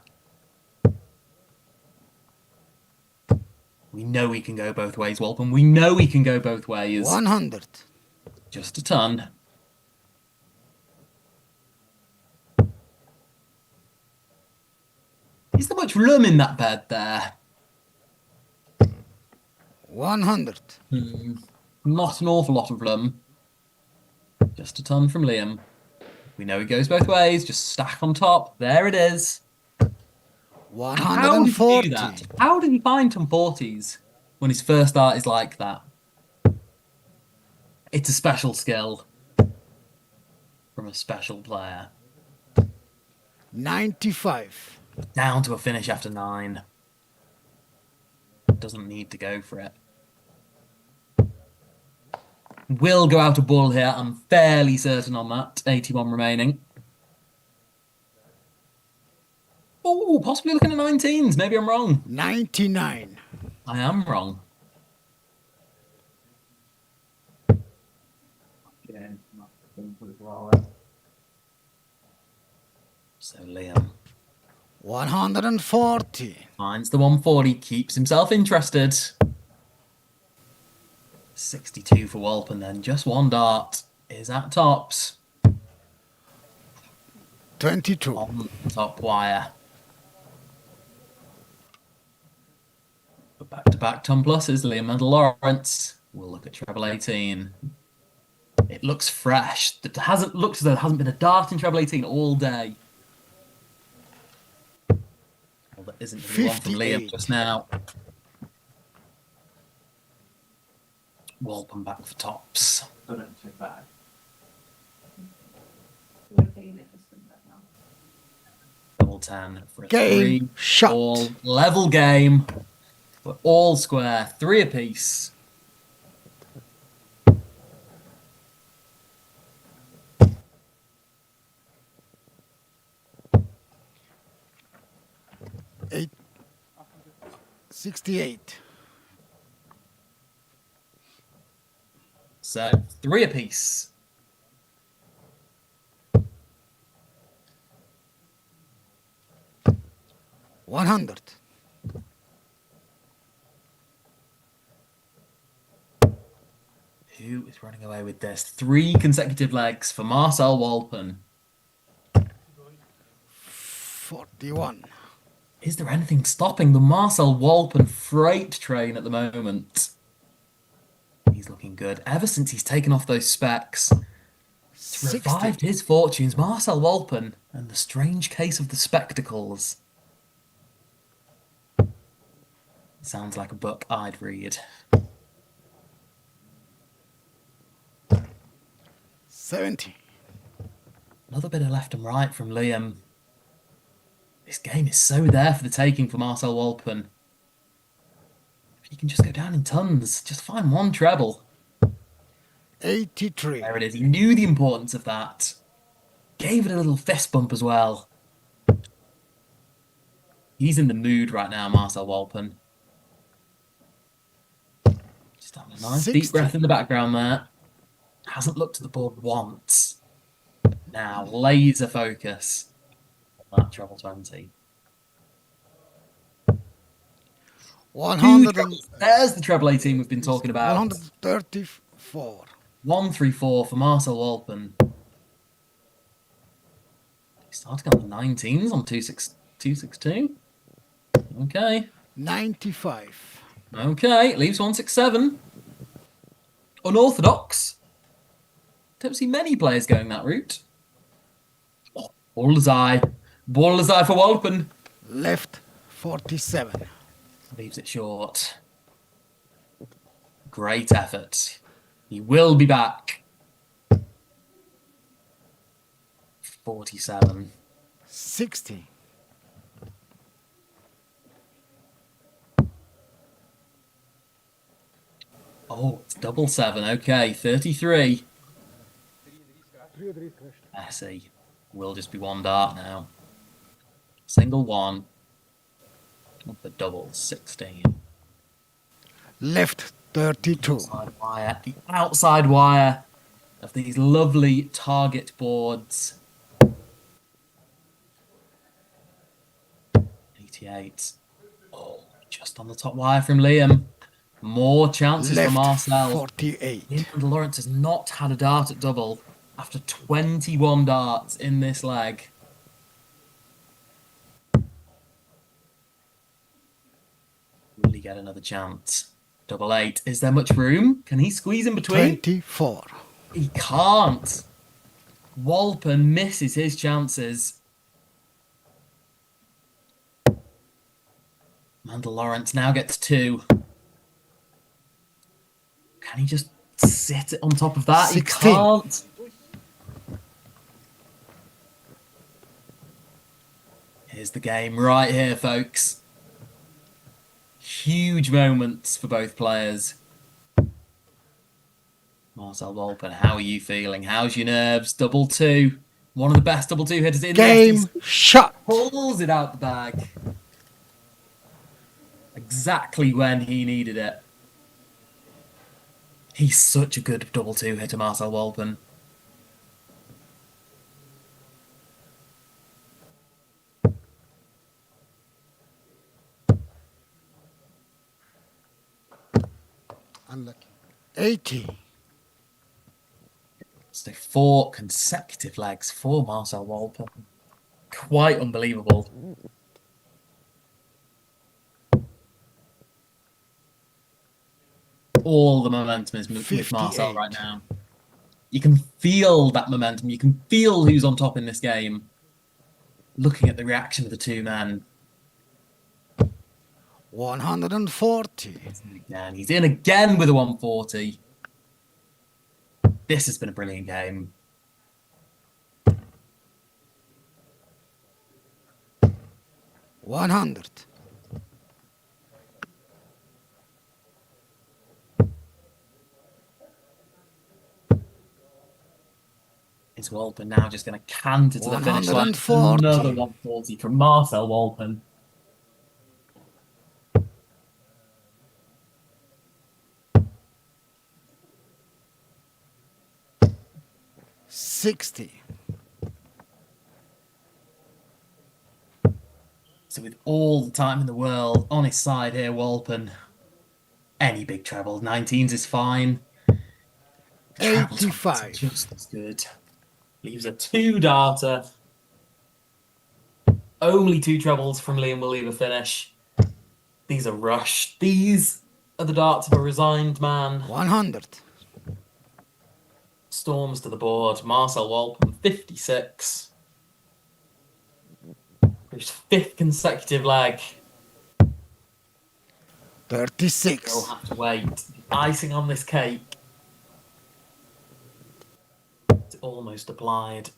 C: We know he can go both ways, Walpen. We know he can go both ways.
E: 100.
C: Just a ton. Is there much room in that bed there?
E: 100.
C: Not an awful lot of room. Just a ton from Liam. We know he goes both ways. Just stack on top. There it is. How did he do
E: 140.
C: that? How did he find ton 40s when his first art is like that? It's a special skill from a special player.
E: 95.
C: Down to a finish after 9. Doesn't need to go for it. Will go out a ball here. I'm fairly certain on that. 81 remaining. Oh, possibly looking at 19s. Maybe I'm wrong.
E: 99.
C: I am wrong. So Liam
E: 140.
C: finds the 140, keeps himself interested. 62 for Walpen then. Just 1 dart is at tops.
E: 22.
C: On the top wire. But back-to-back ton pluses. Liam and Lawrence. We'll look at treble 18. It looks fresh. It hasn't looked as though there hasn't been a dart in treble 18 all day. Well, there isn't going to be one from Liam
E: 58.
C: just now. Walpen back for tops.
B: Don't take back.
F: We're taking it for some right now.
C: Double 10 for a
E: Game
C: 3.
E: shot.
C: All level game. We're all square. 3 apiece.
E: Eight. 68.
C: So 3 apiece.
E: One hundred.
C: Who is running away with this? 3 consecutive legs for Marcel Walpen.
E: 41.
C: Is there anything stopping the Marcel Walpen freight train at the moment? He's looking good. Ever since he's taken off those specs, it's
E: 60.
C: revived his fortunes. Marcel Walpen and the strange case of the spectacles. Sounds like a book I'd read.
E: 70.
C: Another bit of left and right from Liam. This game is so there for the taking for Marcel Walpen. If he can just go down in tons, just find 1 treble.
E: 83.
C: There it is. He knew the importance of that. Gave it a little fist bump as well. He's in the mood right now, Marcel Walpen. Just having a nice
E: 60.
C: deep breath in the background there. Hasn't looked at the board once. Now, laser focus on that treble 20.
E: 100 and,
C: There's the treble 18 we've been talking about.
E: 134.
C: 134 for Marcel Walpen. He's starting on the 19s on 262. Okay.
E: 95.
C: Okay, leaves 167. Unorthodox. Don't see many players going that route. Oh, bullseye. Bullseye for Walpen.
E: Left 47.
C: Leaves it short. Great effort. He will be back. 47.
E: 60.
C: Oh, it's double 7. Okay, 33.
E: 33 crushed.
C: Messi will just be one dart now. Single 1. The double 16.
E: Left 32.
C: Outside wire. The outside wire of these lovely target boards. 88. Oh, just on the top wire from Liam. More chances for
E: Left
C: Marcel.
E: 48.
C: Liam Lawrence has not had a dart at double after 21 darts in this leg. Will he get another chance? Double 8. Is there much room? Can he squeeze in between?
E: 24.
C: He can't. Walpen misses his chances. Mandel Lawrence now gets 2. Can he just sit on top of that?
E: 16.
C: He can't. Here's the game right here, folks. Huge moments for both players. Marcel Walpen, how are you feeling? How's your nerves? Double 2. One of the best double 2 hitters in
E: Game
C: the SDC.
E: shot.
C: Pulls it out the bag. Exactly when he needed it. He's such a good double 2 hitter, Marcel Walpen.
E: Unlucky. 80.
C: So 4 consecutive legs for Marcel Walpen. Quite unbelievable. All the momentum is with Marcel right now. You can feel that momentum. You can feel who's on top in this game. Looking at the reaction of the two men.
E: 140.
C: And he's in again with a 140. This has been a brilliant game.
E: $100.
C: Is Walpen now just going to cant it to the finish line?
E: 140.
C: Another 140 from Marcel Walpen.
E: $60.
C: So with all the time in the world on his side here, Walpen, any big treble, 19s is fine. Treble
E: 85.
C: just as good. Leaves a 2-darter. Only 2 trebles from Liam will leave a finish. These are rushed. These are the darts of a resigned man.
E: 100.
C: Storms to the board. Marcel Walpen, 56. His 5th consecutive leg.
E: 36.
C: We'll have to wait. Icing on this cake. It's almost applied.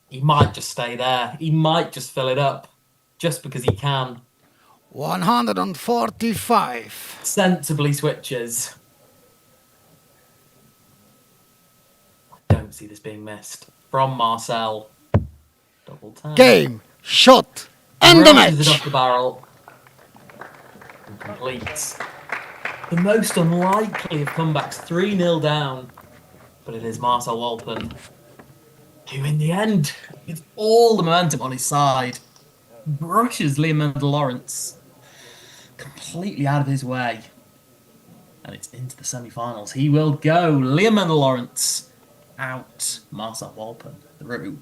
C: He might just stay there. He might just fill it up. Just because he can.
E: 145.
C: Sensibly switches. I don't see this being missed. From Marcel. Double 10.
E: Game, shot, and the
C: Rushes it
E: match.
C: off the barrel. And completes. The most unlikely of comebacks, 3-0 down. But it is Marcel Walpen, who in the end, with all the momentum on his side, brushes Liam Lawrence completely out of his way. And it's into the semi-finals. He will go. Liam Lawrence out. Marcel Walpen through.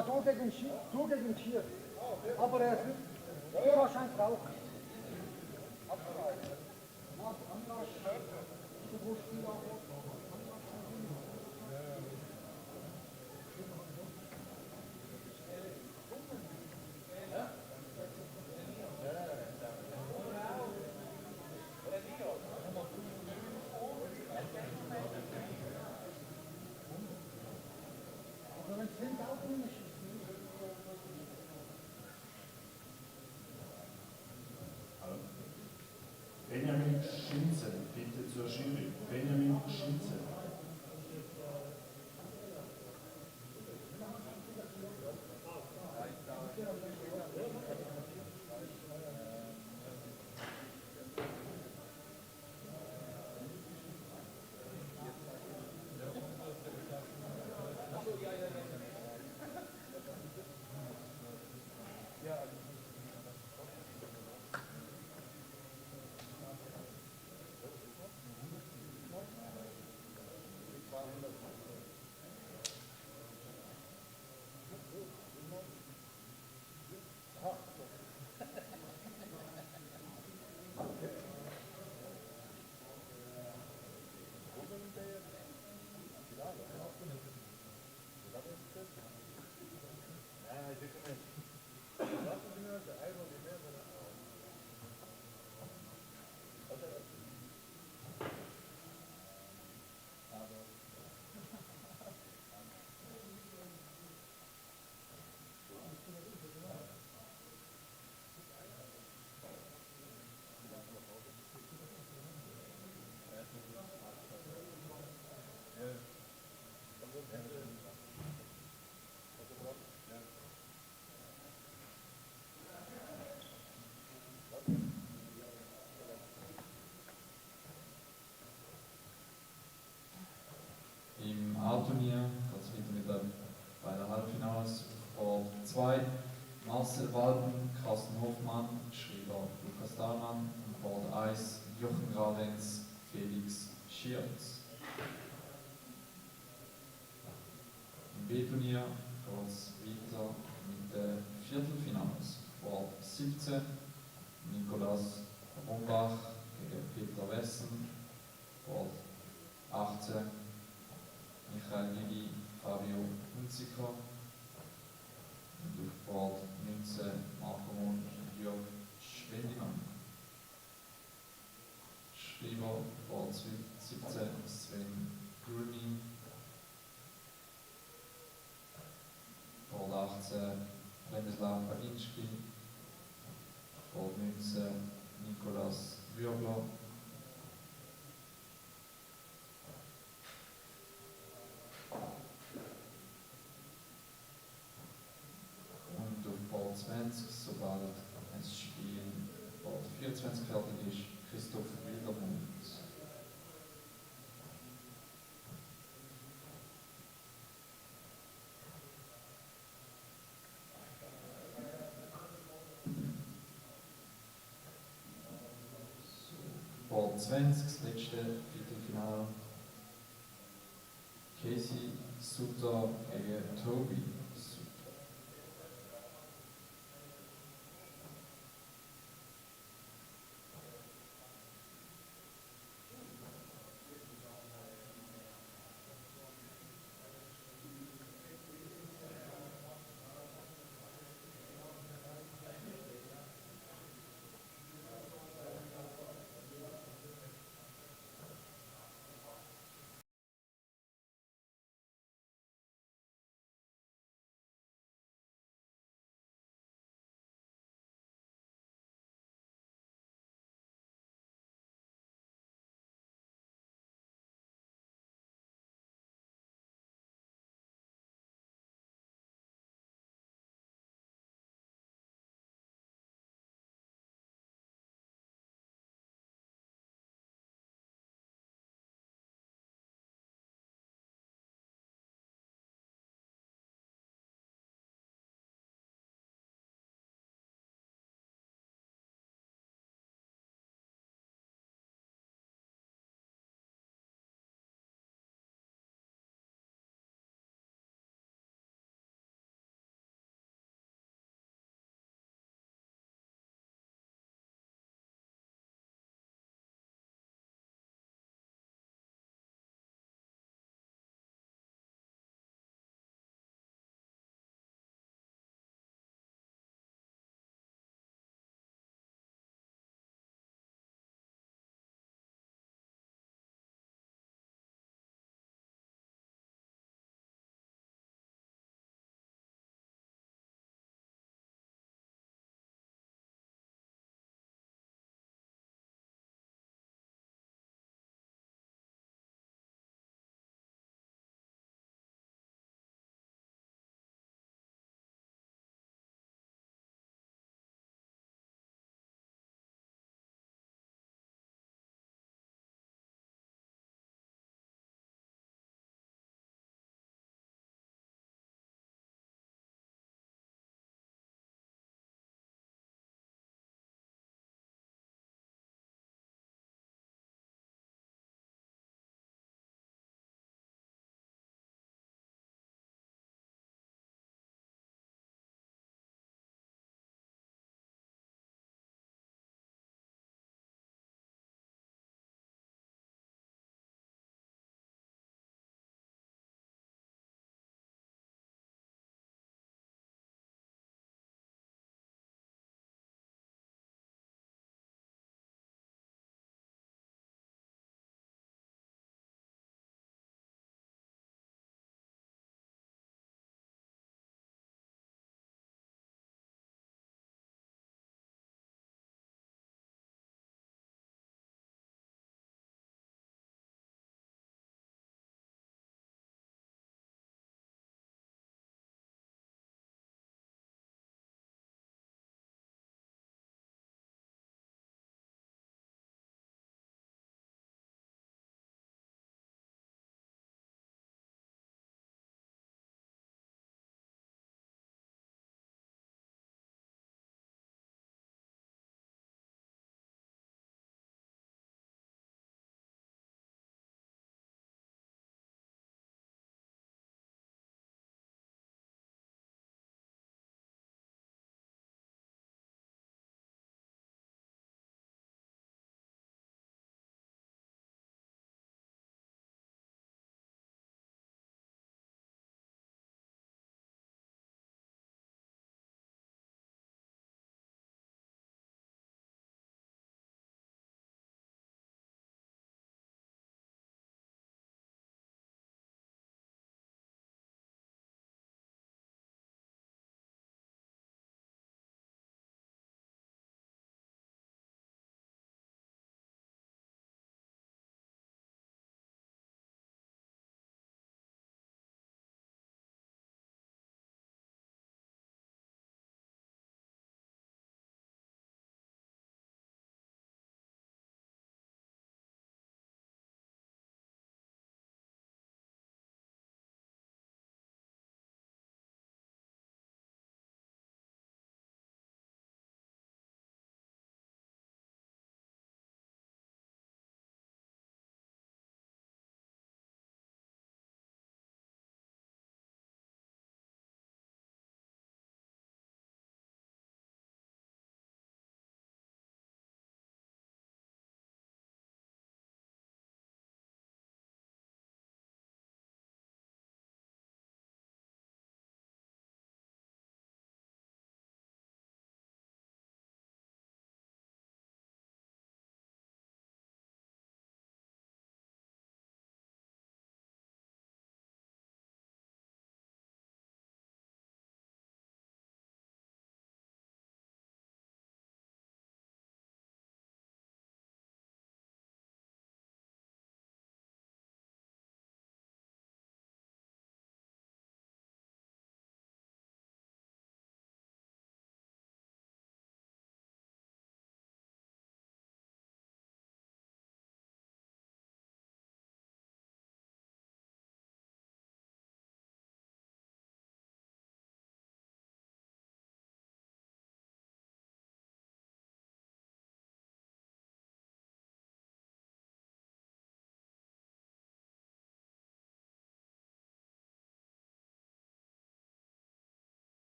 E: Ja, du gegen Schier. Aber du wahrscheinlich rauchen.
H: Benjamin Schinzel, bitte zur Jury. Benjamin Schinzel.
G: Im A-Turnier geht es weiter mit bei der Halbfinals vor 2. Marcel Walden, Carsten Hoffmann, Schreiber Lukas Dahlmann und Board 1 Jochen Radenz, Felix Schierz. Im B-Turnier geht es weiter mit den Viertelfinals. Board 17 Nikolas Rombach gegen Peter Wessen. Board 18 Michael Gigi, Fabio Hunziker und auf Board 19 Marco Mund und Jörg Schwendimann. Schreiber Board 17 Sven Grüni, Board 18 Brenislav Baginski, Board 19 Nikolas Würgler, und auf Board 20, sobald das Spiel Board 24 fertig ist, Christoph Wildermund. Board 20, das letzte Viertelfinale. Casey Sutter gegen Toby.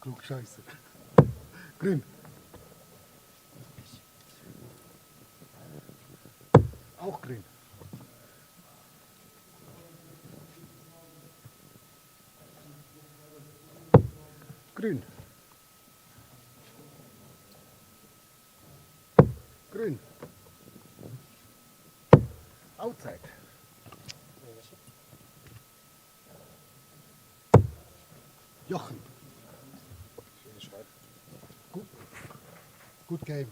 E: Klugscheißer. Grün. Auch grün. Grün. Grün. Outside. Jochen. Good game.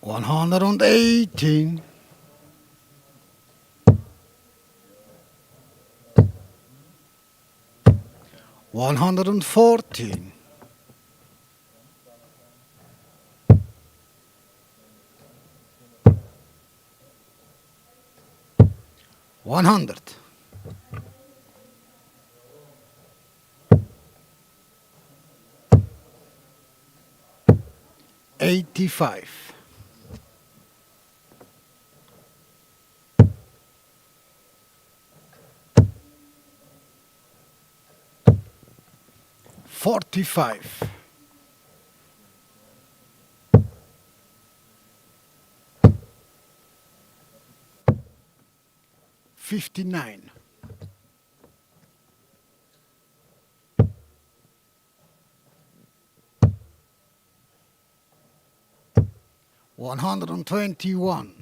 E: One hundred and 18. One hundred and 14. 100. 85. 45. 59. 121.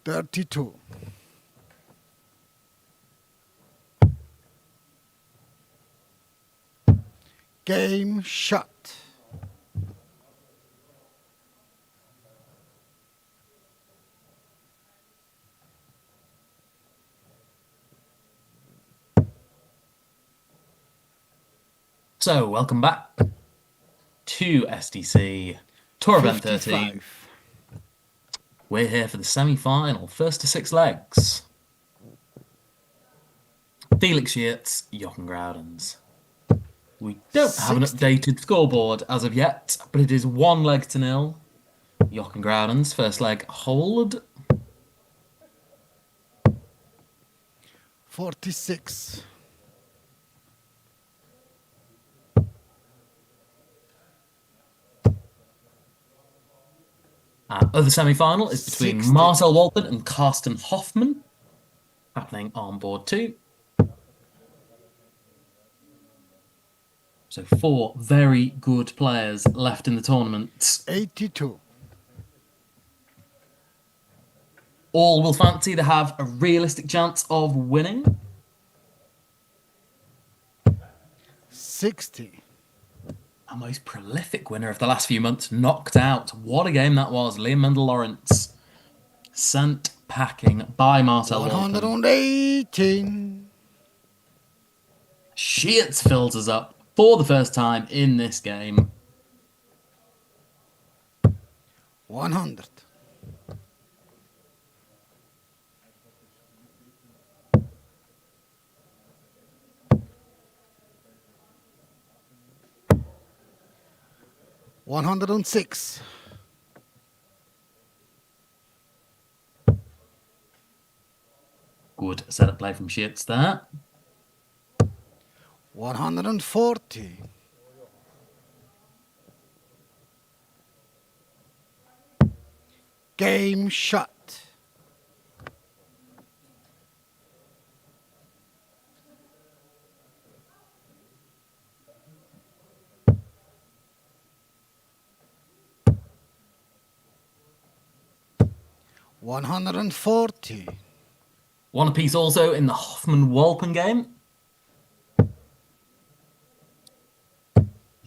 E: 32. 'Game shot.
C: So, welcome back to SDC Tour Event 13.
E: 55.
C: We're here for the semi-final, first to 6 legs. Felix Shearts, Jochen Groudens. We don't have an
E: 60.
C: updated scoreboard as of yet, but it is 1 leg to 0. Jochen Groudens, first leg, hold.
E: 46.
C: 'Other semi-final is between
E: 60.
C: Marcel Walton and Karsten Hoffmann, happening on board 2. So 4 very good players left in the tournament.
E: 82.
C: All will fancy to have a realistic chance of winning.
E: 60.
C: Our most prolific winner of the last few months knocked out. What a game that was. Liam Mendel-Lawrence sent packing by Marcel Walton.
E: 118.
C: Shearts fills us up for the first time in this game.
E: 100. 106.
C: Good setup play from Shearts there.
E: 140. 'Game shot. 140.
C: 1 apiece also in the Hoffmann-Walpen game.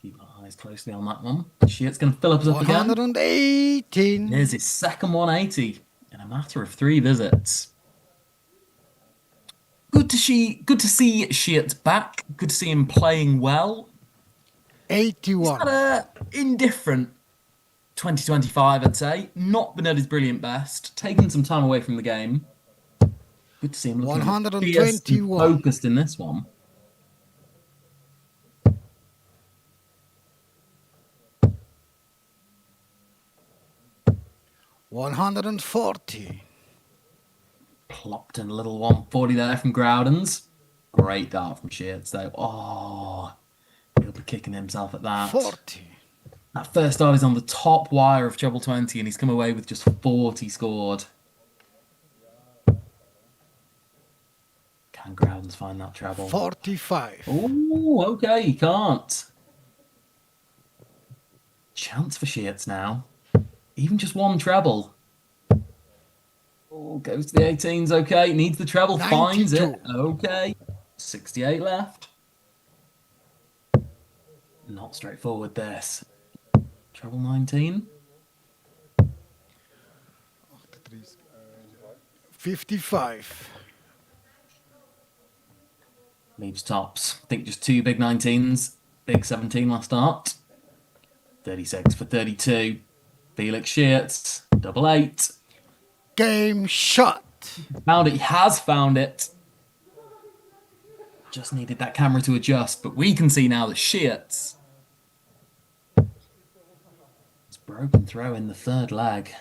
C: Keep our eyes closely on that one. Shearts going to fill us up again.
E: 118.
C: Here's his second 180 in a matter of 3 visits. Good to see Shearts back. Good to see him playing well.
E: 81.
C: He's had a indifferent 2025, I'd say. Not been at his brilliant best. Taken some time away from the game. Good to see him looking
E: 121.
C: focused in this one.
E: $140.
C: Plopped in a little 140 there from Groudens. Great dart from Sheets, though. Oh, he'll be kicking himself at that.
E: 40.
C: That first dart is on the top wire of treble 20, and he's come away with just 40 scored. Can Groudens find that treble?
E: 45.
C: Oh, okay, he can't. Chance for Sheets now. Even just one treble. Oh, goes to the 18s, okay. Needs the treble,
E: 92.
C: finds it. Okay. 68 left. Not straightforward, this. Treble 19.
E: 55.
C: Leaves tops. I think just two big 19s. Big 17 last start. 36 for 32. Felix Sheets. Double 8.
E: Game shot.
C: Found it. He has found it. Just needed that camera to adjust, but we can see now that Sheets. It's broken throw in the third leg.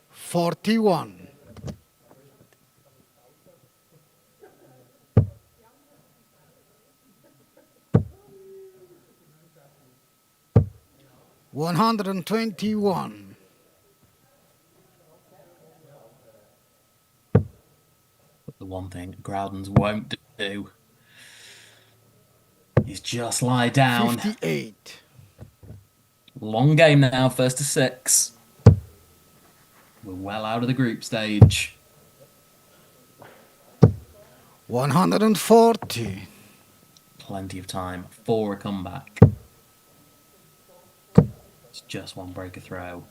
E: 41. $121.
C: But the one thing Groudens won't do is just lie down.
E: 58.
C: Long game now, first to 6. We're well out of the group stage.
E: 140.
C: Plenty of time for a comeback. It's just one breaker throw.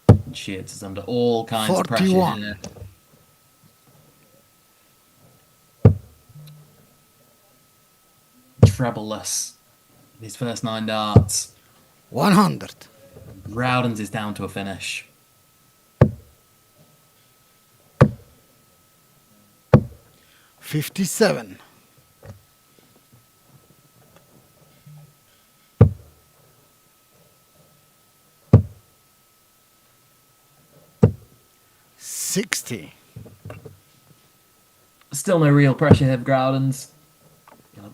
C: And Sheets is under all kinds of pressure
E: 41.
C: here. Trebleless. His first 9 darts.
E: 100.
C: Groudens is down to a finish.
E: $57. $60.
C: Still no real pressure here for Groudens.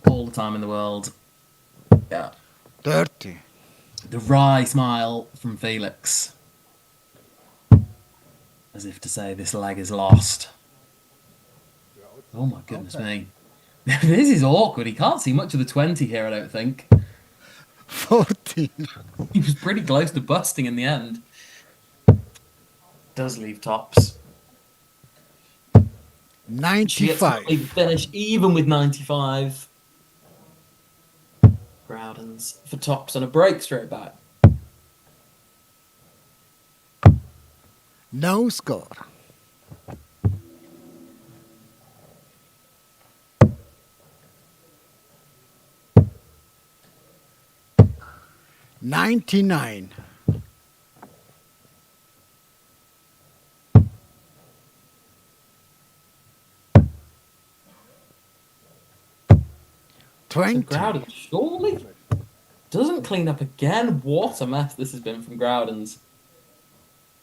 C: All the time in the world. Yeah.
E: 30.
C: The wry smile from Felix. As if to say this leg is lost. Oh my goodness me. This is awkward. He can't see much of the 20 here, I don't think.
E: 40.
C: He was pretty close to busting in the end. Does leave tops.
E: 95.
C: She finish even with 95. Groudens for tops and a break straight back.
E: No score. $99. $20.
C: Groudens surely doesn't clean up again. What a mess this has been from Groudens.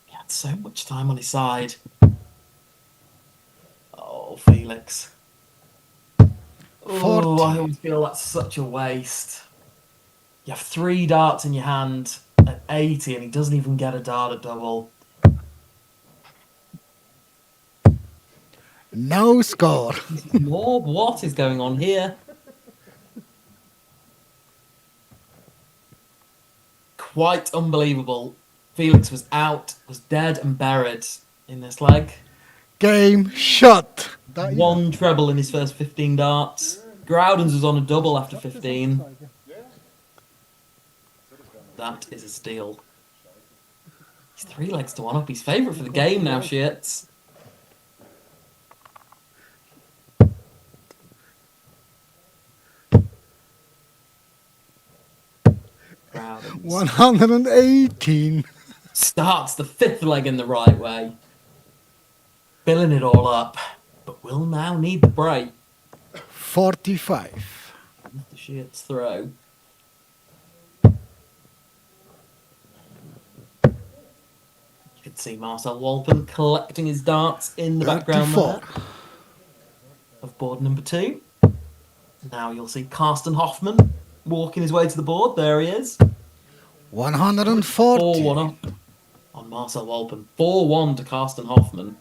C: He had so much time on his side. Oh, Felix. Oh, I always feel that's such a waste. You have 3 darts in your hand at 80 and he doesn't even get a dart at double.
E: No score.
C: More, what is going on here? Quite unbelievable. Felix was out, was dead and buried in this leg.
E: Game shot.
C: One treble in his first 15 darts. Groudens was on a double after 15. That is a steal. He's 3 legs to 1 up. He's favourite for the game now, Sheets. Groudens
E: 118.
C: starts the 5th leg in the right way. Filling it all up, but will now need the break.
E: 45.
C: The Sheets throw. You can see Marcel Walpen collecting his darts in the background
E: 34.
C: there of board number 2. Now you'll see Karsten Hoffman walking his way to the board. There he is.
E: 140.
C: 4-1 up on Marcel Walpen. 4-1 to Karsten Hoffman.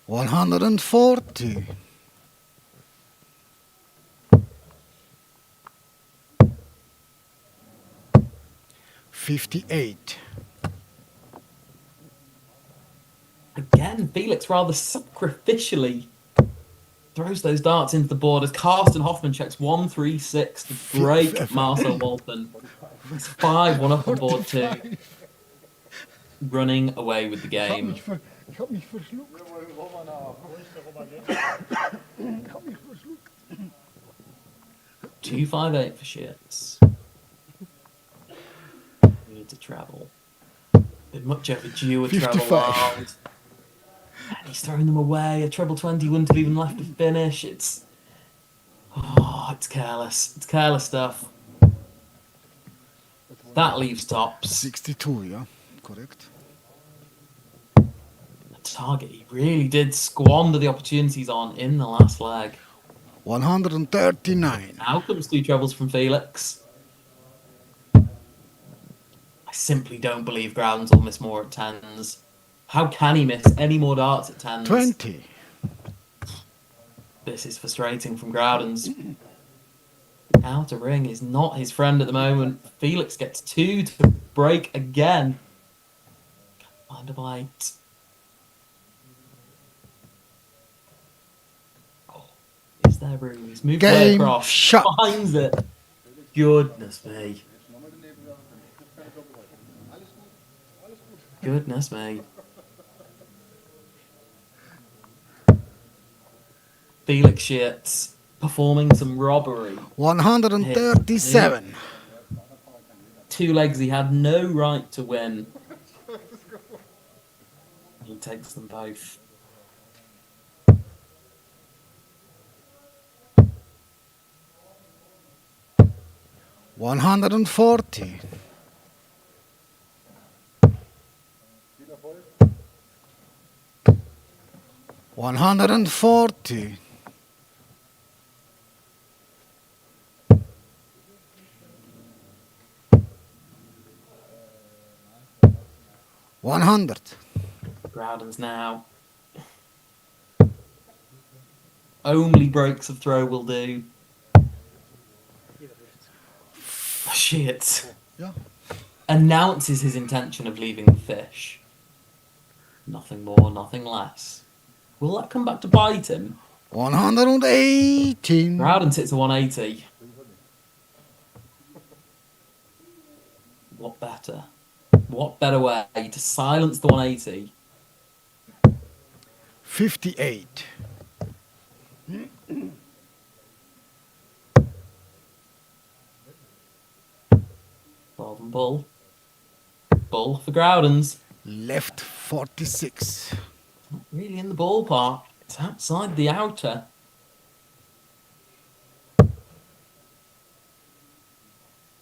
E: 140. 58.
C: Again, Felix rather sacrificially throws those darts into the board as Karsten Hoffman checks 136 to break Marcel Walpen. He's 5-1 up on board 2. Running away with the game.
E: Ich hab mich verschluckt. Ich hab mich verschluckt.
C: 258 for Sheets. We need to travel. Been much overdue a treble
E: 55.
C: round. And he's throwing them away. A treble 20 wouldn't have even left to finish. It's careless. It's careless stuff. That leaves tops.
E: 62, yeah, correct.
C: A target he really did squander the opportunities on in the last leg.
E: 139.
C: Now comes 2 trebles from Felix. I simply don't believe Groudens will miss more at 10s. How can he miss any more darts at 10s?
E: 20.
C: This is frustrating from Groudens. Outer ring is not his friend at the moment. Felix gets 2 to break again. Can't find a bite. Oh, is there room? He's moved way
E: Game
C: across.
E: shot.
C: Finds it. Goodness me. Goodness me. Felix Sheets performing some robbery.
E: 137.
C: 2 legs he had no right to win. He takes them both.
E: One hundred and 40. 140. 100.
C: Groudens now. Only breaks of throw will do. Shit.
E: Yeah.
C: Announces his intention of leaving the fish. Nothing more, nothing less. Will that come back to bite him?
E: 118.
C: Groudens hits a 180. What better? What better way to silence the 180?
E: 58.
C: 12 and bull. Bull for Groudens.
E: Left 46.
C: Not really in the ballpark. It's outside the outer.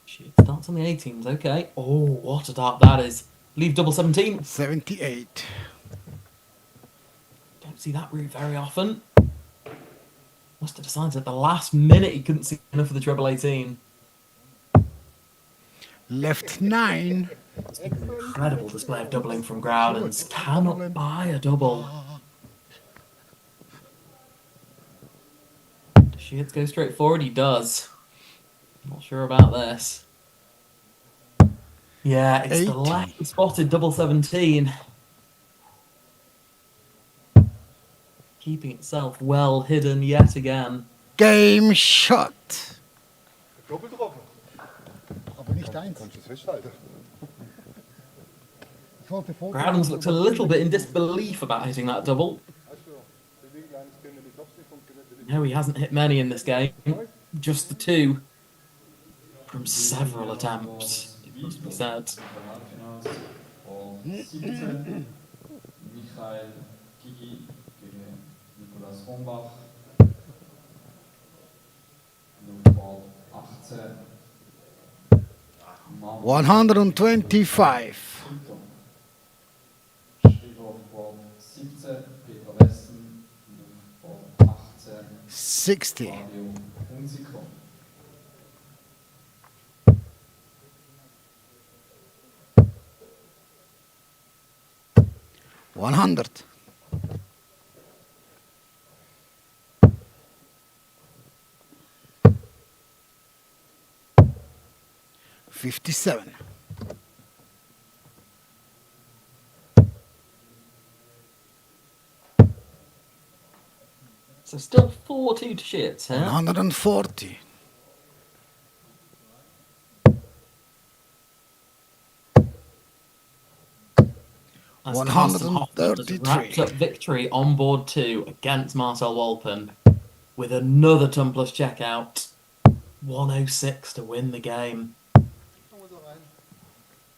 C: Shit, starts on the 18s. Okay. Oh, what a dart that is. Leave double 17.
E: 78.
C: Don't see that route very often. Must have decided at the last minute he couldn't see enough of the treble 18.
E: Left 9.
C: Incredible display of doubling from Groudens. Cannot buy a double. Does Sheets go straight forward? He does. Not sure about this. Yeah, it's
E: 80.
C: the left spotted double 17. Keeping itself well hidden yet again.
E: Game shot.
A: Doppel getroffen.
E: Aber nicht eins.
A: Kannst du es festhalten?
E: Ich wollte vor-
C: Groudens looks a little bit in disbelief about hitting that double. No, he hasn't hit many in this game. Just the 2. From several attempts, it must be said.
G: Halbfinals und 17, Michael Gigi gegen Nicolas Rombach. Und auf Board 18,
E: 125.
G: Schriver auf Board 17, Peter Wessen. Und auf Board 18,
E: 60.
G: Fabio Hunziker.
E: $100. $57.
C: So still 4-2 to shits, huh?
E: 140.
C: As Carsten Hoffman has
E: 133.
C: wrapped up victory on board 2 against Marcel Wolpen with another ton plus checkout. 106 to win the game.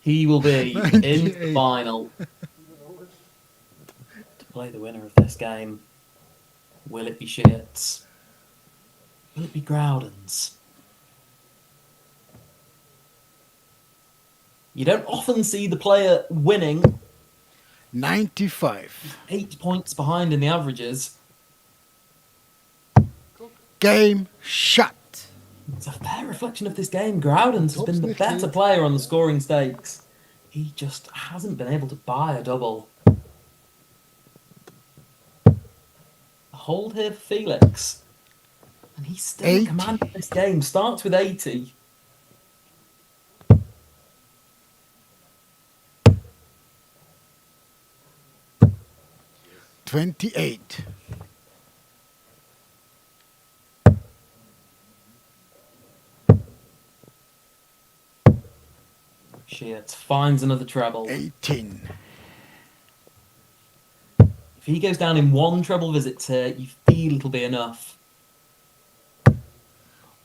C: He will be in the
E: 98.
C: final to play the winner of this game. Will it be Sheets? Will it be Groudens? You don't often see the player winning
E: 95.
C: 8 points behind in the averages.
E: Game shut.
C: It's a fair reflection of this game. Groudens has been the
E: Top's
C: better
E: nicht
C: player on the scoring stakes. He just hasn't been able to buy a double. A hold here for Felix. And he's still
E: 80.
C: commanding this game. Starts with 80.
E: $28.
C: Shit, finds another treble.
E: 18.
C: If he goes down in one treble visit here, you feel it'll be enough.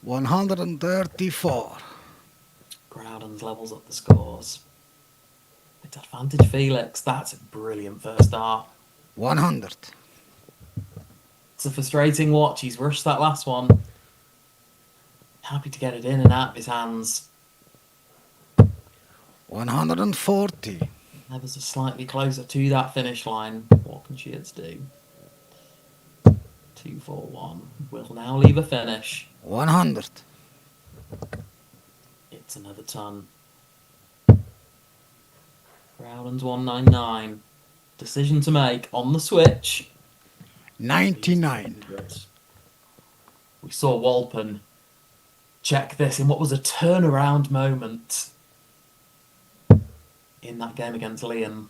E: 134.
C: Groudens levels up the scores. It's advantage Felix. That's a brilliant first start.
E: 100.
C: It's a frustrating watch. He's rushed that last one. Happy to get it in and out of his hands.
E: 140.
C: Nevers are slightly closer to that finish line. What can Sheets do? 2-4-1. Will now leave a finish.
E: 100.
C: It's another ton. Groudens 199. Decision to make on the switch.
E: 99.
C: We saw Wolpen check this in what was a turnaround moment in that game against Liam.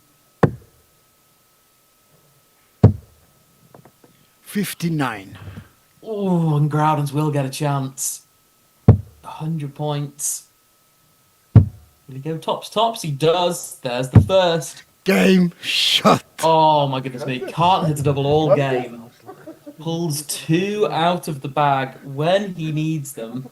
E: 59.
C: Oh, and Groudens will get a chance. 100 points. Will he go tops? He does. There's the first.
E: Game shut.
C: Oh my goodness me. Can't hit a double all game. Pulls 2 out of the bag when he needs them.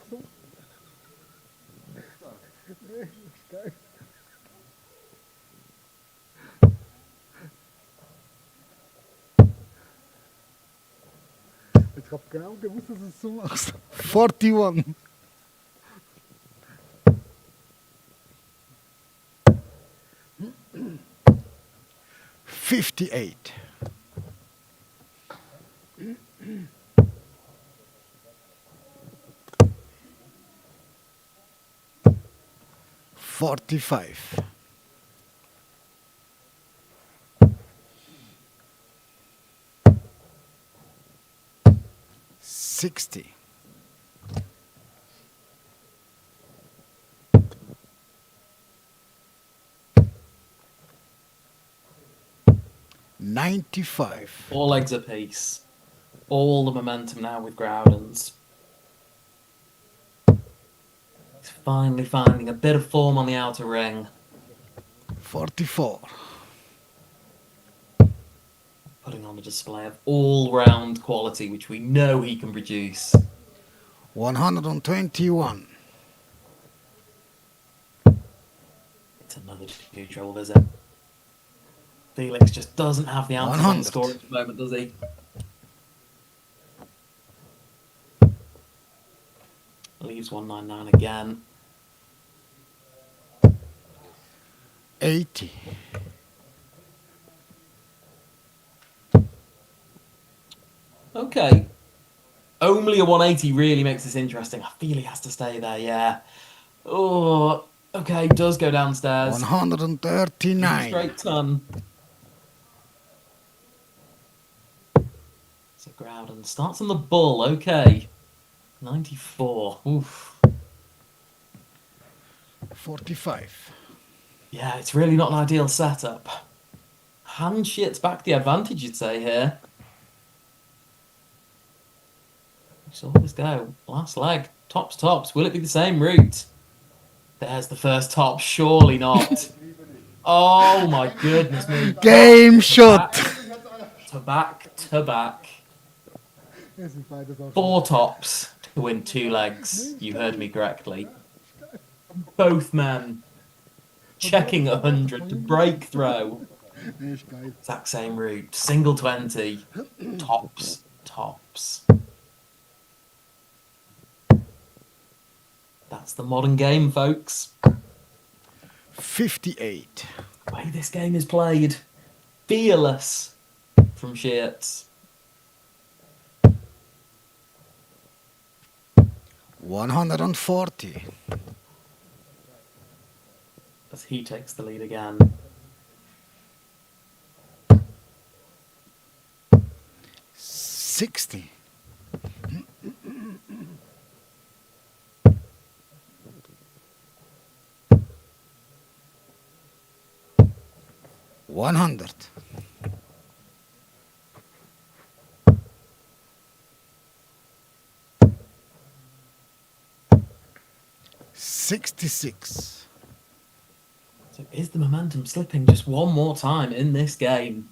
E: Ich hab genau gewusst, dass du es so machst. 41. $58. $45. $60. $95.
C: 4 legs apiece. All the momentum now with Groudens. He's finally finding a bit of form on the outer ring.
E: 44.
C: Putting on a display of all-round quality, which we know he can produce.
E: 121.
C: It's another 2 treble visit. Felix just doesn't have the answer on the
E: 100.
C: score at the moment, does he? Leaves 199 again.
E: 80.
C: Okay. Only a 180 really makes this interesting. I feel he has to stay there, yeah. Oh, okay, does go downstairs.
E: 139.
C: Straight ton. So Groudon starts on the bull, okay. 94. Oof.
E: 45.
C: Yeah, it's really not an ideal setup. Hand shit's back the advantage, you'd say, here. So let's go. Last leg. Tops. Will it be the same route? There's the first top. Surely not. Oh my goodness me.
E: Game shot.
C: To back. 4 tops to win 2 legs. You heard me correctly. Both men checking 100 to break throw. Exact same route. Single 20. Tops. That's the modern game, folks.
E: 58.
C: The way this game is played. Fearless from Sheets.
E: 140.
C: As he takes the lead again.
E: 60. 100. 66.
C: So is the momentum slipping just one more time in this game?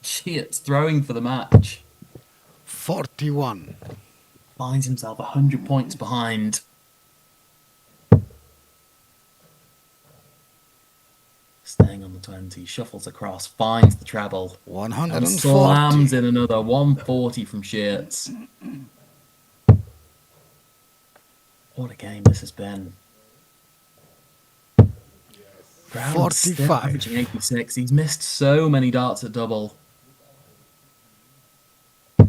C: Sheets throwing for the match.
E: 41.
C: Finds himself 100 points behind. Staying on the 20, shuffles across, finds the treble.
E: 140.
C: And slams in another 140 from Sheets. What a game this has been. Groudon's still
E: 45.
C: averaging 86. He's missed so many darts at double. That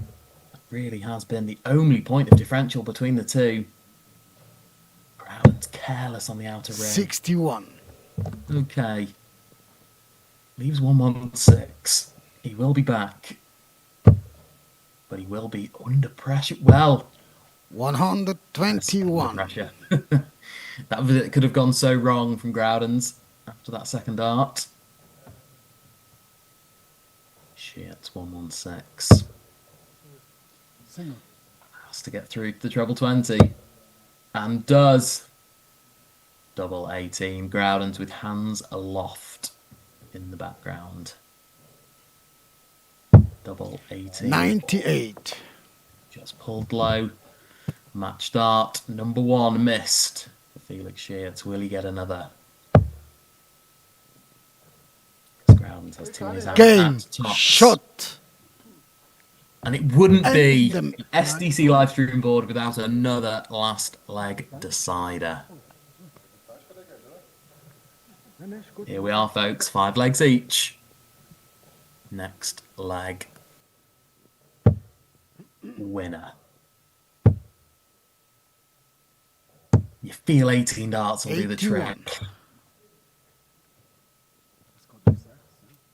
C: really has been the only point of differential between the two. Groudon's careless on the outer ring.
E: 61.
C: Okay. Leaves 116. He will be back. But he will be under pressure. Well,
E: 121.
C: under pressure. That visit could have gone so wrong from Groudon's after that second dart. Shit, 116. Has to get through to the treble 20. And does. Double 18. Groudon's with hands aloft in the background. Double 18.
E: 98.
C: Just pulled low. Match dart. Number 1 missed for Felix Sheets. Will he get another? Groudon has 2 in his hand.
E: Game
C: At tops.
E: shot.
C: And it wouldn't
E: And
C: be
E: the-
C: the SDC live stream board without another last leg decider. Here we are, folks. 5 legs each. Next leg. Winner. You feel 18 darts will do the
E: 81.
C: trick.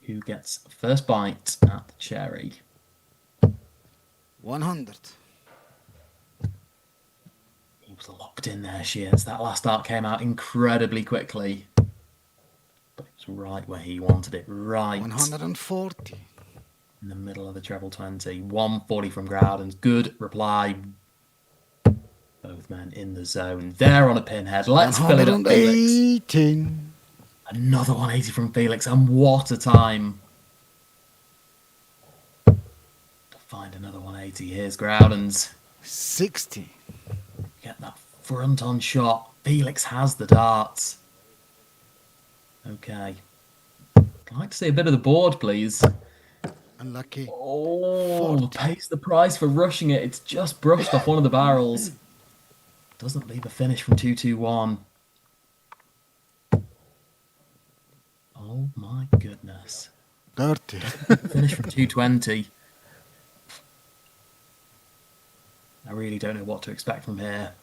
C: Who gets first bite at the cherry?
E: 100.
C: He was locked in there, Shears. That last dart came out incredibly quickly. But it was right where he wanted it. Right
E: 140.
C: in the middle of the treble 20. 140 from Groudon's. Good reply. Both men in the zone. They're on a pinhead. Let's fill it up, Felix.
E: 118.
C: Another 180 from Felix. And what a time. To find another 180. Here's Groudon's.
E: 60.
C: Get that front on shot. Felix has the darts. Okay. I'd like to see a bit of the board, please.
E: Unlucky.
C: Oh,
E: 40.
C: pays the price for rushing it. It's just brushed off one of the barrels. Doesn't leave a finish from 221. Oh my goodness.
E: 30.
C: Finish from 220. I really don't know what to expect from here.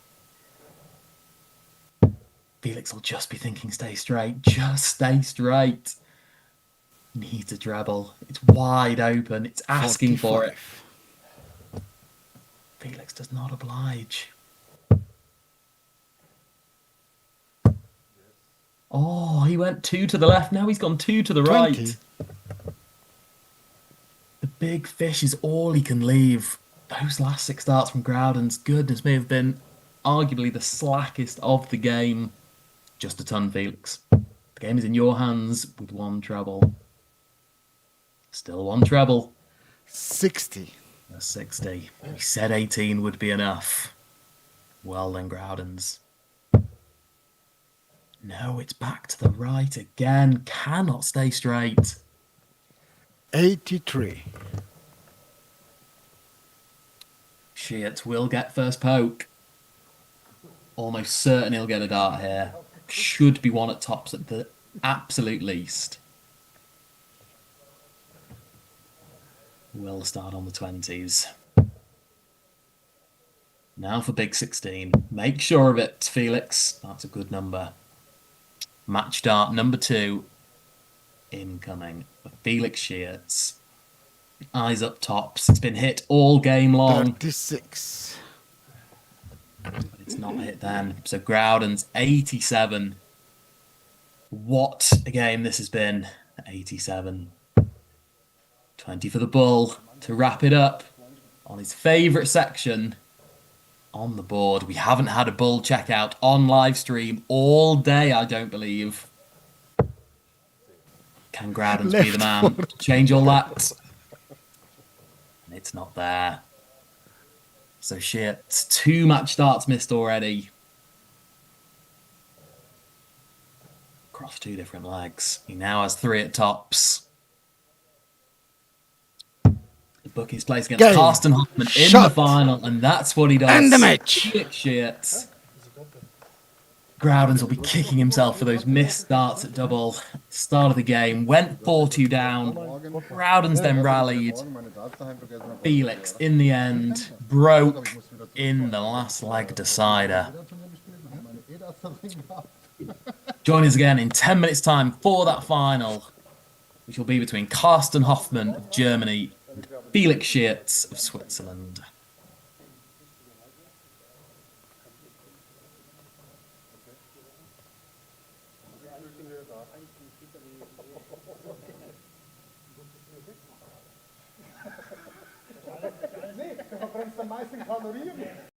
C: Felix will just be thinking, stay straight. Just stay straight. Needs a treble. It's wide open. It's asking for it.
E: 45.
C: Felix does not oblige. Oh, he went 2 to the left. Now he's gone 2 to the
E: 20.
C: right. The big fish is all he can leave. Those last 6 darts from Groudon's, goodness, may have been arguably the slackest of the game. Just a ton, Felix. The game is in your hands with 1 treble. Still 1 treble.
E: 60.
C: That's 60. We said 18 would be enough. Well then, Groudon's. No, it's back to the right again. Cannot stay straight.
E: 83.
C: Shit, will get first poke. Almost certain he'll get a dart here. Should be 1 at tops at the absolute least. Will start on the 20s. Now for big 16. Make sure of it, Felix. That's a good number. Match dart number 2. Incoming for Felix Shearts. Eyes up tops. It's been hit all game long.
E: 36.
C: But it's not hit then. So Groudon's 87. What a game this has been. 87. 20 for the bull to wrap it up on his favourite section on the board. We haven't had a bull checkout on live stream all day, I don't believe. Can Groudon's be the man? Change all that. And it's not there. So shit. 2 match starts missed already. Across 2 different legs. He now has 3 at tops. The bookie's placed against Karsten Hoffman in the final, and that's what he does.
E: And the match.
C: Shit. Groudon's will be kicking himself for those missed darts at double. Start of the game, went 4-2 down. Groudon's then rallied. Felix, in the end, broke in the last leg decider. Join us again in 10 minutes' time for that final, which will be between Karsten Hoffman of Germany and Felix Shearts of Switzerland.
E: Du verbrennst am meisten Kalorien.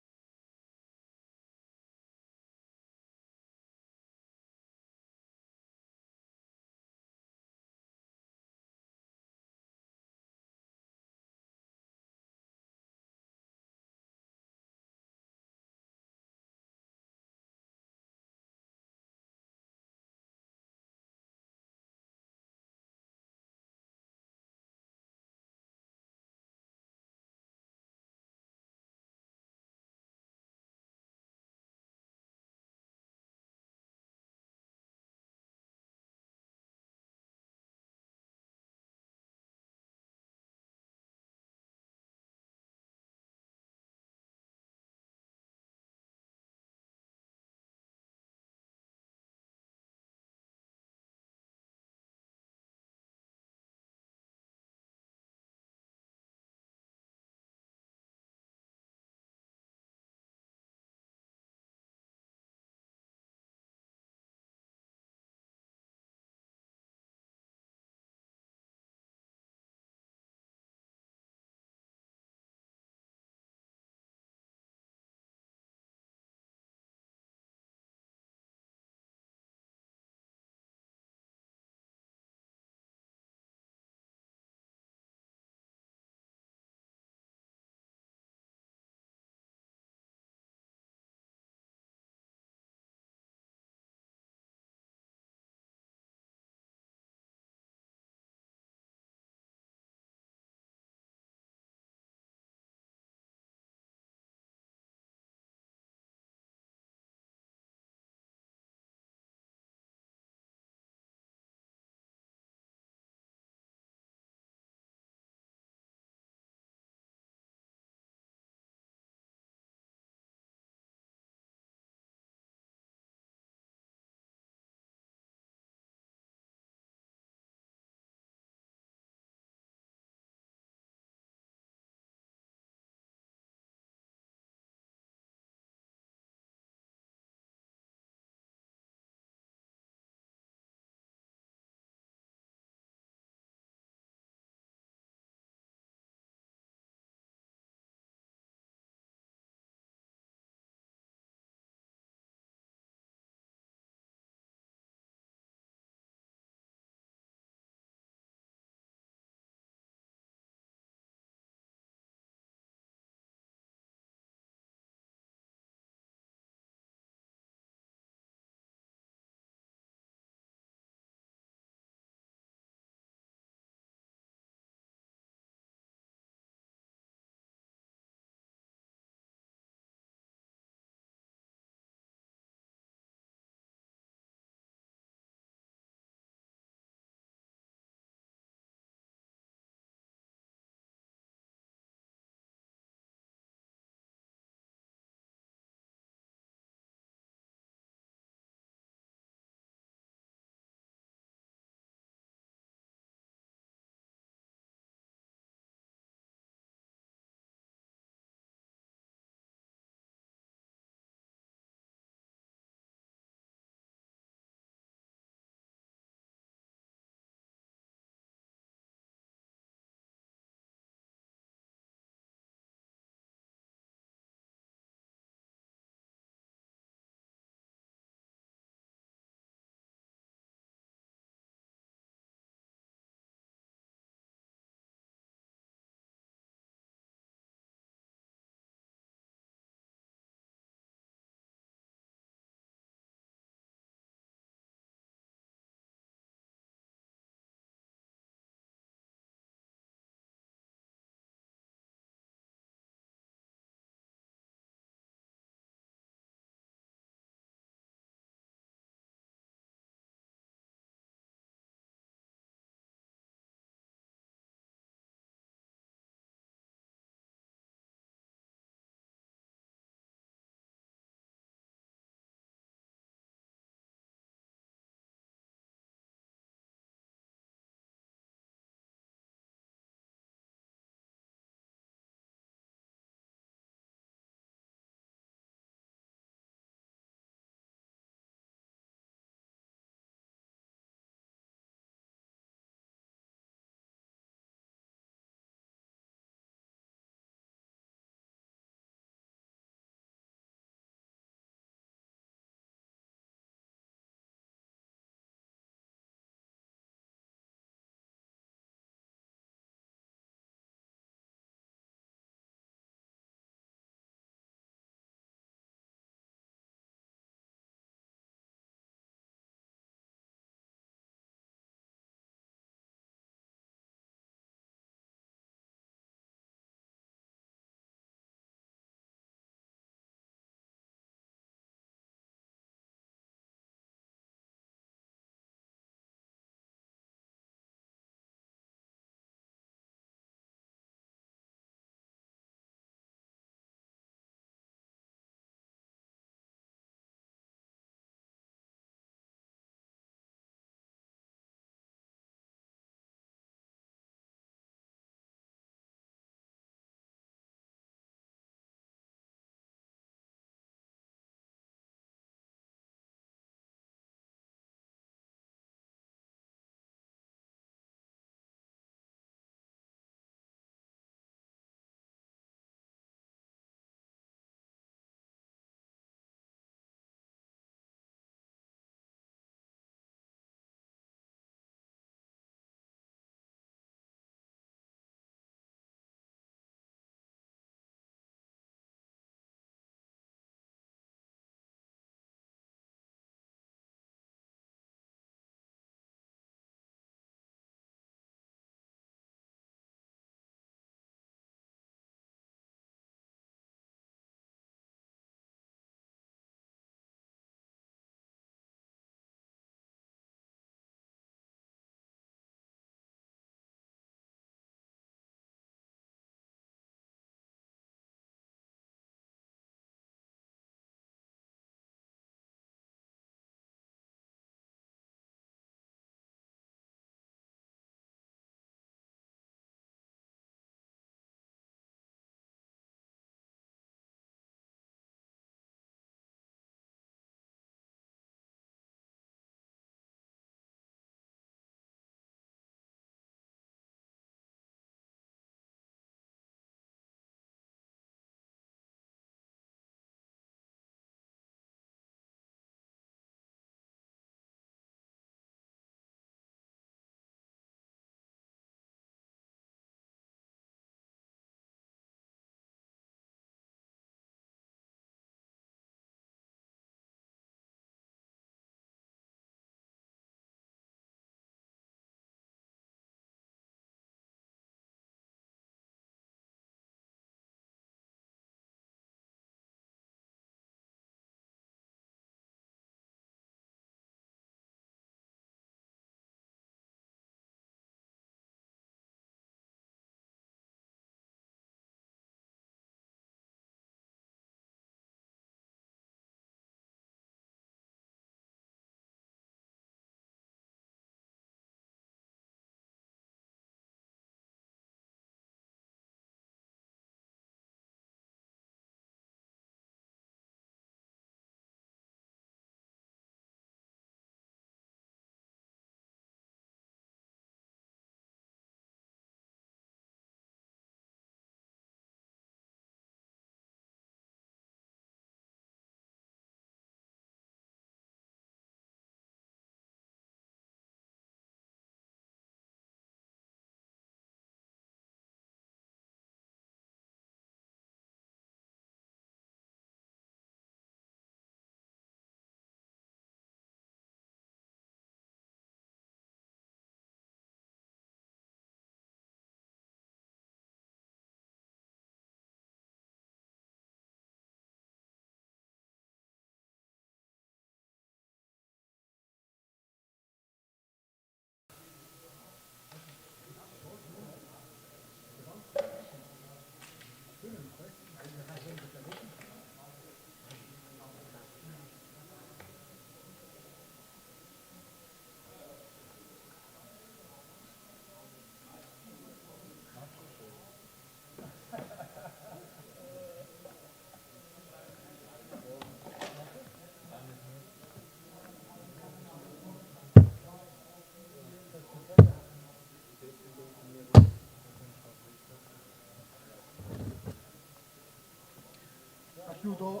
E: du da.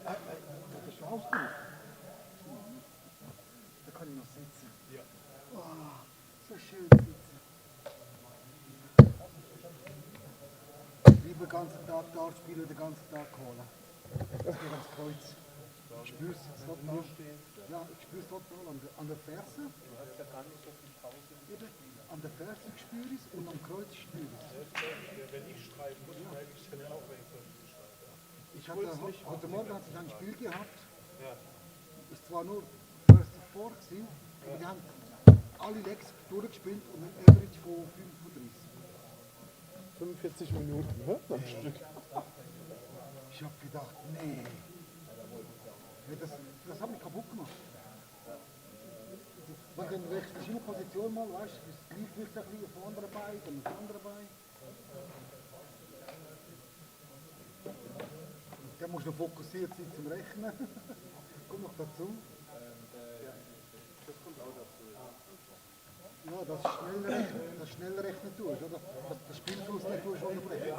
E: Das ist schon ausgerufen. Da kann ich noch sitzen. Ja. Oh, so schön sitzen. Lieber den ganzen Tag Dart spielen, den ganzen Tag Cola. Das geht ans Kreuz. Ich spüre es total. Ja, ich spüre es total an der Ferse.
D: Du hast ja gar nicht so viel Pause.
E: Eben, an der Ferse spüre ich es und am Kreuz spüre ich es.
D: Wenn ich schreiben muss, merke ich es auch, wenn ich so viel schreibe.
E: Ich hatte, heute Morgen hatte ich ein Spiel gehabt.
D: Ja.
E: Ist zwar nur First of Four gewesen, aber die haben alle Legs durchgespielt und ein Average von 35.
D: 45 Minuten, hä? Am Stück.
E: Ich habe gedacht, nee. Das hat mich kaputt gemacht. Weil dann wechselst du immer Position mal, weißt du, das Gleichgewicht ein bisschen auf dem anderen Bein, dann auf dem anderen Bein. Und dann musst du noch fokussiert sein zum Rechnen. Kommt noch dazu.
D: Das kommt auch dazu.
E: Ja, das schnell rechnen tust, oder? Dass der Spielfluss nicht tust unterbrechen.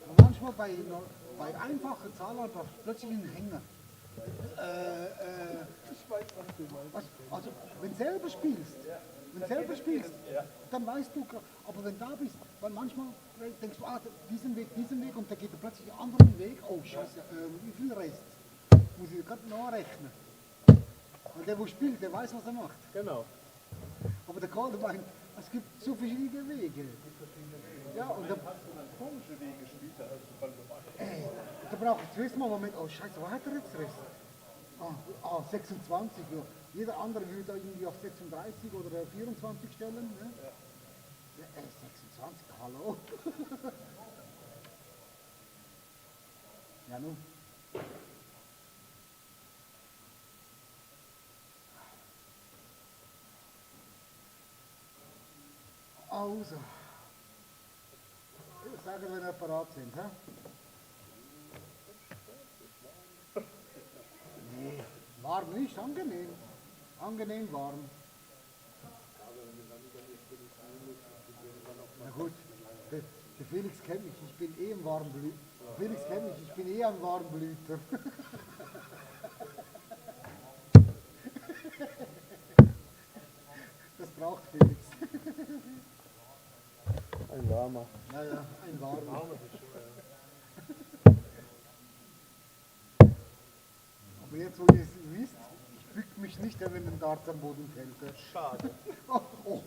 E: Und manchmal bei einfachen Zahlen hat plötzlich einen Hänger.
D: Ich weiß, was du meinst.
E: Also, wenn du selber spielst, dann weißt du, aber wenn du da bist, weil manchmal denkst du, diesen Weg, und dann geht er plötzlich einen anderen Weg. Oh, Scheiße, wie viel Rest? Muss ich gerade nachrechnen. Und der, der spielt, der weiß, was er macht.
D: Genau.
E: Aber der Quarterfinal, es gibt so verschiedene Wege. Ja, und dann,
D: Komische Wege spielt er, also verloren.
E: da braucht es zuerst mal einen Moment, oh Scheiße, wo hat er jetzt Rest? 26, ja. Jeder andere würde irgendwie auf 36 oder 24 stellen. Ne? Ja, 26, hallo. Ja, nun. Also. Ich sage, wenn wir parat sind. Hä? Nee, warm nicht, angenehm. Angenehm warm. Na gut, der Felix kennt mich, ich bin eh ein Warmblüter. Felix kennt mich, ich bin eh ein Warmblüter. Das braucht Felix.
D: Ein warmer.
E: Ja, ja, ein Warmer. Aber jetzt, wo ihr es wisst, ich bück mich nicht, wenn ein Dart am Boden fällt.
D: Schade.
E: Oh.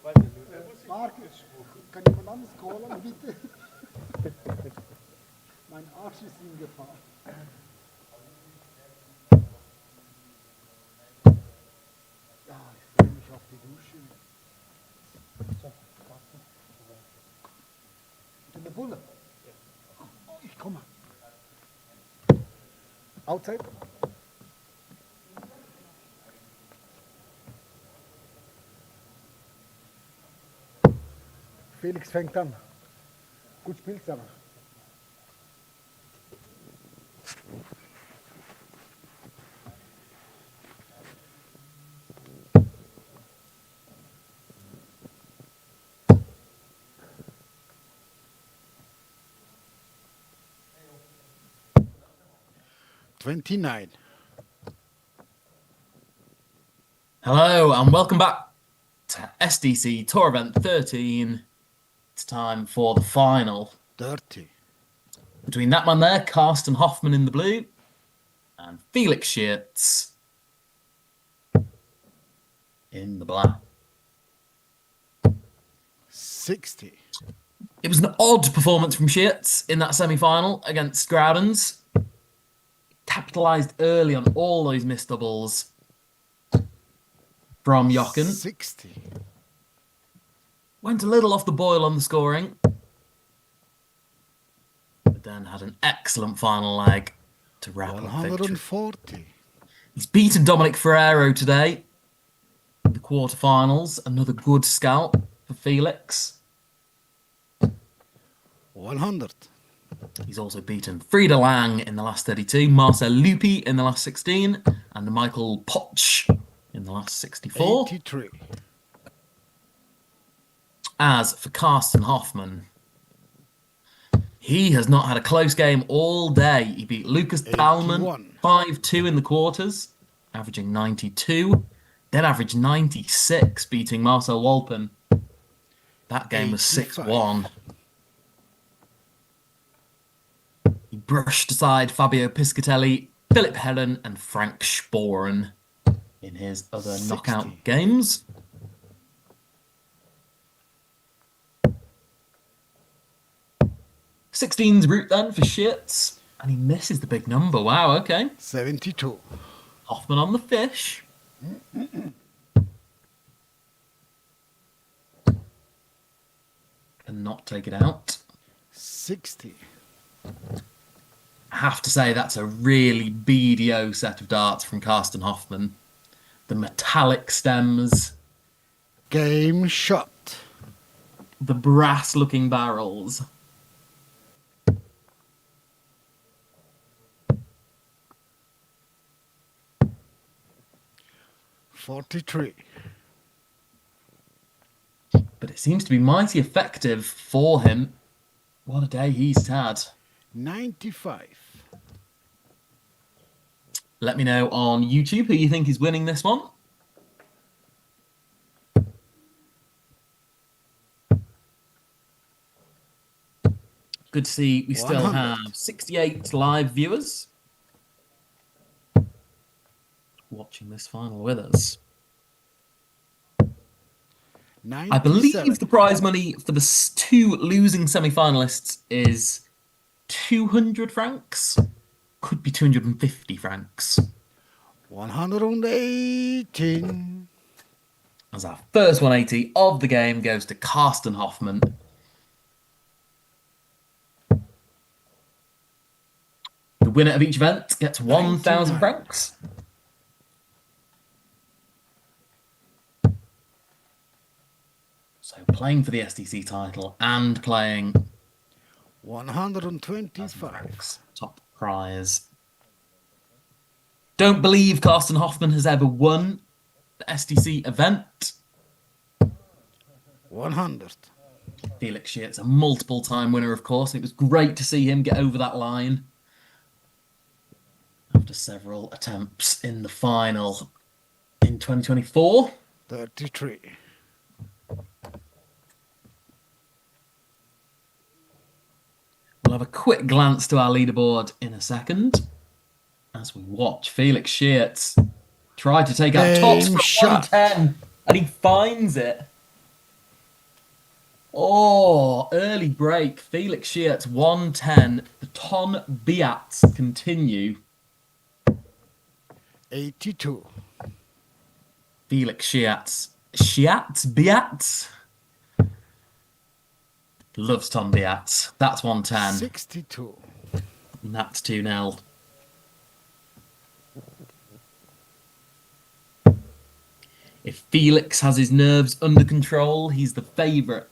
D: Weiß ich nicht, der muss
E: Marc, kann jemand anderes callen, bitte? Mein Arsch ist in Gefahr. Ja, ich freue mich auf die Dusche. So, passen. Mit der Bulle? Oh, ich komme. Outside. Felix fängt an. Gut spielst aber.
C: Hello and welcome back to SDC Tour Event 13. It's time for the final.
E: Dirty.
C: Between that man there, Carsten Hoffman in the blue, and Felix Schiertz in the black.
E: 60.
C: It was an odd performance from Schiertz in that semi-final against Groudens. Capitalised early on all those missed doubles from Jochen.
E: 60.
C: Went a little off the boil on the scoring, but then had an excellent final leg to wrap up victory.
E: 140.
C: He's beaten Dominic Ferrero today in the quarterfinals. Another good scalp for Felix.
E: 100.
C: He's also beaten Frida Lang in the last 32, Marcel Lupi in the last 16, and Michael Potch in the last 64.
E: 83.
C: As for Carsten Hoffman, he has not had a close game all day. He beat Lucas Dahlmann
E: 81.
C: 5-2 in the quarters, averaging 92, then averaged 96, beating Marcel Wolpen. That game was 6-1. He brushed aside Fabio Piscatelli, Philip Hellen, and Frank Sporen in his other
E: 60.
C: knockout games. Sixteen's route then for Sheets, and he misses the big number. Wow, okay.
E: 72.
C: Hoffman on the fish. Cannot take it out.
E: 60.
C: I have to say that's a really BDO set of darts from Carsten Hoffman. The metallic stems,
E: Game shot.
C: the brass-looking barrels.
E: $43.
C: But it seems to be mighty effective for him. What a day he's had.
E: 95.
C: Let me know on YouTube who you think is winning this one. Good to see we still
E: 100.
C: have 68 live viewers watching this final with us.
E: 97.
C: I believe the prize money for the two losing semi-finalists is 200 francs. Could be 250 francs.
E: 118.
C: As our first 180 of the game goes to Carsten Hoffman. The winner of each event gets 1,000 francs. So playing for the SDC title and playing
E: 125.
C: top prize. Don't believe Carsten Hoffman has ever won the SDC event.
E: 100.
C: Felix Sheets, a multiple-time winner, of course. It was great to see him get over that line after several attempts in the final in 2024.
E: 33.
C: We'll have a quick glance to our leaderboard in a second as we watch Felix Sheets try to take out tops from 110, and he finds it. Oh, early break. Felix Sheets 110. The Ton Biats continue.
E: 82.
C: Felix Sheets. Biats? Loves Tom Biats. That's 110.
E: 62.
C: And that's 2-0. If Felix has his nerves under control, he's the favourite.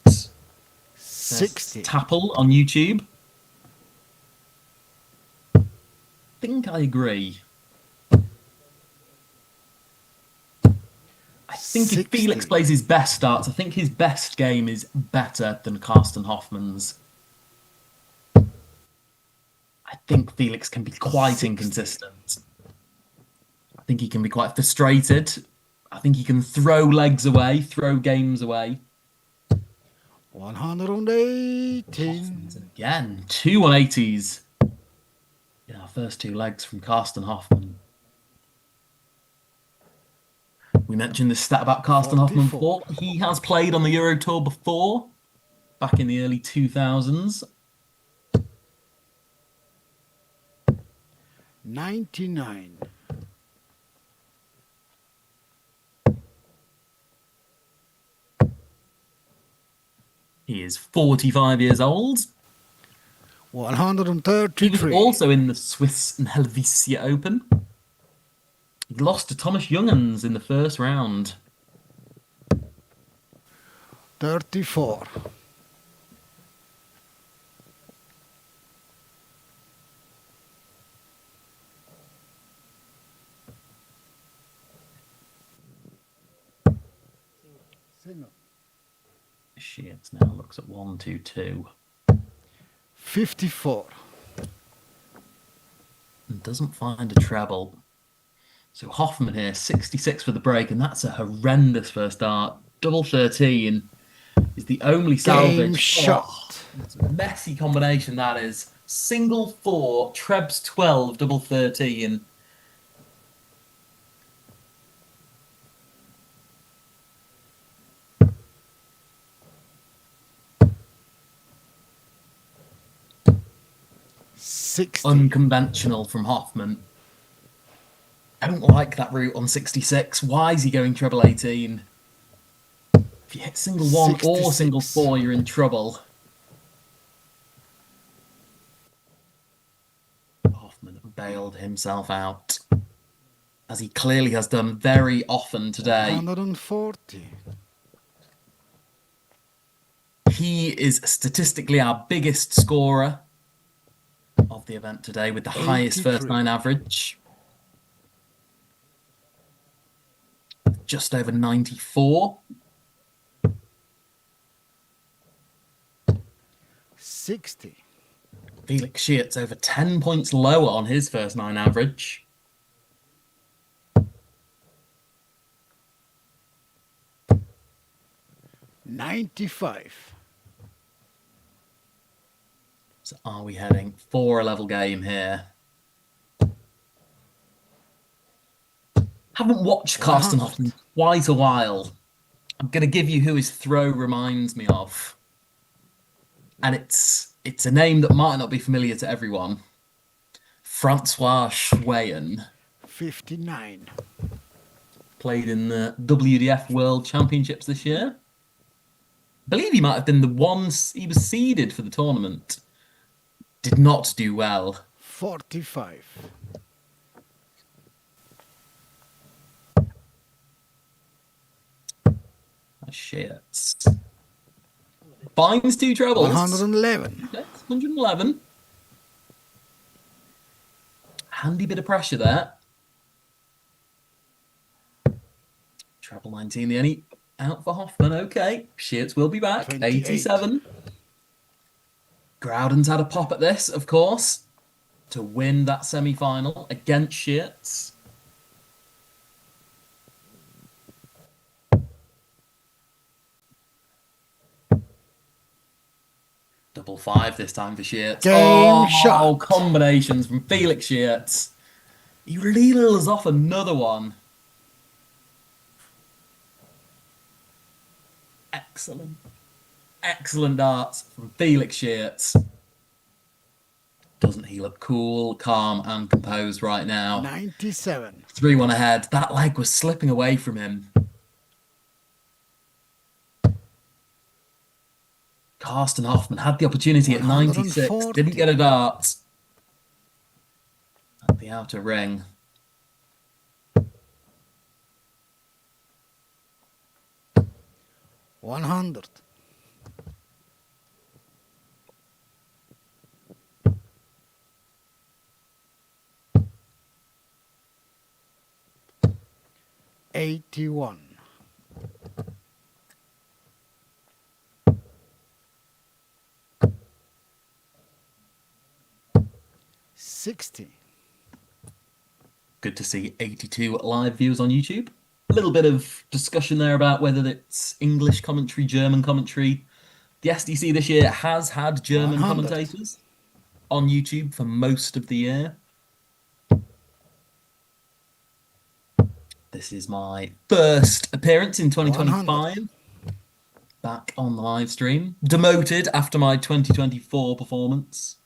E: 60.
C: Tapple on YouTube. I think I agree. I think if
E: 60.
C: Felix plays his best starts, I think his best game is better than Carsten Hoffman's. I think Felix can be quite
E: 60.
C: inconsistent. I think he can be quite frustrated. I think he can throw legs away, throw games away.
E: 118.
C: And again, two 180s in our first two legs from Carsten Hoffman. We mentioned this stat about Carsten Hoffman before. He has played on the Euro Tour before, back in the early 2000s.
E: 99.
C: He is 45 years old.
E: 133.
C: He was also in the Swiss and Helvetia Open. He lost to Thomas Jungens in the first round.
E: 34.
C: Shit, now looks at 1-2-2.
E: 54.
C: And doesn't find a treble. So Hoffman here, 66 for the break, and that's a horrendous first start. Double 13 is the only salvage.
E: Game shot.
C: It's a messy combination, that is. Single 4, Trebs 12, double 13. Unconventional from Hoffman. I don't like that route on 66. Why is he going treble 18? If you hit single 1 or single 4, you're in trouble. Hoffman bailed himself out, as he clearly has done very often today.
E: 140.
C: He is statistically our biggest scorer of the event today, with the highest first 9 average. Just over 94.
E: 60.
C: Felix Sheart's over 10 points lower on his first 9 average.
E: $95.
C: So are we heading for a level game here? Haven't watched Carsten Hoffman in quite a while. I'm going to give you who his throw reminds me of. And it's a name that might not be familiar to everyone. Francois Schweyen.
E: 59.
C: Played in the WDF World Championships this year. I believe he might have been the one. He was seeded for the tournament. Did not do well.
E: 45.
C: Shit. Finds 2 trebles.
E: 111.
C: 111. Handy bit of pressure there. Treble 19, the only out for Hoffman. Okay. Shearts will be back.
E: 28.
C: 87. Groudon's had a pop at this, of course, to win that semi-final against Shearts. Double 5 this time for Shearts.
E: Game shot.
C: Combinations from Felix Shearts. He reels off another one. Excellent. Excellent darts from Felix Shearts. Doesn't he look cool, calm, and composed right now?
E: 97.
C: 3-1 ahead. That leg was slipping away from him. Carsten Hoffman had the opportunity at 96.
E: 140.
C: Didn't get a dart. At the outer ring.
E: $100. $81. 60.
C: Good to see 82 live views on YouTube. A little bit of discussion there about whether it's English commentary, German commentary. The SDC this year has had German
E: 100.
C: commentators on YouTube for most of the year. This is my first appearance in 2025.
E: 100.
C: Back on the live stream. Demoted after my 2024 performance.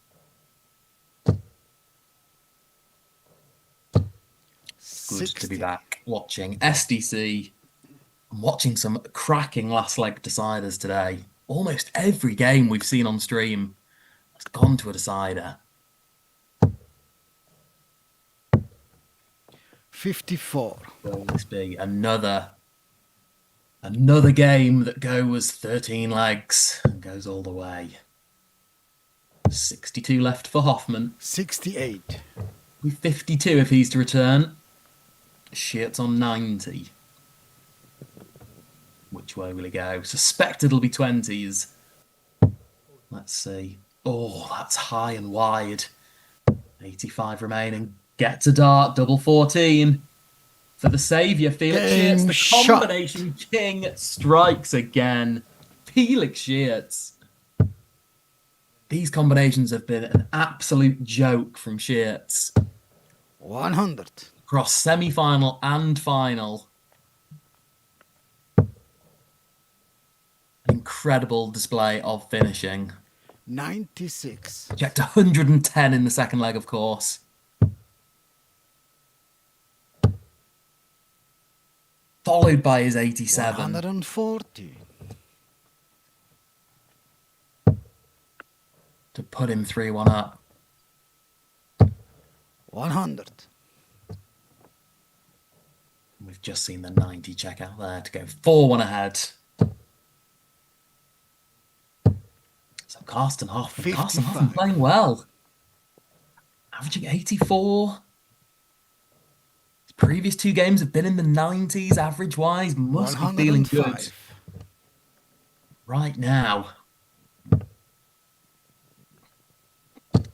C: Good to be back watching SDC. I'm watching some cracking last leg deciders today. Almost every game we've seen on stream has gone to a decider.
E: 54.
C: Will this be another game that goes 13 legs and goes all the way? 62 left for Hoffman.
E: 68.
C: With 52 if he's to return. Shearts on 90. We're Which way will he go? Suspect it'll be 20s. Let's see. Oh, that's high and wide. 85 remaining. Gets a dart, double 14. For the saviour, Felix
E: Game
C: Shearts, the
E: shot.
C: combination king, strikes again. Felix Shearts. These combinations have been an absolute joke from Shearts.
E: 100.
C: Across semi-final and final. An incredible display of finishing.
E: 96.
C: Checked 110 in the second leg, of course. Followed by his 87.
E: 140.
C: To put him 3-1 up.
E: 100.
C: We've just seen the 90 check out there to go 4-1 ahead. So Carsten Hoffman.
E: 55.
C: Carsten Hoffman playing well. Averaging 84. His previous 2 games have been in the 90s average-wise. Must be feeling good
E: 105.
C: right now.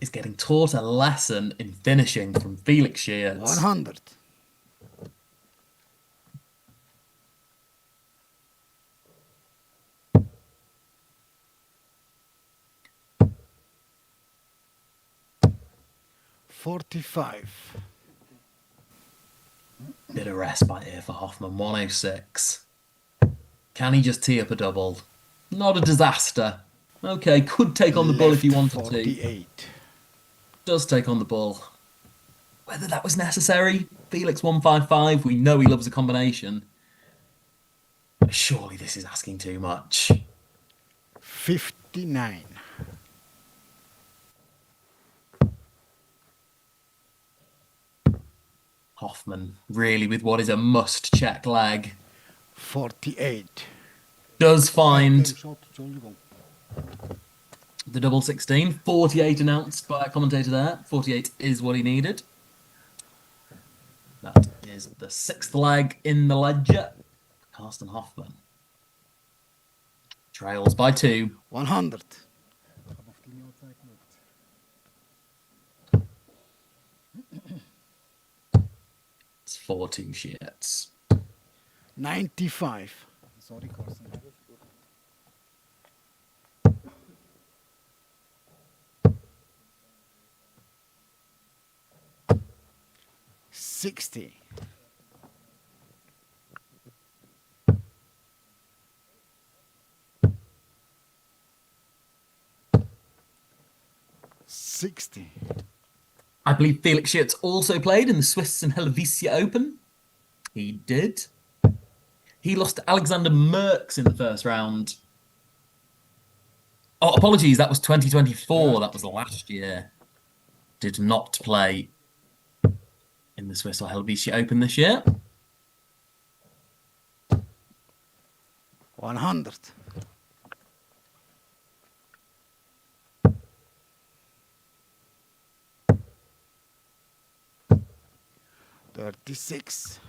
C: Is getting taught a lesson in finishing from Felix Shearts.
E: 100. $45.
C: Bit of respite here for Hoffman. 106. Can he just tee up a double? Not a disaster. Okay, could take on the bull if he wanted to.
E: 48.
C: Does take on the bull. Whether that was necessary, Felix 155, we know he loves a combination. Surely this is asking too much.
E: 59.
C: Hoffman, really with what is a must-check leg.
E: 48.
C: Does find
A: Shot, Entschuldigung.
C: the double 16. 48 announced by a commentator there. 48 is what he needed. That is the 6th leg in the ledger. Carsten Hoffman. Trails by 2.
E: 100.
C: It's 4-2 Shearts.
E: 95.
A: Sorry, Carsten.
E: 60. 60.
C: I believe Felix Shearts also played in the Swiss and Helvetia Open. He did. He lost to Alexander Merckx in the first round. Oh, apologies, that was 2024. That was last year. Did not play in the Swiss or Helvetia Open this year.
E: 100. 36.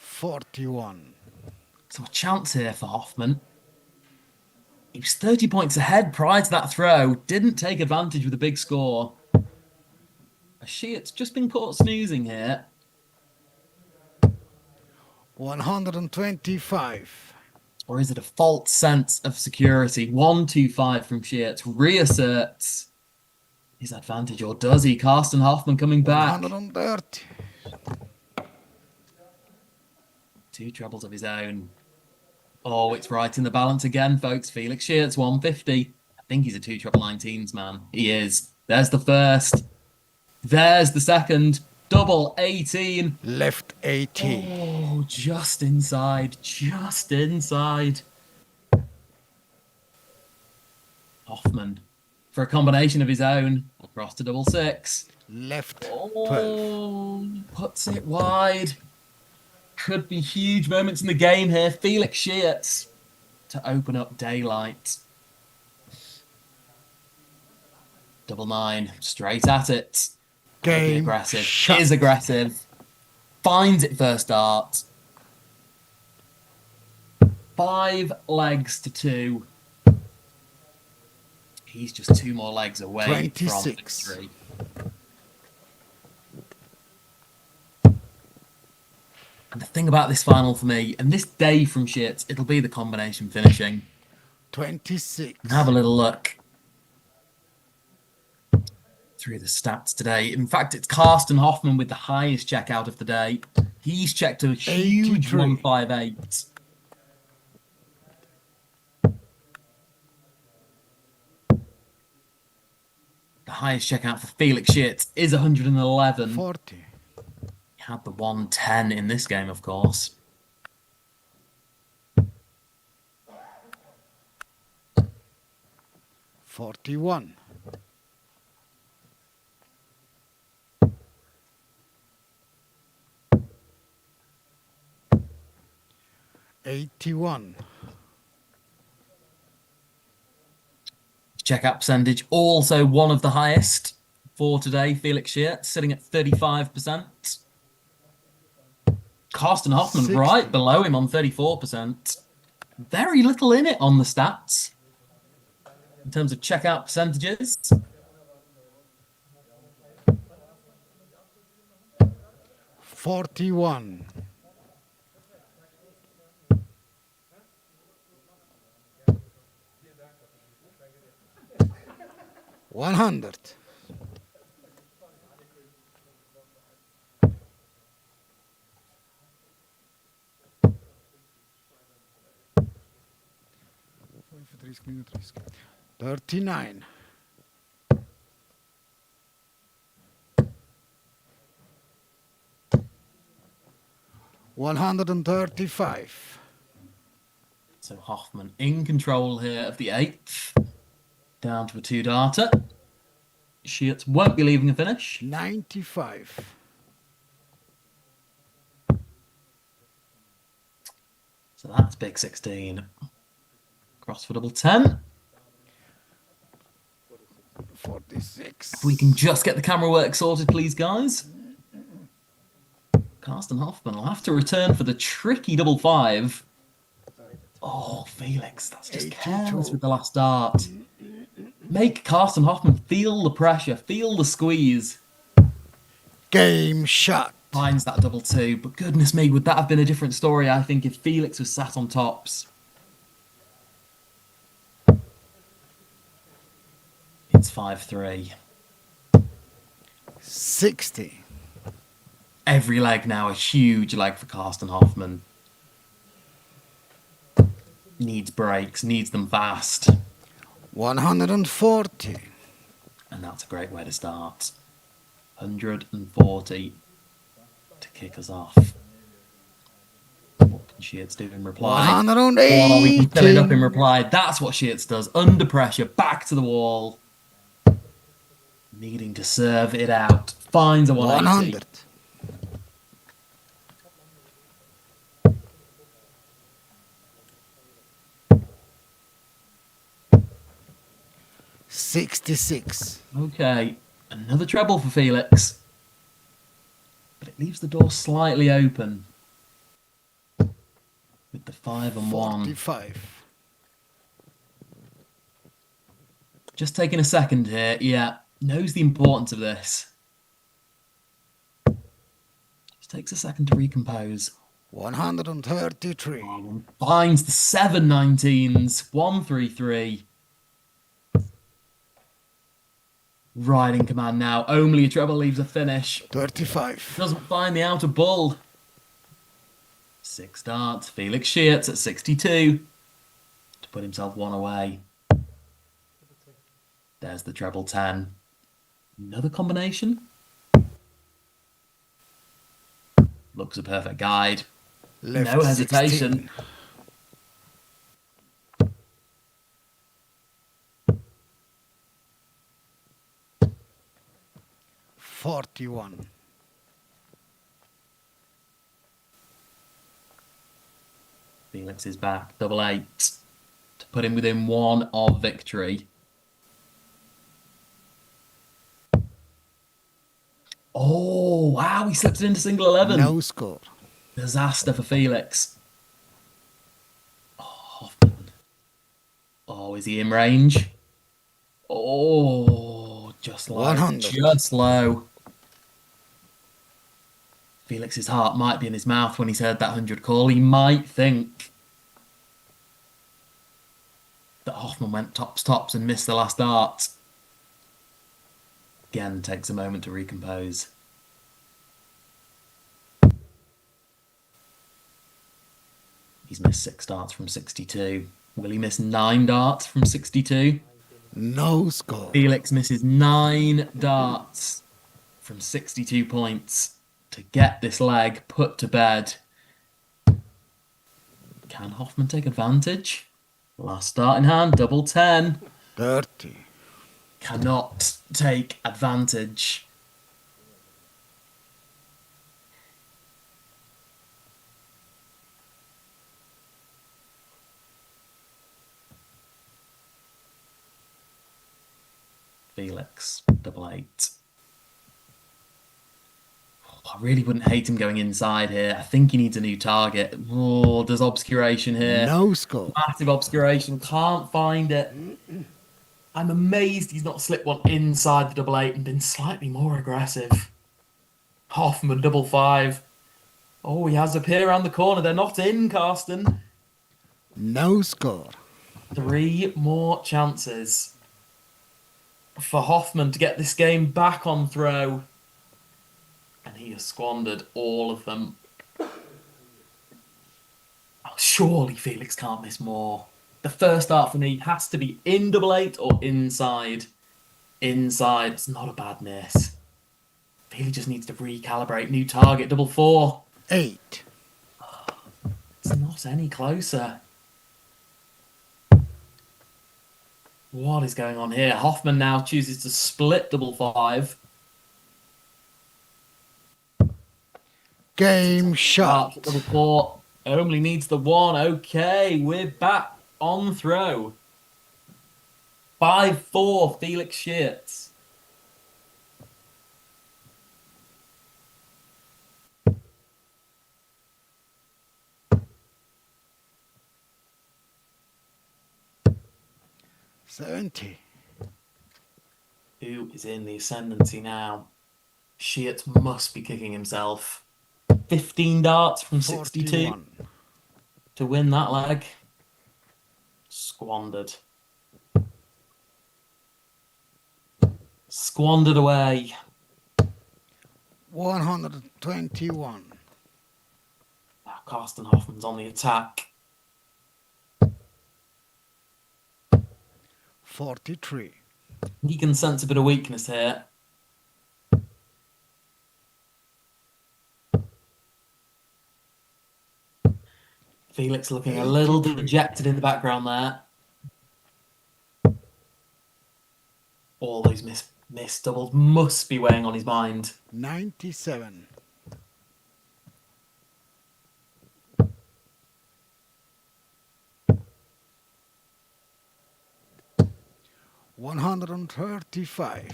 E: 41.
C: So a chance here for Hoffman. He was 30 points ahead prior to that throw. Didn't take advantage with a big score. Shearts just been caught snoozing here.
E: 125.
C: Or is it a false sense of security? 125 from Shearts. Reasserts his advantage. Or does he? Carsten Hoffman coming back.
E: 130.
C: 2 trebles of his own. Oh, it's right in the balance again, folks. Felix Shearts, 150. I think he's a 2 treble 19s man. He is. There's the first. There's the second. Double 18.
E: Left 80.
C: Oh, just inside. Just inside. Hoffman for a combination of his own. Across to double 6.
E: Left 12.
C: Oh, puts it wide. Could be huge moments in the game here. Felix Shearts to open up daylight. Double 9, straight at it. Be
E: Game
C: aggressive.
E: shot.
C: Is aggressive. Finds it first dart. 5 legs to 2. He's just 2 more legs away
E: 26.
C: from victory. And the thing about this final for me, and this day from shit, it'll be the combination finishing.
E: 26.
C: Have a little look through the stats today. In fact, it's Karsten Hoffman with the highest checkout of the day. He's checked a huge
E: 83.
C: 158. The highest checkout for Felix Schitz is 111.
E: 40.
C: He had the 110 in this game, of course.
E: $41. 81.
C: Checkout percentage also one of the highest for today. Felix Schitz sitting at 35%. Karsten Hoffman
E: 60.
C: right below him on 34%. Very little in it on the stats in terms of checkout percentages.
E: $41. 100. $39. 135.
C: So Hoffman in control here of the 8th. Down to a 2-darter. Schitz won't be leaving a finish.
E: 95.
C: So that's big 16. Cross for double 10.
E: 46.
C: If we can just get the camera work sorted, please, guys. Karsten Hoffman will have to return for the tricky double 5. Oh, Felix, that's just
E: 82.
C: careless with the last dart. Make Karsten Hoffman feel the pressure, feel the squeeze.
E: Game shot.
C: Finds that double 2, but goodness me, would that have been a different story, I think, if Felix was sat on tops. It's 5-3.
E: 60.
C: Every leg now a huge leg for Karsten Hoffman. Needs breaks, needs them fast.
E: 140.
C: And that's a great way to start. 140 to kick us off. What can Schitz do in reply?
E: 180.
C: Oh, we can fill it up in reply. That's what Schitz does. Under pressure, back to the wall. Needing to serve it out. Finds a 180.
E: 100. 66.
C: Okay, another treble for Felix. But it leaves the door slightly open. With the 5 and 1.
E: 45.
C: Just taking a second here. Yeah, knows the importance of this. Just takes a second to recompose.
E: 133.
C: Finds the 7-19s. 1-3-3. Right in command now. Only a treble leaves a finish.
E: 35.
C: Doesn't find the outer bull. 6 darts. Felix Schitz at 62 to put himself 1 away. There's the treble 10. Another combination. Looks a perfect guide.
E: Left
C: No hesitation.
E: 16. 41.
C: Felix is back. Double 8 to put him within 1 of victory. Wow, he slips it into single 11.
E: No score.
C: Disaster for Felix. Oh, Hoffman. Oh, is he in range? Oh, just low.
E: 100.
C: Just low. Felix's heart might be in his mouth when he's heard that 100 call. He might think that Hoffman went tops and missed the last dart. Again, takes a moment to recompose. He's missed 6 darts from 62. Will he miss 9 darts from 62?
E: No score.
C: Felix misses 9 darts from 62 points to get this leg put to bed. Can Hoffman take advantage? Last dart in hand, double 10.
E: 30.
C: Cannot take advantage. Felix, double 8. I really wouldn't hate him going inside here. I think he needs a new target. Oh, there's obscuration here.
E: No score.
C: Massive obscuration. Can't find it. I'm amazed he's not slipped one inside the double 8 and been slightly more aggressive. Hoffman, double 5. Oh, he has appeared around the corner. They're not in, Carsten.
E: No score.
C: 3 more chances for Hoffman to get this game back on throw. And he has squandered all of them. Oh, surely Felix can't miss more. The first dart for me has to be in double 8 or inside. Inside. It's not a bad miss. Felix just needs to recalibrate. New target, double 4.
E: 8.
C: It's not any closer. What is going on here? Hoffman now chooses to split double 5.
E: Game shot.
C: Double 4 only needs the 1. Okay, we're back on throw. 5-4, Felix Shearts.
E: $70.
C: Who is in the ascendancy now? Shearts must be kicking himself. 15 darts from 62
E: 41.
C: to win that leg. Squandered. Squandered away.
E: 121.
C: Now Carsten Hoffman's on the attack.
E: 43.
C: He can sense a bit of weakness here. Felix looking a little dejected in the background there. All those missed doubles must be weighing on his mind.
E: 97. $135.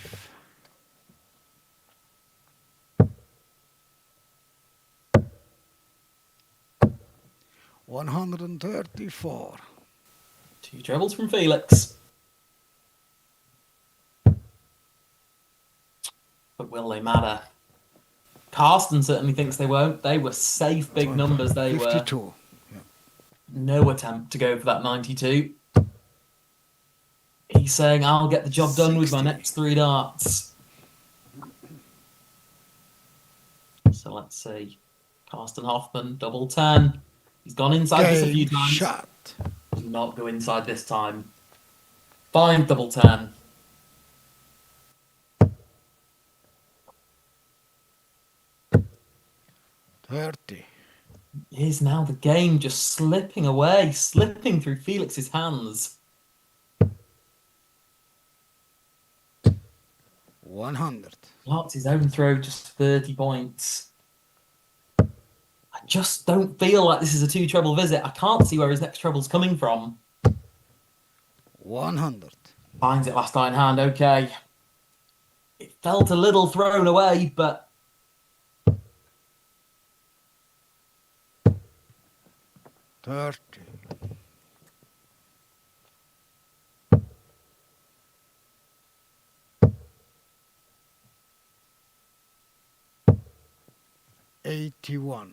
E: 134.
C: 2 trebles from Felix. But will they matter? Carsten certainly thinks they won't. They were safe big numbers, they
E: 52.
C: were. No attempt to go for that 92. He's saying, I'll get the job done with my
E: 60.
C: next 3 darts. So let's see. Carsten Hoffman, double 10. He's gone inside this a few
E: Game
C: times.
E: shot.
C: Does not go inside this time. Fine, double 10.
E: $30.
C: Is now the game just slipping away, slipping through Felix's hands.
E: 100.
C: Lots his own throw, just 30 points. I just don't feel like this is a 2 treble visit. I can't see where his next treble's coming from.
E: 100.
C: Finds it last iron hand, okay. It felt a little thrown away, but
E: 30. $81.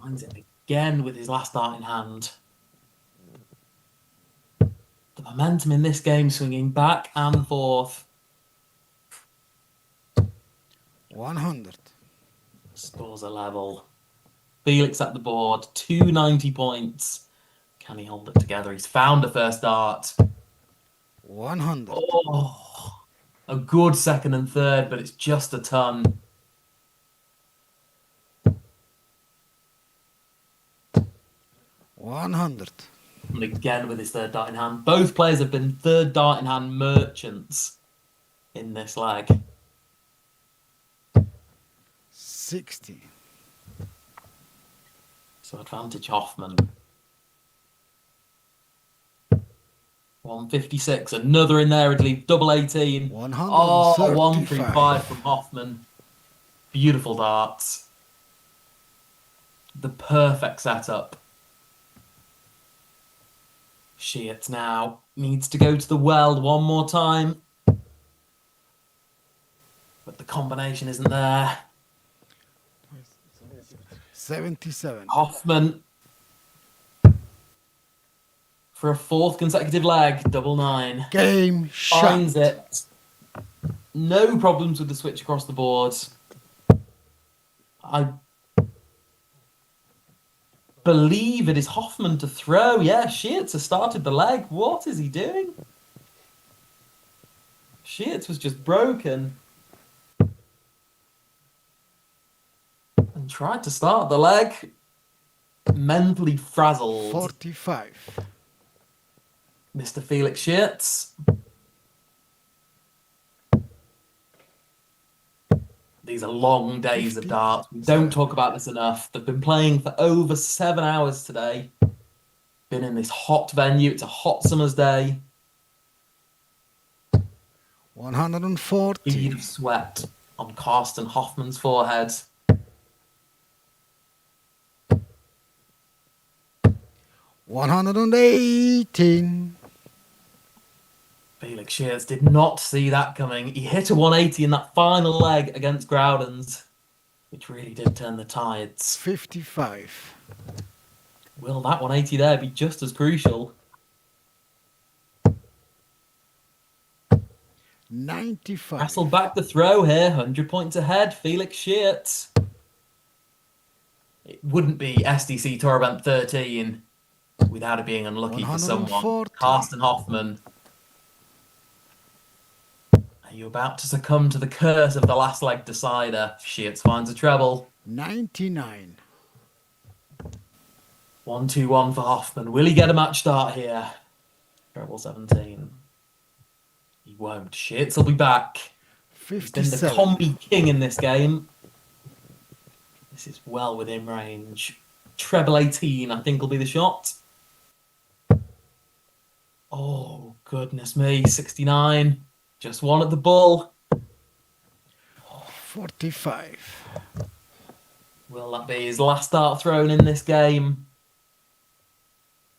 C: Finds it again with his last dart in hand. The momentum in this game swinging back and forth.
E: 100.
C: Scores a level. Felix at the board, 290 points. Can he hold it together? He's found a first dart.
E: 100.
C: Oh, a good second and third, but it's just a ton.
E: $100.
C: And again with his third dart in hand. Both players have been third dart in hand merchants in this leg.
E: 60.
C: So advantage Hoffman. 156, another in there, Ridley, double 18.
E: 135.
C: Oh, 135 from Hoffman. Beautiful darts. The perfect setup. Sheets now needs to go to the well one more time. But the combination isn't there.
E: 77.
C: Hoffman for a fourth consecutive leg, double 9.
E: Game shot.
C: Finds it. No problems with the switch across the board. I believe it is Hoffman to throw. Yeah, Sheets has started the leg. What is he doing? Sheets was just broken. And tried to start the leg. Mentally frazzled.
E: 45.
C: Mr. Felix Sheets. These are long days of darts. We don't talk about this enough. They've been playing for over 7 hours today. Been in this hot venue. It's a hot summer's day.
E: 140.
C: Bead of sweat on Carsten Hoffman's forehead.
E: 118.
C: Felix Sheets did not see that coming. He hit a 180 in that final leg against Groudens, which really did turn the tides.
E: 55.
C: Will that 180 there be just as crucial?
E: 95.
C: Castle back the throw here, 100 points ahead, Felix Sheets. It wouldn't be SDC Tour Event 13 without it being unlucky for someone.
E: 140.
C: Carsten Hoffman. Are you about to succumb to the curse of the last leg decider? Sheets finds a treble.
E: 99.
C: 1-2-1 for Hoffman. Will he get a match start here? Treble 17. He won't. Sheets will be back. He's been the
E: 57.
C: combi king in this game. This is well within range. Treble 18, I think, will be the shot. Oh, goodness me. 69. Just one at the bull.
E: 45.
C: Will that be his last dart thrown in this game?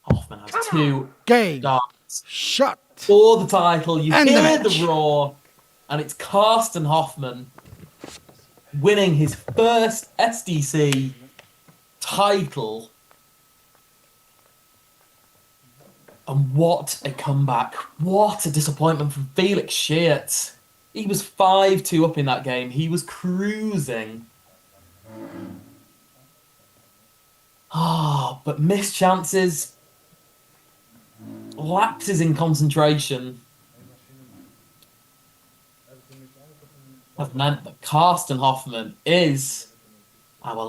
C: Hoffman has 2
E: Game
C: darts
E: shot.
C: for the title. You
E: And the
C: hear
E: match.
C: the roar. And it's Carsten Hoffman winning his first SDC title. And what a comeback. What a disappointment from Felix Sheets. He was 5-2 up in that game. He was cruising. Ah, but missed chances. Lapses in concentration have meant that Carsten Hoffman is our